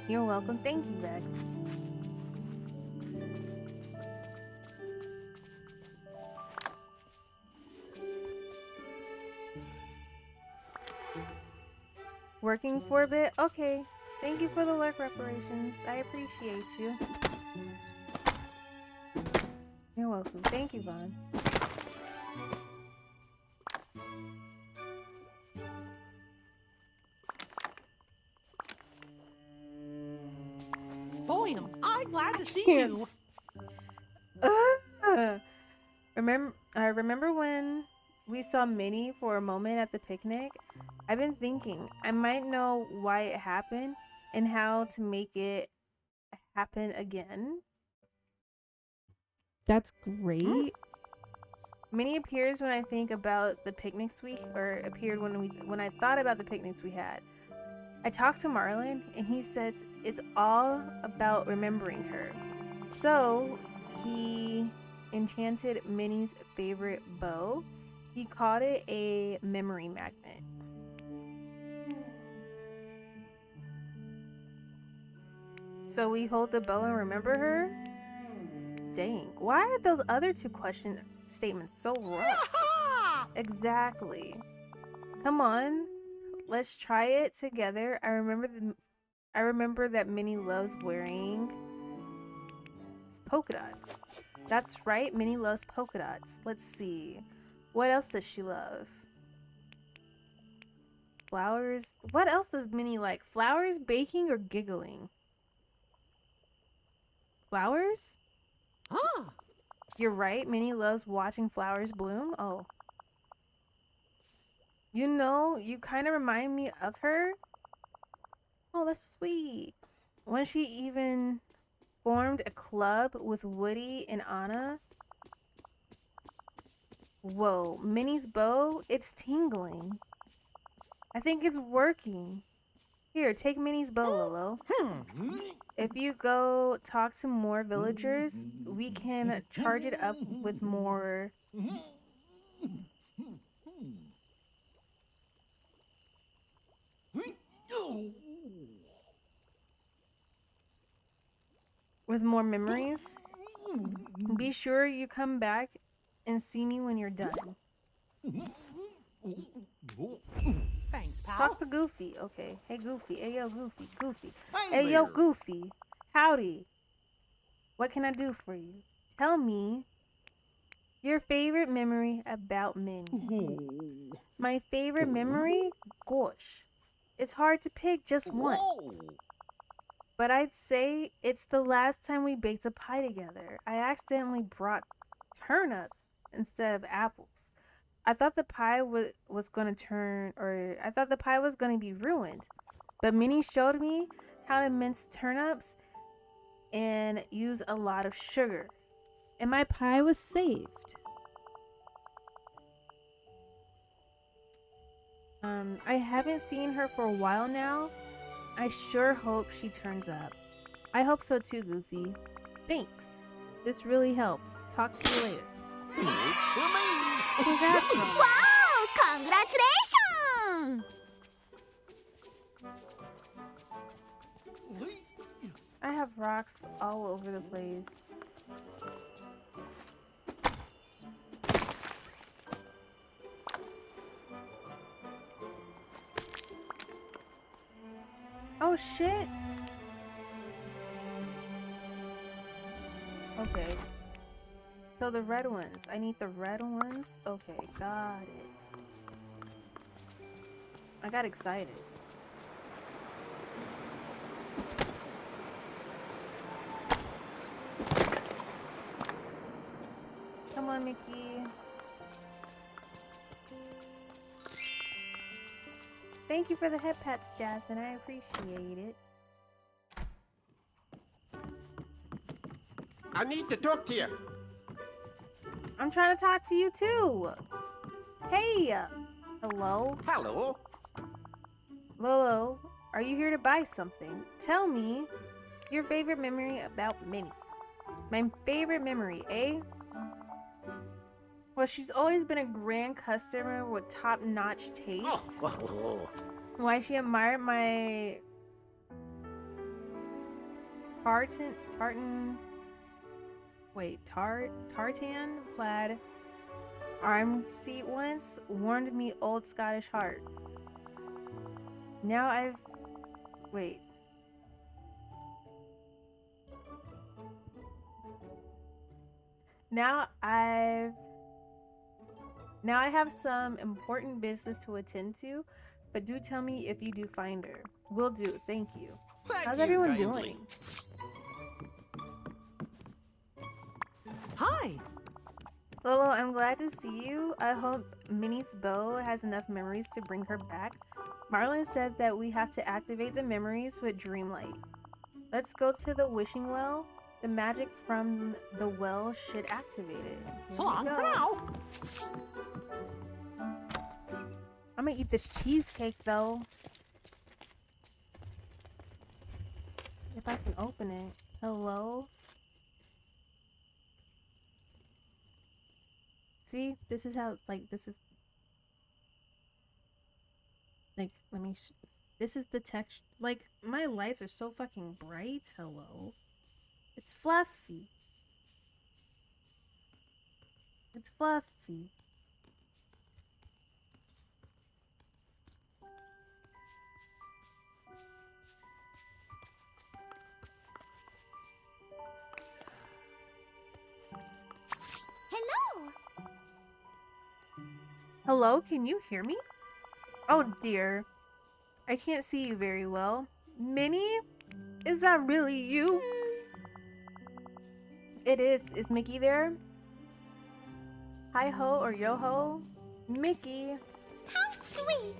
You're welcome. Thank you, Vex. Working for a bit? Okay. Thank you for the lurk reparations. I appreciate you. You're welcome. Thank you, Vaughn. Boy, am I glad to see you. Remember when we saw Minnie for a moment at the picnic? I've been thinking I might know why it happened and how to make it happen again. That's great. Minnie appears when I think about the picnics appeared when I thought about the picnics we had. I talked to Marlon and he says it's all about remembering her. So he enchanted Minnie's favorite bow. He called it a memory magnet. So we hold the bow and remember her? Dang, why are those other two question statements so rough? Exactly. Come on, let's try it together. I remember that Minnie loves wearing polka dots. That's right, Minnie loves polka dots. Let's see. What else does she love? Flowers? What else does Minnie like? Flowers, baking, or giggling? Flowers? Huh. You're right, Minnie loves watching flowers bloom. Oh. You know, you kind of remind me of her. Oh, that's sweet. When she even formed a club with Woody and Anna. Whoa, Minnie's bow, it's tingling. I think it's working. Here, take Minnie's bow, Lolo. If you go talk to more villagers, we can charge it up with more... with more memories. Be sure you come back and see me when you're done. Thanks, pal. Talk to Goofy. Okay. Hey, Goofy. Hey, yo, Goofy. Goofy. Hey, yo, Goofy. Howdy. What can I do for you? Tell me your favorite memory about Minnie. My favorite memory? Gosh. It's hard to pick just one. But I'd say it's the last time we baked a pie together. I accidentally brought turnips instead of apples. I thought the pie was going to be ruined. But Minnie showed me how to mince turnips and use a lot of sugar. And my pie was saved. I haven't seen her for a while now. I sure hope she turns up. I hope so too, Goofy. Thanks. This really helped. Talk to you later. Congrats, Mom. Wow! Congratulations! I have rocks all over the place. Oh shit! Okay. So the red ones. I need the red ones. Okay, got it. I got excited. Come on, Mickey. Thank you for the head pats, Jasmine. I appreciate it. I need to talk to you. I'm trying to talk to you too. Hey. Hello. Hello. Lolo, are you here to buy something? Tell me your favorite memory about Minnie. My favorite memory, eh? Well, she's always been a grand customer with top-notch taste. Why she admired my tartan plaid arm seat once warmed me old Scottish heart. Now I've Now I have some important business to attend to, but do tell me if you do find her. Will do, thank you. How's everyone doing? Hi! Lolo, I'm glad to see you. I hope Minnie's bow has enough memories to bring her back. Marlon said that we have to activate the memories with Dreamlight. Let's go to the wishing well. The magic from the well should activate it. So long for now. I'm gonna eat this cheesecake though. If I can open it. Hello? See, this is how, like, this is, like, let me, This is the texture. Like, my lights are so fucking bright. Hello. It's fluffy. It's fluffy. Hello. Hello, can you hear me? Oh dear. I can't see you very well. Minnie? Is that really you? It is. Is Mickey there? Hi ho or yo ho? Mickey. How sweet.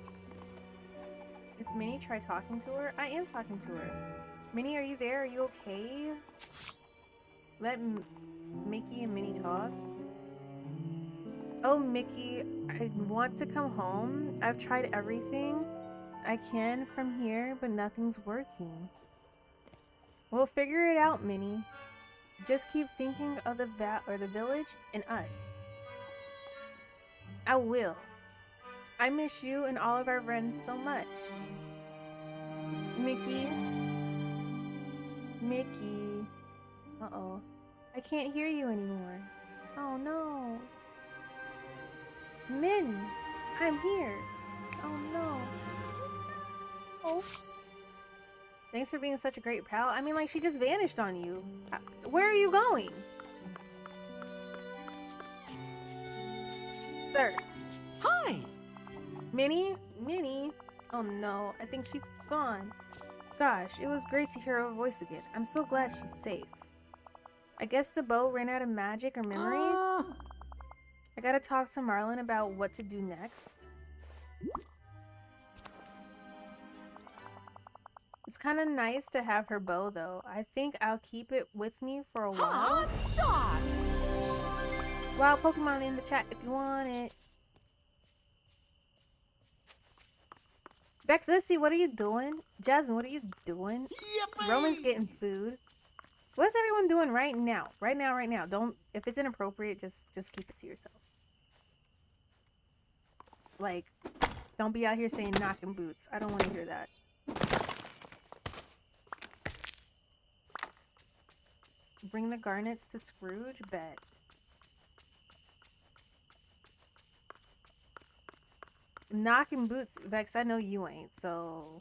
It's Minnie. Try talking to her. I am talking to her. Minnie, are you there? Are you okay? Let Mickey and Minnie talk. Oh, Mickey, I want to come home. I've tried everything I can from here, but nothing's working. We'll figure it out, Minnie. Just keep thinking of the village and us. I will. I miss you and all of our friends so much. Mickey. Mickey. Uh-oh. I can't hear you anymore. Oh no. Minnie, I'm here. Oh no. Oh. Thanks for being such a great pal. I mean, like, she just vanished on you. Where are you going? Sir. Hi. Minnie? Minnie? Oh no, I think she's gone. Gosh, it was great to hear her voice again. I'm so glad she's safe. I guess the bow ran out of magic or memories? I gotta talk to Marlon about what to do next. It's kind of nice to have her bow, though. I think I'll keep it with me for a while. Wow, Pokemon in the chat if you want it. Vexissy, what are you doing? Jasmine, what are you doing? Yippee! Roman's getting food. What's everyone doing right now? Right now, right now. Don't, if it's inappropriate, just keep it to yourself. Like, don't be out here saying knocking boots. I don't want to hear that. Bring the garnets to Scrooge? Bet. Knocking boots, Vex, I know you ain't, so...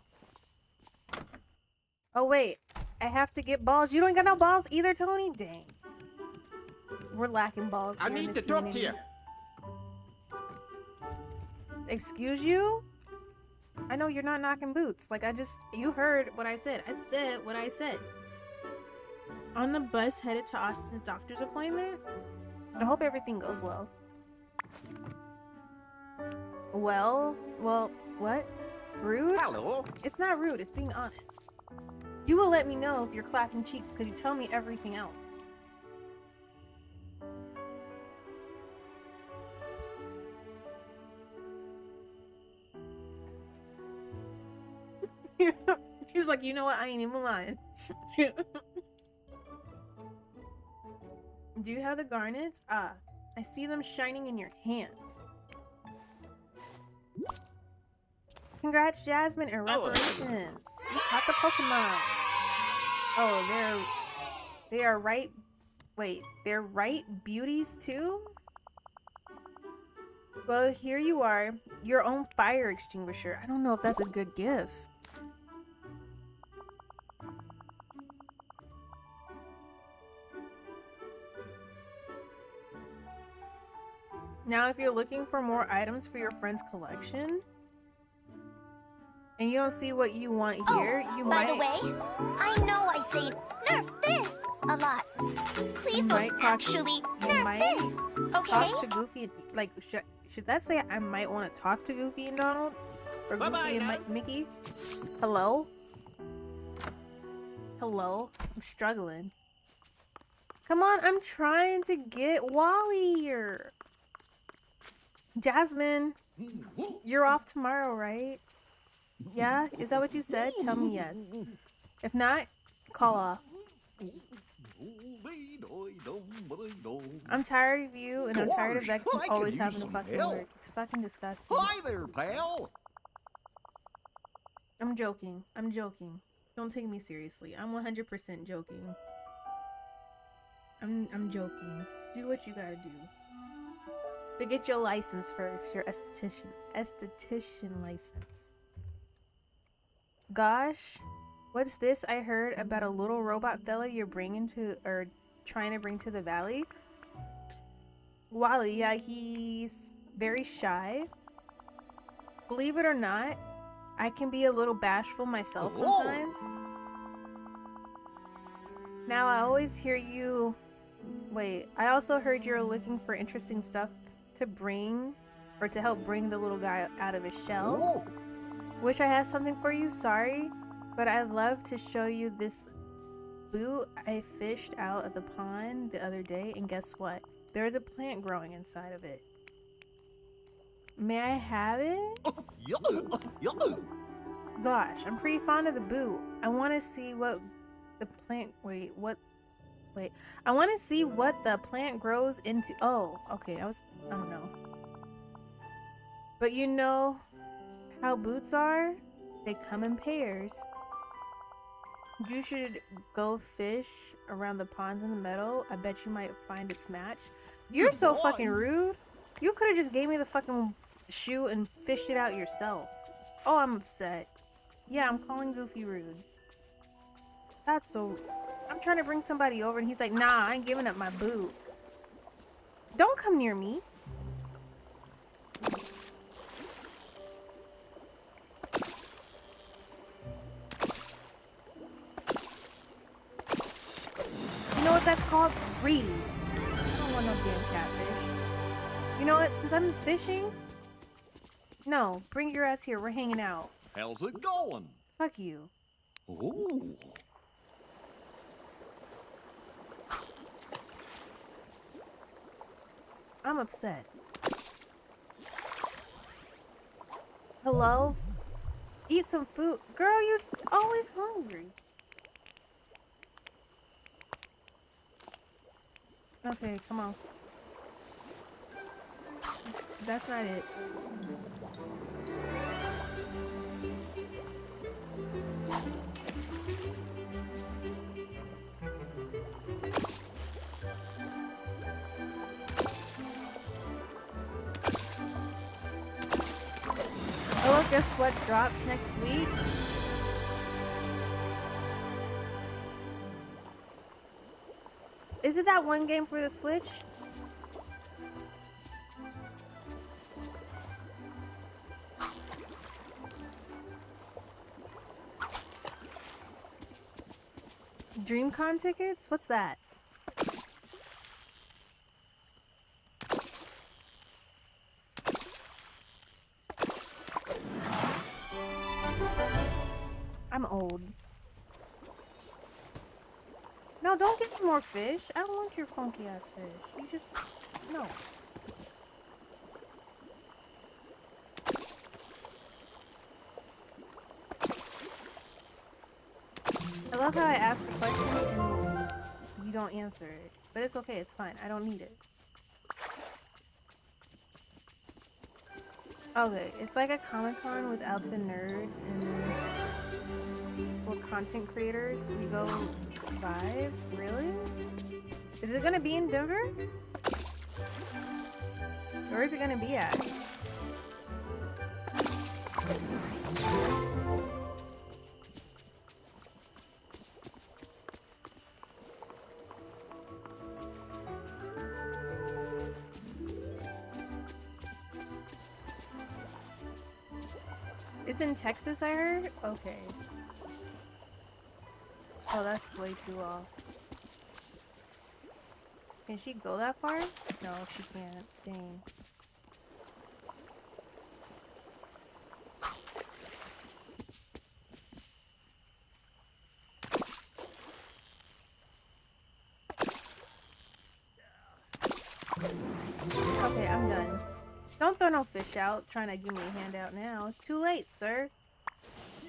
Oh, wait. I have to get balls. You don't got no balls either, Tony? Dang. We're lacking balls here I in need this to talk to community. you. Excuse you? I know you're not knocking boots. Like, you heard what I said. I said what I said. On the bus headed to Austin's doctor's appointment? I hope everything goes well. Well, what? Rude? Hello. It's not rude, it's being honest. You will let me know if you're clapping cheeks because you tell me everything else. He's like, you know what? I ain't even lying. Do you have the garnets? Ah, I see them shining in your hands. Congrats, Jasmine, and reparations. You caught the Pokemon. Oh, they are right. Wait, they're right beauties too? Well, here you are, your own fire extinguisher. I don't know if that's a good gift. Now, if you're looking for more items for your friend's collection, and you don't see what you want here, you by might... the way, I know I say nerf this a lot. Please don't actually nerf this, okay? Talk to Goofy, like, should that say I might want to talk to Goofy and Donald? Or Goofy and Mickey? Hello? Hello? I'm struggling. Come on, I'm trying to get Wally here. Jasmine, you're off tomorrow, right? Yeah? Is that what you said? Tell me yes. If not, call off. I'm tired of you, and I'm tired of Vex always having to fucking work. It's fucking disgusting. Hi there, pal. I'm joking. I'm joking. Don't take me seriously. I'm 100% joking. I'm joking. Do what you gotta do. But get your license first. Your esthetician license. Gosh, what's this I heard about a little robot fella you're bringing to, or trying to bring to the valley? Wally, yeah, he's very shy. Believe it or not, I can be a little bashful myself sometimes. Now, I always hear you... Wait, I also heard you're looking for interesting stuff to bring, or to help bring the little guy out of his shell. Whoa. Wish I had something for you, sorry, but I'd love to show you this boot I fished out of the pond the other day, and guess what? There is a plant growing inside of it. May I have it? Gosh, I'm pretty fond of the boot. I want to see what the plant... Wait. I want to see what the plant grows into... Oh, okay, I don't know. But you know how boots are? They come in pairs. You should go fish around the ponds in the meadow. I bet you might find its match. You're so fucking rude. You could have just gave me the fucking shoe and fished it out yourself. Oh, I'm upset. Yeah, I'm calling Goofy rude. That's so... I'm trying to bring somebody over and he's like, nah, I ain't giving up my boot. Don't come near me. You know what that's called? Greedy. I don't want no damn catfish. You know what? Since I'm fishing... No, bring your ass here. We're hanging out. How's it going? Fuck you. Ooh. I'm upset. Hello? Eat some food. Girl, you're always hungry. Okay, come on. That's not it. Oh, guess what drops next week? Is it that one game for the Switch? DreamCon tickets? What's that? I'm old. No, don't get me more fish. I don't want your funky ass fish. You just... No. I love how I ask a question and you don't answer it. But it's okay, it's fine. I don't need it. Okay, it's like a Comic-Con without the nerds and for content creators. We go live? Really? Is it gonna be in Denver? Where is it gonna be at? It's in Texas, I heard? Okay. Oh, that's way too off. Can she go that far? No, she can't. Dang. Okay, I'm done. Don't throw no fish out trying to give me a handout now. It's too late, sir.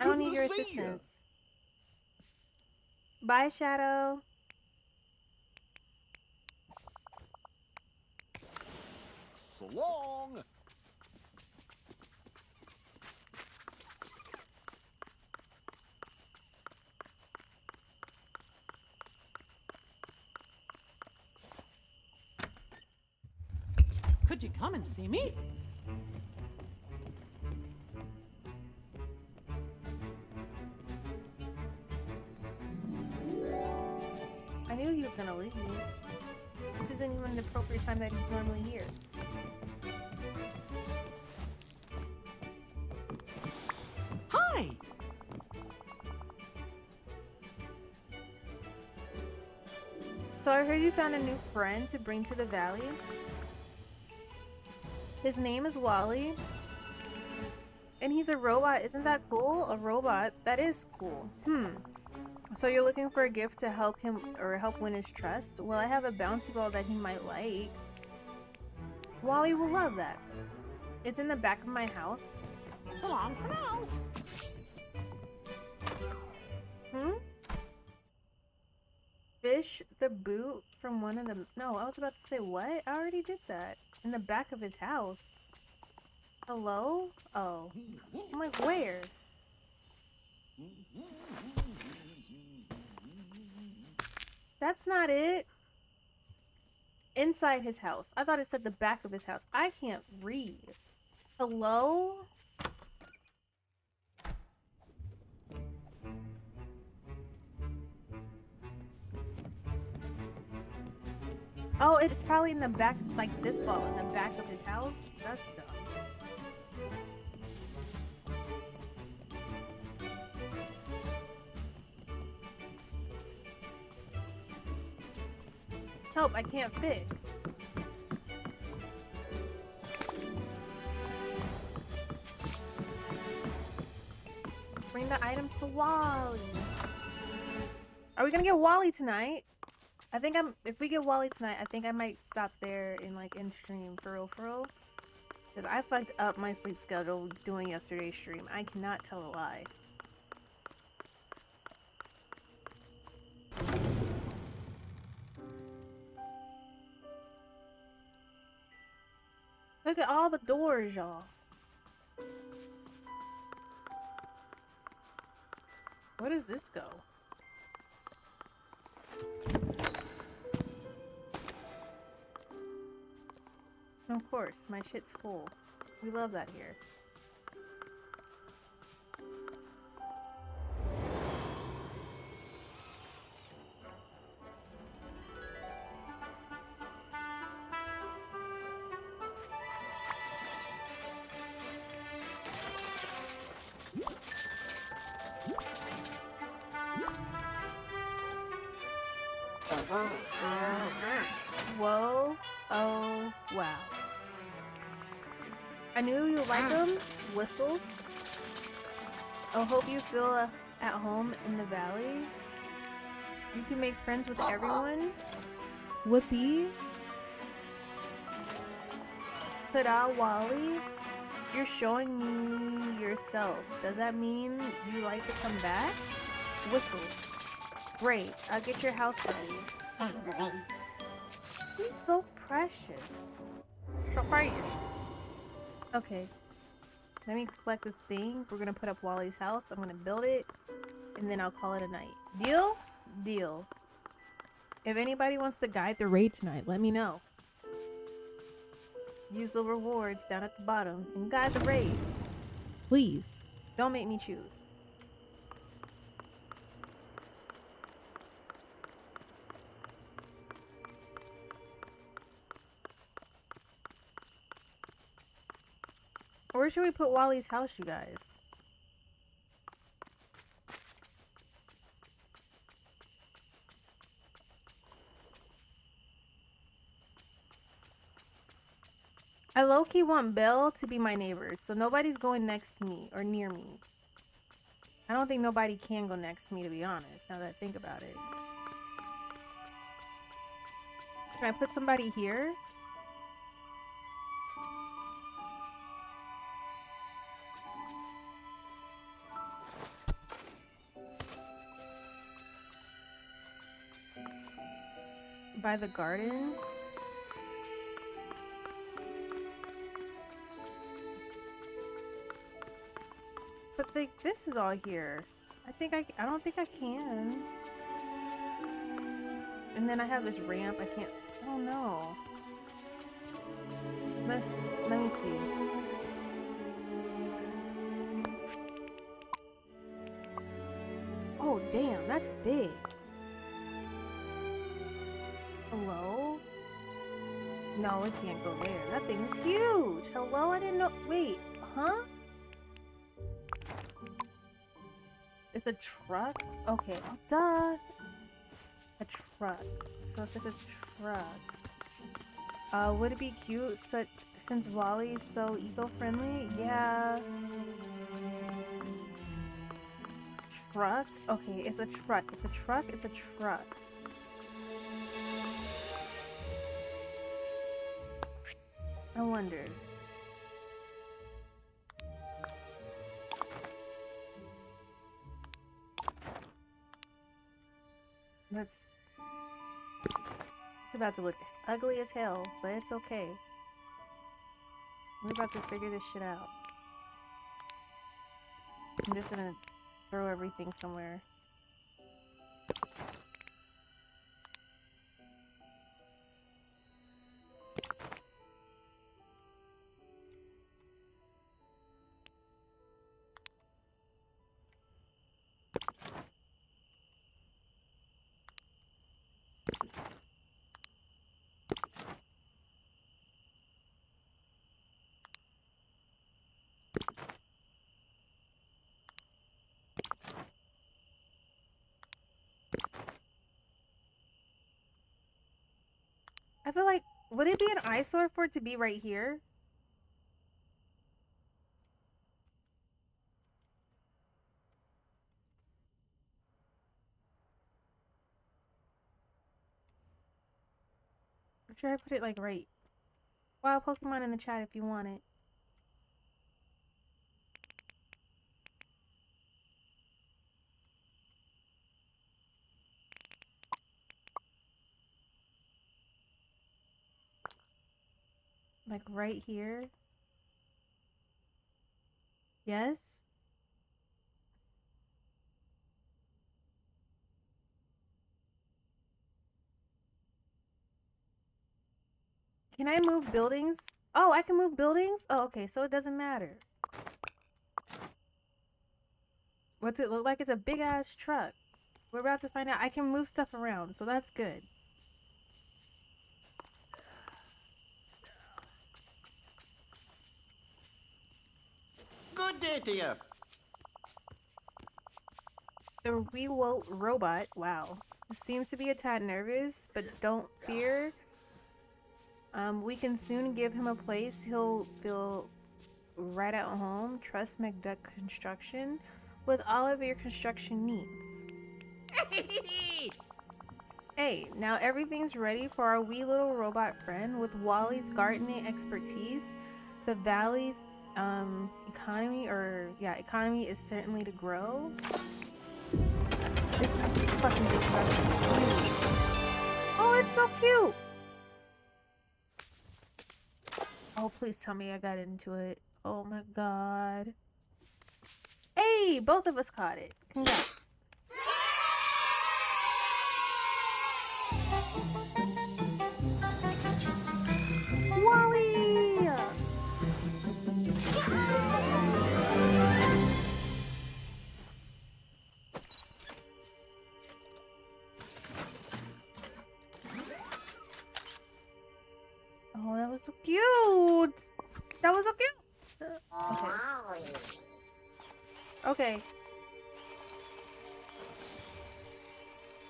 I don't need your assistance. Bye, Shadow. So long. Could you come and see me? I knew he was gonna leave. This isn't even the appropriate time that he's normally here. Hi! So I heard you found a new friend to bring to the valley. His name is Wally. And he's a robot. Isn't that cool? A robot. That is cool. So you're looking for a gift to help him or help win his trust? Well, I have a bouncy ball that he might like. Wally will love that. It's in the back of my house. So long for now. Fish the boot from one of the... No, I was about to say what? I already did that. In the back of his house. Hello? Oh. I'm like, where? That's not it. Inside his house. I thought it said the back of his house. I can't read. Hello? Oh, it's probably in the back, like this ball, in the back of his house? That's dumb. Help, I can't fit. Bring the items to Wally. Are we gonna get Wally tonight? I think if we get Wally tonight, I think I might stop there and like end stream for real. Because I fucked up my sleep schedule doing yesterday's stream. I cannot tell a lie. Look at all the doors, y'all. Where does this go? Of course, my shit's full. We love that here. Whoa. Oh, wow. I knew you like them. Whistles. I hope you feel at home in the valley. You can make friends with everyone. Whoopee. Ta-da, Wally. You're showing me yourself. Does that mean you like to come back? Whistles. Great. I'll get your house ready. He's so precious. So precious. Okay. Let me collect this thing. We're gonna put up Wally's house. I'm gonna build it. And then I'll call it a night. Deal? Deal. If anybody wants to guide the raid tonight, let me know. Use the rewards down at the bottom and guide the raid. Please. Don't make me choose. Where should we put Wally's house, you guys? I low-key want Belle to be my neighbor, so nobody's going next to me or near me. I don't think nobody can go next to me, to be honest, now that I think about it. Can I put somebody here? By the garden? But like, this is all here. I don't think I can. And then I have this ramp. I don't know. let me see. Oh, damn, that's big. Hello? No, it can't go there. That thing is huge. Hello? I didn't know. Wait, huh? It's a truck? Okay, duh. A truck. So if it's a truck, would it be cute since Wally's so eco-friendly? Yeah. Truck? Okay, it's a truck. It's a truck. It's a truck. I wonder. It's about to look ugly as hell, but it's okay. We're about to figure this shit out. I'm just gonna throw everything somewhere. I feel like, would it be an eyesore for it to be right here? Or should I put it like right? Wild Pokemon in the chat if you want it. Like right here? Yes? Can I move buildings? Oh, I can move buildings? Oh, okay, so it doesn't matter. What's it look like? It's a big ass truck. We're about to find out. I can move stuff around, so that's good. Good day to you. The Rewolt robot, wow, seems to be a tad nervous, but don't fear. We can soon give him a place he'll feel right at home. Trust McDuck Construction with all of your construction needs. Hey, now everything's ready for our wee little robot friend. With Wally's gardening expertise, the valley's economy is certainly to grow. This fucking thing's about to be huge. Oh, it's so cute. Oh, please tell me I got into it. Oh my god. Hey, both of us caught it. Congrats. Wally! Oh, that was so cute. That was so cute. Okay. Okay.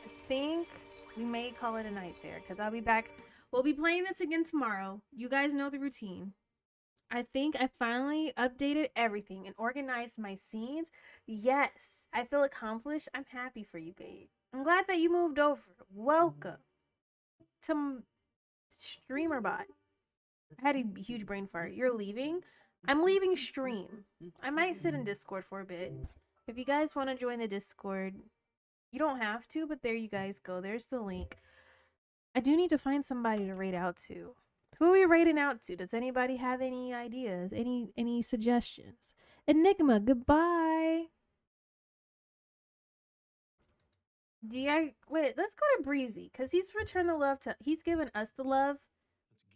I think we may call it a night there because I'll be back. We'll be playing this again tomorrow. You guys know the routine. I think I finally updated everything and organized my scenes. Yes, I feel accomplished. I'm happy for you, babe. I'm glad that you moved over. Welcome to StreamerBot. I had a huge brain fart. You're leaving? I'm leaving stream. I might sit in Discord for a bit. If you guys want to join the Discord, you don't have to, but there you guys go. There's the link. I do need to find somebody to raid out to. Who are we raiding out to? Does anybody have any ideas? Any suggestions? Enigma, goodbye. Wait, let's go to Breezy, because he's returned the love to, he's given us the love.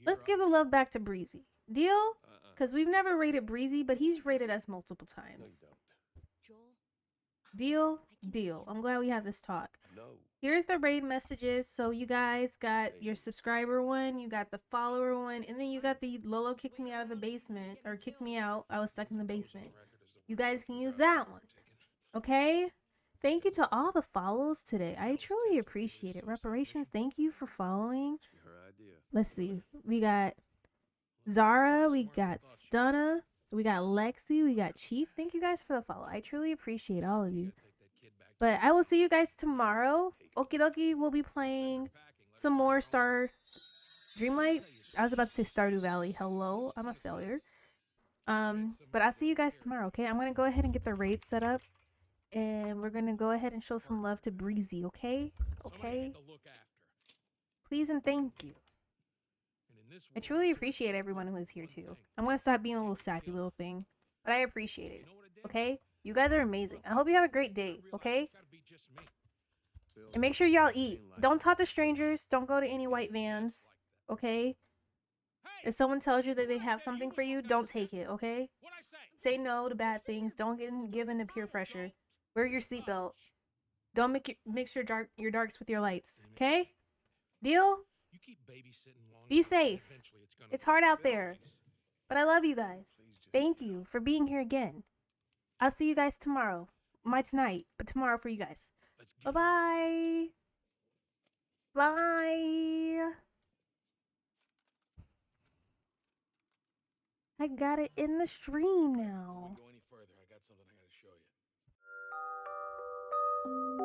Let's give the love back to Breezy. Deal? Because we've never rated Breezy, but he's rated us multiple times. Deal? Deal. I'm glad we had this talk. Here's the raid messages. So you guys got your subscriber one, you got the follower one, and then you got the Lolo kicked me out of the basement, or kicked me out. I was stuck in the basement. You guys can use that one. Okay? Thank you to all the follows today. I truly appreciate it. Reparations, thank you for following. Let's see. We got Zara, we got Stunna, we got Lexi, we got Chief. Thank you guys for the follow. I truly appreciate all of you. But I will see you guys tomorrow. Okie dokie, we'll be playing some more Dreamlight. I was about to say Stardew Valley. Hello, I'm a failure. But I'll see you guys tomorrow, okay? I'm gonna go ahead and get the raid set up. And we're gonna go ahead and show some love to Breezy, okay? Okay? Please and thank you. I truly appreciate everyone who is here too. I'm gonna stop being a little sappy little thing. But I appreciate it. Okay? You guys are amazing. I hope you have a great day, okay? And make sure y'all eat. Don't talk to strangers. Don't go to any white vans. Okay? If someone tells you that they have something for you, don't take it, okay? Say no to bad things. Don't give in to peer pressure. Wear your seatbelt. Don't mix your darks with your lights, okay? Deal? Be safe. It's hard out there. But I love you guys. Thank you for being here again. I'll see you guys tomorrow. My tonight, but tomorrow for you guys. Bye-bye. Bye. I got it in the stream now. Go any further. I got something I gotta show you.